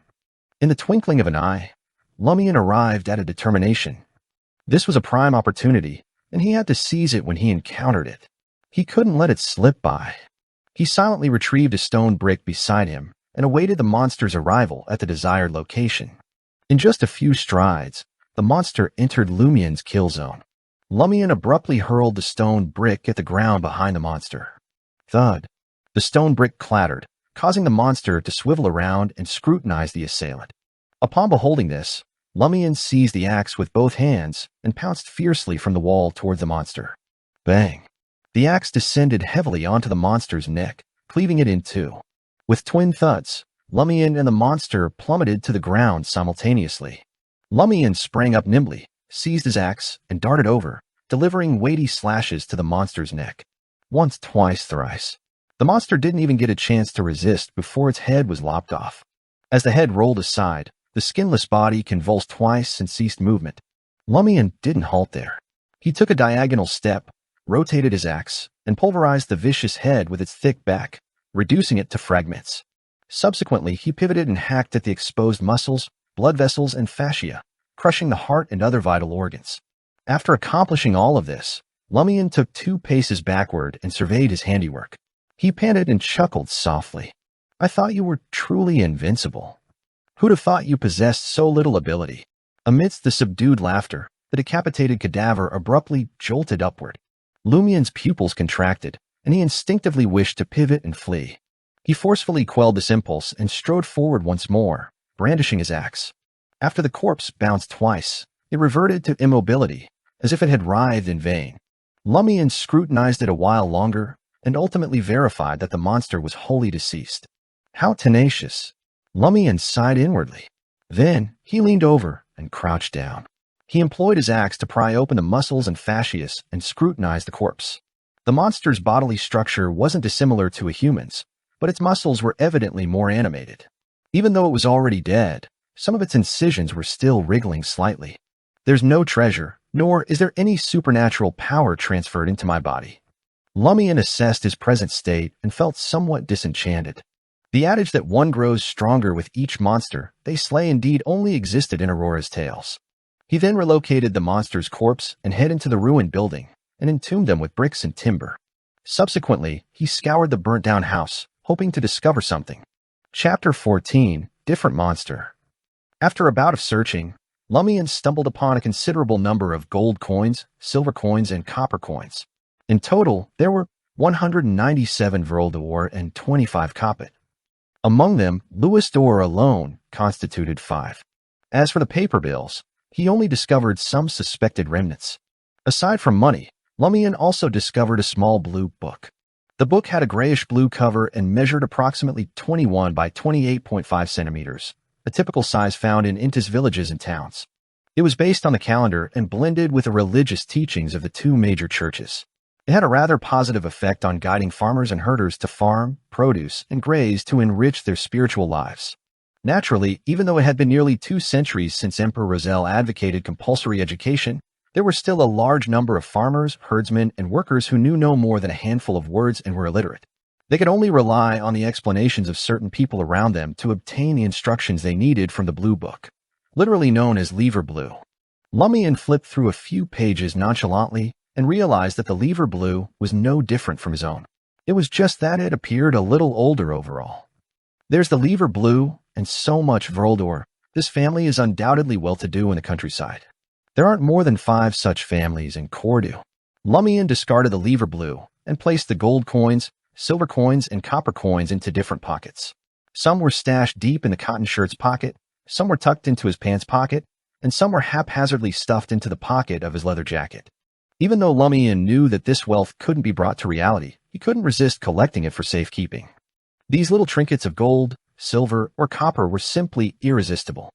In the twinkling of an eye, Lumian arrived at a determination. This was a prime opportunity, and he had to seize it when he encountered it. He couldn't let it slip by. He silently retrieved a stone brick beside him and awaited the monster's arrival at the desired location. In just a few strides, the monster entered Lumian's kill zone. Lumian abruptly hurled the stone brick at the ground behind the monster. Thud. The stone brick clattered, causing the monster to swivel around and scrutinize the assailant. Upon beholding this, Lumian seized the axe with both hands and pounced fiercely from the wall toward the monster. Bang! The axe descended heavily onto the monster's neck, cleaving it in two. With twin thuds, Lumian and the monster plummeted to the ground simultaneously. Lumian sprang up nimbly, seized his axe, and darted over, delivering weighty slashes to the monster's neck. Once, twice, thrice. The monster didn't even get a chance to resist before its head was lopped off. As the head rolled aside, the skinless body convulsed twice and ceased movement. Lumian didn't halt there. He took a diagonal step, rotated his axe, and pulverized the vicious head with its thick back, reducing it to fragments. Subsequently, he pivoted and hacked at the exposed muscles, blood vessels, and fascia, crushing the heart and other vital organs. After accomplishing all of this, Lumian took 2 paces backward and surveyed his handiwork. He panted and chuckled softly. I thought you were truly invincible. Who'd have thought you possessed so little ability? Amidst the subdued laughter, the decapitated cadaver abruptly jolted upward. Lumian's pupils contracted, and he instinctively wished to pivot and flee. He forcefully quelled this impulse and strode forward once more, brandishing his axe. After the corpse bounced twice, it reverted to immobility, as if it had writhed in vain. Lumian scrutinized it a while longer and ultimately verified that the monster was wholly deceased. How tenacious! Lumian sighed inwardly. Then he leaned over and crouched down. He employed his axe to pry open the muscles and fascias and scrutinize the corpse. The monster's bodily structure wasn't dissimilar to a human's, but its muscles were evidently more animated. Even though it was already dead, some of its incisions were still wriggling slightly. There's no treasure, nor is there any supernatural power transferred into my body. Lumian assessed his present state and felt somewhat disenchanted. The adage that one grows stronger with each monster they slay indeed only existed in Aurora's tales. He then relocated the monster's corpse and headed into the ruined building and entombed them with bricks and timber. Subsequently, he scoured the burnt-down house, hoping to discover something. Chapter 14, Different Monster. After a bout of searching, Lumian stumbled upon a considerable number of gold coins, silver coins, and copper coins. In total, there were 197 Vril d'Or and 25 Capet. Among them, Louis d'Or alone constituted 5. As for the paper bills, he only discovered some suspected remnants. Aside from money, Lumian also discovered a small blue book. The book had a grayish-blue cover and measured approximately 21 by 28.5 centimeters, a typical size found in Intis villages and towns. It was based on the calendar and blended with the religious teachings of the 2 major churches. It had a rather positive effect on guiding farmers and herders to farm, produce, and graze to enrich their spiritual lives. Naturally, even though it had been nearly 2 centuries since Emperor Roselle advocated compulsory education, there were still a large number of farmers, herdsmen, and workers who knew no more than a handful of words and were illiterate. They could only rely on the explanations of certain people around them to obtain the instructions they needed from the Blue Book, literally known as Livre Bleu. Lumian flipped through a few pages nonchalantly and realized that the Livre Bleu was no different from his own. It was just that it appeared a little older overall. There's the Livre Bleu and so much Vril d'Or. This family is undoubtedly well-to-do in the countryside. There aren't more than 5 such families in Cordoue. Lumian discarded the Livre Bleu and placed the gold coins, silver coins, and copper coins into different pockets. Some were stashed deep in the cotton shirt's pocket, some were tucked into his pants pocket, and some were haphazardly stuffed into the pocket of his leather jacket. Even though Lumian knew that this wealth couldn't be brought to reality, he couldn't resist collecting it for safekeeping. These little trinkets of gold, silver, or copper were simply irresistible.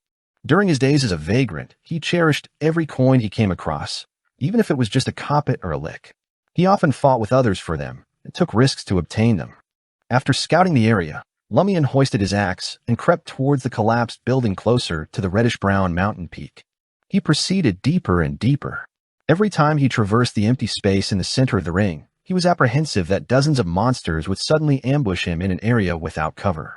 During his days as a vagrant, he cherished every coin he came across, even if it was just a Capet or a lick. He often fought with others for them and took risks to obtain them. After scouting the area, Lumian hoisted his axe and crept towards the collapsed building closer to the reddish-brown mountain peak. He proceeded deeper and deeper. Every time he traversed the empty space in the center of the ring, he was apprehensive that dozens of monsters would suddenly ambush him in an area without cover.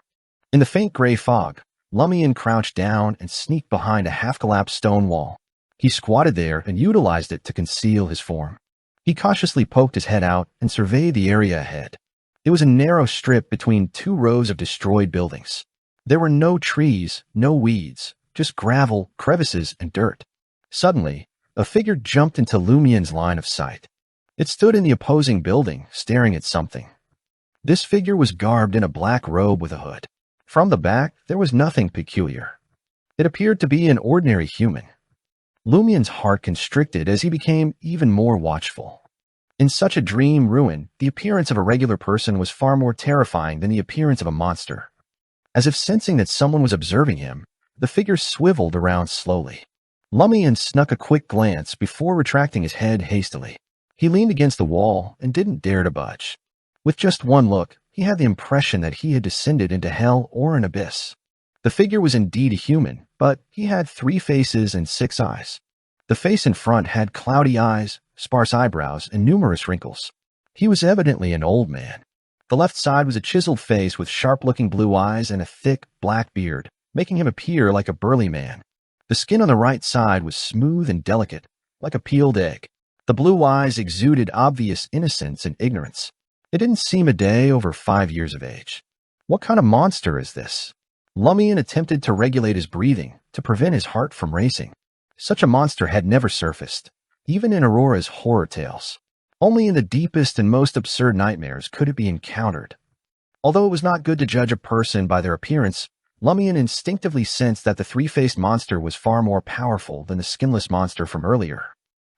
In the faint gray fog, Lumian crouched down and sneaked behind a half-collapsed stone wall. He squatted there and utilized it to conceal his form. He cautiously poked his head out and surveyed the area ahead. It was a narrow strip between 2 rows of destroyed buildings. There were no trees, no weeds, just gravel, crevices, and dirt. Suddenly, a figure jumped into Lumian's line of sight. It stood in the opposing building, staring at something. This figure was garbed in a black robe with a hood. From the back, there was nothing peculiar. It appeared to be an ordinary human. Lumian's heart constricted as he became even more watchful. In such a dream ruin, the appearance of a regular person was far more terrifying than the appearance of a monster. As if sensing that someone was observing him, the figure swiveled around slowly. Lumian snuck a quick glance before retracting his head hastily. He leaned against the wall and didn't dare to budge. With just one look, he had the impression that he had descended into hell or an abyss. The figure was indeed a human, but he had 3 faces and 6 eyes. The face in front had cloudy eyes, sparse eyebrows, and numerous wrinkles. He was evidently an old man. The left side was a chiseled face with sharp-looking blue eyes and a thick, black beard, making him appear like a burly man. The skin on the right side was smooth and delicate, like a peeled egg. The blue eyes exuded obvious innocence and ignorance. It didn't seem a day over 5 years of age. What kind of monster is this? Lumian attempted to regulate his breathing to prevent his heart from racing. Such a monster had never surfaced, even in Aurora's horror tales. Only in the deepest and most absurd nightmares could it be encountered. Although it was not good to judge a person by their appearance, Lumian instinctively sensed that the three-faced monster was far more powerful than the skinless monster from earlier.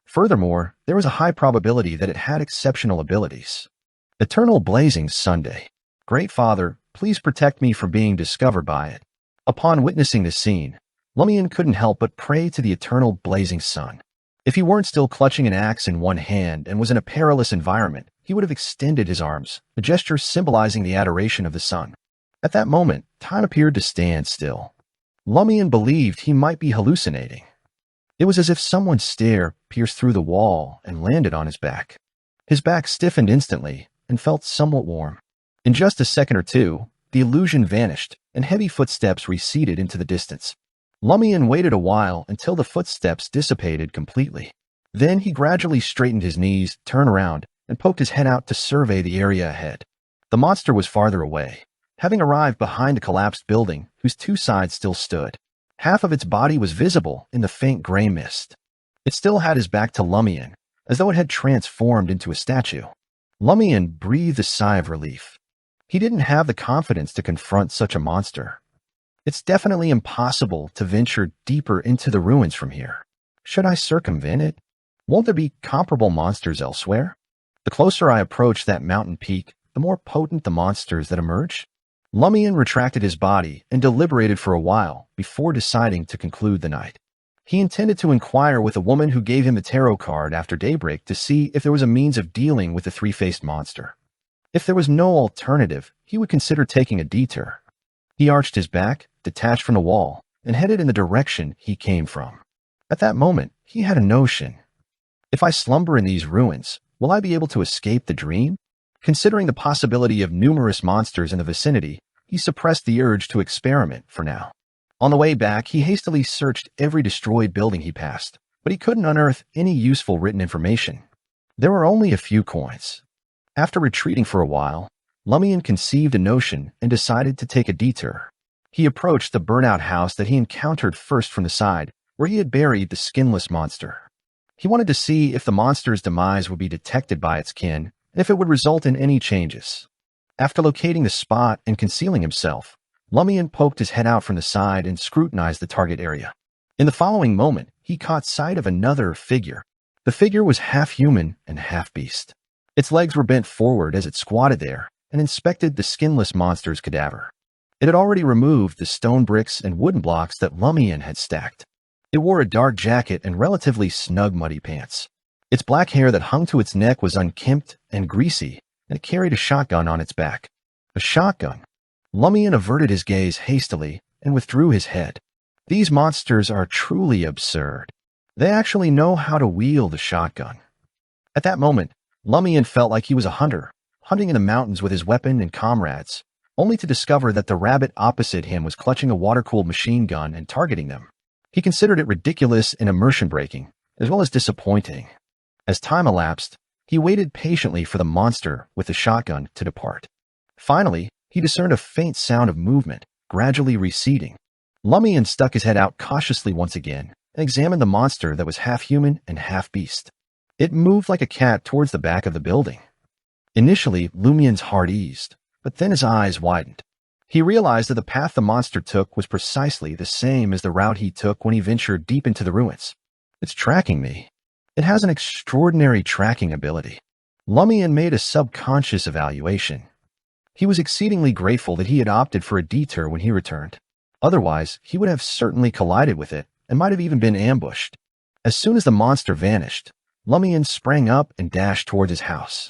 Furthermore, there was a high probability that it had exceptional abilities. Eternal Blazing Sunday. Great Father, please protect me from being discovered by it. Upon witnessing this scene, Lumian couldn't help but pray to the eternal blazing sun. If he weren't still clutching an axe in one hand and was in a perilous environment, he would have extended his arms, a gesture symbolizing the adoration of the sun. At that moment, time appeared to stand still. Lumian believed he might be hallucinating. It was as if someone's stare pierced through the wall and landed on his back. His back stiffened instantly and felt somewhat warm. In just a second or two, the illusion vanished and heavy footsteps receded into the distance. Lumian waited a while until the footsteps dissipated completely. Then he gradually straightened his knees, turned around, and poked his head out to survey the area ahead. The monster was farther away, having arrived behind a collapsed building whose two sides still stood. Half of its body was visible in the faint gray mist. It still had his back to Lumian, as though it had transformed into a statue. Lumian breathed a sigh of relief. He didn't have the confidence to confront such a monster. It's definitely impossible to venture deeper into the ruins from here. Should I circumvent it? Won't there be comparable monsters elsewhere? The closer I approach that mountain peak, the more potent the monsters that emerge. Lumian retracted his body and deliberated for a while before deciding to conclude the night. He intended to inquire with a woman who gave him a tarot card after daybreak to see if there was a means of dealing with the three-faced monster. If there was no alternative, he would consider taking a detour. He arched his back, detached from the wall, and headed in the direction he came from. At that moment, he had a notion. If I slumber in these ruins, will I be able to escape the dream? Considering the possibility of numerous monsters in the vicinity, he suppressed the urge to experiment for now. On the way back, he hastily searched every destroyed building he passed, but he couldn't unearth any useful written information. There were only a few coins. After retreating for a while, Lumian conceived a notion and decided to take a detour. He approached the burnout house that he encountered first from the side, where he had buried the skinless monster. He wanted to see if the monster's demise would be detected by its kin, and if it would result in any changes. After locating the spot and concealing himself, Lumian poked his head out from the side and scrutinized the target area. In the following moment, he caught sight of another figure. The figure was half human and half beast. Its legs were bent forward as it squatted there and inspected the skinless monster's cadaver. It had already removed the stone bricks and wooden blocks that Lumian had stacked. It wore a dark jacket and relatively snug muddy pants. Its black hair that hung to its neck was unkempt and greasy, and it carried a shotgun on its back. A shotgun. Lumian averted his gaze hastily and withdrew his head. These monsters are truly absurd. They actually know how to wield a shotgun. At that moment, Lumian felt like he was a hunter, hunting in the mountains with his weapon and comrades, only to discover that the rabbit opposite him was clutching a water-cooled machine gun and targeting them. He considered it ridiculous and immersion-breaking, as well as disappointing. As time elapsed, he waited patiently for the monster with the shotgun to depart. Finally, he discerned a faint sound of movement, gradually receding. Lumian stuck his head out cautiously once again and examined the monster that was half human and half beast. It moved like a cat towards the back of the building. Initially, Lumian's heart eased, but then his eyes widened. He realized that the path the monster took was precisely the same as the route he took when he ventured deep into the ruins. It's tracking me. It has an extraordinary tracking ability. Lumian made a subconscious evaluation. He was exceedingly grateful that he had opted for a detour when he returned. Otherwise, he would have certainly collided with it and might have even been ambushed. As soon as the monster vanished, Lumian sprang up and dashed towards his house.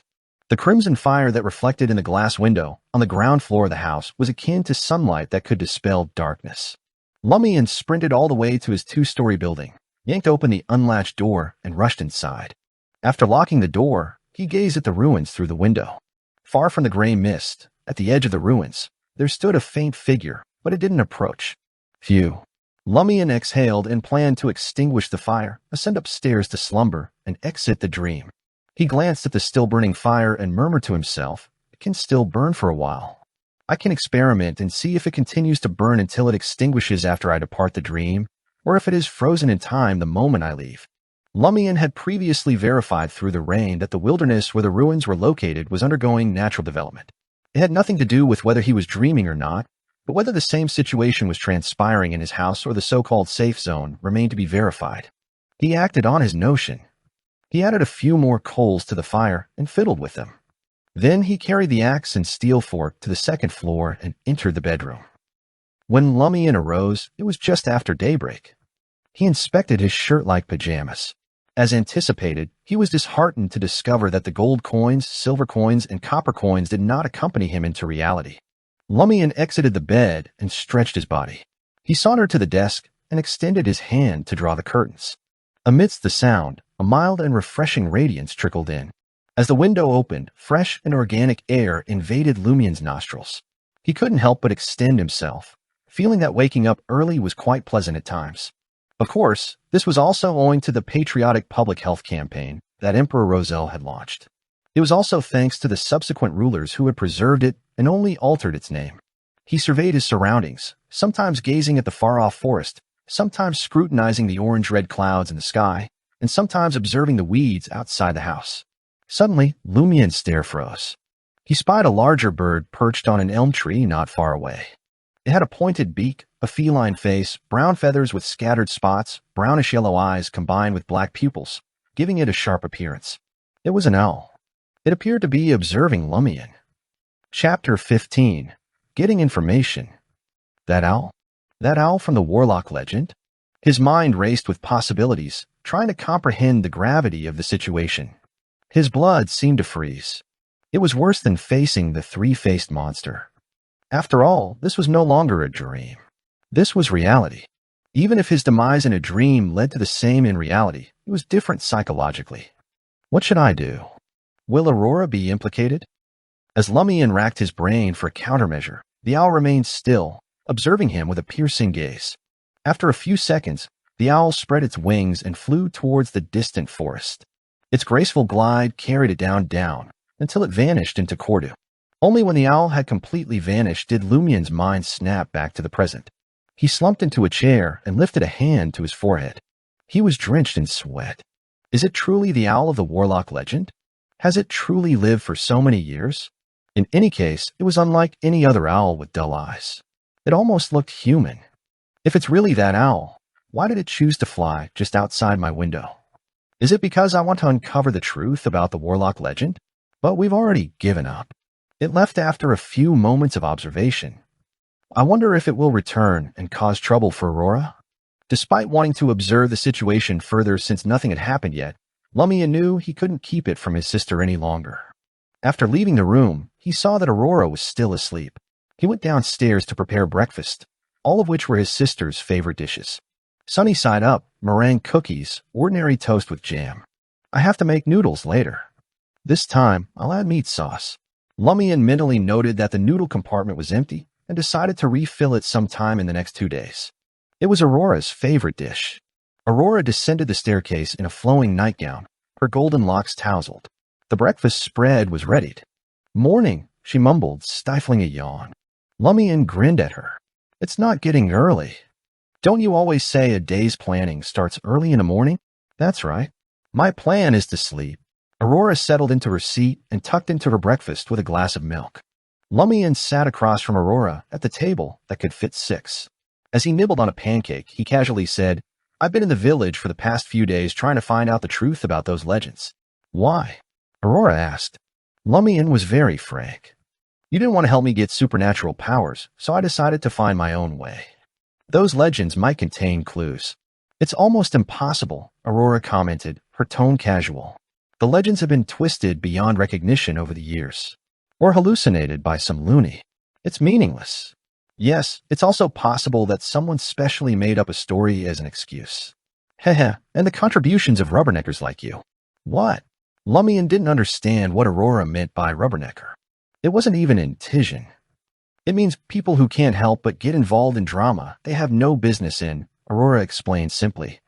The crimson fire that reflected in the glass window on the ground floor of the house was akin to sunlight that could dispel darkness. Lumian sprinted all the way to his two-story building, yanked open the unlatched door, and rushed inside. After locking the door, he gazed at the ruins through the window. Far from the gray mist, at the edge of the ruins, there stood a faint figure, but it didn't approach. Phew. Lumian exhaled and planned to extinguish the fire, ascend upstairs to slumber, and exit the dream. He glanced at the still-burning fire and murmured to himself, "It can still burn for a while. I can experiment and see if it continues to burn until it extinguishes after I depart the dream, or if it is frozen in time the moment I leave." Lumian had previously verified through the rain that the wilderness where the ruins were located was undergoing natural development. It had nothing to do with whether he was dreaming or not, But whether the same situation was transpiring in his house or the so-called safe zone remained to be verified. He acted on his notion. He added a few more coals to the fire and fiddled with them. Then he carried the axe and steel fork to the second floor and entered the bedroom. When Lumian arose, it was just after daybreak. He inspected his shirt-like pajamas. As anticipated, he was disheartened to discover that the gold coins, silver coins, and copper coins did not accompany him into reality. Lumian exited the bed and stretched his body. He sauntered to the desk and extended his hand to draw the curtains. Amidst the sound, a mild and refreshing radiance trickled in. As the window opened, fresh and organic air invaded Lumian's nostrils. He couldn't help but extend himself, feeling that waking up early was quite pleasant at times. Of course, this was also owing to the patriotic public health campaign that Emperor Roselle had launched. It was also thanks to the subsequent rulers who had preserved it and only altered its name. He surveyed his surroundings, sometimes gazing at the far-off forest, sometimes scrutinizing the orange-red clouds in the sky, and sometimes observing the weeds outside the house. Suddenly, Lumian's stare froze. He spied a larger bird perched on an elm tree not far away. It had a pointed beak, a feline face, brown feathers with scattered spots, brownish-yellow eyes combined with black pupils, giving it a sharp appearance. It was an owl. It appeared to be observing Lumian. Chapter 15. Getting Information. That owl? That owl from the warlock legend? His mind raced with possibilities, trying to comprehend the gravity of the situation. His blood seemed to freeze. It was worse than facing the three-faced monster. After all, this was no longer a dream. This was reality. Even if his demise in a dream led to the same in reality, it was different psychologically. What should I do? Will Aurora be implicated? As Lumian racked his brain for a countermeasure, the owl remained still, observing him with a piercing gaze. After a few seconds, the owl spread its wings and flew towards the distant forest. Its graceful glide carried it down, until it vanished into Cordu. Only when the owl had completely vanished did Lumian's mind snap back to the present. He slumped into a chair and lifted a hand to his forehead. He was drenched in sweat. Is it truly the owl of the warlock legend? Has it truly lived for so many years? In any case, it was unlike any other owl with dull eyes. It almost looked human. If it's really that owl, why did it choose to fly just outside my window? Is it because I want to uncover the truth about the warlock legend? But we've already given up. It left after a few moments of observation. I wonder if it will return and cause trouble for Aurora? Despite wanting to observe the situation further since nothing had happened yet, Lumian knew he couldn't keep it from his sister any longer. After leaving the room, he saw that Aurora was still asleep. He went downstairs to prepare breakfast, all of which were his sister's favorite dishes. Sunny side up, meringue cookies, ordinary toast with jam. I have to make noodles later. This time, I'll add meat sauce. Lumian mentally noted that the noodle compartment was empty and decided to refill it sometime in the next 2 days. It was Aurora's favorite dish. Aurora descended the staircase in a flowing nightgown, her golden locks tousled. The breakfast spread was readied. Morning, she mumbled, stifling a yawn. Lumian grinned at her. It's not getting early. Don't you always say a day's planning starts early in the morning? That's right. My plan is to sleep. Aurora settled into her seat and tucked into her breakfast with a glass of milk. Lumian sat across from Aurora at the table that could fit 6. As he nibbled on a pancake, he casually said, I've been in the village for the past few days trying to find out the truth about those legends. Why? Aurora asked. Lumian was very frank. You didn't want to help me get supernatural powers, so I decided to find my own way. Those legends might contain clues. It's almost impossible, Aurora commented, her tone casual. The legends have been twisted beyond recognition over the years, or hallucinated by some loony. It's meaningless. Yes, it's also possible that someone specially made up a story as an excuse. Heh, and the contributions of rubberneckers like you. What? Lumian didn't understand what Aurora meant by rubbernecker. It wasn't even in Titian. It means people who can't help but get involved in drama they have no business in, Aurora explained simply.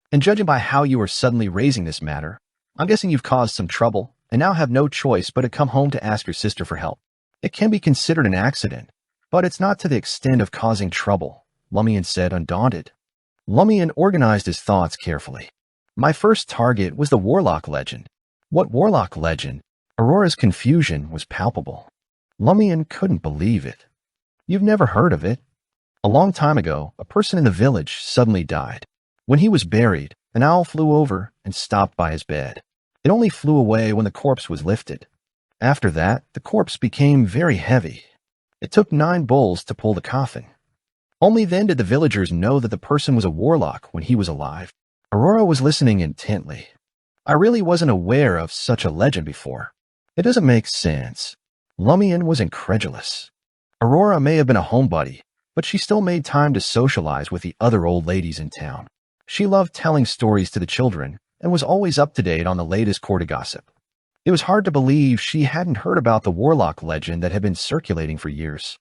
And judging by how you are suddenly raising this matter, I'm guessing you've caused some trouble and now have no choice but to come home to ask your sister for help. It can be considered an accident, but it's not to the extent of causing trouble, Lumian said, undaunted. Lumian organized his thoughts carefully. My first target was the warlock legend. What warlock legend? Aurora's confusion was palpable. Lumian couldn't believe it. You've never heard of it? A long time ago, a person in the village suddenly died. When he was buried, an owl flew over and stopped by his bed. It only flew away when the corpse was lifted. After that, the corpse became very heavy. It took 9 bulls to pull the coffin. Only then did the villagers know that the person was a warlock when he was alive. Aurora was listening intently. I really wasn't aware of such a legend before. It doesn't make sense. Lumian was incredulous. Aurora may have been a homebody, but she still made time to socialize with the other old ladies in town. She loved telling stories to the children and was always up to date on the latest court gossip. It was hard to believe she hadn't heard about the warlock legend that had been circulating for years.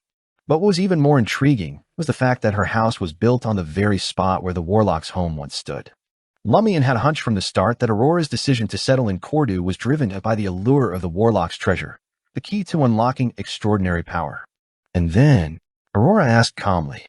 But what was even more intriguing was the fact that her house was built on the very spot where the warlock's home once stood. Lumian had a hunch from the start that Aurora's decision to settle in Cordu was driven by the allure of the warlock's treasure, the key to unlocking extraordinary power. And then, Aurora asked calmly.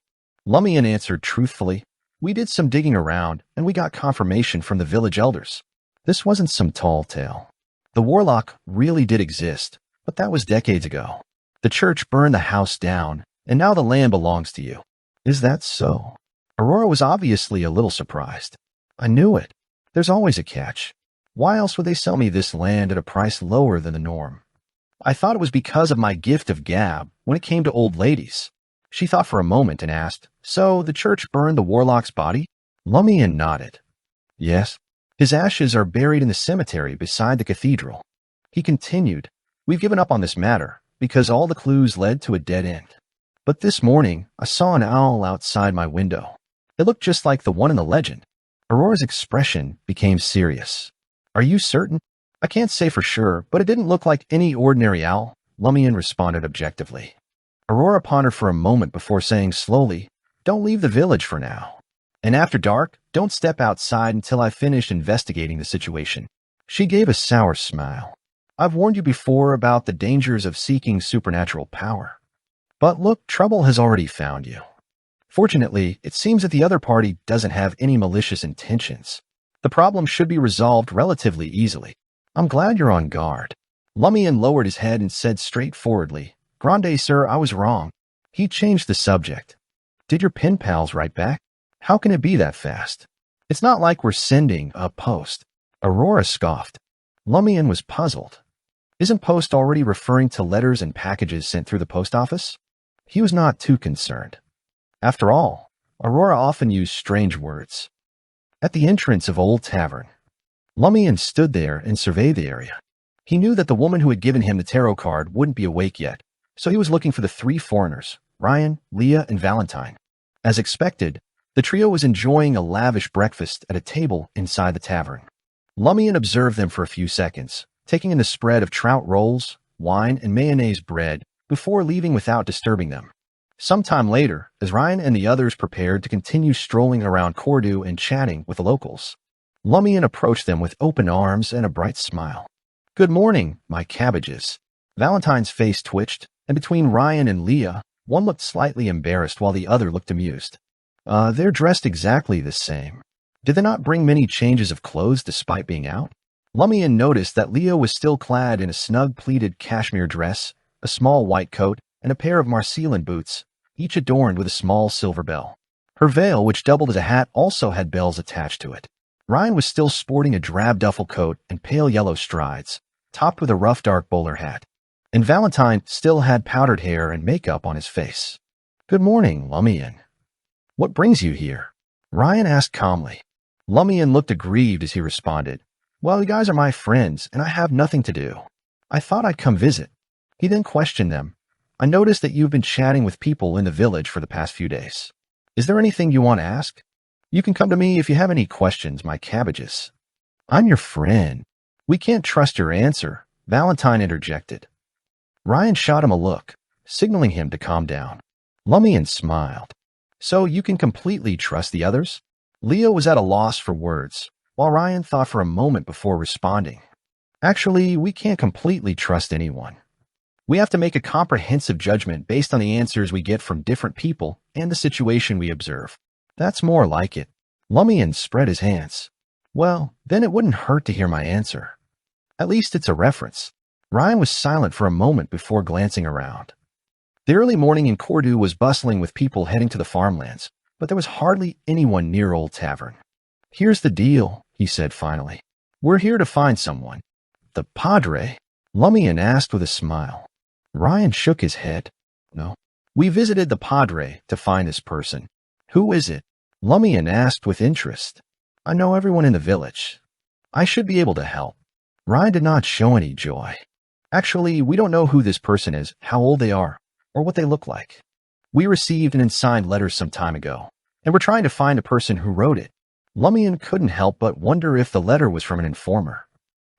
Lumian answered truthfully, "We did some digging around, and we got confirmation from the village elders. This wasn't some tall tale. The warlock really did exist, but that was decades ago. The church burned the house down, and now the land belongs to you." "Is that so?" Aurora was obviously a little surprised. "I knew it. There's always a catch. Why else would they sell me this land at a price lower than the norm?" "I thought it was because of my gift of gab when it came to old ladies." She thought for a moment and asked, "So the church burned the warlock's body?" Lumian nodded. "Yes. His ashes are buried in the cemetery beside the cathedral." He continued, "We've given up on this matter because all the clues led to a dead end. But this morning, I saw an owl outside my window. It looked just like the one in the legend." Aurora's expression became serious. "Are you certain?" "I can't say for sure, but it didn't look like any ordinary owl," Lumian responded objectively. Aurora pondered for a moment before saying slowly, "Don't leave the village for now. And after dark, don't step outside until I've finished investigating the situation." She gave a sour smile. "I've warned you before about the dangers of seeking supernatural power. But look, trouble has already found you. Fortunately, it seems that the other party doesn't have any malicious intentions. The problem should be resolved relatively easily. I'm glad you're on guard." Lumian lowered his head and said straightforwardly, "Grande, sir, I was wrong." He changed the subject. "Did your pen pals write back? How can it be that fast? It's not like we're sending a post." Aurora scoffed. Lumian was puzzled. Isn't post already referring to letters and packages sent through the post office? He was not too concerned. After all, Aurora often used strange words. At the entrance of Old Tavern, Lumian stood there and surveyed the area. He knew that the woman who had given him the tarot card wouldn't be awake yet, so he was looking for the 3 foreigners, Ryan, Leah, and Valentine. As expected, the trio was enjoying a lavish breakfast at a table inside the tavern. Lumian observed them for a few seconds, taking in the spread of trout rolls, wine, and mayonnaise bread before leaving without disturbing them. Sometime later, as Ryan and the others prepared to continue strolling around Cordu and chatting with the locals, Lumian approached them with open arms and a bright smile. "Good morning, my cabbages." Valentine's face twitched, and between Ryan and Leah, one looked slightly embarrassed while the other looked amused. They're dressed exactly the same. Did they not bring many changes of clothes despite being out?" Lumian noticed that Leah was still clad in a snug pleated cashmere dress, a small white coat, and a pair of Marseillan boots, each adorned with a small silver bell. Her veil, which doubled as a hat, also had bells attached to it. Ryan was still sporting a drab duffel coat and pale yellow strides, topped with a rough dark bowler hat. And Valentine still had powdered hair and makeup on his face. "Good morning, Lumian. What brings you here?" Ryan asked calmly. Lumian looked aggrieved as he responded, "Well, you guys are my friends, and I have nothing to do. I thought I'd come visit." He then questioned them. "I noticed that you've been chatting with people in the village for the past few days. Is there anything you want to ask? You can come to me if you have any questions, my cabbages." "I'm your friend. We can't trust your answer," Valentine interjected. Ryan shot him a look, signaling him to calm down. Lumian smiled. "So you can completely trust the others?" Leah was at a loss for words, while Ryan thought for a moment before responding. "Actually, we can't completely trust anyone. We have to make a comprehensive judgment based on the answers we get from different people and the situation we observe." "That's more like it." Lumian spread his hands. "Well, then it wouldn't hurt to hear my answer. At least it's a reference." Ryan was silent for a moment before glancing around. The early morning in Cordu was bustling with people heading to the farmlands, but there was hardly anyone near Old Tavern. "Here's the deal," he said finally. "We're here to find someone." "The Padre?" Lumian asked with a smile. Ryan shook his head. "No. We visited the Padre to find this person." "Who is it?" Lumian asked with interest. "I know everyone in the village. I should be able to help." Ryan did not show any joy. "Actually, we don't know who this person is, how old they are, or what they look like. We received an unsigned letter some time ago, and we're trying to find the person who wrote it." Lumian couldn't help but wonder if the letter was from an informer.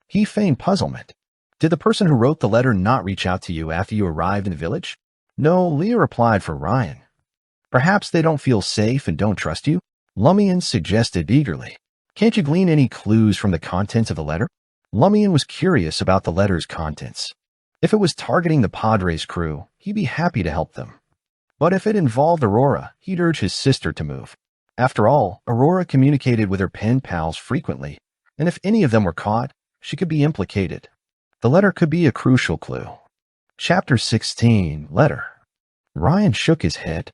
He feigned puzzlement. "Did the person who wrote the letter not reach out to you after you arrived in the village?" "No," Leah replied for Ryan. "Perhaps they don't feel safe and don't trust you?" Lumian suggested eagerly. "Can't you glean any clues from the contents of the letter?" Lumian was curious about the letter's contents. If it was targeting the Padre's crew, he'd be happy to help them. But if it involved Aurora, he'd urge his sister to move. After all, Aurora communicated with her pen pals frequently, and if any of them were caught, she could be implicated. The letter could be a crucial clue. Chapter 16, Letter. Ryan shook his head.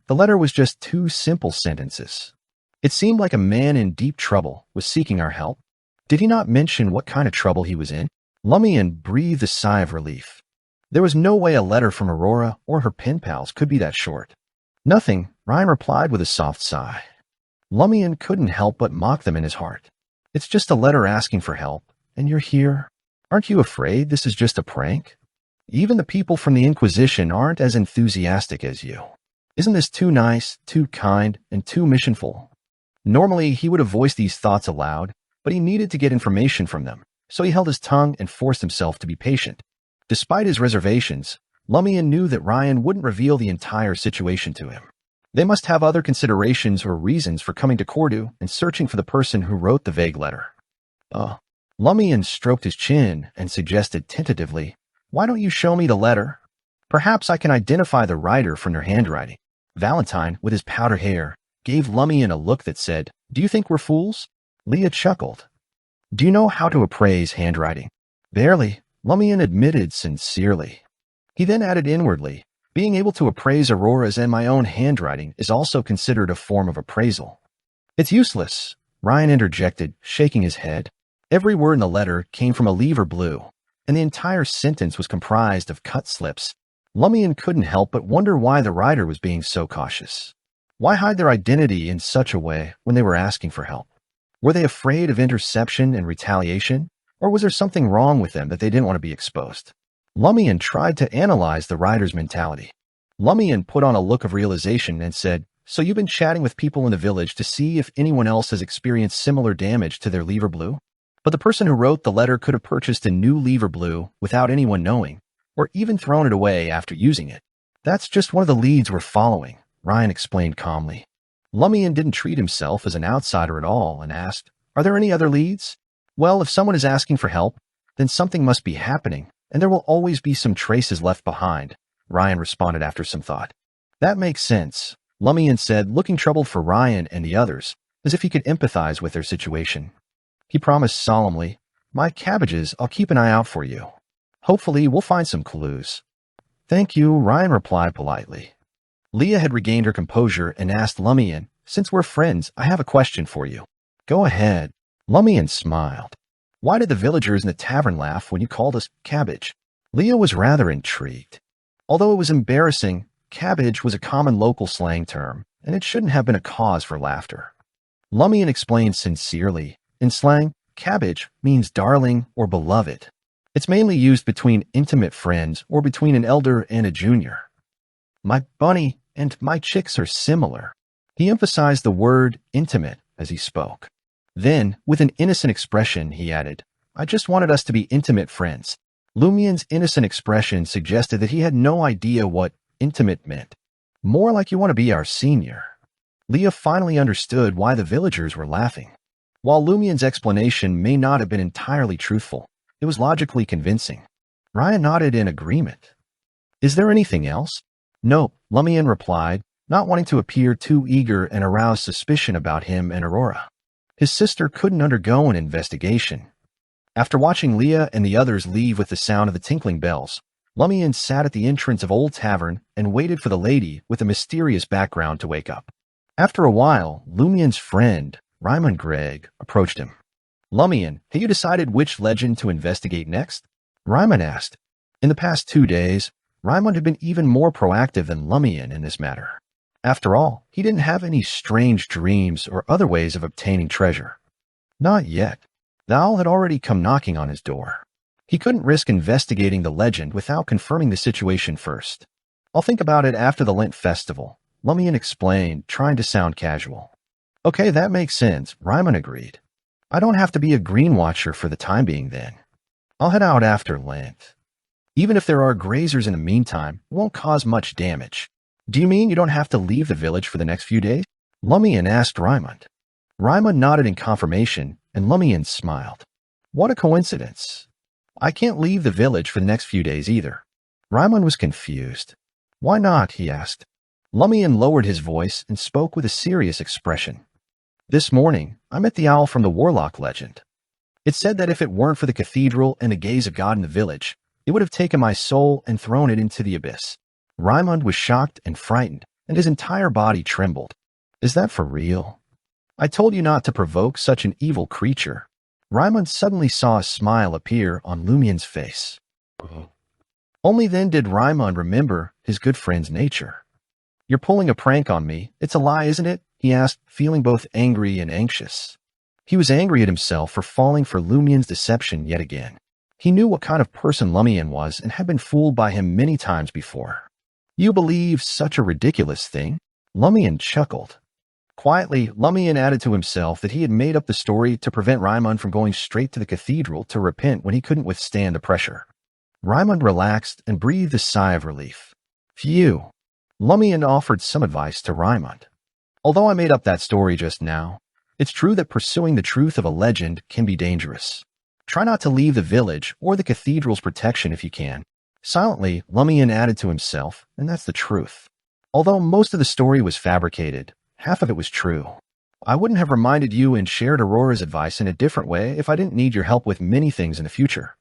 The letter was just 2 simple sentences. It seemed like a man in deep trouble was seeking our help. Did he not mention what kind of trouble he was in? Lumian breathed a sigh of relief. There was no way a letter from Aurora or her pen pals could be that short. "Nothing," Ryan replied with a soft sigh. Lumian couldn't help but mock them in his heart. "It's just a letter asking for help, and you're here. Aren't you afraid this is just a prank? Even the people from the Inquisition aren't as enthusiastic as you. Isn't this too nice, too kind, and too missionful?" Normally, he would have voiced these thoughts aloud, but he needed to get information from them, so he held his tongue and forced himself to be patient. Despite his reservations, Lumian knew that Ryan wouldn't reveal the entire situation to him. They must have other considerations or reasons for coming to Cordu and searching for the person who wrote the vague letter. Lumian stroked his chin and suggested tentatively, "Why don't you show me the letter? Perhaps I can identify the writer from their handwriting." Valentine, with his powdered hair, gave Lumian a look that said, "Do you think we're fools?" Leah chuckled. "Do you know how to appraise handwriting?" "Barely," Lumian admitted sincerely. He then added inwardly, "Being able to appraise Aurora's and my own handwriting is also considered a form of appraisal." "It's useless," Ryan interjected, shaking his head. Every word in the letter came from a lever blue, and the entire sentence was comprised of cut slips. Lumian couldn't help but wonder why the writer was being so cautious. Why hide their identity in such a way when they were asking for help? Were they afraid of interception and retaliation, or was there something wrong with them that they didn't want to be exposed? Lumian tried to analyze the writer's mentality. Lumian put on a look of realization and said, "So you've been chatting with people in the village to see if anyone else has experienced similar damage to their lever blue? But the person who wrote the letter could have purchased a new lever blue without anyone knowing, or even thrown it away after using it. That's just one of the leads we're following," Ryan explained calmly. Lumian didn't treat himself as an outsider at all and asked, "Are there any other leads?" "Well, if someone is asking for help, then something must be happening, and there will always be some traces left behind," Ryan responded after some thought. "That makes sense," Lumian said, looking troubled for Ryan and the others, as if he could empathize with their situation. He promised solemnly, "My cabbages, I'll keep an eye out for you. Hopefully, we'll find some clues." "Thank you," Ryan replied politely. Leah had regained her composure and asked Lumian, "Since we're friends, I have a question for you." "Go ahead." Lumian smiled. "Why did the villagers in the tavern laugh when you called us cabbage?" Leah was rather intrigued. Although it was embarrassing, cabbage was a common local slang term, and it shouldn't have been a cause for laughter. Lumian explained sincerely, in slang, cabbage means darling or beloved. It's mainly used between intimate friends or between an elder and a junior. "My bunny and my chicks are similar." He emphasized the word intimate as he spoke. Then, with an innocent expression, he added, "I just wanted us to be intimate friends." Lumian's innocent expression suggested that he had no idea what intimate meant. "More like you want to be our senior." Leah finally understood why the villagers were laughing. While Lumian's explanation may not have been entirely truthful, it was logically convincing. Ryan nodded in agreement. "Is there anything else?" "No," Lumian replied, not wanting to appear too eager and arouse suspicion about him and Aurora. His sister couldn't undergo an investigation. After watching Leah and the others leave with the sound of the tinkling bells, Lumian sat at the entrance of Old Tavern and waited for the lady with the mysterious background to wake up. After a while, Lumian's friend, Raymond Gregg, approached him. Lumian, have you decided which legend to investigate next? Raymond asked. In the past 2 days, Raymond had been even more proactive than Lumian in this matter. After all, he didn't have any strange dreams or other ways of obtaining treasure. Not yet. The owl had already come knocking on his door. He couldn't risk investigating the legend without confirming the situation first. I'll think about it after the Lent festival, Lumian explained, trying to sound casual. Okay, that makes sense, Raymond agreed. I don't have to be a green watcher for the time being then. I'll head out after Lent. Even if there are grazers in the meantime, it won't cause much damage. Do you mean you don't have to leave the village for the next few days? Lumian asked Raymond. Raymond nodded in confirmation, and Lumian smiled. What a coincidence. I can't leave the village for the next few days either. Raymond was confused. Why not? He asked. Lumian lowered his voice and spoke with a serious expression. This morning, I met the owl from the Warlock legend. It said that if it weren't for the cathedral and the gaze of God in the village, it would have taken my soul and thrown it into the abyss. Raymond was shocked and frightened, and his entire body trembled. Is that for real? I told you not to provoke such an evil creature. Raymond suddenly saw a smile appear on Lumian's face. Only then did Raymond remember his good friend's nature. You're pulling a prank on me. It's a lie, isn't it? He asked, feeling both angry and anxious. He was angry at himself for falling for Lumian's deception yet again. He knew what kind of person Lumian was and had been fooled by him many times before. You believe such a ridiculous thing? Lumian chuckled. Quietly, Lumian added to himself that he had made up the story to prevent Raymond from going straight to the cathedral to repent when he couldn't withstand the pressure. Raymond relaxed and breathed a sigh of relief. Phew. Lumian offered some advice to Raymond. Although I made up that story just now, it's true that pursuing the truth of a legend can be dangerous. Try not to leave the village or the cathedral's protection if you can. Silently, Lumian added to himself, and that's the truth. Although most of the story was fabricated, half of it was true. I wouldn't have reminded you and shared Aurora's advice in a different way if I didn't need your help with many things in the future.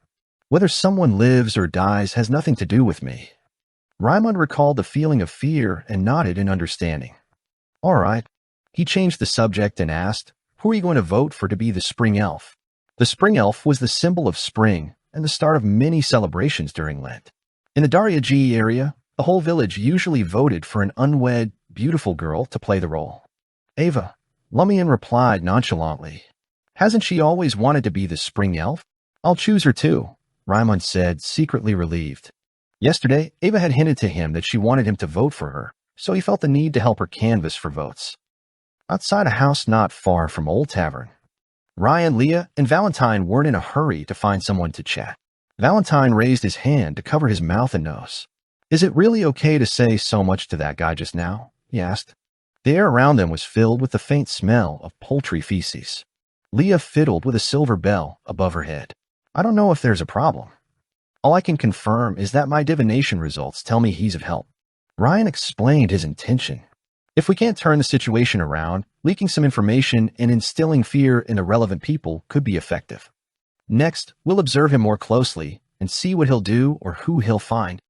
Whether someone lives or dies has nothing to do with me. Raymond recalled the feeling of fear and nodded in understanding. All right. He changed the subject and asked, who are you going to vote for to be the spring elf? The spring elf was the symbol of spring and the start of many celebrations during Lent. In the Darya G area, the whole village usually voted for an unwed, beautiful girl to play the role. Ava, Lumian replied nonchalantly. Hasn't she always wanted to be the spring elf? I'll choose her too, Raymond said, secretly relieved. Yesterday, Ava had hinted to him that she wanted him to vote for her, so he felt the need to help her canvass for votes. Outside a house not far from Old Tavern, Ryan, Leah, and Valentine weren't in a hurry to find someone to chat. Valentine raised his hand to cover his mouth and nose. Is it really okay to say so much to that guy just now? He asked. The air around them was filled with the faint smell of poultry feces. Leah fiddled with a silver bell above her head. I don't know if there's a problem. All I can confirm is that my divination results tell me he's of help. Ryan explained his intention. If we can't turn the situation around, leaking some information and instilling fear in the relevant people could be effective. Next, we'll observe him more closely and see what he'll do or who he'll find.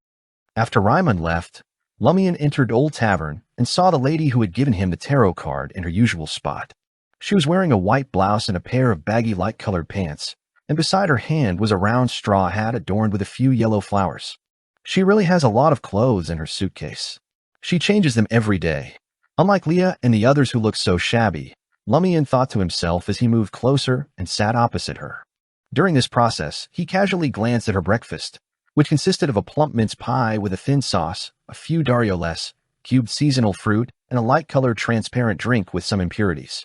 After Raymond left, Lumian entered Old Tavern and saw the lady who had given him the tarot card in her usual spot. She was wearing a white blouse and a pair of baggy light-colored pants, and beside her hand was a round straw hat adorned with a few yellow flowers. She really has a lot of clothes in her suitcase. She changes them every day. Unlike Leah and the others who looked so shabby, Lumian thought to himself as he moved closer and sat opposite her. During this process, he casually glanced at her breakfast, which consisted of a plump mince pie with a thin sauce, a few Darioles, cubed seasonal fruit, and a light-colored transparent drink with some impurities.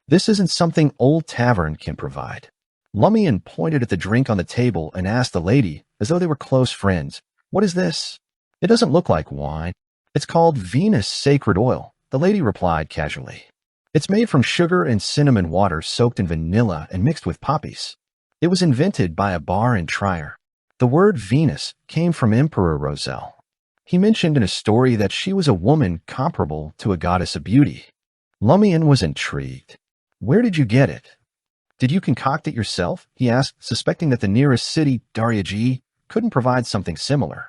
This isn't something Old Tavern can provide. Lumian pointed at the drink on the table and asked the lady, as though they were close friends, "What is this?" "It doesn't look like wine. It's called Venus Sacred Oil," the lady replied casually. "It's made from sugar and cinnamon water soaked in vanilla and mixed with poppies. It was invented by a bar in Trier. The word Venus came from Emperor Roselle. He mentioned in a story that she was a woman comparable to a goddess of beauty." Lumian was intrigued. "Where did you get it?" "Did you concoct it yourself?" he asked, suspecting that the nearest city, Darya G, couldn't provide something similar.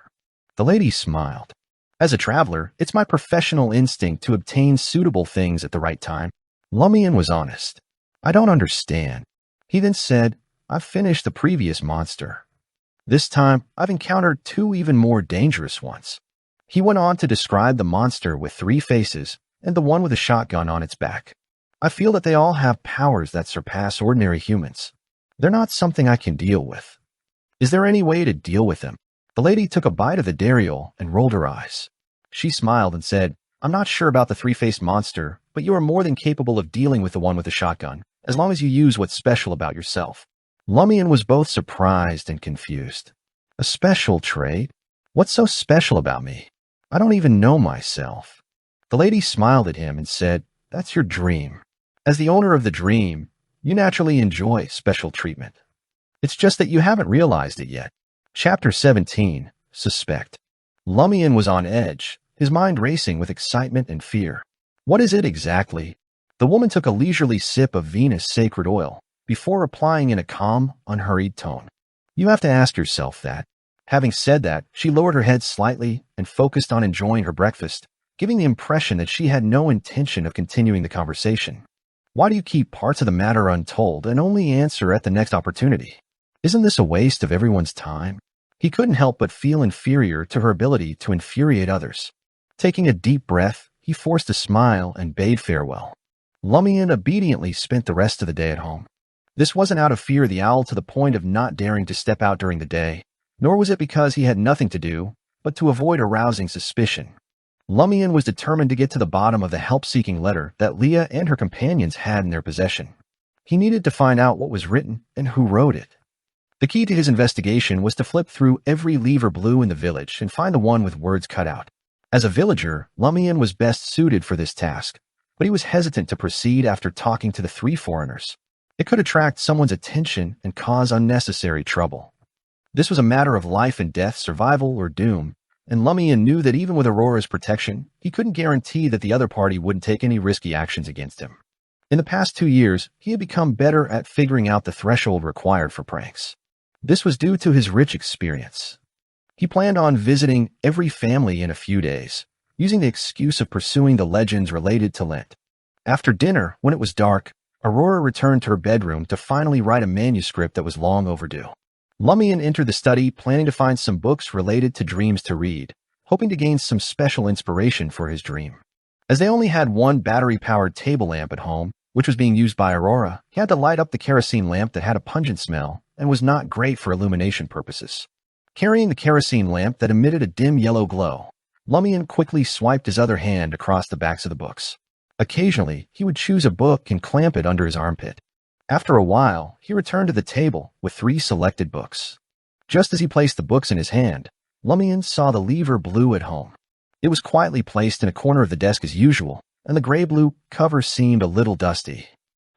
The lady smiled. As a traveler, it's my professional instinct to obtain suitable things at the right time. Lumian was honest. I don't understand. He then said, I've finished the previous monster. This time, I've encountered two even more dangerous ones. He went on to describe the monster with 3 faces and the one with a shotgun on its back. I feel that they all have powers that surpass ordinary humans. They're not something I can deal with. Is there any way to deal with them? The lady took a bite of the dariole and rolled her eyes. She smiled and said, I'm not sure about the 3-faced monster, but you are more than capable of dealing with the one with the shotgun, as long as you use what's special about yourself. Lumian was both surprised and confused. A special trait? What's so special about me? I don't even know myself. The lady smiled at him and said, That's your dream. As the owner of the dream, you naturally enjoy special treatment. It's just that you haven't realized it yet. Chapter 17, Suspect. Lumian was on edge, his mind racing with excitement and fear. What is it exactly? The woman took a leisurely sip of Venus sacred oil before replying in a calm, unhurried tone. You have to ask yourself that. Having said that, she lowered her head slightly and focused on enjoying her breakfast, giving the impression that she had no intention of continuing the conversation. Why do you keep parts of the matter untold and only answer at the next opportunity? Isn't this a waste of everyone's time? He couldn't help but feel inferior to her ability to infuriate others. Taking a deep breath, he forced a smile and bade farewell. Lumian obediently spent the rest of the day at home. This wasn't out of fear of the owl to the point of not daring to step out during the day, nor was it because he had nothing to do, but to avoid arousing suspicion. Lumian was determined to get to the bottom of the help-seeking letter that Leah and her companions had in their possession. He needed to find out what was written and who wrote it. The key to his investigation was to flip through every lever blue in the village and find the one with words cut out. As a villager, Lumian was best suited for this task, but he was hesitant to proceed after talking to the 3 foreigners. It could attract someone's attention and cause unnecessary trouble. This was a matter of life and death, survival or doom, and Lumian knew that even with Aurora's protection, he couldn't guarantee that the other party wouldn't take any risky actions against him. In the past 2 years, he had become better at figuring out the threshold required for pranks. This was due to his rich experience. He planned on visiting every family in a few days, using the excuse of pursuing the legends related to Lent. After dinner, when it was dark, Aurora returned to her bedroom to finally write a manuscript that was long overdue. Lumian entered the study planning to find some books related to dreams to read, hoping to gain some special inspiration for his dream. As they only had one battery-powered table lamp at home, which was being used by Aurora, he had to light up the kerosene lamp that had a pungent smell and was not great for illumination purposes. Carrying the kerosene lamp that emitted a dim yellow glow, Lumian quickly swiped his other hand across the backs of the books. Occasionally, he would choose a book and clamp it under his armpit. After a while, he returned to the table with 3 selected books. Just as he placed the books in his hand, Lumian saw the lever blue at home. It was quietly placed in a corner of the desk as usual, and the gray-blue cover seemed a little dusty.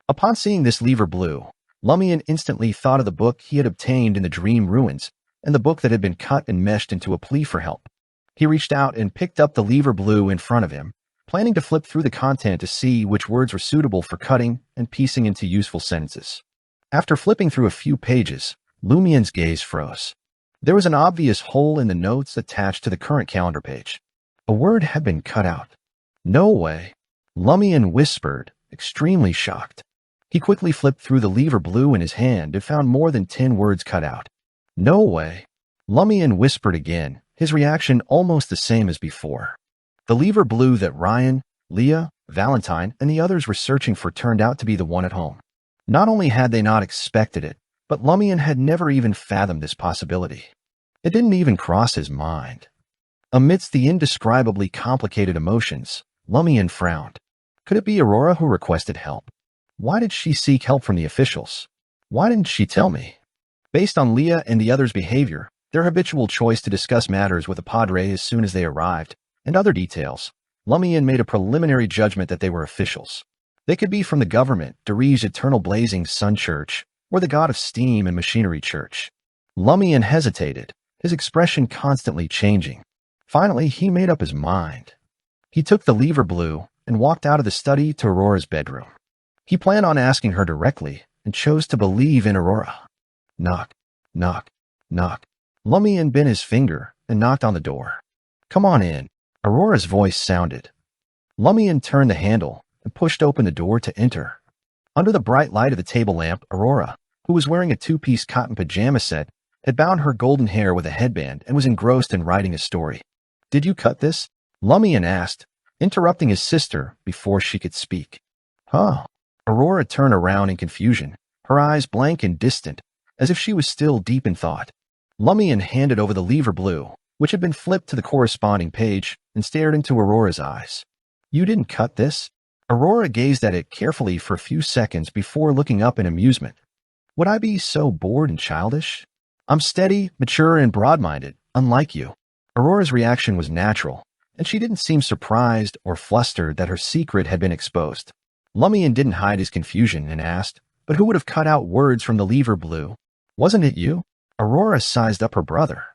Upon seeing this lever blue, Lumian instantly thought of the book he had obtained in the dream ruins and the book that had been cut and meshed into a plea for help. He reached out and picked up the lever blue in front of him, planning to flip through the content to see which words were suitable for cutting and piecing into useful sentences. After flipping through a few pages, Lumian's gaze froze. There was an obvious hole in the notes attached to the current calendar page. A word had been cut out. No way. Lumian whispered, extremely shocked. He quickly flipped through the lever blue in his hand and found more than 10 words cut out. No way. Lumian whispered again, his reaction almost the same as before. The lever blue that Ryan, Leah, Valentine, and the others were searching for turned out to be the one at home. Not only had they not expected it, but Lumian had never even fathomed this possibility. It didn't even cross his mind. Amidst the indescribably complicated emotions, Lumian frowned. Could it be Aurora who requested help? Why did she seek help from the officials? Why didn't she tell me? Based on Leah and the others' behavior, their habitual choice to discuss matters with the Padre as soon as they arrived, and other details, Lumian made a preliminary judgment that they were officials. They could be from the government, Derige's Eternal Blazing Sun Church, or the God of Steam and Machinery Church. Lumian hesitated, his expression constantly changing. Finally, he made up his mind. He took the lever blue and walked out of the study to Aurora's bedroom. He planned on asking her directly and chose to believe in Aurora. Knock, knock, knock. Lumian bent his finger and knocked on the door. "Come on in," Aurora's voice sounded. Lumian turned the handle and pushed open the door to enter. Under the bright light of the table lamp, Aurora, who was wearing a two-piece cotton pajama set, had bound her golden hair with a headband and was engrossed in writing a story. "Did you cut this?" Lumian asked, interrupting his sister before she could speak. "Huh?" Aurora turned around in confusion, her eyes blank and distant, as if she was still deep in thought. Lumian handed over the lever blue, which had been flipped to the corresponding page, and stared into Aurora's eyes. "You didn't cut this?" Aurora gazed at it carefully for a few seconds before looking up in amusement. "Would I be so bored and childish? I'm steady, mature, and broad-minded, unlike you." Aurora's reaction was natural, and she didn't seem surprised or flustered that her secret had been exposed. Lumian didn't hide his confusion and asked, "But who would have cut out words from the lever blue? Wasn't it you?" Aurora sized up her brother.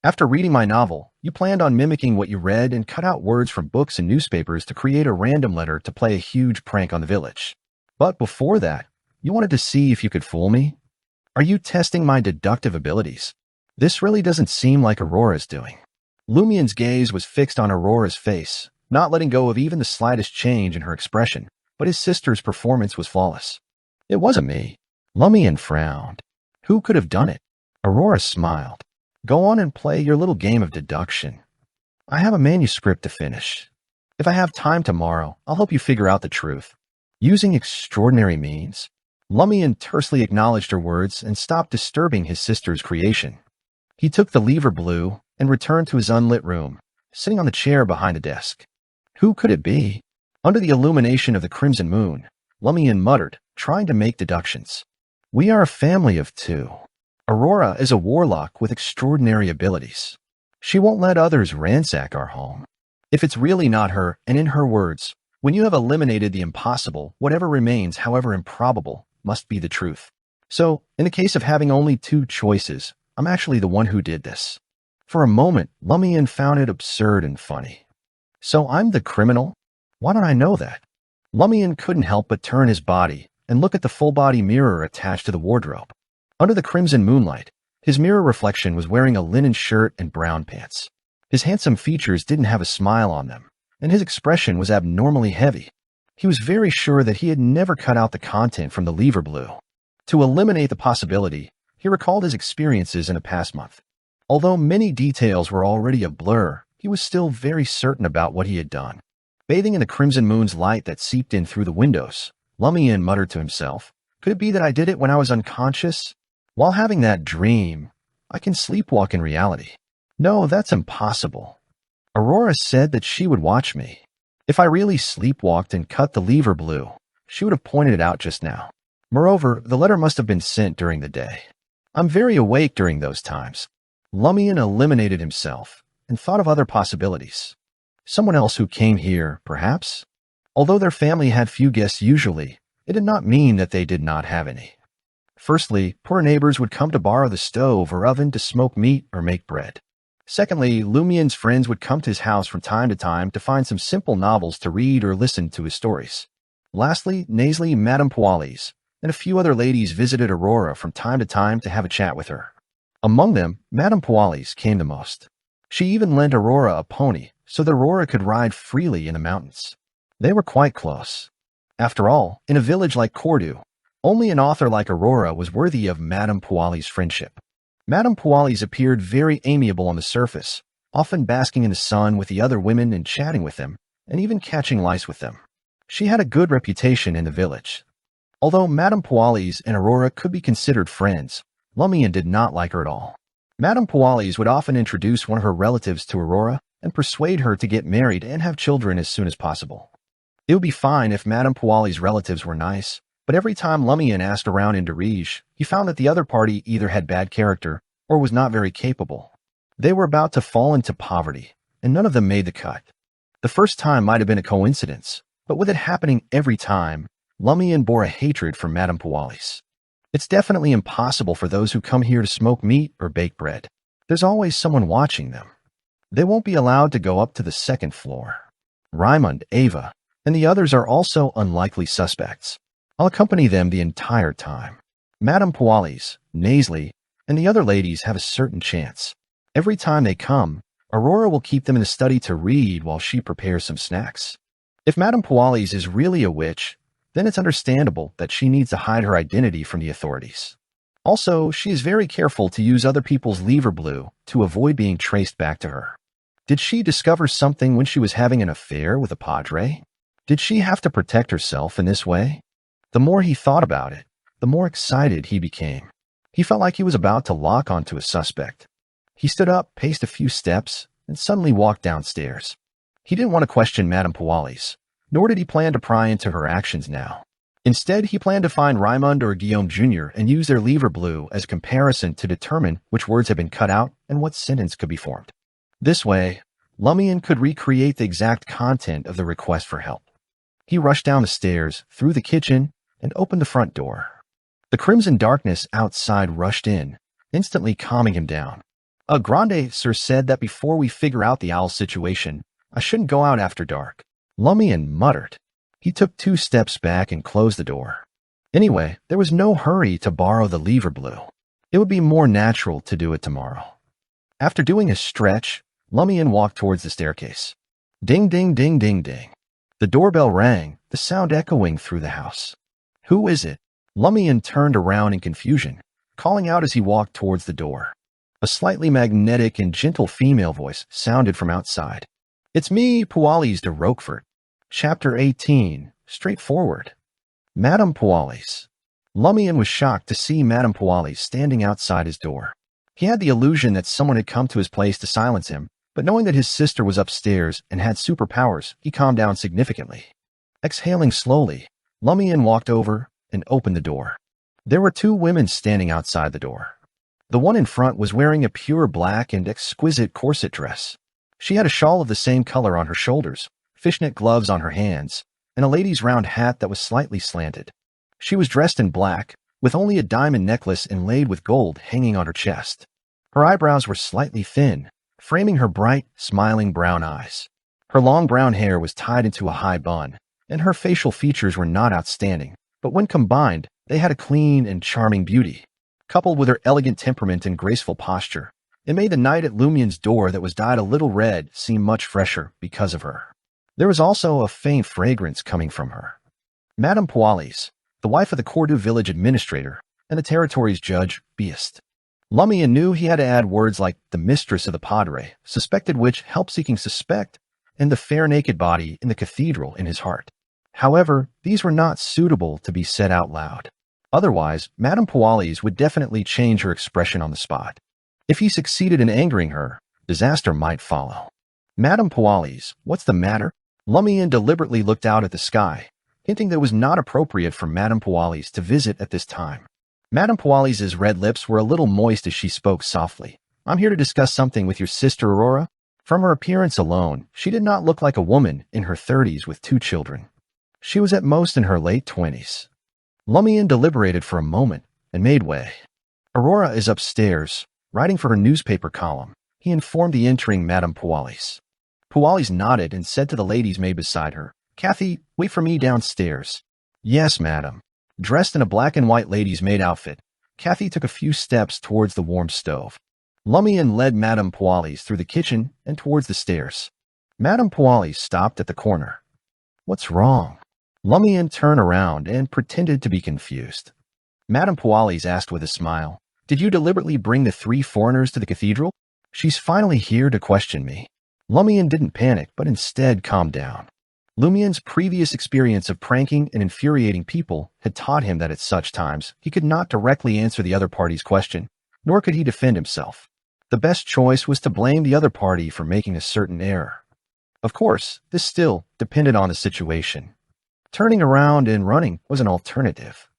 "After reading my novel, you planned on mimicking what you read and cut out words from books and newspapers to create a random letter to play a huge prank on the village. But before that, you wanted to see if you could fool me? Are you testing my deductive abilities? This really doesn't seem like Aurora's doing." Lumian's gaze was fixed on Aurora's face, not letting go of even the slightest change in her expression, but his sister's performance was flawless. "It wasn't me." Lumian frowned. "Who could have done it?" Aurora smiled. "Go on and play your little game of deduction. I have a manuscript to finish. If I have time tomorrow, I'll help you figure out the truth." Using extraordinary means, Lumian tersely acknowledged her words and stopped disturbing his sister's creation. He took the lever blue and returned to his unlit room, sitting on the chair behind the desk. Who could it be? Under the illumination of the crimson moon, Lumian muttered, trying to make deductions. "We are a family of two. Aurora is a warlock with extraordinary abilities. She won't let others ransack our home. If it's really not her, and in her words, when you have eliminated the impossible, whatever remains, however improbable, must be the truth. So, in the case of having only two choices, I'm actually the one who did this." For a moment, Lumian found it absurd and funny. "So I'm the criminal? Why don't I know that?" Lumian couldn't help but turn his body and look at the full-body mirror attached to the wardrobe. Under the crimson moonlight, his mirror reflection was wearing a linen shirt and brown pants. His handsome features didn't have a smile on them, and his expression was abnormally heavy. He was very sure that he had never cut out the content from the lever blue. To eliminate the possibility, he recalled his experiences in a past month. Although many details were already a blur, he was still very certain about what he had done. Bathing in the crimson moon's light that seeped in through the windows, Lumian muttered to himself, "Could it be that I did it when I was unconscious? While having that dream, I can sleepwalk in reality. No, that's impossible. Aurora said that she would watch me. If I really sleepwalked and cut the lever blue, she would have pointed it out just now. Moreover, the letter must have been sent during the day. I'm very awake during those times." Lumian eliminated himself and thought of other possibilities. Someone else who came here, perhaps? Although their family had few guests usually, it did not mean that they did not have any. Firstly, poor neighbors would come to borrow the stove or oven to smoke meat or make bread. Secondly, Lumian's friends would come to his house from time to find some simple novels to read or listen to his stories. Lastly, nasally Madame Poalis and a few other ladies visited Aurora from time to have a chat with her. Among them, Madame Poalis came the most. She even lent Aurora a pony so that Aurora could ride freely in the mountains. They were quite close. After all, in a village like Cordu, only an author like Aurora was worthy of Madame Poalis' friendship. Madame Poalis appeared very amiable on the surface, often basking in the sun with the other women and chatting with them, and even catching lice with them. She had a good reputation in the village. Although Madame Poalis and Aurora could be considered friends, Lumian did not like her at all. Madame Poalis would often introduce one of her relatives to Aurora and persuade her to get married and have children as soon as possible. It would be fine if Madame Poalis' relatives were nice, but every time Lumian asked around in Darige, he found that the other party either had bad character or was not very capable. They were about to fall into poverty, and none of them made the cut. The first time might have been a coincidence, but with it happening every time, Lumian bore a hatred for Madame Poalis. It's definitely impossible for those who come here to smoke meat or bake bread. There's always someone watching them. They won't be allowed to go up to the second floor. Raimund, Ava, and the others are also unlikely suspects. I'll accompany them the entire time. Madame Poalis, Nasely, and the other ladies have a certain chance. Every time they come, Aurora will keep them in the study to read while she prepares some snacks. If Madame Pualis is really a witch, then it's understandable that she needs to hide her identity from the authorities. Also, she is very careful to use other people's lever blue to avoid being traced back to her. Did she discover something when she was having an affair with a padre? Did she have to protect herself in this way? The more he thought about it, the more excited he became. He felt like he was about to lock onto a suspect. He stood up, paced a few steps, and suddenly walked downstairs. He didn't want to question Madame Pualis, nor did he plan to pry into her actions now. Instead, he planned to find Raymond or Guillaume Jr. and use their lever blue as a comparison to determine which words had been cut out and what sentence could be formed. This way, Lumian could recreate the exact content of the request for help. He rushed down the stairs, through the kitchen, and opened the front door. The crimson darkness outside rushed in, instantly calming him down. A grande sir said that before we figure out the owl situation, I shouldn't go out after dark. Lumian muttered. He took 2 steps back and closed the door. Anyway, there was no hurry to borrow the lever blue. It would be more natural to do it tomorrow. After doing a stretch, Lumian walked towards the staircase. Ding, ding, ding, ding, ding. The doorbell rang, the sound echoing through the house. Who is it? Lumian turned around in confusion, calling out as he walked towards the door. A slightly magnetic and gentle female voice sounded from outside. It's me, Pualis de Roquefort. Chapter 18. Straightforward. Madame Pualis. Lumian was shocked to see Madame Pualis standing outside his door. He had the illusion that someone had come to his place to silence him, but knowing that his sister was upstairs and had superpowers, he calmed down significantly. Exhaling slowly, Lumian walked over and opened the door. There were 2 women standing outside the door. The one in front was wearing a pure black and exquisite corset dress. She had a shawl of the same color on her shoulders, fishnet gloves on her hands, and a lady's round hat that was slightly slanted. She was dressed in black, with only a diamond necklace inlaid with gold hanging on her chest. Her eyebrows were slightly thin, framing her bright, smiling brown eyes. Her long brown hair was tied into a high bun, and her facial features were not outstanding, but when combined, they had a clean and charming beauty. Coupled with her elegant temperament and graceful posture, it made the night at Lumian's door that was dyed a little red seem much fresher because of her. There was also a faint fragrance coming from her. Madame Pualis, the wife of the Cordoue village administrator and the territory's judge, Beast. Lumian knew he had to add words like the mistress of the padre, suspected witch, help-seeking suspect, and the fair naked body in the cathedral in his heart. However, these were not suitable to be said out loud. Otherwise, Madame Pualis would definitely change her expression on the spot. If he succeeded in angering her, disaster might follow. Madame Pualis, what's the matter? Lumian deliberately looked out at the sky, hinting that it was not appropriate for Madame Pualis to visit at this time. Madame Pualis's red lips were a little moist as she spoke softly. I'm here to discuss something with your sister Aurora. From her appearance alone, she did not look like a woman in her 30s with 2 children. She was at most in her late 20s. Lumian deliberated for a moment and made way. Aurora is upstairs, writing for her newspaper column, he informed the entering Madame Pualis. Pualis nodded and said to the lady's maid beside her, Kathy, wait for me downstairs. Yes, madam. Dressed in a black and white lady's maid outfit, Kathy took a few steps towards the warm stove. Lumian led Madame Pualis through the kitchen and towards the stairs. Madame Pualis stopped at the corner. What's wrong? Lumian turned around and pretended to be confused. Madame Pualis asked with a smile, Did you deliberately bring the 3 foreigners to the cathedral? She's finally here to question me. Lumian didn't panic, but instead calmed down. Lumian's previous experience of pranking and infuriating people had taught him that at such times he could not directly answer the other party's question, nor could he defend himself. The best choice was to blame the other party for making a certain error. Of course, this still depended on the situation. Turning around and running was an alternative.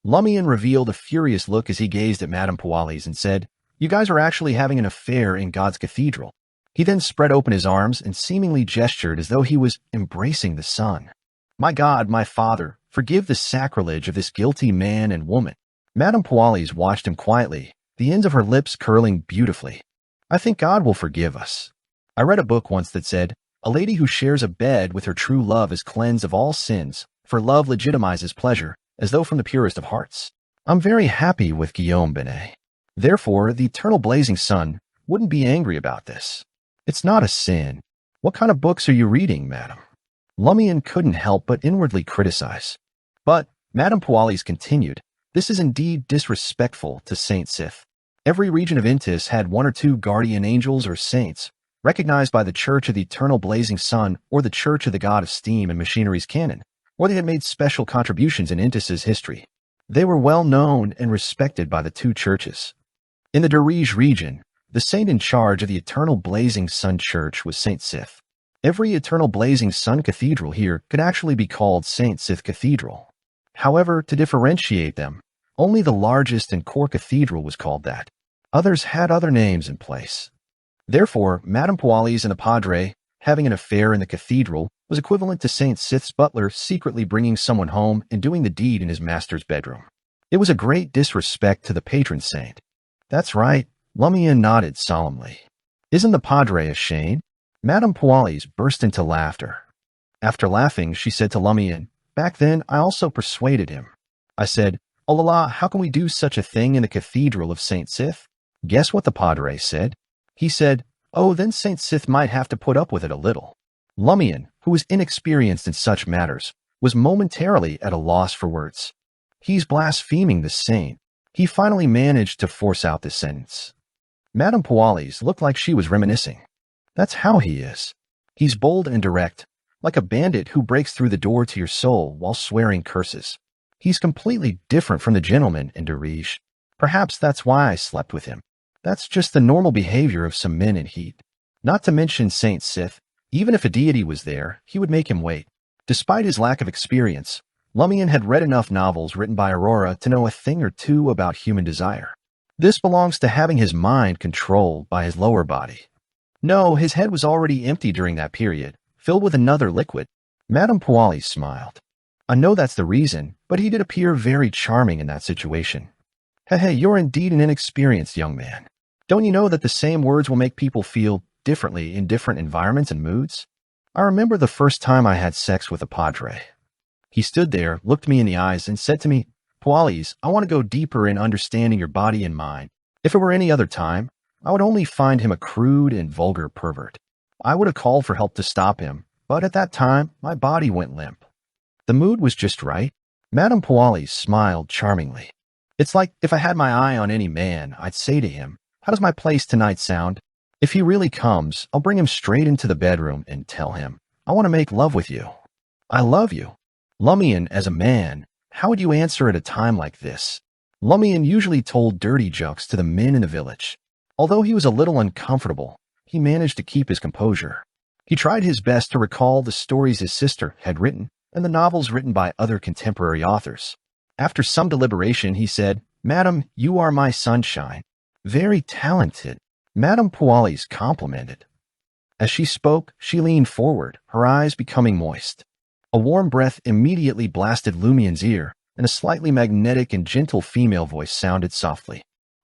Lumian revealed a furious look as he gazed at Madame Pualis and said, You guys are actually having an affair in God's cathedral. He then spread open his arms and seemingly gestured as though he was embracing the sun. My God, my Father, forgive the sacrilege of this guilty man and woman. Madame Pualis watched him quietly, the ends of her lips curling beautifully. I think God will forgive us. I read a book once that said, A lady who shares a bed with her true love is cleansed of all sins, for love legitimizes pleasure, as though from the purest of hearts. I'm very happy with Guillaume Benet. Therefore, the eternal blazing sun wouldn't be angry about this. It's not a sin. What kind of books are you reading, madam? Lumian couldn't help but inwardly criticize. But, Madame Pualis continued, this is indeed disrespectful to Saint Sith. Every region of Intis had one or two guardian angels or saints, recognized by the Church of the Eternal Blazing Sun or the Church of the God of Steam and Machinery's canon, or they had made special contributions in Intis's history. They were well known and respected by the two churches. In the Darij region, the saint in charge of the Eternal Blazing Sun Church was Saint Sith. Every Eternal Blazing Sun cathedral here could actually be called Saint Sith Cathedral. However, to differentiate them, only the largest and core cathedral was called that. Others had other names in place. Therefore, Madame Pualis and the Padre having an affair in the cathedral was equivalent to Saint Sith's butler secretly bringing someone home and doing the deed in his master's bedroom. It was a great disrespect to the patron saint. That's right, Lumian nodded solemnly. Isn't the Padre ashamed? Madame Pualis burst into laughter. After laughing, she said to Lumian, back then I also persuaded him. I said, oh la la, how can we do such a thing in the cathedral of Saint Sith? Guess what the Padre said? He said, oh, then Saint Sith might have to put up with it a little. Lumian, who was inexperienced in such matters, was momentarily at a loss for words. He's blaspheming the saint. He finally managed to force out this sentence. Madame Pualis looked like she was reminiscing. That's how he is. He's bold and direct, like a bandit who breaks through the door to your soul while swearing curses. He's completely different from the gentleman in Darij. Perhaps that's why I slept with him. That's just the normal behavior of some men in heat. Not to mention Saint Sith, even if a deity was there, he would make him wait. Despite his lack of experience, Lumian had read enough novels written by Aurora to know a thing or two about human desire. This belongs to having his mind controlled by his lower body. No, his head was already empty during that period, filled with another liquid. Madame Pualis smiled. I know that's the reason, but he did appear very charming in that situation. Hey, you're indeed an inexperienced young man. Don't you know that the same words will make people feel differently in different environments and moods? I remember the first time I had sex with a Padre. He stood there, looked me in the eyes, and said to me, Pualis, I want to go deeper in understanding your body and mind. If it were any other time, I would only find him a crude and vulgar pervert. I would have called for help to stop him, but at that time, my body went limp. The mood was just right. Madame Pualis smiled charmingly. It's like if I had my eye on any man, I'd say to him, how does my place tonight sound? If he really comes, I'll bring him straight into the bedroom and tell him, I want to make love with you. I love you. Lumian, as a man, how would you answer at a time like this? Lumian usually told dirty jokes to the men in the village. Although he was a little uncomfortable, he managed to keep his composure. He tried his best to recall the stories his sister had written and the novels written by other contemporary authors. After some deliberation, he said, Madam, you are my sunshine. Very talented. Madame Pualis complimented. As she spoke, she leaned forward, her eyes becoming moist. A warm breath immediately blasted Lumian's ear, and a slightly magnetic and gentle female voice sounded softly.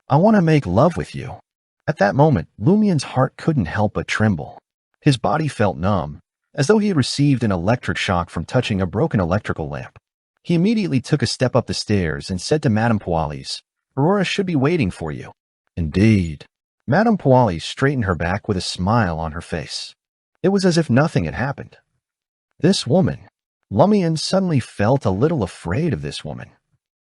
I want to make love with you. At that moment, Lumian's heart couldn't help but tremble. His body felt numb, as though he had received an electric shock from touching a broken electrical lamp. He immediately took a step up the stairs and said to Madame Pualis, Aurora should be waiting for you. Indeed. Madame Pualis straightened her back with a smile on her face. It was as if nothing had happened. This woman. Lumian suddenly felt a little afraid of this woman.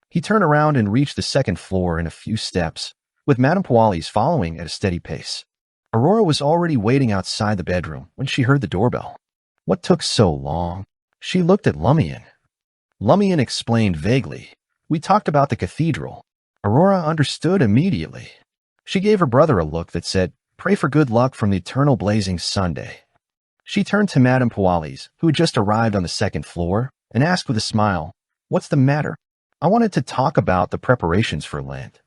He turned around and reached the second floor in a few steps, with Madame Pualis following at a steady pace. Aurora was already waiting outside the bedroom when she heard the doorbell. What took so long? She looked at Lumian. Lumian explained vaguely. We talked about the cathedral. Aurora understood immediately. She gave her brother a look that said, Pray for good luck from the Eternal Blazing Sunday. She turned to Madame Pualis, who had just arrived on the second floor, and asked with a smile, What's the matter? I wanted to talk about the preparations for Lent.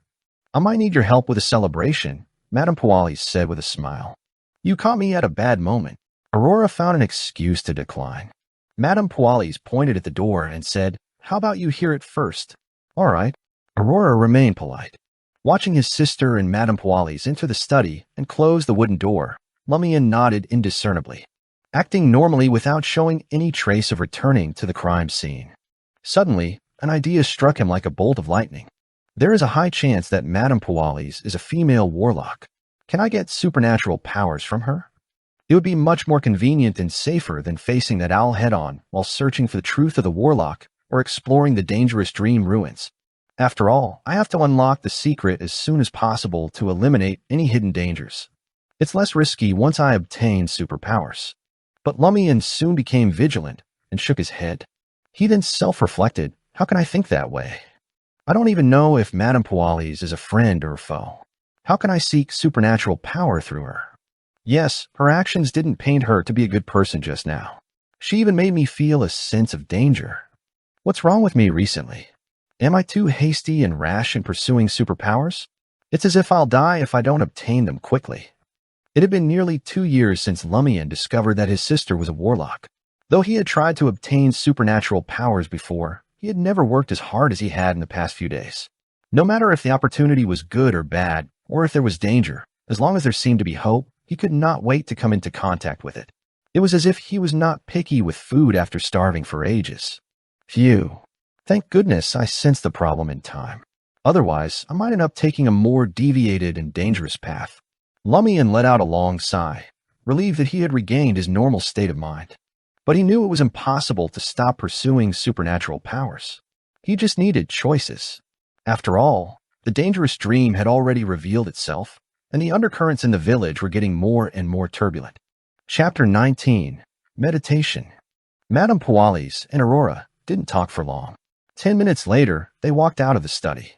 I might need your help with a celebration, Madame Pualis said with a smile. You caught me at a bad moment. Aurora found an excuse to decline. Madame Pualis pointed at the door and said, How about you hear it first? All right. Aurora remained polite. Watching his sister and Madame Pualis enter the study and close the wooden door, Lumian nodded indiscernibly, acting normally without showing any trace of returning to the crime scene. Suddenly, an idea struck him like a bolt of lightning. There is a high chance that Madame Pualis is a female warlock. Can I get supernatural powers from her? It would be much more convenient and safer than facing that owl head-on while searching for the truth of the warlock or exploring the dangerous dream ruins. After all, I have to unlock the secret as soon as possible to eliminate any hidden dangers. It's less risky once I obtain superpowers. But Lumian soon became vigilant and shook his head. He then self-reflected, how can I think that way? I don't even know if Madame Pualis is a friend or a foe. How can I seek supernatural power through her? Yes, her actions didn't paint her to be a good person just now. She even made me feel a sense of danger. What's wrong with me recently? Am I too hasty and rash in pursuing superpowers? It's as if I'll die if I don't obtain them quickly. It had been nearly 2 years since Lumian discovered that his sister was a warlock. Though he had tried to obtain supernatural powers before, he had never worked as hard as he had in the past few days. No matter if the opportunity was good or bad, or if there was danger, as long as there seemed to be hope, he could not wait to come into contact with it. It was as if he was not picky with food after starving for ages. Phew. Thank goodness I sensed the problem in time. Otherwise, I might end up taking a more deviated and dangerous path. Lumian let out a long sigh, relieved that he had regained his normal state of mind. But he knew it was impossible to stop pursuing supernatural powers. He just needed choices. After all, the dangerous dream had already revealed itself, and the undercurrents in the village were getting more and more turbulent. Chapter 19. Meditation. Madame Pualis and Aurora didn't talk for long. 10 minutes later, they walked out of the study.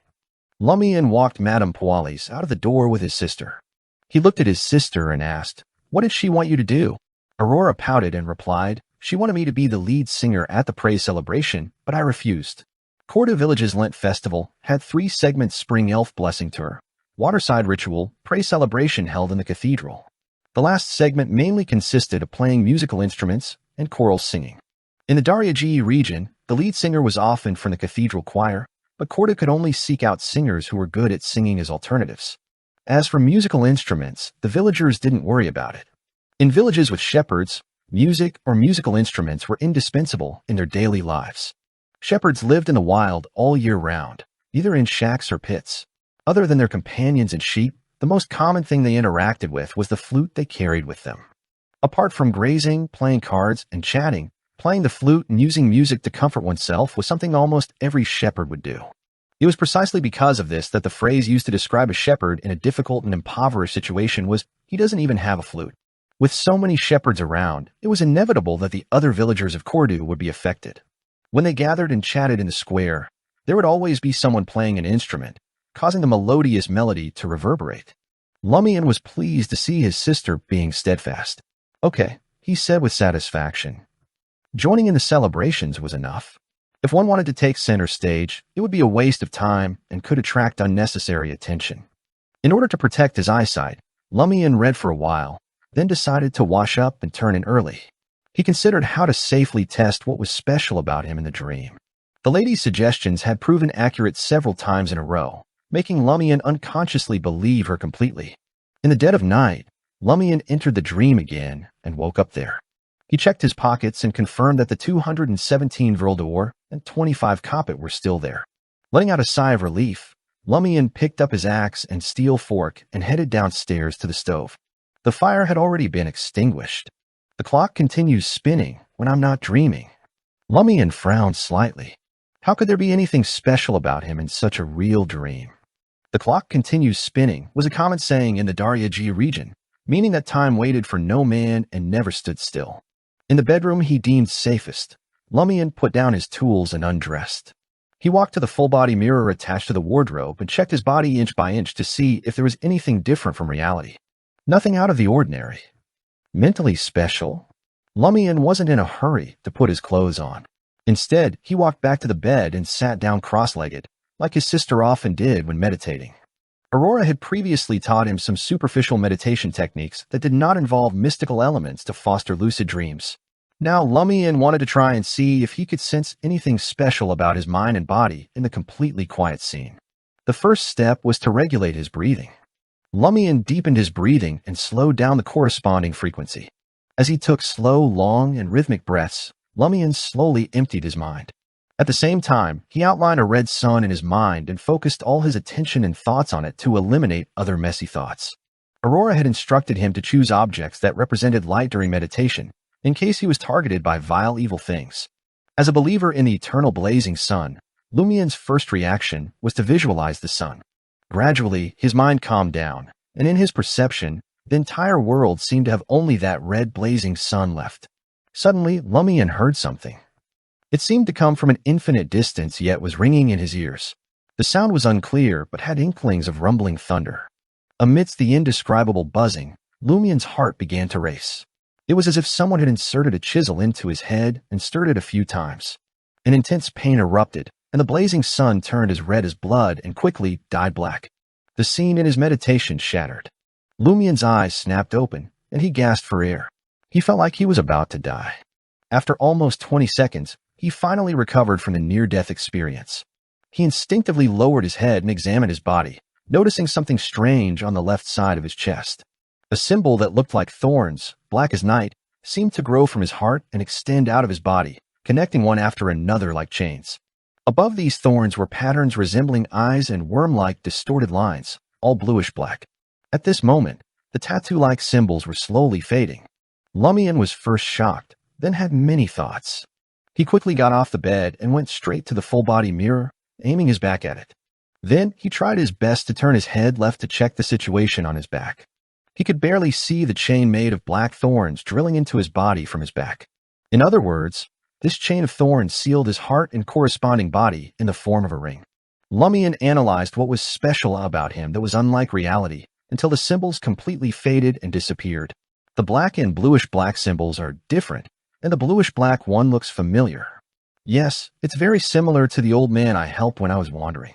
Lumian walked Madame Pualis out of the door with his sister. He looked at his sister and asked, "What did she want you to do?" Aurora pouted and replied, "She wanted me to be the lead singer at the praise celebration, but I refused." Cordu Village's Lent festival had 3 segments: spring elf blessing tour, waterside ritual, praise celebration held in the cathedral. The last segment mainly consisted of playing musical instruments and choral singing. In the Daryaji region, the lead singer was often from the cathedral choir, but Cordu could only seek out singers who were good at singing as alternatives. As for musical instruments, the villagers didn't worry about it. In villages with shepherds, music or musical instruments were indispensable in their daily lives. Shepherds lived in the wild all year round, either in shacks or pits. Other than their companions and sheep, the most common thing they interacted with was the flute they carried with them. Apart from grazing, playing cards, and chatting, playing the flute and using music to comfort oneself was something almost every shepherd would do. It was precisely because of this that the phrase used to describe a shepherd in a difficult and impoverished situation was, "He doesn't even have a flute." With so many shepherds around, it was inevitable that the other villagers of Cordu would be affected. When they gathered and chatted in the square, there would always be someone playing an instrument, causing the melodious melody to reverberate. Lumian was pleased to see his sister being steadfast. "Okay," he said with satisfaction. Joining in the celebrations was enough. If one wanted to take center stage, it would be a waste of time and could attract unnecessary attention. In order to protect his eyesight, Lumian read for a while, then decided to wash up and turn in early. He considered how to safely test what was special about him in the dream. The lady's suggestions had proven accurate several times in a row, making Lumian unconsciously believe her completely. In the dead of night, Lumian entered the dream again and woke up there. He checked his pockets and confirmed that the 217 vril d'or and 25 kopit were still there. Letting out a sigh of relief, Lumian picked up his axe and steel fork and headed downstairs to the stove. The fire had already been extinguished. The clock continues spinning when I'm not dreaming. Lumian frowned slightly. How could there be anything special about him in such a real dream? The clock continues spinning was a common saying in the Daryaji region, meaning that time waited for no man and never stood still. In the bedroom he deemed safest, Lumian put down his tools and undressed. He walked to the full-body mirror attached to the wardrobe and checked his body inch by inch to see if there was anything different from reality. Nothing out of the ordinary. Mentally special? Lumian wasn't in a hurry to put his clothes on. Instead, he walked back to the bed and sat down cross-legged, like his sister often did when meditating. Aurora had previously taught him some superficial meditation techniques that did not involve mystical elements to foster lucid dreams. Now Lumian wanted to try and see if he could sense anything special about his mind and body in the completely quiet scene. The first step was to regulate his breathing. Lumian deepened his breathing and slowed down the corresponding frequency. As he took slow, long, and rhythmic breaths, Lumian slowly emptied his mind. At the same time, he outlined a red sun in his mind and focused all his attention and thoughts on it to eliminate other messy thoughts. Aurora had instructed him to choose objects that represented light during meditation, in case he was targeted by vile evil things. As a believer in the eternal blazing sun, Lumian's first reaction was to visualize the sun. Gradually, his mind calmed down, and in his perception, the entire world seemed to have only that red blazing sun left. Suddenly, Lumian heard something. It seemed to come from an infinite distance, yet was ringing in his ears. The sound was unclear, but had inklings of rumbling thunder. Amidst the indescribable buzzing, Lumian's heart began to race. It was as if someone had inserted a chisel into his head and stirred it a few times. An intense pain erupted, and the blazing sun turned as red as blood and quickly dyed black. The scene in his meditation shattered. Lumian's eyes snapped open, and he gasped for air. He felt like he was about to die. After almost 20 seconds, he finally recovered from the near-death experience. He instinctively lowered his head and examined his body, noticing something strange on the left side of his chest. A symbol that looked like thorns, black as night, seemed to grow from his heart and extend out of his body, connecting one after another like chains. Above these thorns were patterns resembling eyes and worm-like distorted lines, all bluish-black. At this moment, the tattoo-like symbols were slowly fading. Lumian was first shocked, then had many thoughts. He quickly got off the bed and went straight to the full-body mirror, aiming his back at it. Then he tried his best to turn his head left to check the situation on his back. He could barely see the chain made of black thorns drilling into his body from his back. In other words, this chain of thorns sealed his heart and corresponding body in the form of a ring. Lumian analyzed what was special about him that was unlike reality until the symbols completely faded and disappeared. The black and bluish-black symbols are different, and the bluish-black one looks familiar. Yes, it's very similar to the old man I helped when I was wandering.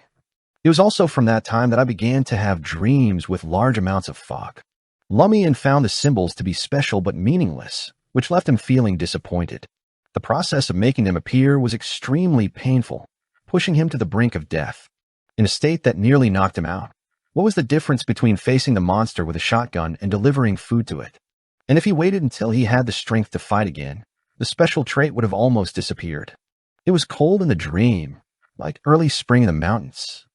It was also from that time that I began to have dreams with large amounts of fog. Lumian found the symbols to be special but meaningless, which left him feeling disappointed. The process of making them appear was extremely painful, pushing him to the brink of death. In a state that nearly knocked him out, what was the difference between facing the monster with a shotgun and delivering food to it? And if he waited until he had the strength to fight again, the special trait would have almost disappeared. It was cold in the dream, like early spring in the mountains.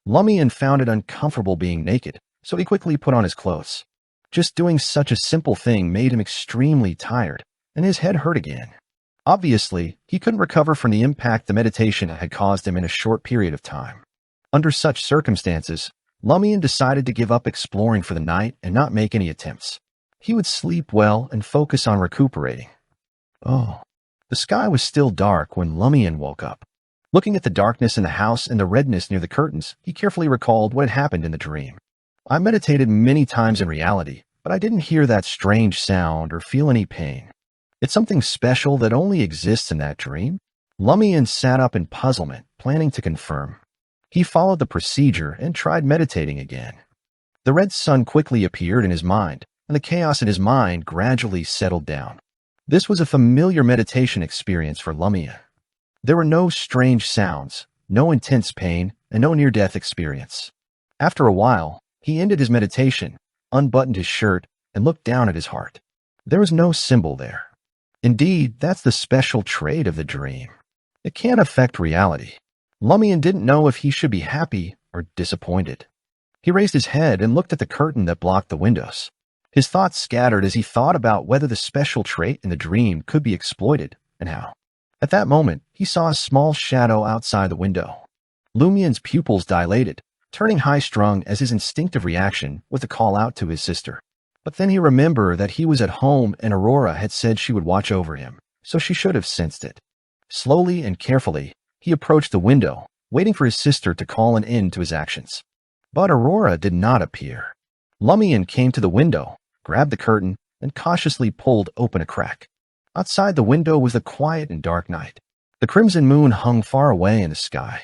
Lumian found it uncomfortable being naked, so he quickly put on his clothes. Just doing such a simple thing made him extremely tired, and his head hurt again. Obviously, he couldn't recover from the impact the meditation had caused him in a short period of time. Under such circumstances, Lumian decided to give up exploring for the night and not make any attempts. He would sleep well and focus on recuperating. Oh, the sky was still dark when Lumian woke up. Looking at the darkness in the house and the redness near the curtains, he carefully recalled what had happened in the dream. I meditated many times in reality, but I didn't hear that strange sound or feel any pain. It's something special that only exists in that dream? Lumian sat up in puzzlement, planning to confirm. He followed the procedure and tried meditating again. The red sun quickly appeared in his mind, and the chaos in his mind gradually settled down. This was a familiar meditation experience for Lumian. There were no strange sounds, no intense pain, and no near-death experience. After a while, he ended his meditation, unbuttoned his shirt, and looked down at his heart. There was no symbol there. Indeed, that's the special trait of the dream. It can't affect reality. Lumian didn't know if he should be happy or disappointed. He raised his head and looked at the curtain that blocked the windows. His thoughts scattered as he thought about whether the special trait in the dream could be exploited and how. At that moment, he saw a small shadow outside the window. Lumian's pupils dilated, turning high-strung as his instinctive reaction was to call out to his sister. But then he remembered that he was at home and Aurora had said she would watch over him, so she should have sensed it. Slowly and carefully, he approached the window, waiting for his sister to call an end to his actions. But Aurora did not appear. Lumian came to the window, grabbed the curtain, and cautiously pulled open a crack. Outside the window was the quiet and dark night. The crimson moon hung far away in the sky.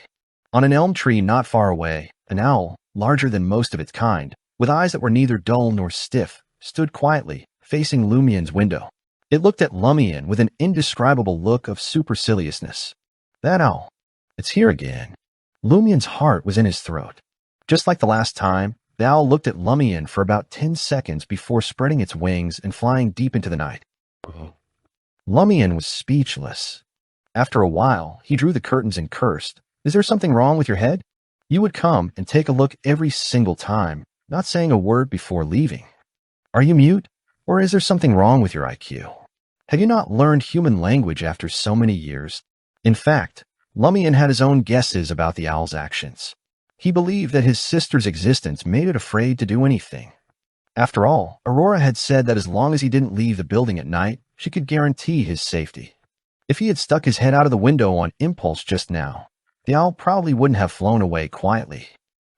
On an elm tree not far away, an owl, larger than most of its kind, with eyes that were neither dull nor stiff, stood quietly, facing Lumian's window. It looked at Lumian with an indescribable look of superciliousness. That owl. It's here again. Lumian's heart was in his throat. Just like the last time, the owl looked at Lumian for about 10 seconds before spreading its wings and flying deep into the night. Lumian was speechless. After a while, he drew the curtains and cursed. Is there something wrong with your head? You would come and take a look every single time, not saying a word before leaving. Are you mute? Or is there something wrong with your IQ? Have you not learned human language after so many years? In fact, Lumian had his own guesses about the owl's actions. He believed that his sister's existence made it afraid to do anything. After all, Aurora had said that as long as he didn't leave the building at night, she could guarantee his safety. If he had stuck his head out of the window on impulse just now, the owl probably wouldn't have flown away quietly.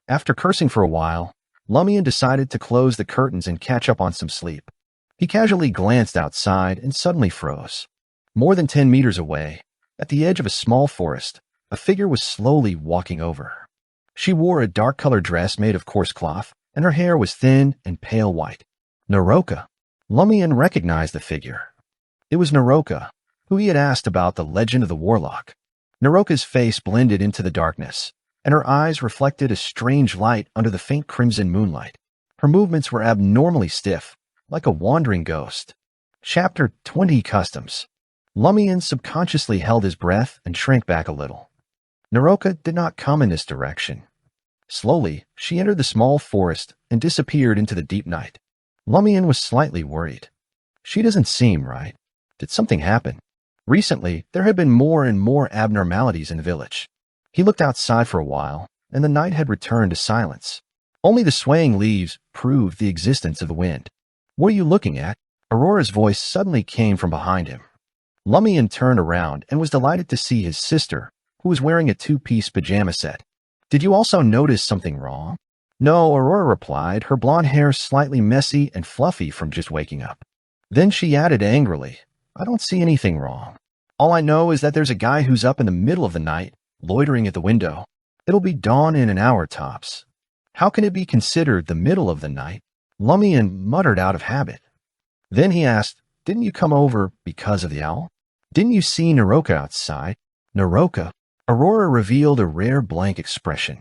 After cursing for a while, Lumian decided to close the curtains and catch up on some sleep. He casually glanced outside and suddenly froze. More than 10 meters away, at the edge of a small forest, a figure was slowly walking over. She wore a dark-colored dress made of coarse cloth, and her hair was thin and pale white. Naroka. Lumian recognized the figure. It was Naroka, who he had asked about the legend of the warlock. Naroka's face blended into the darkness, and her eyes reflected a strange light under the faint crimson moonlight. Her movements were abnormally stiff, like a wandering ghost. Chapter 20 Customs. Lumian subconsciously held his breath and shrank back a little. Naroka did not come in this direction. Slowly, she entered the small forest and disappeared into the deep night. Lumian was slightly worried. She doesn't seem right. Did something happen? Recently, there had been more and more abnormalities in the village. He looked outside for a while, and the night had returned to silence. Only the swaying leaves proved the existence of the wind. What are you looking at? Aurora's voice suddenly came from behind him. Lumian turned around and was delighted to see his sister, who was wearing a two-piece pajama set. Did you also notice something wrong? No, Aurora replied, her blonde hair slightly messy and fluffy from just waking up. Then she added angrily, I don't see anything wrong. All I know is that there's a guy who's up in the middle of the night, loitering at the window. It'll be dawn in an hour tops. How can it be considered the middle of the night? Lumian muttered out of habit. Then he asked, didn't you come over because of the owl? Didn't you see Naroka outside? Naroka? Aurora revealed a rare blank expression.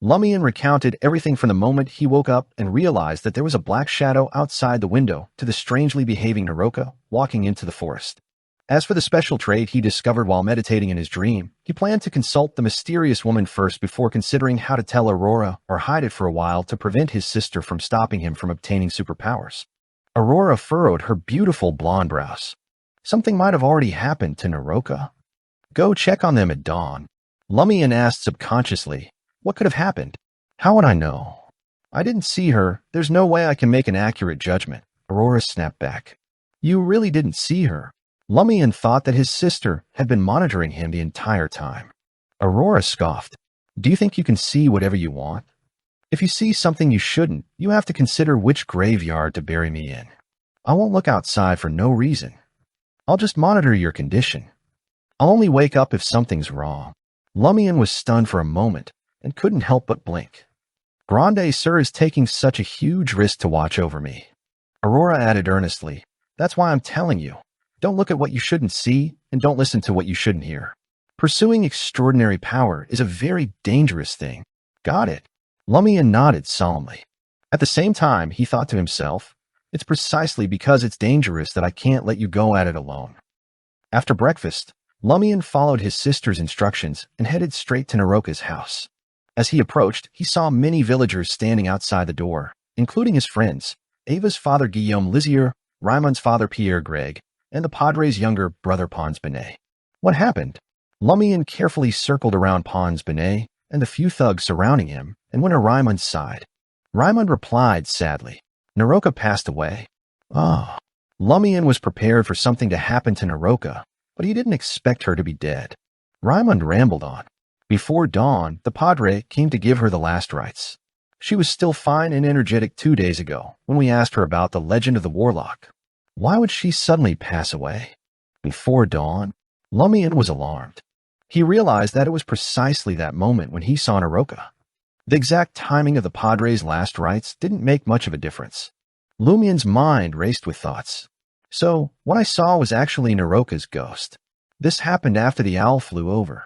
Lumian recounted everything from the moment he woke up and realized that there was a black shadow outside the window to the strangely behaving Naroka walking into the forest. As for the special trait he discovered while meditating in his dream, he planned to consult the mysterious woman first before considering how to tell Aurora or hide it for a while to prevent his sister from stopping him from obtaining superpowers. Aurora furrowed her beautiful blonde brows. Something might have already happened to Naroka. Go check on them at dawn. Lumian asked subconsciously, what could have happened? How would I know? I didn't see her. There's no way I can make an accurate judgment. Aurora snapped back. You really didn't see her. Lumian thought that his sister had been monitoring him the entire time. Aurora scoffed. Do you think you can see whatever you want? If you see something you shouldn't, you have to consider which graveyard to bury me in. I won't look outside for no reason. I'll just monitor your condition. I'll only wake up if something's wrong. Lumian was stunned for a moment and couldn't help but blink. Grande Sir is taking such a huge risk to watch over me. Aurora added earnestly, that's why I'm telling you. Don't look at what you shouldn't see and don't listen to what you shouldn't hear. Pursuing extraordinary power is a very dangerous thing. Got it? Lumian nodded solemnly. At the same time, he thought to himself, it's precisely because it's dangerous that I can't let you go at it alone. After breakfast, Lumian followed his sister's instructions and headed straight to Naroka's house. As he approached, he saw many villagers standing outside the door, including his friends, Ava's father Guillaume Lizier, Raimond's father Pierre Greg, and the Padre's younger brother Pons Benet. What happened? Lumian carefully circled around Pons Benet and the few thugs surrounding him and went to Raimond's side. Raimond replied sadly, Naroka passed away. Ah. Lumian was prepared for something to happen to Naroka, but he didn't expect her to be dead. Raimond rambled on. Before dawn, the Padre came to give her the last rites. She was still fine and energetic 2 days ago when we asked her about the legend of the warlock. Why would she suddenly pass away? Before dawn? Lumian was alarmed. He realized that it was precisely that moment when he saw Naroka. The exact timing of the Padre's last rites didn't make much of a difference. Lumian's mind raced with thoughts. So, what I saw was actually Naroka's ghost. This happened after the owl flew over.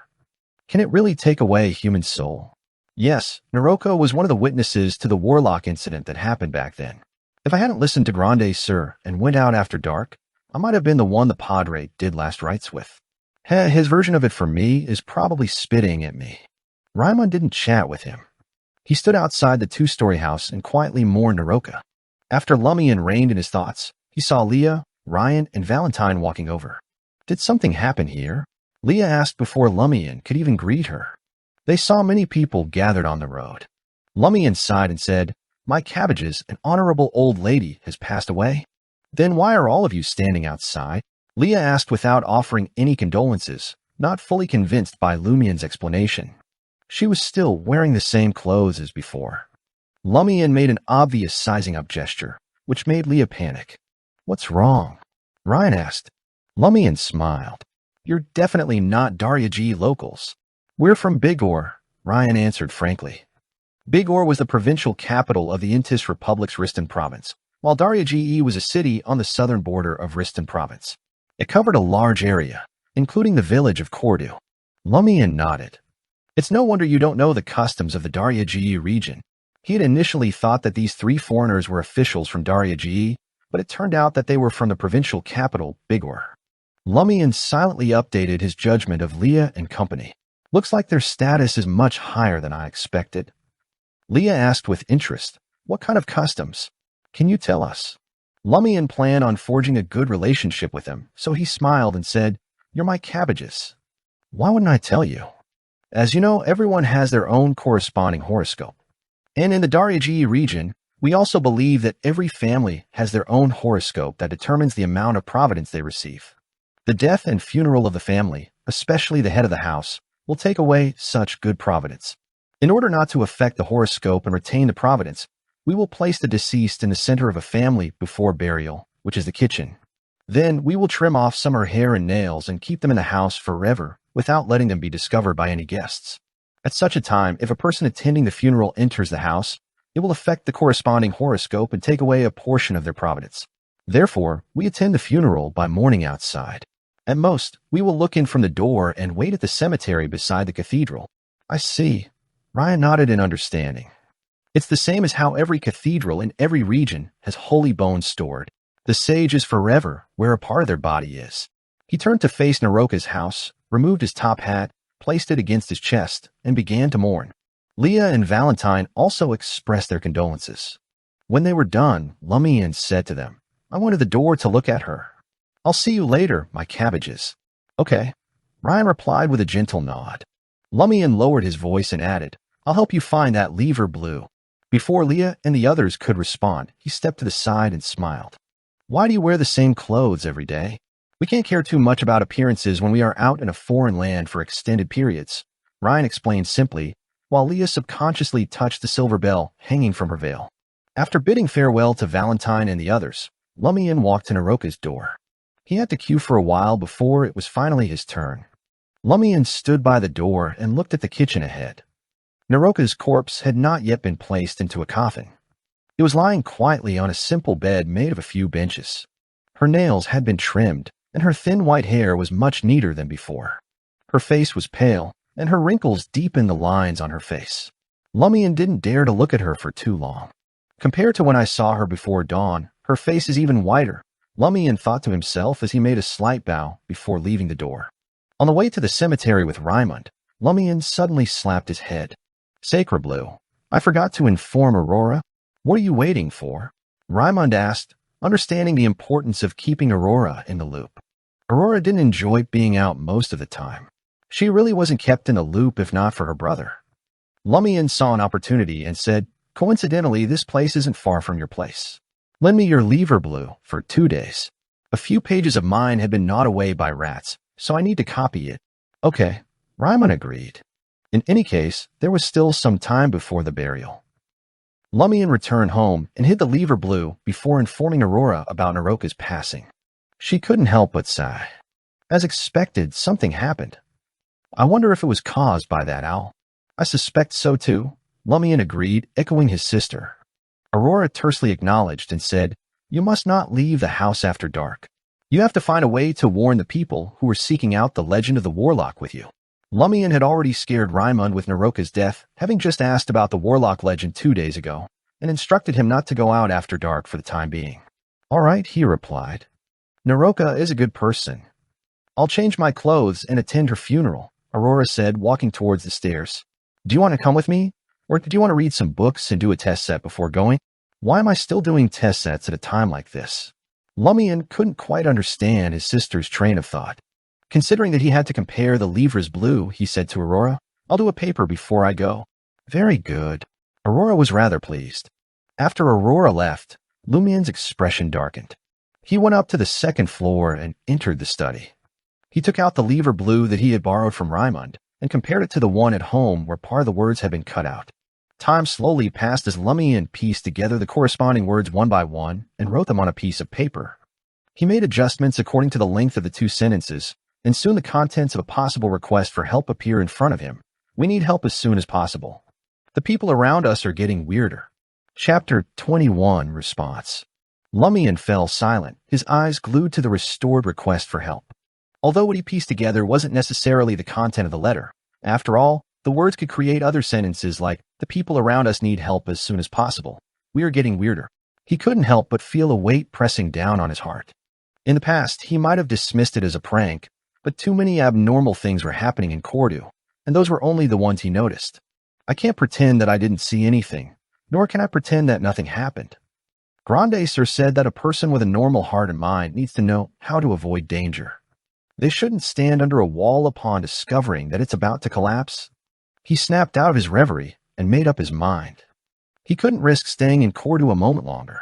Can it really take away a human soul? Yes, Naroka was one of the witnesses to the warlock incident that happened back then. If I hadn't listened to Grande Sir and went out after dark, I might have been the one the Padre did last rites with. His version of it for me is probably spitting at me. Raimond didn't chat with him. He stood outside the two-story house and quietly mourned Naroka. After Lumian reined in his thoughts, he saw Leah, Ryan, and Valentine walking over. Did something happen here? Leah asked before Lumian could even greet her. They saw many people gathered on the road. Lumian sighed and said, "My cabbages, an honorable old lady, has passed away." "Then why are all of you standing outside?" Leah asked without offering any condolences, not fully convinced by Lumian's explanation. She was still wearing the same clothes as before. Lumian made an obvious sizing up gesture, which made Leah panic. "What's wrong?" Ryan asked. Lumian smiled. "You're definitely not Darya G locals." "We're from Bigor," Ryan answered frankly. Bigor was the provincial capital of the Intis Republic's Riston province, while Darya Ge was a city on the southern border of Riston province. It covered a large area, including the village of Kordu. Lumian nodded. "It's no wonder you don't know the customs of the Darya Ge region." He had initially thought that these three foreigners were officials from Darya Ge, but it turned out that they were from the provincial capital, Bigor. Lumian silently updated his judgment of Leah and company. "Looks like their status is much higher than I expected." Leah asked with interest, "What kind of customs? Can you tell us?" Lumian planned on forging a good relationship with them, so he smiled and said, "You're my cabbages." "Why wouldn't I tell you?" "As you know, everyone has their own corresponding horoscope. And in the Darya Ge region, we also believe that every family has their own horoscope that determines the amount of providence they receive. The death and funeral of the family, especially the head of the house, will take away such good providence. In order not to affect the horoscope and retain the providence, we will place the deceased in the center of a family before burial, which is the kitchen. Then we will trim off some of her hair and nails and keep them in the house forever without letting them be discovered by any guests. At such a time, if a person attending the funeral enters the house, it will affect the corresponding horoscope and take away a portion of their providence. Therefore, we attend the funeral by mourning outside. At most, we will look in from the door and wait at the cemetery beside the cathedral." "I see." Ryan nodded in understanding. "It's the same as how every cathedral in every region has holy bones stored. The sage is forever where a part of their body is." He turned to face Naroka's house, removed his top hat, placed it against his chest, and began to mourn. Leah and Valentine also expressed their condolences. When they were done, Lumian said to them, "I went to the door to look at her. I'll see you later, my cabbages." "Okay." Ryan replied with a gentle nod. Lumian lowered his voice and added, "I'll help you find that lever blue." Before Leah and the others could respond, he stepped to the side and smiled. "Why do you wear the same clothes every day?" "We can't care too much about appearances when we are out in a foreign land for extended periods," Ryan explained simply, while Leah subconsciously touched the silver bell hanging from her veil. After bidding farewell to Valentine and the others, Lumian walked to Naroka's door. He had to queue for a while before it was finally his turn. Lumian stood by the door and looked at the kitchen ahead. Naroka's corpse had not yet been placed into a coffin. It was lying quietly on a simple bed made of a few benches. Her nails had been trimmed, and her thin white hair was much neater than before. Her face was pale, and her wrinkles deepened the lines on her face. Lumian didn't dare to look at her for too long. Compared to when I saw her before dawn, her face is even whiter, Lumian thought to himself as he made a slight bow before leaving the door. On the way to the cemetery with Raimund, Lumian suddenly slapped his head. "Sacred Blue, I forgot to inform Aurora. What are you waiting for?" Raimund asked, understanding the importance of keeping Aurora in the loop. Aurora didn't enjoy being out most of the time. She really wasn't kept in the loop if not for her brother. Lumian saw an opportunity and said, "Coincidentally, this place isn't far from your place. Lend me your lever blue for 2 days. A few pages of mine have been gnawed away by rats, so I need to copy it." "Okay," Raimund agreed. In any case, there was still some time before the burial. Lumian returned home and hid the lever blue before informing Aurora about Naroka's passing. She couldn't help but sigh. As expected, something happened. "I wonder if it was caused by that owl." "I suspect so too," Lumian agreed, echoing his sister. Aurora tersely acknowledged and said, "You must not leave the house after dark. You have to find a way to warn the people who are seeking out the legend of the warlock with you." Lumian had already scared Raimund with Naroka's death, having just asked about the warlock legend 2 days ago, and instructed him not to go out after dark for the time being. "All right," he replied. "Naroka is a good person. I'll change my clothes and attend her funeral," Aurora said, walking towards the stairs. "Do you want to come with me? Or do you want to read some books and do a test set before going?" Why am I still doing test sets at a time like this? Lumian couldn't quite understand his sister's train of thought. Considering that he had to compare the livres bleu, he said to Aurora, I'll do a paper before I go. Very good. Aurora was rather pleased. After Aurora left, Lumian's expression darkened. He went up to the second floor and entered the study. He took out the livre bleu that he had borrowed from Raimund and compared it to the one at home where part of the words had been cut out. Time slowly passed as Lumian pieced together the corresponding words one by one and wrote them on a piece of paper. He made adjustments according to the length of the two sentences, and soon the contents of a possible request for help appear in front of him. We need help as soon as possible. The people around us are getting weirder. Chapter 21 Response. Lumian fell silent, his eyes glued to the restored request for help. Although what he pieced together wasn't necessarily the content of the letter, after all, the words could create other sentences like, the people around us need help as soon as possible. We are getting weirder. He couldn't help but feel a weight pressing down on his heart. In the past, he might have dismissed it as a prank, but too many abnormal things were happening in Cordu, and those were only the ones he noticed. I can't pretend that I didn't see anything, nor can I pretend that nothing happened. Grande Sir said that a person with a normal heart and mind needs to know how to avoid danger. They shouldn't stand under a wall upon discovering that it's about to collapse. He snapped out of his reverie and made up his mind. He couldn't risk staying in Cordu a moment longer.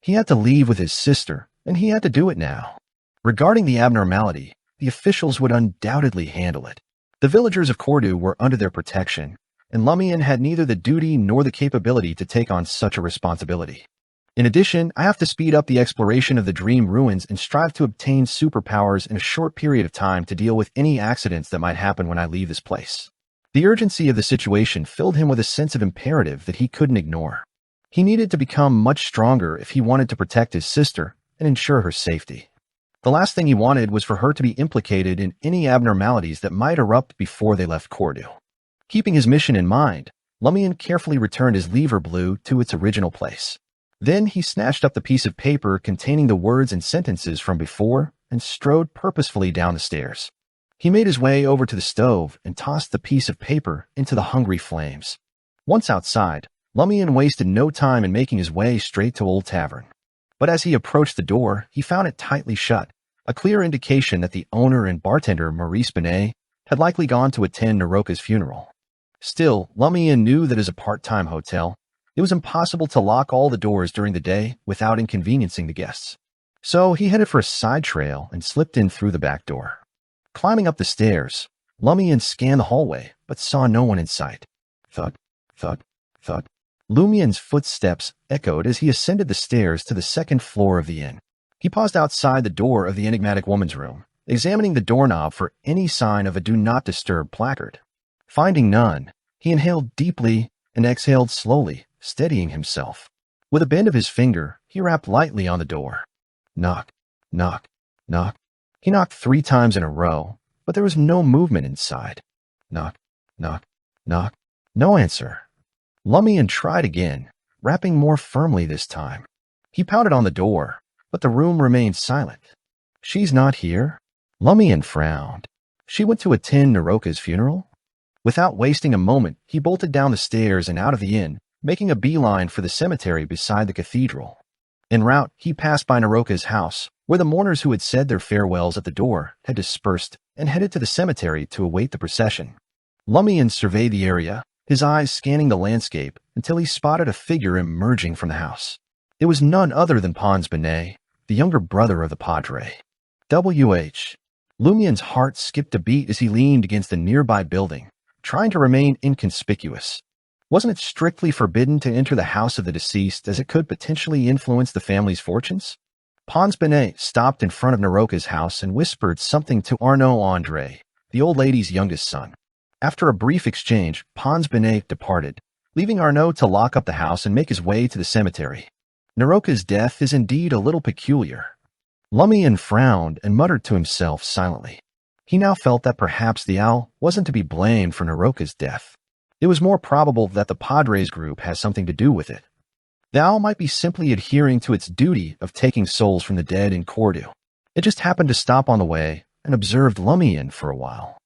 He had to leave with his sister, and he had to do it now. Regarding the abnormality, the officials would undoubtedly handle it. The villagers of Cordu were under their protection, and Lumian had neither the duty nor the capability to take on such a responsibility. In addition, I have to speed up the exploration of the dream ruins and strive to obtain superpowers in a short period of time to deal with any accidents that might happen when I leave this place. The urgency of the situation filled him with a sense of imperative that he couldn't ignore. He needed to become much stronger if he wanted to protect his sister and ensure her safety. The last thing he wanted was for her to be implicated in any abnormalities that might erupt before they left Cordu. Keeping his mission in mind, Lumian carefully returned his livre bleu to its original place. Then he snatched up the piece of paper containing the words and sentences from before and strode purposefully down the stairs. He made his way over to the stove and tossed the piece of paper into the hungry flames. Once outside, Lumian wasted no time in making his way straight to Old Tavern. But as he approached the door, he found it tightly shut, a clear indication that the owner and bartender, Maurice Benet, had likely gone to attend Naroka's funeral. Still, Lumian knew that as a part-time hotel, it was impossible to lock all the doors during the day without inconveniencing the guests. So he headed for a side trail and slipped in through the back door. Climbing up the stairs, Lumian scanned the hallway, but saw no one in sight. Thud, thud, thud. Lumian's footsteps echoed as he ascended the stairs to the second floor of the inn. He paused outside the door of the enigmatic woman's room, examining the doorknob for any sign of a Do Not Disturb placard. Finding none, he inhaled deeply and exhaled slowly, steadying himself. With a bend of his finger, he rapped lightly on the door. Knock, knock, knock. He knocked 3 times in a row, but there was no movement inside. Knock, knock, knock. No answer. Lumian tried again, rapping more firmly this time. He pounded on the door, but the room remained silent. She's not here? Lumian frowned. She went to attend Naroka's funeral? Without wasting a moment, he bolted down the stairs and out of the inn, making a beeline for the cemetery beside the cathedral. En route, he passed by Naroka's house, where the mourners who had said their farewells at the door had dispersed and headed to the cemetery to await the procession. Lumian surveyed the area, his eyes scanning the landscape until he spotted a figure emerging from the house. It was none other than Pons Benet, the younger brother of the Padre. W.H. Lumian's heart skipped a beat as he leaned against a nearby building, trying to remain inconspicuous. Wasn't it strictly forbidden to enter the house of the deceased as it could potentially influence the family's fortunes? Pons Benet stopped in front of Naroka's house and whispered something to Arnaud André, the old lady's youngest son. After a brief exchange, Pons Benet departed, leaving Arnaud to lock up the house and make his way to the cemetery. Naroka's death is indeed a little peculiar. Lumian frowned and muttered to himself silently. He now felt that perhaps the owl wasn't to be blamed for Naroka's death. It was more probable that the Padres group has something to do with it. The owl might be simply adhering to its duty of taking souls from the dead in Cordu. It just happened to stop on the way and observed Lumian for a while.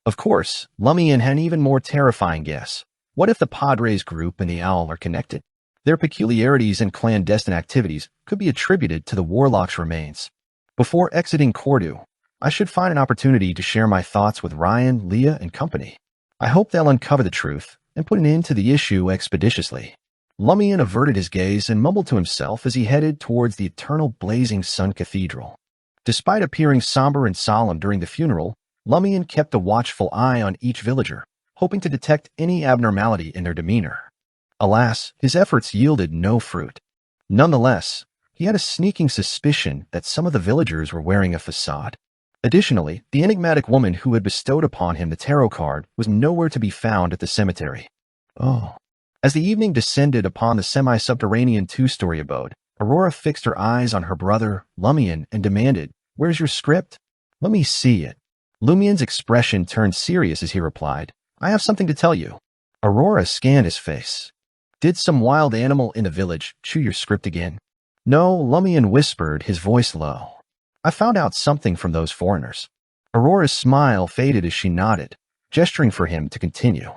Of course, Lumian had an even more terrifying guess. What if the Padres group and the owl are connected? Their peculiarities and clandestine activities could be attributed to the warlock's remains. Before exiting Cordu, I should find an opportunity to share my thoughts with Ryan, Leah, and company. I hope they'll uncover the truth and put an end to the issue expeditiously. Lumian averted his gaze and mumbled to himself as he headed towards the eternal blazing sun cathedral. Despite appearing somber and solemn during the funeral, Lumian kept a watchful eye on each villager, hoping to detect any abnormality in their demeanor. Alas, his efforts yielded no fruit. Nonetheless, he had a sneaking suspicion that some of the villagers were wearing a facade. Additionally, the enigmatic woman who had bestowed upon him the tarot card was nowhere to be found at the cemetery. Oh. As the evening descended upon the semi-subterranean two-story abode, Aurora fixed her eyes on her brother, Lumian, and demanded, "Where's your script? Let me see it." Lumian's expression turned serious as he replied, "I have something to tell you." Aurora scanned his face. "Did some wild animal in the village chew your script again?" "No," Lumian whispered, his voice low. "I found out something from those foreigners." Aurora's smile faded as she nodded, gesturing for him to continue.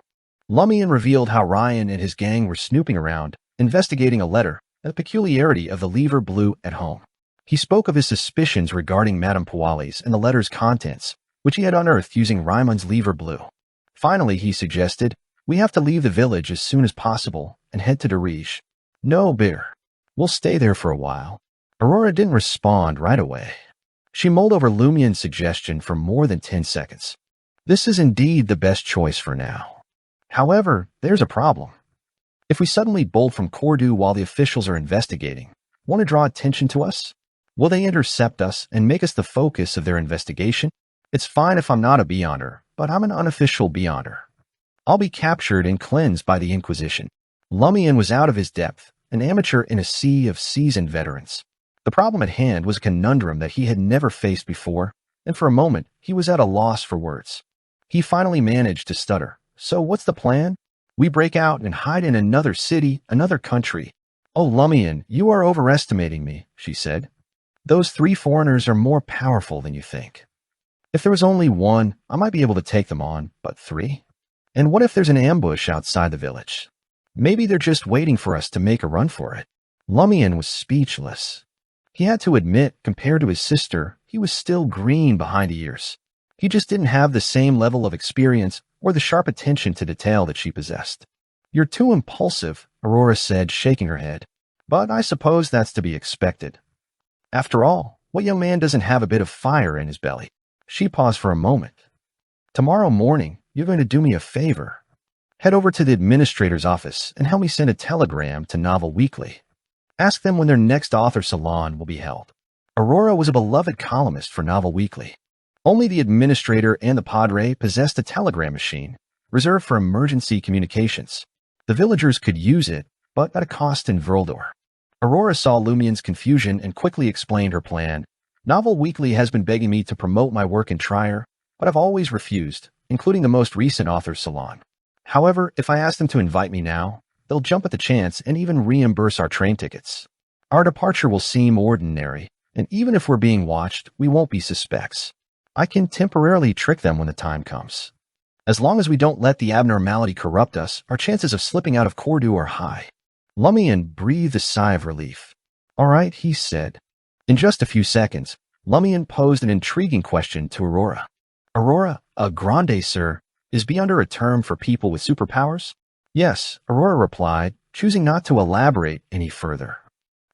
Lumian revealed how Ryan and his gang were snooping around, investigating a letter and the peculiarity of the lever blue at home. He spoke of his suspicions regarding Madame Puali's and the letter's contents, which he had unearthed using Rymon's lever blue. Finally, he suggested, "We have to leave the village as soon as possible and head to Darige." "No, Bear. We'll stay there for a while." Aurora didn't respond right away. She mulled over Lumian's suggestion for more than 10 seconds. "This is indeed the best choice for now. However, there's a problem. If we suddenly bolt from Cordu while the officials are investigating, want to draw attention to us? Will they intercept us and make us the focus of their investigation? It's fine if I'm not a Beyonder, but I'm an unofficial Beyonder. I'll be captured and cleansed by the Inquisition." Lumian was out of his depth, an amateur in a sea of seasoned veterans. The problem at hand was a conundrum that he had never faced before, and for a moment he was at a loss for words. He finally managed to stutter. "So what's the plan? We break out and hide in another city, another country." "Oh, Lumian, you are overestimating me," she said. "Those 3 foreigners are more powerful than you think. If there was only 1, I might be able to take them on, but 3? And what if there's an ambush outside the village? Maybe they're just waiting for us to make a run for it." Lumian was speechless. He had to admit, compared to his sister, he was still green behind the ears. He just didn't have the same level of experience or the sharp attention to detail that she possessed. "You're too impulsive," Aurora said, shaking her head. "But I suppose that's to be expected. After all, what young man doesn't have a bit of fire in his belly?" She paused for a moment. "Tomorrow morning, you're going to do me a favor. Head over to the administrator's office and help me send a telegram to Novel Weekly. Ask them when their next author salon will be held." Aurora was a beloved columnist for Novel Weekly. Only the administrator and the padre possessed a telegram machine, reserved for emergency communications. The villagers could use it, but at a cost in Vrildor. Aurora saw Lumian's confusion and quickly explained her plan. "Novel Weekly has been begging me to promote my work in Trier, but I've always refused, including the most recent author's salon. However, if I ask them to invite me now, they'll jump at the chance and even reimburse our train tickets. Our departure will seem ordinary, and even if we're being watched, we won't be suspects. I can temporarily trick them when the time comes. As long as we don't let the abnormality corrupt us, our chances of slipping out of Cordu are high." Lumian breathed a sigh of relief. "All right," he said. In just a few seconds, Lumian posed an intriguing question to Aurora. "Aurora, a grande, sir, is Beyonder a term for people with superpowers?" "Yes," Aurora replied, choosing not to elaborate any further.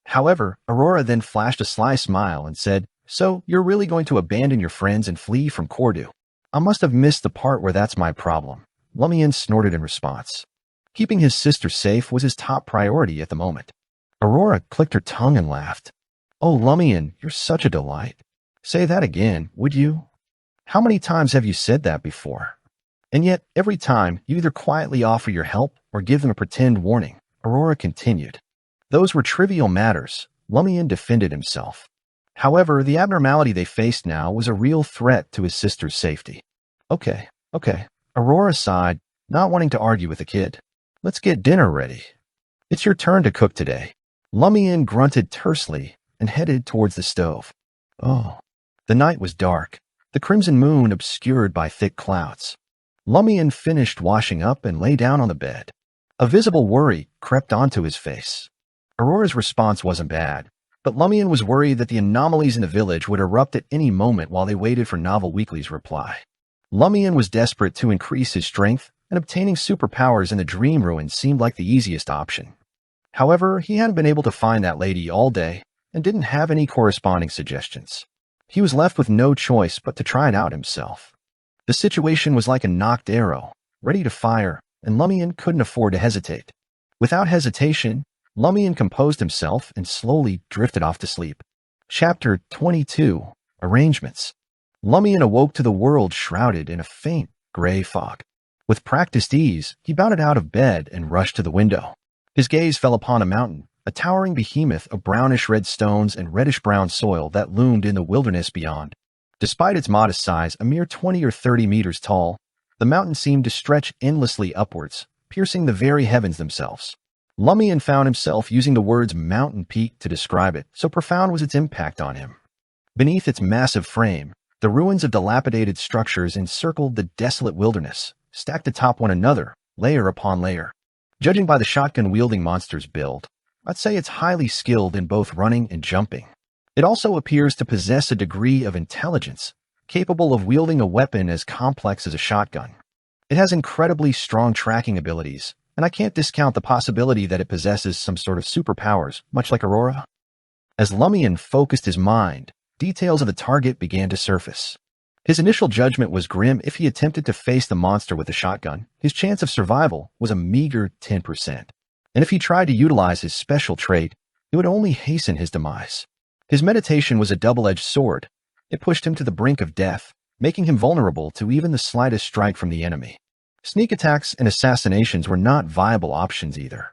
However, Aurora then flashed a sly smile and said, "So, you're really going to abandon your friends and flee from Cordu?" "I must have missed the part where that's my problem," Lumian snorted in response. Keeping his sister safe was his top priority at the moment. Aurora clicked her tongue and laughed. "Oh, Lumian, you're such a delight. Say that again, would you? How many times have you said that before? And yet, every time, you either quietly offer your help or give them a pretend warning," Aurora continued. Those were trivial matters. Lumian defended himself. However, the abnormality they faced now was a real threat to his sister's safety. Okay. Aurora sighed, not wanting to argue with the kid. "Let's get dinner ready. It's your turn to cook today." Lumian grunted tersely and headed towards the stove. Oh. The night was dark, the crimson moon obscured by thick clouds. Lumian finished washing up and lay down on the bed. A visible worry crept onto his face. Aurora's response wasn't bad, but Lumian was worried that the anomalies in the village would erupt at any moment while they waited for Novel Weekly's reply. Lumian was desperate to increase his strength, and obtaining superpowers in the Dream Ruin seemed like the easiest option. However, he hadn't been able to find that lady all day and didn't have any corresponding suggestions. He was left with no choice but to try it out himself. The situation was like a nocked arrow, ready to fire, and Lumian couldn't afford to hesitate. Without hesitation, Lumian composed himself and slowly drifted off to sleep. Chapter 22. Arrangements. Lumian awoke to the world shrouded in a faint, gray fog. With practiced ease, he bounded out of bed and rushed to the window. His gaze fell upon a mountain, a towering behemoth of brownish-red stones and reddish-brown soil that loomed in the wilderness beyond. Despite its modest size, a mere 20 or 30 meters tall, the mountain seemed to stretch endlessly upwards, piercing the very heavens themselves. Lumian found himself using the words mountain peak to describe it, so profound was its impact on him. Beneath its massive frame, the ruins of dilapidated structures encircled the desolate wilderness, stacked atop one another, layer upon layer. Judging by the shotgun-wielding monster's build, I'd say it's highly skilled in both running and jumping. It also appears to possess a degree of intelligence, capable of wielding a weapon as complex as a shotgun. It has incredibly strong tracking abilities, and I can't discount the possibility that it possesses some sort of superpowers, much like Aurora. As Lumian focused his mind, details of the target began to surface. His initial judgment was grim. If he attempted to face the monster with a shotgun, his chance of survival was a meager 10%. And if he tried to utilize his special trait, it would only hasten his demise. His meditation was a double-edged sword. It pushed him to the brink of death, making him vulnerable to even the slightest strike from the enemy. Sneak attacks and assassinations were not viable options either.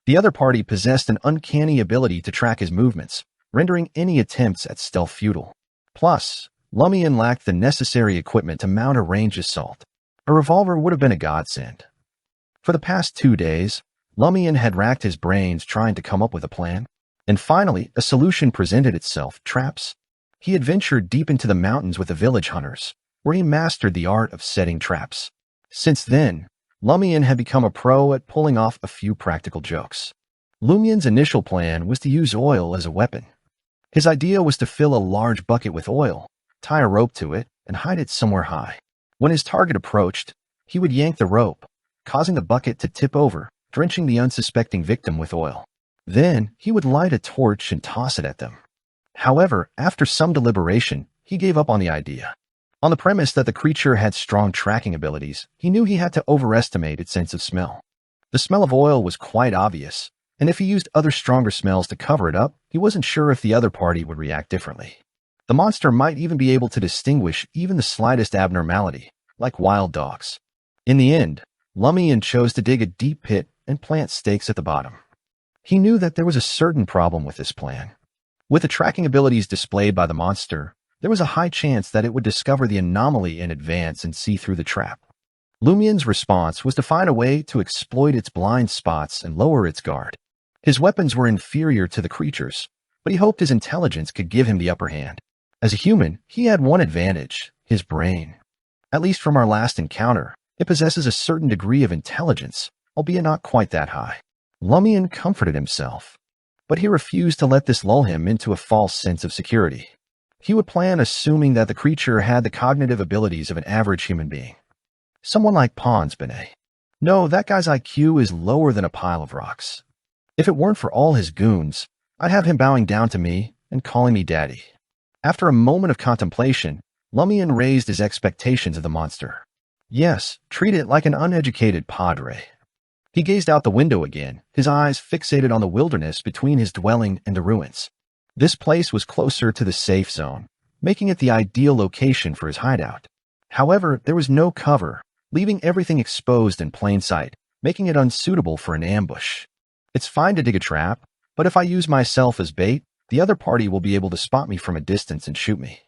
The other party possessed an uncanny ability to track his movements, rendering any attempts at stealth futile. Plus, Lumian lacked the necessary equipment to mount a ranged assault. A revolver would have been a godsend. For the past 2 days, Lumian had racked his brains trying to come up with a plan, and finally a solution presented itself: traps. He had ventured deep into the mountains with the village hunters, where he mastered the art of setting traps. Since then, Lumian had become a pro at pulling off a few practical jokes. Lumian's initial plan was to use oil as a weapon. His idea was to fill a large bucket with oil, tie a rope to it, and hide it somewhere high. When his target approached, he would yank the rope, causing the bucket to tip over, drenching the unsuspecting victim with oil. Then, he would light a torch and toss it at them. However, after some deliberation, he gave up on the idea. On the premise that the creature had strong tracking abilities, he knew he had to overestimate its sense of smell. The smell of oil was quite obvious, and if he used other stronger smells to cover it up, he wasn't sure if the other party would react differently. The monster might even be able to distinguish even the slightest abnormality, like wild dogs. In the end, Lumian chose to dig a deep pit and plant stakes at the bottom. He knew that there was a certain problem with this plan. With the tracking abilities displayed by the monster, there was a high chance that it would discover the anomaly in advance and see through the trap. Lumian's response was to find a way to exploit its blind spots and lower its guard. His weapons were inferior to the creature's, but he hoped his intelligence could give him the upper hand. As a human, he had one advantage: his brain. At least from our last encounter, it possesses a certain degree of intelligence, albeit not quite that high. Lumian comforted himself, but he refused to let this lull him into a false sense of security. He would plan assuming that the creature had the cognitive abilities of an average human being. Someone like Pons Benet. No, that guy's IQ is lower than a pile of rocks. If it weren't for all his goons, I'd have him bowing down to me and calling me daddy. After a moment of contemplation, Lumian raised his expectations of the monster. Yes, treat it like an uneducated padre. He gazed out the window again, his eyes fixated on the wilderness between his dwelling and the ruins. This place was closer to the safe zone, making it the ideal location for his hideout. However, there was no cover, leaving everything exposed in plain sight, making it unsuitable for an ambush. It's fine to dig a trap, but if I use myself as bait, the other party will be able to spot me from a distance and shoot me.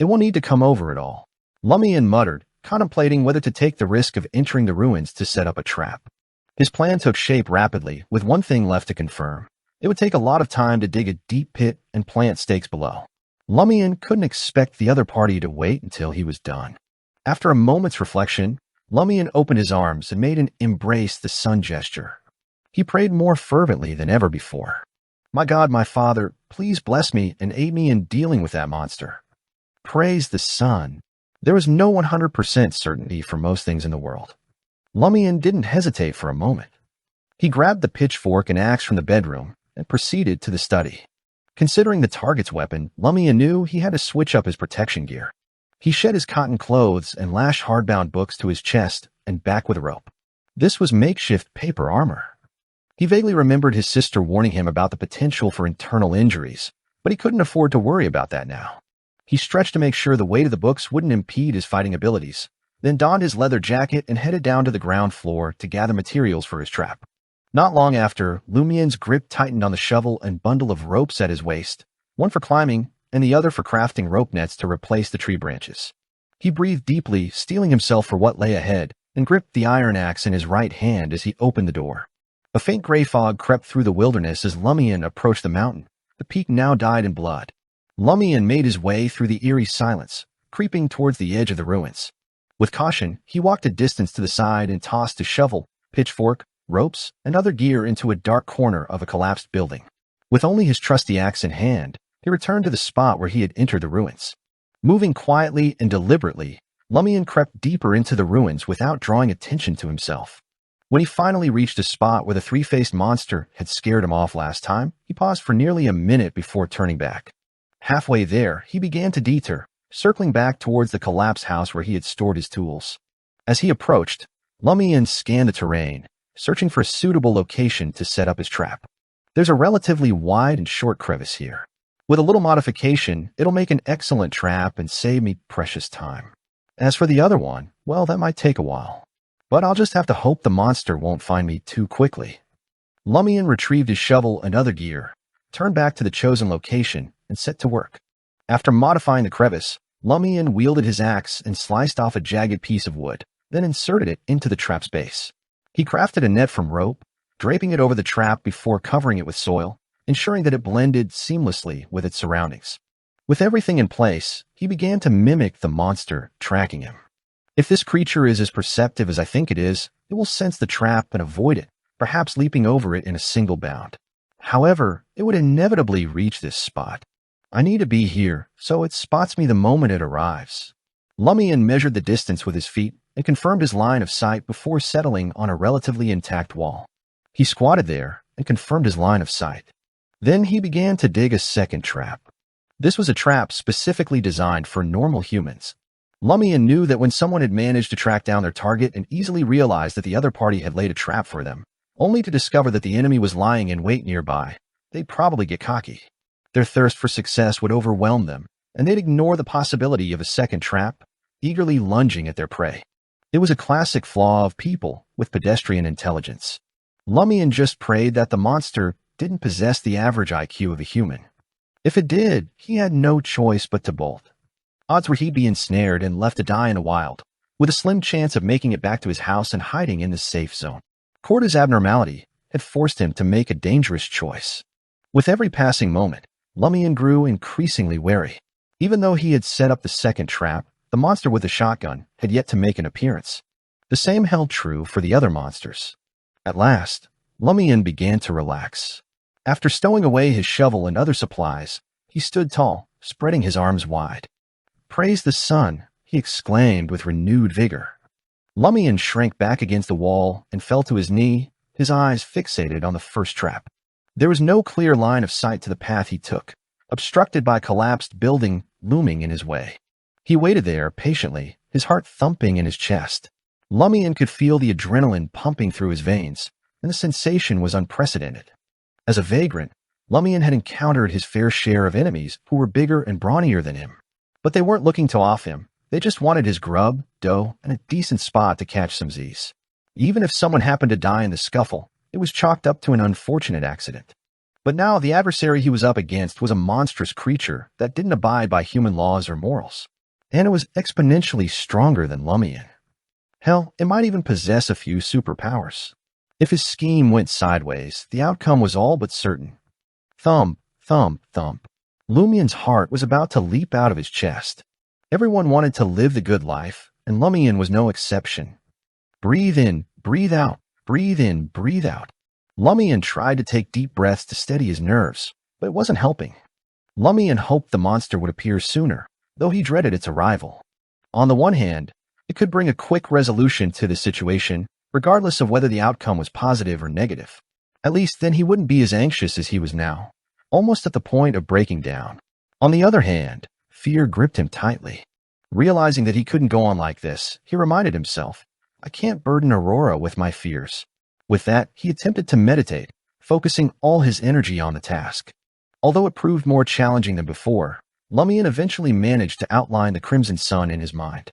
It won't need to come over at all. Lumian muttered, contemplating whether to take the risk of entering the ruins to set up a trap. His plan took shape rapidly, with one thing left to confirm. It would take a lot of time to dig a deep pit and plant stakes below. Lumian couldn't expect the other party to wait until he was done. After a moment's reflection, Lumian opened his arms and made an embrace the sun gesture, He prayed more fervently than ever before. My God, my Father, please bless me and aid me in dealing with that monster. Praise the sun. There was no 100% certainty for most things in the world. Lumian didn't hesitate for a moment. He grabbed the pitchfork and axe from the bedroom and proceeded to the study. Considering the target's weapon, Lumian knew he had to switch up his protection gear. He shed his cotton clothes and lashed hardbound books to his chest and back with a rope. This was makeshift paper armor. He vaguely remembered his sister warning him about the potential for internal injuries, but he couldn't afford to worry about that now. He stretched to make sure the weight of the books wouldn't impede his fighting abilities, then donned his leather jacket and headed down to the ground floor to gather materials for his trap. Not long after, Lumian's grip tightened on the shovel and bundle of ropes at his waist, one for climbing and the other for crafting rope nets to replace the tree branches. He breathed deeply, steeling himself for what lay ahead, and gripped the iron axe in his right hand as he opened the door. A faint gray fog crept through the wilderness as Lumian approached the mountain, the peak now dyed in blood. Lumian made his way through the eerie silence, creeping towards the edge of the ruins. With caution, he walked a distance to the side and tossed his shovel, pitchfork, ropes, and other gear into a dark corner of a collapsed building. With only his trusty axe in hand, he returned to the spot where he had entered the ruins. Moving quietly and deliberately, Lumian crept deeper into the ruins without drawing attention to himself. When he finally reached a spot where the three-faced monster had scared him off last time, he paused for nearly a minute before turning back. Halfway there, he began to detour, circling back towards the collapsed house where he had stored his tools. As he approached, Lumian scanned the terrain, searching for a suitable location to set up his trap. There's a relatively wide and short crevice here. With a little modification, it'll make an excellent trap and save me precious time. As for the other one, well, that might take a while. But I'll just have to hope the monster won't find me too quickly. Lumian retrieved his shovel and other gear, turned back to the chosen location, and set to work. After modifying the crevice, Lumian wielded his axe and sliced off a jagged piece of wood, then inserted it into the trap's base. He crafted a net from rope, draping it over the trap before covering it with soil, ensuring that it blended seamlessly with its surroundings. With everything in place, he began to mimic the monster tracking him. If this creature is as perceptive as I think it will sense the trap and avoid it, perhaps leaping over it in a single bound. However, it would inevitably reach this spot. I need to be here, so it spots me the moment it arrives. Lumian measured the distance with his feet and confirmed his line of sight before settling on a relatively intact wall. He squatted there and confirmed his line of sight. Then he began to dig a second trap. This was a trap specifically designed for normal humans. Lumian knew that when someone had managed to track down their target and easily realized that the other party had laid a trap for them, only to discover that the enemy was lying in wait nearby, they'd probably get cocky. Their thirst for success would overwhelm them, and they'd ignore the possibility of a second trap, eagerly lunging at their prey. It was a classic flaw of people with pedestrian intelligence. Lumian just prayed that the monster didn't possess the average IQ of a human. If it did, he had no choice but to bolt. Odds were he'd be ensnared and left to die in the wild, with a slim chance of making it back to his house and hiding in the safe zone. Corda's abnormality had forced him to make a dangerous choice. With every passing moment, Lumian grew increasingly wary. Even though he had set up the second trap, the monster with the shotgun had yet to make an appearance. The same held true for the other monsters. At last, Lumian began to relax. After stowing away his shovel and other supplies, he stood tall, spreading his arms wide. Praise the sun, he exclaimed with renewed vigor. Lumian shrank back against the wall and fell to his knee, his eyes fixated on the first trap. There was no clear line of sight to the path he took, obstructed by a collapsed building looming in his way. He waited there patiently, his heart thumping in his chest. Lumian could feel the adrenaline pumping through his veins, and the sensation was unprecedented. As a vagrant, Lumian had encountered his fair share of enemies who were bigger and brawnier than him. But they weren't looking to off him. They just wanted his grub, dough, and a decent spot to catch some Z's. Even if someone happened to die in the scuffle, it was chalked up to an unfortunate accident. But now the adversary he was up against was a monstrous creature that didn't abide by human laws or morals. And it was exponentially stronger than Lumian. Hell, it might even possess a few superpowers. If his scheme went sideways, the outcome was all but certain. Thump, thump, thump. Lumian's heart was about to leap out of his chest. Everyone wanted to live the good life, and Lumian was no exception. Breathe in, breathe out, breathe in, breathe out. Lumian tried to take deep breaths to steady his nerves, but it wasn't helping. Lumian hoped the monster would appear sooner, though he dreaded its arrival. On the one hand, it could bring a quick resolution to the situation, regardless of whether the outcome was positive or negative. At least then he wouldn't be as anxious as he was now, almost at the point of breaking down. On the other hand, fear gripped him tightly. Realizing that he couldn't go on like this, he reminded himself, I can't burden Aurora with my fears. With that, he attempted to meditate, focusing all his energy on the task. Although it proved more challenging than before, Lumian eventually managed to outline the crimson sun in his mind.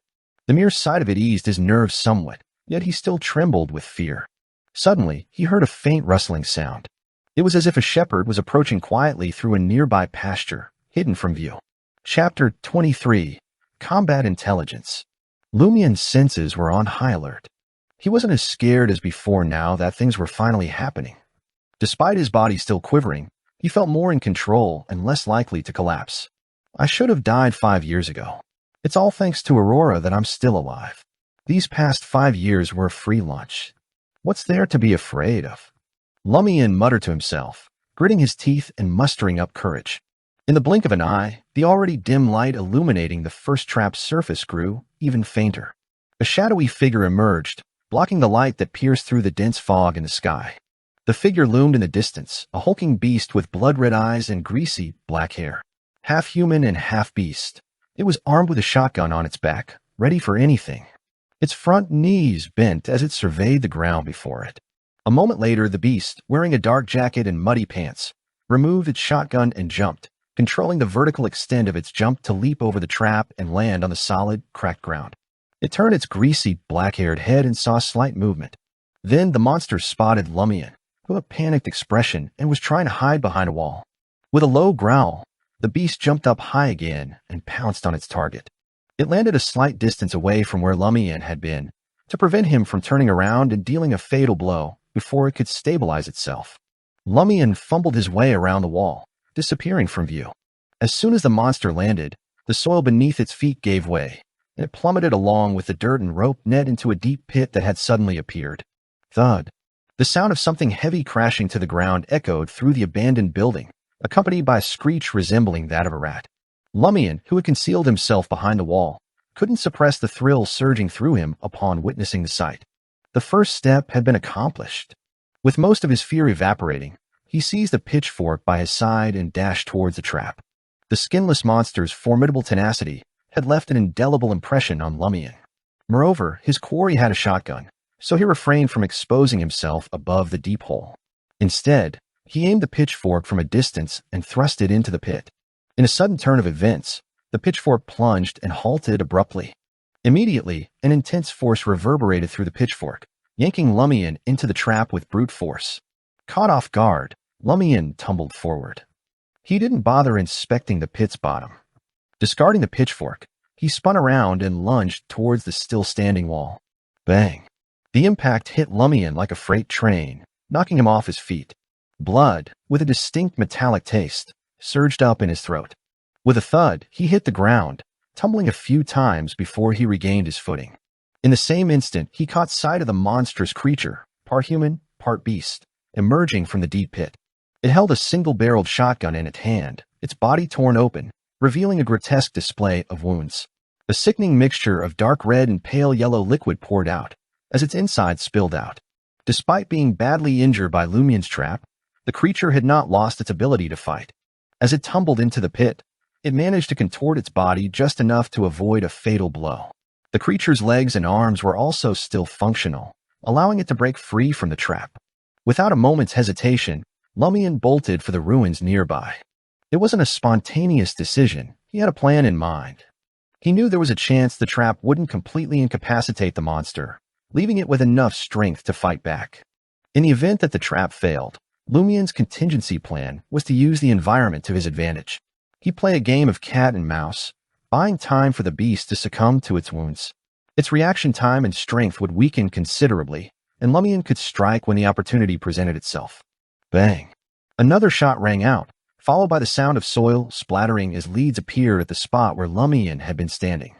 The mere sight of it eased his nerves somewhat, yet he still trembled with fear. Suddenly, he heard a faint rustling sound. It was as if a shepherd was approaching quietly through a nearby pasture, hidden from view. Chapter 23. Combat Intelligence. Lumian's senses were on high alert. He wasn't as scared as before now that things were finally happening. Despite his body still quivering, he felt more in control and less likely to collapse. I should have died 5 years ago. It's all thanks to Aurora that I'm still alive. These past 5 years were a free lunch. What's there to be afraid of? Lumian muttered to himself, gritting his teeth and mustering up courage. In the blink of an eye, the already dim light illuminating the first trap's surface grew even fainter. A shadowy figure emerged, blocking the light that pierced through the dense fog in the sky. The figure loomed in the distance, a hulking beast with blood-red eyes and greasy, black hair. Half human and half beast, it was armed with a shotgun on its back, ready for anything. Its front knees bent as it surveyed the ground before it. A moment later, the beast, wearing a dark jacket and muddy pants, removed its shotgun and jumped, controlling the vertical extent of its jump to leap over the trap and land on the solid, cracked ground. It turned its greasy, black-haired head and saw slight movement. Then the monster spotted Lumian, who had a panicked expression and was trying to hide behind a wall. With a low growl, the beast jumped up high again and pounced on its target. It landed a slight distance away from where Lumian had been, to prevent him from turning around and dealing a fatal blow before it could stabilize itself. Lumian fumbled his way around the wall, disappearing from view. As soon as the monster landed, the soil beneath its feet gave way, and it plummeted along with the dirt and rope net into a deep pit that had suddenly appeared. Thud. The sound of something heavy crashing to the ground echoed through the abandoned building, accompanied by a screech resembling that of a rat. Lumian, who had concealed himself behind the wall, couldn't suppress the thrill surging through him upon witnessing the sight. The first step had been accomplished. With most of his fear evaporating, he seized a pitchfork by his side and dashed towards the trap. The skinless monster's formidable tenacity had left an indelible impression on Lumian. Moreover, his quarry had a shotgun, so he refrained from exposing himself above the deep hole. Instead, he aimed the pitchfork from a distance and thrust it into the pit. In a sudden turn of events, the pitchfork plunged and halted abruptly. Immediately, an intense force reverberated through the pitchfork, yanking Lumian into the trap with brute force. Caught off guard, Lumian tumbled forward. He didn't bother inspecting the pit's bottom. Discarding the pitchfork, he spun around and lunged towards the still-standing wall. Bang! The impact hit Lumian like a freight train, knocking him off his feet. Blood, with a distinct metallic taste, surged up in his throat. With a thud, he hit the ground, tumbling a few times before he regained his footing. In the same instant, he caught sight of the monstrous creature, part human, part beast, emerging from the deep pit. It held a single-barreled shotgun in its hand, its body torn open, revealing a grotesque display of wounds. A sickening mixture of dark red and pale yellow liquid poured out, as its insides spilled out. Despite being badly injured by Lumian's trap, the creature had not lost its ability to fight. As it tumbled into the pit, it managed to contort its body just enough to avoid a fatal blow. The creature's legs and arms were also still functional, allowing it to break free from the trap. Without a moment's hesitation, Lumian bolted for the ruins nearby. It wasn't a spontaneous decision. He had a plan in mind. He knew there was a chance the trap wouldn't completely incapacitate the monster, leaving it with enough strength to fight back. In the event that the trap failed, Lumian's contingency plan was to use the environment to his advantage. He'd play a game of cat and mouse, buying time for the beast to succumb to its wounds. Its reaction time and strength would weaken considerably, and Lumian could strike when the opportunity presented itself. Bang! Another shot rang out, followed by the sound of soil splattering as leads appeared at the spot where Lumian had been standing.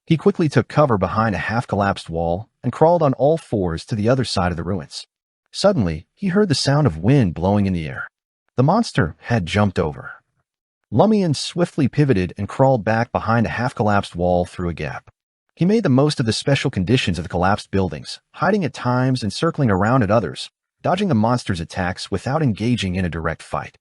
He quickly took cover behind a half-collapsed wall and crawled on all fours to the other side of the ruins. Suddenly, he heard the sound of wind blowing in the air. The monster had jumped over. Lumian swiftly pivoted and crawled back behind a half-collapsed wall through a gap. He made the most of the special conditions of the collapsed buildings, hiding at times and circling around at others, dodging the monster's attacks without engaging in a direct fight.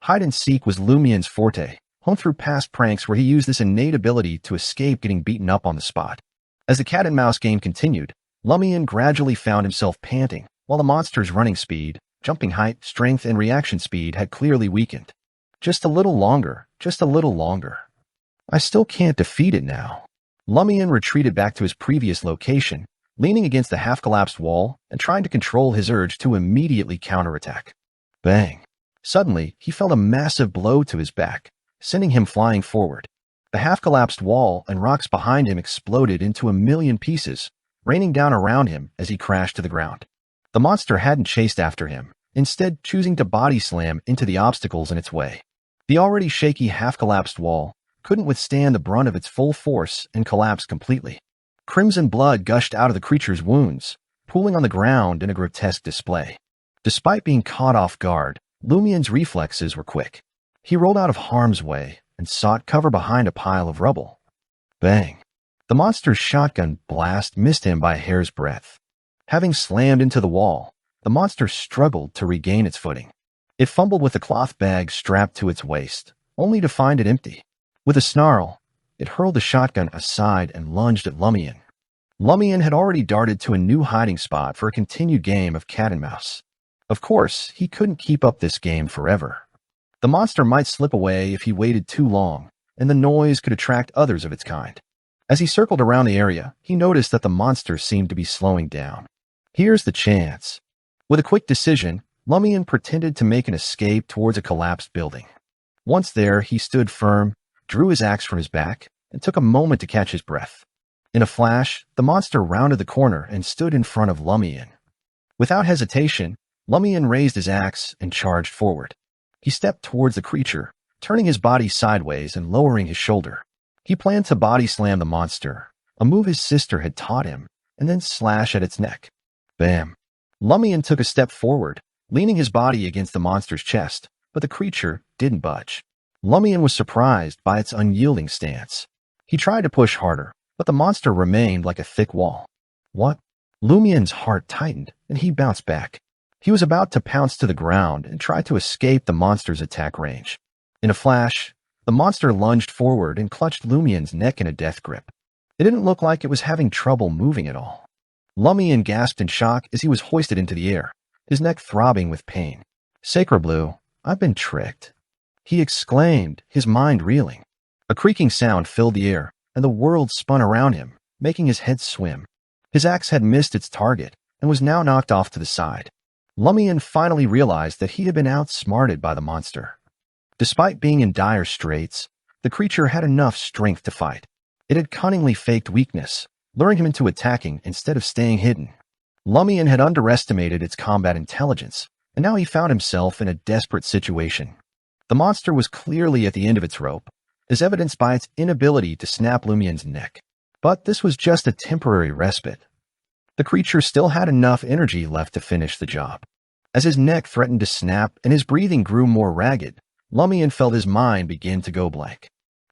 Hide-and-seek was Lumian's forte, honed through past pranks where he used this innate ability to escape getting beaten up on the spot. As the cat-and-mouse game continued, Lumian gradually found himself panting, while the monster's running speed, jumping height, strength, and reaction speed had clearly weakened. Just a little longer, just a little longer. I still can't defeat it now. Lumian retreated back to his previous location, leaning against the half-collapsed wall and trying to control his urge to immediately counterattack. Bang! Suddenly, he felt a massive blow to his back, sending him flying forward. The half-collapsed wall and rocks behind him exploded into a million pieces, raining down around him as he crashed to the ground. The monster hadn't chased after him, instead choosing to body slam into the obstacles in its way. The already shaky half-collapsed wall couldn't withstand the brunt of its full force and collapsed completely. Crimson blood gushed out of the creature's wounds, pooling on the ground in a grotesque display. Despite being caught off guard, Lumian's reflexes were quick. He rolled out of harm's way and sought cover behind a pile of rubble. Bang! The monster's shotgun blast missed him by a hair's breadth. Having slammed into the wall, the monster struggled to regain its footing. It fumbled with the cloth bag strapped to its waist, only to find it empty. With a snarl, it hurled the shotgun aside and lunged at Lumian. Lumian had already darted to a new hiding spot for a continued game of cat and mouse. Of course, he couldn't keep up this game forever. The monster might slip away if he waited too long, and the noise could attract others of its kind. As he circled around the area, he noticed that the monster seemed to be slowing down. Here's the chance. With a quick decision, Lumian pretended to make an escape towards a collapsed building. Once there, he stood firm, drew his axe from his back, and took a moment to catch his breath. In a flash, the monster rounded the corner and stood in front of Lumian. Without hesitation, Lumian raised his axe and charged forward. He stepped towards the creature, turning his body sideways and lowering his shoulder. He planned to body slam the monster, a move his sister had taught him, and then slash at its neck. Bam! Lumian took a step forward, leaning his body against the monster's chest, but the creature didn't budge. Lumian was surprised by its unyielding stance. He tried to push harder, but the monster remained like a thick wall. What? Lumian's heart tightened, and he bounced back. He was about to pounce to the ground and try to escape the monster's attack range. In a flash, the monster lunged forward and clutched Lumian's neck in a death grip. It didn't look like it was having trouble moving at all. Lumian gasped in shock as he was hoisted into the air, his neck throbbing with pain. Sacred Blue, I've been tricked, he exclaimed, his mind reeling. A creaking sound filled the air, and the world spun around him, making his head swim. His axe had missed its target and was now knocked off to the side. Lumian finally realized that he had been outsmarted by the monster. Despite being in dire straits, the creature had enough strength to fight. It had cunningly faked weakness, luring him into attacking instead of staying hidden. Lumian had underestimated its combat intelligence, and now he found himself in a desperate situation. The monster was clearly at the end of its rope, as evidenced by its inability to snap Lumian's neck. But this was just a temporary respite. The creature still had enough energy left to finish the job. As his neck threatened to snap and his breathing grew more ragged, Lumian felt his mind begin to go blank.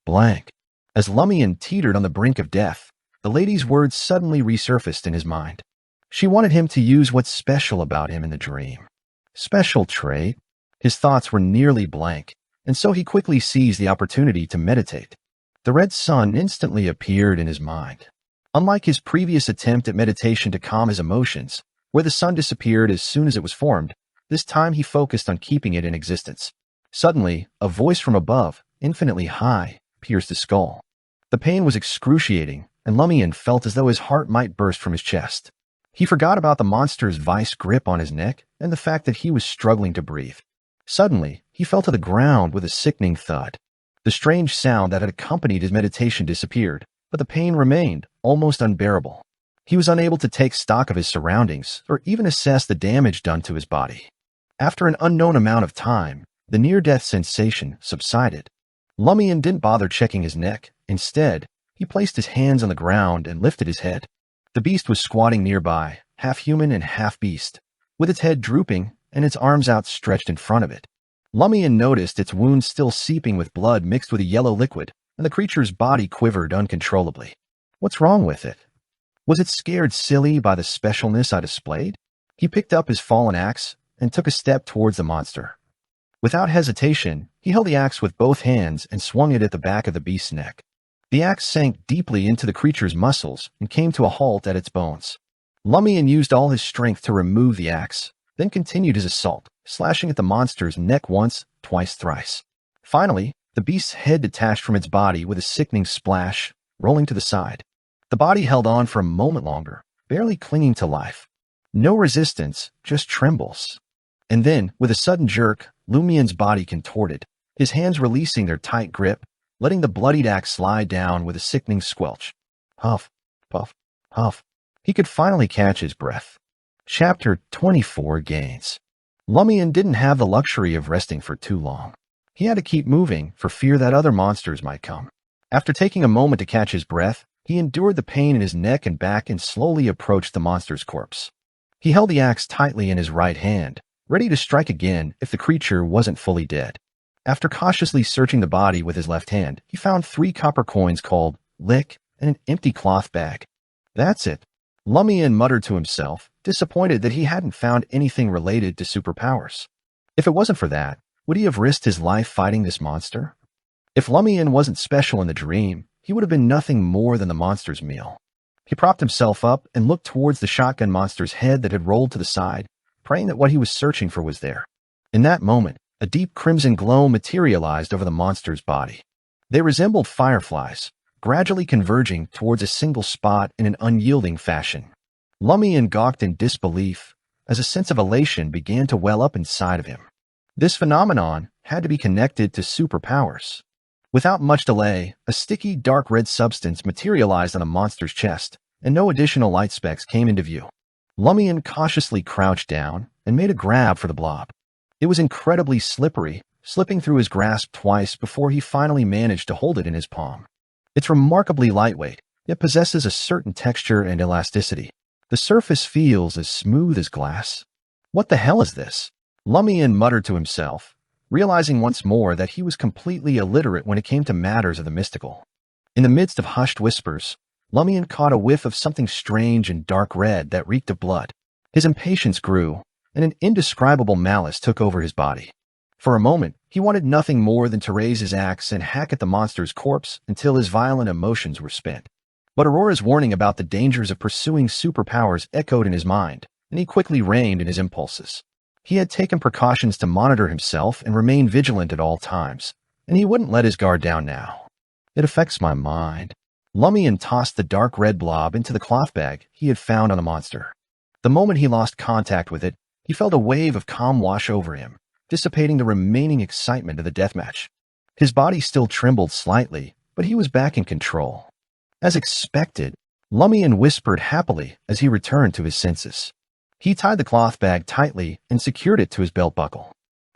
Blank. As Lumian teetered on the brink of death, the lady's words suddenly resurfaced in his mind. She wanted him to use what's special about him in the dream. Special trait? His thoughts were nearly blank, and so he quickly seized the opportunity to meditate. The red sun instantly appeared in his mind. Unlike his previous attempt at meditation to calm his emotions, where the sun disappeared as soon as it was formed, this time he focused on keeping it in existence. Suddenly, a voice from above, infinitely high, pierced his skull. The pain was excruciating, and Lumian felt as though his heart might burst from his chest. He forgot about the monster's vice grip on his neck and the fact that he was struggling to breathe. Suddenly, he fell to the ground with a sickening thud. The strange sound that had accompanied his meditation disappeared, but the pain remained, almost unbearable. He was unable to take stock of his surroundings or even assess the damage done to his body. After an unknown amount of time, the near-death sensation subsided. Lumian didn't bother checking his neck. Instead, he placed his hands on the ground and lifted his head. The beast was squatting nearby, half human and half beast, with its head drooping and its arms outstretched in front of it. Lumian noticed its wound still seeping with blood mixed with a yellow liquid, and the creature's body quivered uncontrollably. What's wrong with it? Was it scared silly by the specialness I displayed? He picked up his fallen axe and took a step towards the monster. Without hesitation, he held the axe with both hands and swung it at the back of the beast's neck. The axe sank deeply into the creature's muscles and came to a halt at its bones. Lumian used all his strength to remove the axe, then continued his assault, slashing at the monster's neck once, twice, thrice. Finally, the beast's head detached from its body with a sickening splash, rolling to the side. The body held on for a moment longer, barely clinging to life. No resistance, just trembles. And then, with a sudden jerk, Lumian's body contorted, his hands releasing their tight grip, letting the bloodied axe slide down with a sickening squelch. Huff, puff, huff. He could finally catch his breath. Chapter 24 Gains. Lumian didn't have the luxury of resting for too long. He had to keep moving for fear that other monsters might come. After taking a moment to catch his breath, he endured the pain in his neck and back and slowly approached the monster's corpse. He held the axe tightly in his right hand, ready to strike again if the creature wasn't fully dead. After cautiously searching the body with his left hand, he found 3 copper coins called lick and an empty cloth bag. That's it. Lumian muttered to himself, disappointed that he hadn't found anything related to superpowers. If it wasn't for that, would he have risked his life fighting this monster? If Lumian wasn't special in the dream, he would have been nothing more than the monster's meal. He propped himself up and looked towards the shotgun monster's head that had rolled to the side, praying that what he was searching for was there. In that moment, a deep crimson glow materialized over the monster's body. They resembled fireflies, gradually converging towards a single spot in an unyielding fashion. Lumian gawked in disbelief as a sense of elation began to well up inside of him. This phenomenon had to be connected to superpowers. Without much delay, a sticky, dark red substance materialized on the monster's chest, and no additional light specks came into view. Lumian cautiously crouched down and made a grab for the blob. It was incredibly slippery, slipping through his grasp twice before he finally managed to hold it in his palm. It's remarkably lightweight, yet possesses a certain texture and elasticity. The surface feels as smooth as glass. What the hell is this? Lumian muttered to himself, realizing once more that he was completely illiterate when it came to matters of the mystical. In the midst of hushed whispers, Lumian caught a whiff of something strange and dark red that reeked of blood. His impatience grew, and an indescribable malice took over his body. For a moment, he wanted nothing more than to raise his axe and hack at the monster's corpse until his violent emotions were spent. But Aurora's warning about the dangers of pursuing superpowers echoed in his mind, and he quickly reined in his impulses. He had taken precautions to monitor himself and remain vigilant at all times, and he wouldn't let his guard down now. It affects my mind. Lumian tossed the dark red blob into the cloth bag he had found on the monster. The moment he lost contact with it, he felt a wave of calm wash over him, dissipating the remaining excitement of the deathmatch. His body still trembled slightly, but he was back in control. As expected, Lumian whispered happily as he returned to his senses. He tied the cloth bag tightly and secured it to his belt buckle.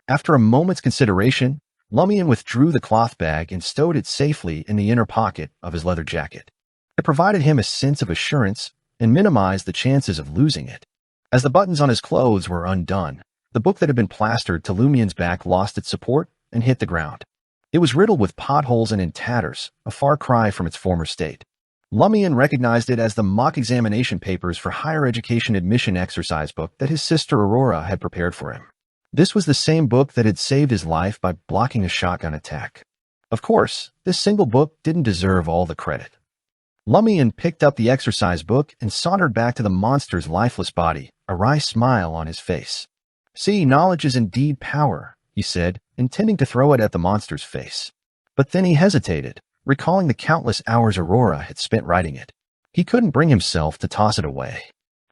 After a moment's consideration, Lumian withdrew the cloth bag and stowed it safely in the inner pocket of his leather jacket. It provided him a sense of assurance and minimized the chances of losing it. As the buttons on his clothes were undone, the book that had been plastered to Lumian's back lost its support and hit the ground. It was riddled with potholes and in tatters, a far cry from its former state. Lumian recognized it as the mock examination papers for higher education admission exercise book that his sister Aurora had prepared for him. This was the same book that had saved his life by blocking a shotgun attack. Of course, this single book didn't deserve all the credit. Lumian picked up the exercise book and sauntered back to the monster's lifeless body, a wry smile on his face. "See, knowledge is indeed power," he said, intending to throw it at the monster's face. But then he hesitated, recalling the countless hours Aurora had spent writing it. He couldn't bring himself to toss it away.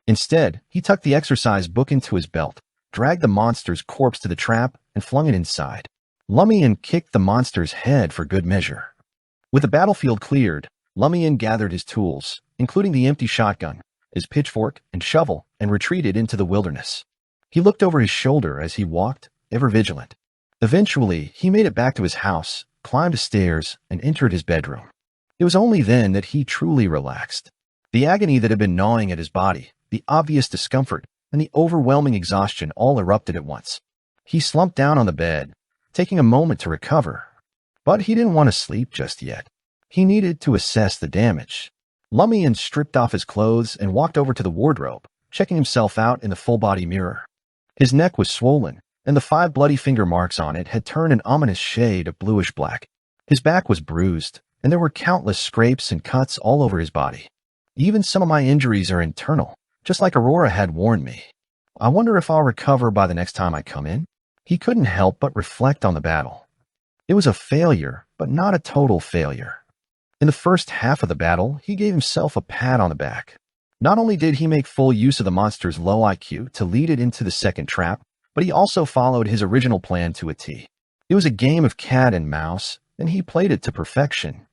Instead, he tucked the exercise book into his belt, dragged the monster's corpse to the trap, and flung it inside. Lumian kicked the monster's head for good measure. With the battlefield cleared, Lumian gathered his tools, including the empty shotgun, his pitchfork, and shovel, and retreated into the wilderness. He looked over his shoulder as he walked, ever vigilant. Eventually, he made it back to his house, climbed the stairs, and entered his bedroom. It was only then that he truly relaxed. The agony that had been gnawing at his body, the obvious discomfort, and the overwhelming exhaustion all erupted at once. He slumped down on the bed, taking a moment to recover. But he didn't want to sleep just yet. He needed to assess the damage. Lumian stripped off his clothes and walked over to the wardrobe, checking himself out in the full-body mirror. His neck was swollen, and the 5 bloody finger marks on it had turned an ominous shade of bluish-black. His back was bruised, and there were countless scrapes and cuts all over his body. Even some of my injuries are internal, just like Aurora had warned me. I wonder if I'll recover by the next time I come in? He couldn't help but reflect on the battle. It was a failure, but not a total failure. In the first half of the battle, he gave himself a pat on the back. Not only did he make full use of the monster's low IQ to lead it into the second trap, but he also followed his original plan to a T. It was a game of cat and mouse, and he played it to perfection.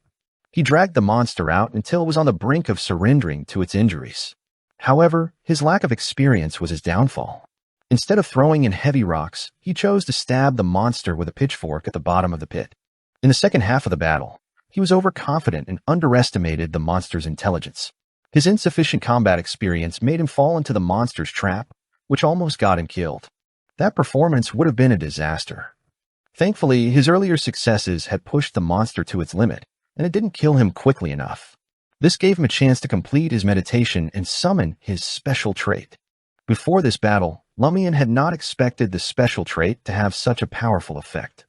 He dragged the monster out until it was on the brink of surrendering to its injuries. However, his lack of experience was his downfall. Instead of throwing in heavy rocks, he chose to stab the monster with a pitchfork at the bottom of the pit. In the second half of the battle, he was overconfident and underestimated the monster's intelligence. His insufficient combat experience made him fall into the monster's trap, which almost got him killed. That performance would have been a disaster. Thankfully, his earlier successes had pushed the monster to its limit, and it didn't kill him quickly enough. This gave him a chance to complete his meditation and summon his special trait. Before this battle, Lumian had not expected the special trait to have such a powerful effect.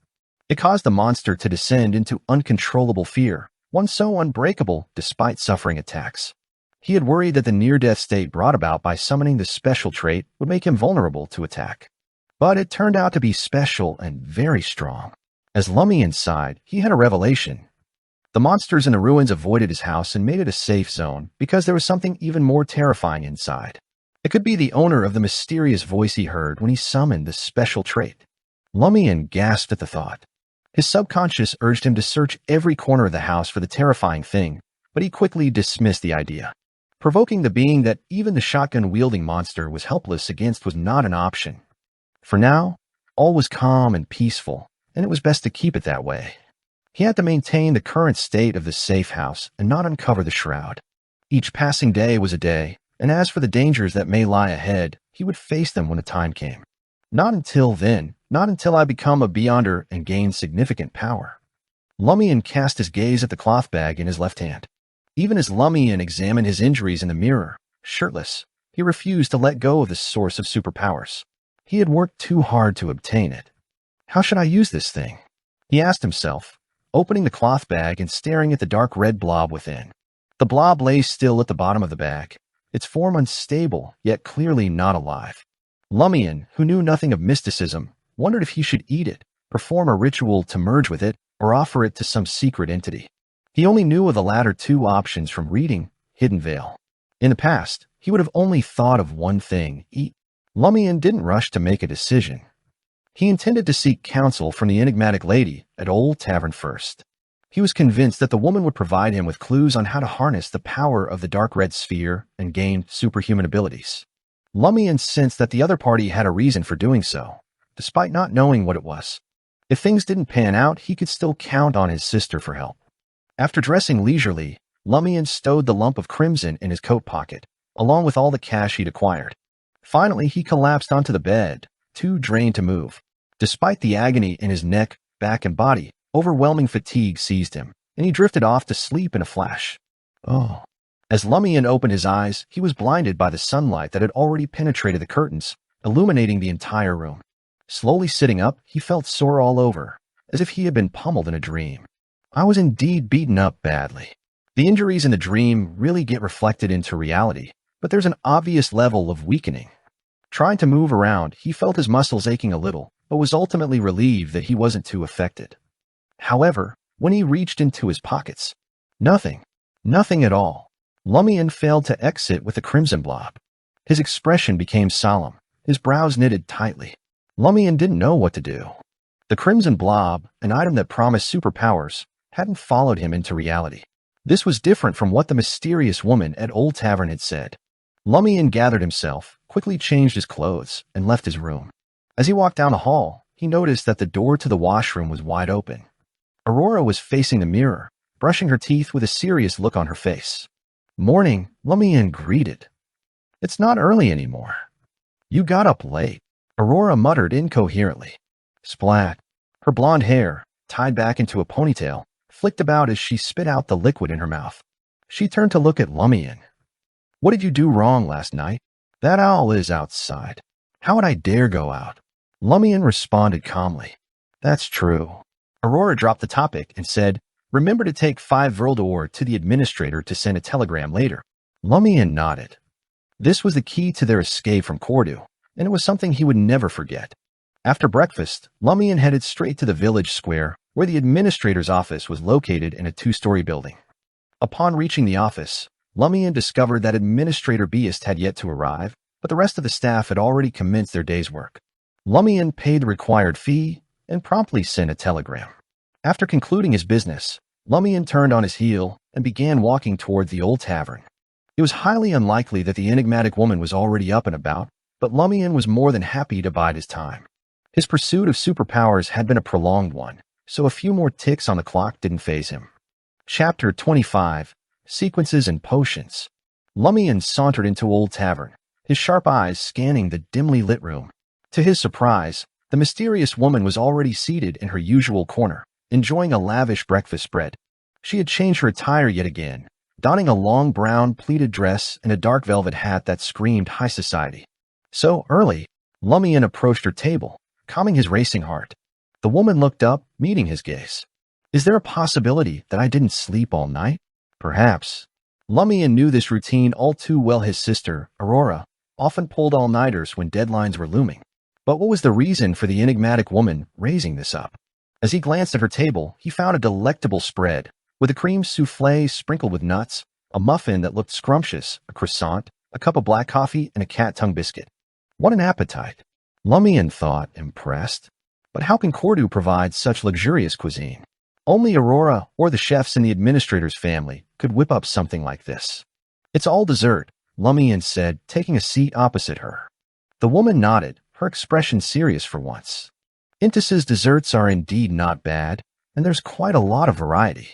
It caused the monster to descend into uncontrollable fear, one so unbreakable despite suffering attacks. He had worried that the near-death state brought about by summoning the special trait would make him vulnerable to attack. But it turned out to be special and very strong. As Lumian sighed, he had a revelation. The monsters in the ruins avoided his house and made it a safe zone because there was something even more terrifying inside. It could be the owner of the mysterious voice he heard when he summoned the special trait. Lumian gasped at the thought. His subconscious urged him to search every corner of the house for the terrifying thing, but he quickly dismissed the idea. Provoking the being that even the shotgun-wielding monster was helpless against was not an option. For now, all was calm and peaceful, and it was best to keep it that way. He had to maintain the current state of the safe house and not uncover the shroud. Each passing day was a day, and as for the dangers that may lie ahead, he would face them when the time came. Not until then, not until I become a Beyonder and gain significant power. Lumian cast his gaze at the cloth bag in his left hand. Even as Lumian examined his injuries in the mirror, shirtless, he refused to let go of this source of superpowers. He had worked too hard to obtain it. How should I use this thing? He asked himself, opening the cloth bag and staring at the dark red blob within. The blob lay still at the bottom of the bag, its form unstable, yet clearly not alive. Lumian, who knew nothing of mysticism, wondered if he should eat it, perform a ritual to merge with it, or offer it to some secret entity. He only knew of the latter two options from reading Hidden Veil. In the past, he would have only thought of one thing, eat. Lumian didn't rush to make a decision. He intended to seek counsel from the enigmatic lady at Old Tavern first. He was convinced that the woman would provide him with clues on how to harness the power of the dark red sphere and gain superhuman abilities. Lumian sensed that the other party had a reason for doing so, despite not knowing what it was. If things didn't pan out, he could still count on his sister for help. After dressing leisurely, Lumian stowed the lump of crimson in his coat pocket, along with all the cash he'd acquired. Finally, he collapsed onto the bed, too drained to move. Despite the agony in his neck, back, and body, overwhelming fatigue seized him, and he drifted off to sleep in a flash. Oh. As Lumian opened his eyes, he was blinded by the sunlight that had already penetrated the curtains, illuminating the entire room. Slowly sitting up, he felt sore all over, as if he had been pummeled in a dream. I was indeed beaten up badly. The injuries in the dream really get reflected into reality, but there's an obvious level of weakening. Trying to move around, he felt his muscles aching a little, but was ultimately relieved that he wasn't too affected. However, when he reached into his pockets, nothing at all. Lumian failed to exit with the crimson blob. His expression became solemn, his brows knitted tightly. Lumian didn't know what to do. The crimson blob, an item that promised superpowers, hadn't followed him into reality. This was different from what the mysterious woman at Old Tavern had said. Lumian gathered himself, quickly changed his clothes, and left his room. As he walked down the hall, he noticed that the door to the washroom was wide open. Aurora was facing the mirror, brushing her teeth with a serious look on her face. Morning, Lumian greeted. It's not early anymore. You got up late, Aurora muttered incoherently. Splat. Her blonde hair, tied back into a ponytail, flicked about as she spit out the liquid in her mouth. She turned to look at Lumian. What did you do wrong last night? That owl is outside. How would I dare go out? Lumian responded calmly. That's true. Aurora dropped the topic and said, remember to take 5 Vril to the administrator to send a telegram later. Lumian nodded. This was the key to their escape from Cordu, and it was something he would never forget. After breakfast, Lumian headed straight to the village square, where the administrator's office was located in a 2-story building. Upon reaching the office, Lumian discovered that Administrator Beast had yet to arrive, but the rest of the staff had already commenced their day's work. Lumian paid the required fee and promptly sent a telegram. After concluding his business, Lumian turned on his heel and began walking toward the old tavern. It was highly unlikely that the enigmatic woman was already up and about, but Lumian was more than happy to bide his time. His pursuit of superpowers had been a prolonged one, so a few more ticks on the clock didn't faze him. Chapter 25. Sequences and Potions. Lumian sauntered into Old Tavern, his sharp eyes scanning the dimly lit room. To his surprise, the mysterious woman was already seated in her usual corner, enjoying a lavish breakfast spread. She had changed her attire yet again, donning a long brown pleated dress and a dark velvet hat that screamed high society. So early, Lumian approached her table, calming his racing heart. The woman looked up, meeting his gaze. Is there a possibility that I didn't sleep all night? Perhaps. Lumian knew this routine all too well. His sister, Aurora, often pulled all-nighters when deadlines were looming. But what was the reason for the enigmatic woman raising this up? As he glanced at her table, he found a delectable spread, with a cream souffle sprinkled with nuts, a muffin that looked scrumptious, a croissant, a cup of black coffee, and a cat-tongue biscuit. What an appetite! Lumian thought, impressed. But how can Cordu provide such luxurious cuisine? Only Aurora or the chefs in the administrator's family could whip up something like this. It's all dessert, Lumian said, taking a seat opposite her. The woman nodded, her expression serious for once. Intis's desserts are indeed not bad, and there's quite a lot of variety.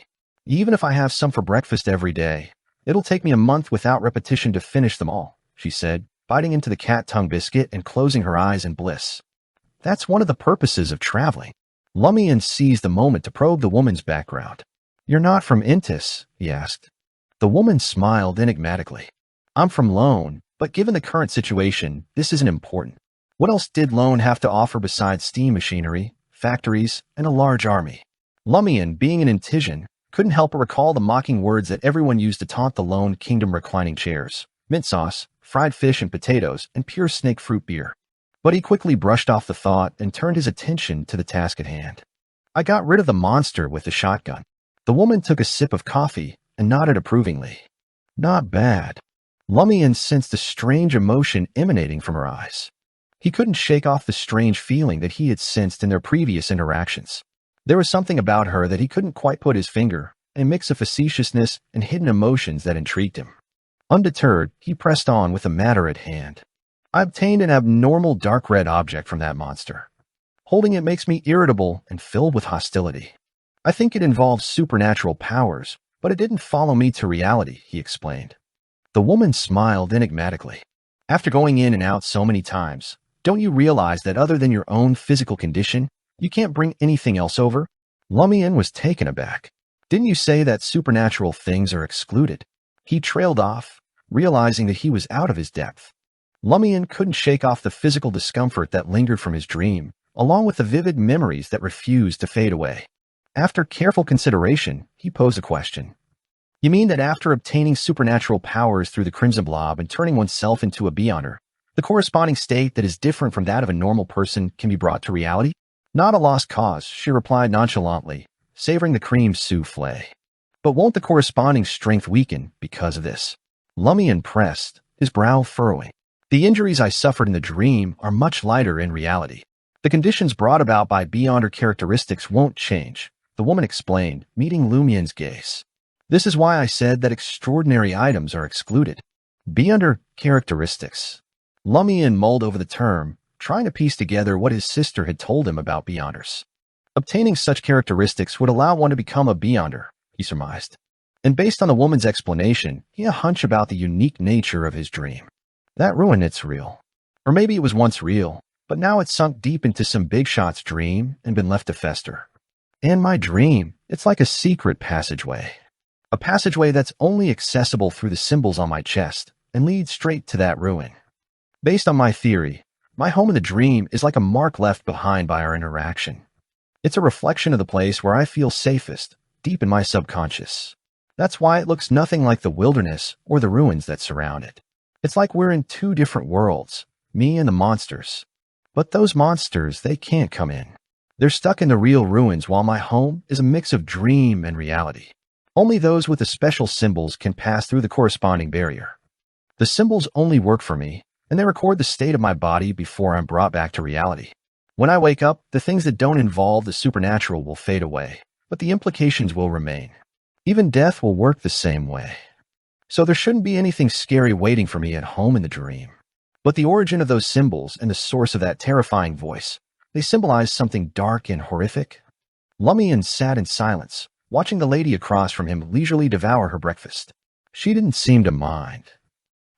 Even if I have some for breakfast every day, it'll take me a month without repetition to finish them all, she said, biting into the cat-tongue biscuit and closing her eyes in bliss. That's one of the purposes of traveling. Lumian seized the moment to probe the woman's background. You're not from Intis, he asked. The woman smiled enigmatically. I'm from Lone, but given the current situation, this isn't important. What else did Lone have to offer besides steam machinery, factories, and a large army? Lumian, being an Intisian, couldn't help but recall the mocking words that everyone used to taunt the Lone Kingdom: reclining chairs, mint sauce, fried fish and potatoes, and pure snake fruit beer. But he quickly brushed off the thought and turned his attention to the task at hand. I got rid of the monster with the shotgun. The woman took a sip of coffee and nodded approvingly. Not bad. Lumian sensed a strange emotion emanating from her eyes. He couldn't shake off the strange feeling that he had sensed in their previous interactions. There was something about her that he couldn't quite put his finger, a mix of facetiousness and hidden emotions that intrigued him. Undeterred, he pressed on with the matter at hand. I obtained an abnormal dark red object from that monster. Holding it makes me irritable and filled with hostility. I think it involves supernatural powers, but it didn't follow me to reality, he explained. The woman smiled enigmatically. After going in and out so many times, don't you realize that other than your own physical condition, you can't bring anything else over? Lumian was taken aback. Didn't you say that supernatural things are excluded? He trailed off, realizing that he was out of his depth. Lumian couldn't shake off the physical discomfort that lingered from his dream, along with the vivid memories that refused to fade away. After careful consideration, he posed a question. You mean that after obtaining supernatural powers through the Crimson Blob and turning oneself into a Beyonder, the corresponding state that is different from that of a normal person can be brought to reality? Not a lost cause, she replied nonchalantly, savoring the cream souffle. But won't the corresponding strength weaken because of this? Lumian pressed, his brow furrowing. The injuries I suffered in the dream are much lighter in reality. The conditions brought about by Beyonder characteristics won't change, the woman explained, meeting Lumian's gaze. This is why I said that extraordinary items are excluded. Beyonder characteristics. Lumian mulled over the term, trying to piece together what his sister had told him about Beyonders. Obtaining such characteristics would allow one to become a Beyonder, he surmised. And based on the woman's explanation, he had a hunch about the unique nature of his dream. That ruin it's real. Or maybe it was once real, but now it's sunk deep into some big shot's dream and been left to fester. And my dream, it's like a secret passageway. A passageway that's only accessible through the symbols on my chest and leads straight to that ruin. Based on my theory, my home in the dream is like a mark left behind by our interaction. It's a reflection of the place where I feel safest, deep in my subconscious. That's why it looks nothing like the wilderness or the ruins that surround it. It's like we're in two different worlds, me and the monsters. But those monsters, they can't come in. They're stuck in the real ruins while my home is a mix of dream and reality. Only those with the special symbols can pass through the corresponding barrier. The symbols only work for me, and they record the state of my body before I'm brought back to reality. When I wake up, the things that don't involve the supernatural will fade away, but the implications will remain. Even death will work the same way. So there shouldn't be anything scary waiting for me at home in the dream. But the origin of those symbols and the source of that terrifying voice, they symbolize something dark and horrific. Lumian sat in silence, watching the lady across from him leisurely devour her breakfast. She didn't seem to mind.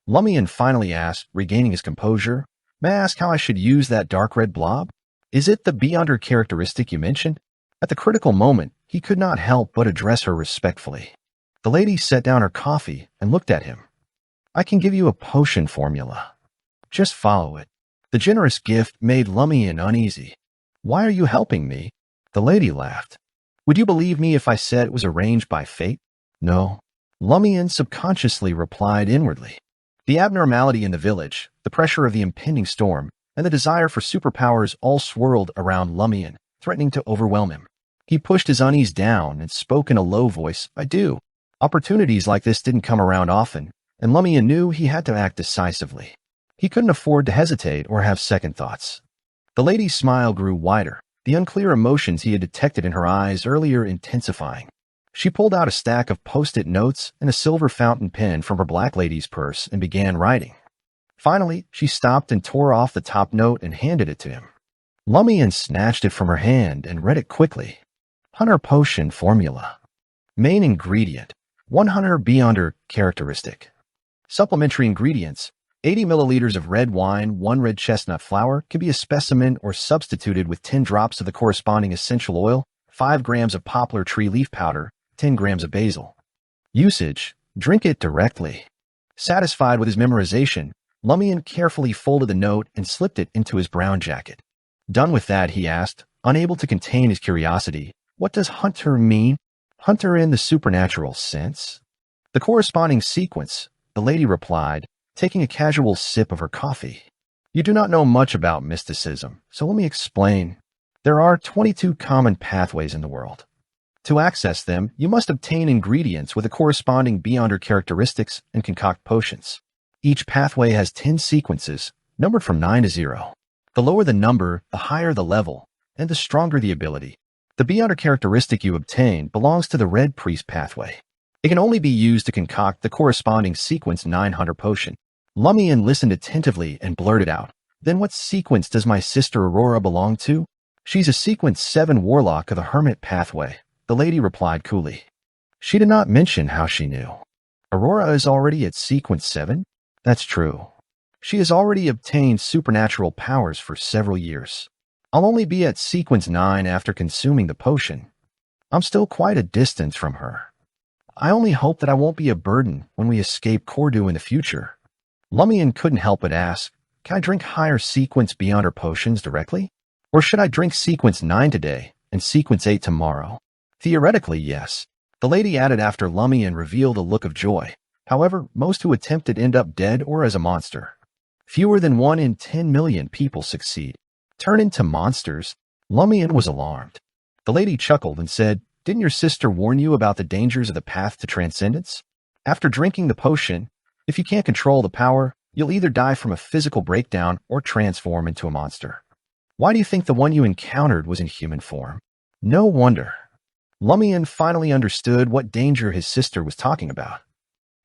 Lumian finally asked, regaining his composure, "May I ask how I should use that dark red blob? Is it the beyonder characteristic you mentioned?" At the critical moment, he could not help but address her respectfully. The lady set down her coffee and looked at him. "I can give you a potion formula. Just follow it." The generous gift made Lumian uneasy. "Why are you helping me?" The lady laughed. "Would you believe me if I said it was arranged by fate?" "No." Lumian subconsciously replied inwardly. The abnormality in the village, the pressure of the impending storm, and the desire for superpowers all swirled around Lumian, threatening to overwhelm him. He pushed his unease down and spoke in a low voice, "I do." Opportunities like this didn't come around often, and Lumian knew he had to act decisively. He couldn't afford to hesitate or have second thoughts. The lady's smile grew wider, the unclear emotions he had detected in her eyes earlier intensifying. She pulled out a stack of post-it notes and a silver fountain pen from her black lady's purse and began writing. Finally, she stopped and tore off the top note and handed it to him. Lumian snatched it from her hand and read it quickly. Hunter Potion Formula. Main ingredient, 100 Beyonder characteristic. Supplementary ingredients, 80 milliliters of red wine, 1 red chestnut flower, can be a specimen or substituted with 10 drops of the corresponding essential oil, 5 grams of poplar tree leaf powder, 10 grams of basil. Usage, drink it directly. Satisfied with his memorization, Lumian carefully folded the note and slipped it into his brown jacket. Done with that, he asked, unable to contain his curiosity, "What does hunter mean? Hunter in the supernatural sense?" "The corresponding sequence," the lady replied, taking a casual sip of her coffee. "You do not know much about mysticism, so let me explain. There are 22 common pathways in the world. To access them, you must obtain ingredients with the corresponding beyonder characteristics and concoct potions. Each pathway has 10 sequences, numbered from 9 to 0. The lower the number, the higher the level, and the stronger the ability. The beyonder characteristic you obtain belongs to the Red Priest pathway. It can only be used to concoct the corresponding sequence 900 potion." Lumian listened attentively and blurted out, "Then what sequence does my sister Aurora belong to?" "She's a sequence 7 warlock of the Hermit pathway," the lady replied coolly. She did not mention how she knew. "Aurora is already at sequence 7? "That's true. She has already obtained supernatural powers for several years. I'll only be at sequence 9 after consuming the potion. I'm still quite a distance from her. I only hope that I won't be a burden when we escape Cordu in the future." Lumian couldn't help but ask, "Can I drink higher sequence beyonder potions directly? Or should I drink sequence 9 today and sequence 8 tomorrow?" "Theoretically, yes," the lady added after Lumian revealed a look of joy. "However, most who attempt it end up dead or as a monster. Fewer than 1 in 10 million people succeed." "Turn into monsters?" Lumian was alarmed. The lady chuckled and said, "Didn't your sister warn you about the dangers of the path to transcendence? After drinking the potion, if you can't control the power, you'll either die from a physical breakdown or transform into a monster. Why do you think the one you encountered was in human form?" No wonder. Lumian finally understood what danger his sister was talking about.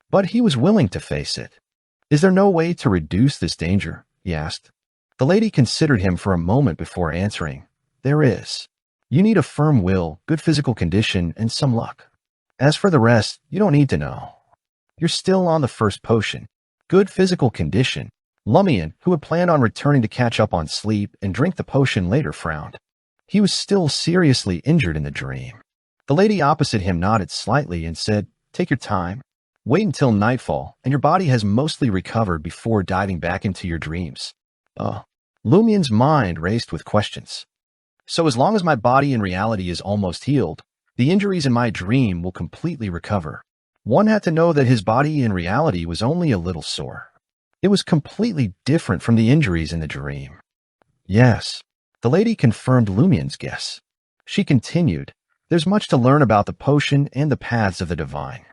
But he was willing to face it. "Is there no way to reduce this danger?" he asked. The lady considered him for a moment before answering. "There is. You need a firm will, good physical condition, and some luck. As for the rest, you don't need to know. You're still on the first potion. Good physical condition." Lumian, who had planned on returning to catch up on sleep and drink the potion later, frowned. He was still seriously injured in the dream. The lady opposite him nodded slightly and said, "Take your time. Wait until nightfall, and your body has mostly recovered before diving back into your dreams." Lumian's mind raced with questions. So as long as my body in reality is almost healed, the injuries in my dream will completely recover. One had to know that his body in reality was only a little sore. It was completely different from the injuries in the dream. Yes, the lady confirmed Lumian's guess. She continued, "There's much to learn about the potion and the paths of the divine.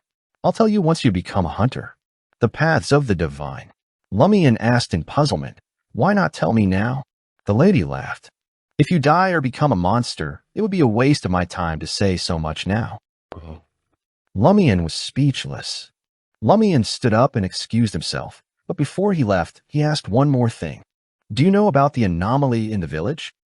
I'll tell you once you become a hunter." "The paths of the divine?" Lumian asked in puzzlement. "Why not tell me now?" The lady laughed. "If you die or become a monster, it would be a waste of my time to say so much now." Lumian was speechless. Lumian stood up and excused himself, but before he left, he asked one more thing. "Do you know about the anomaly in the village?"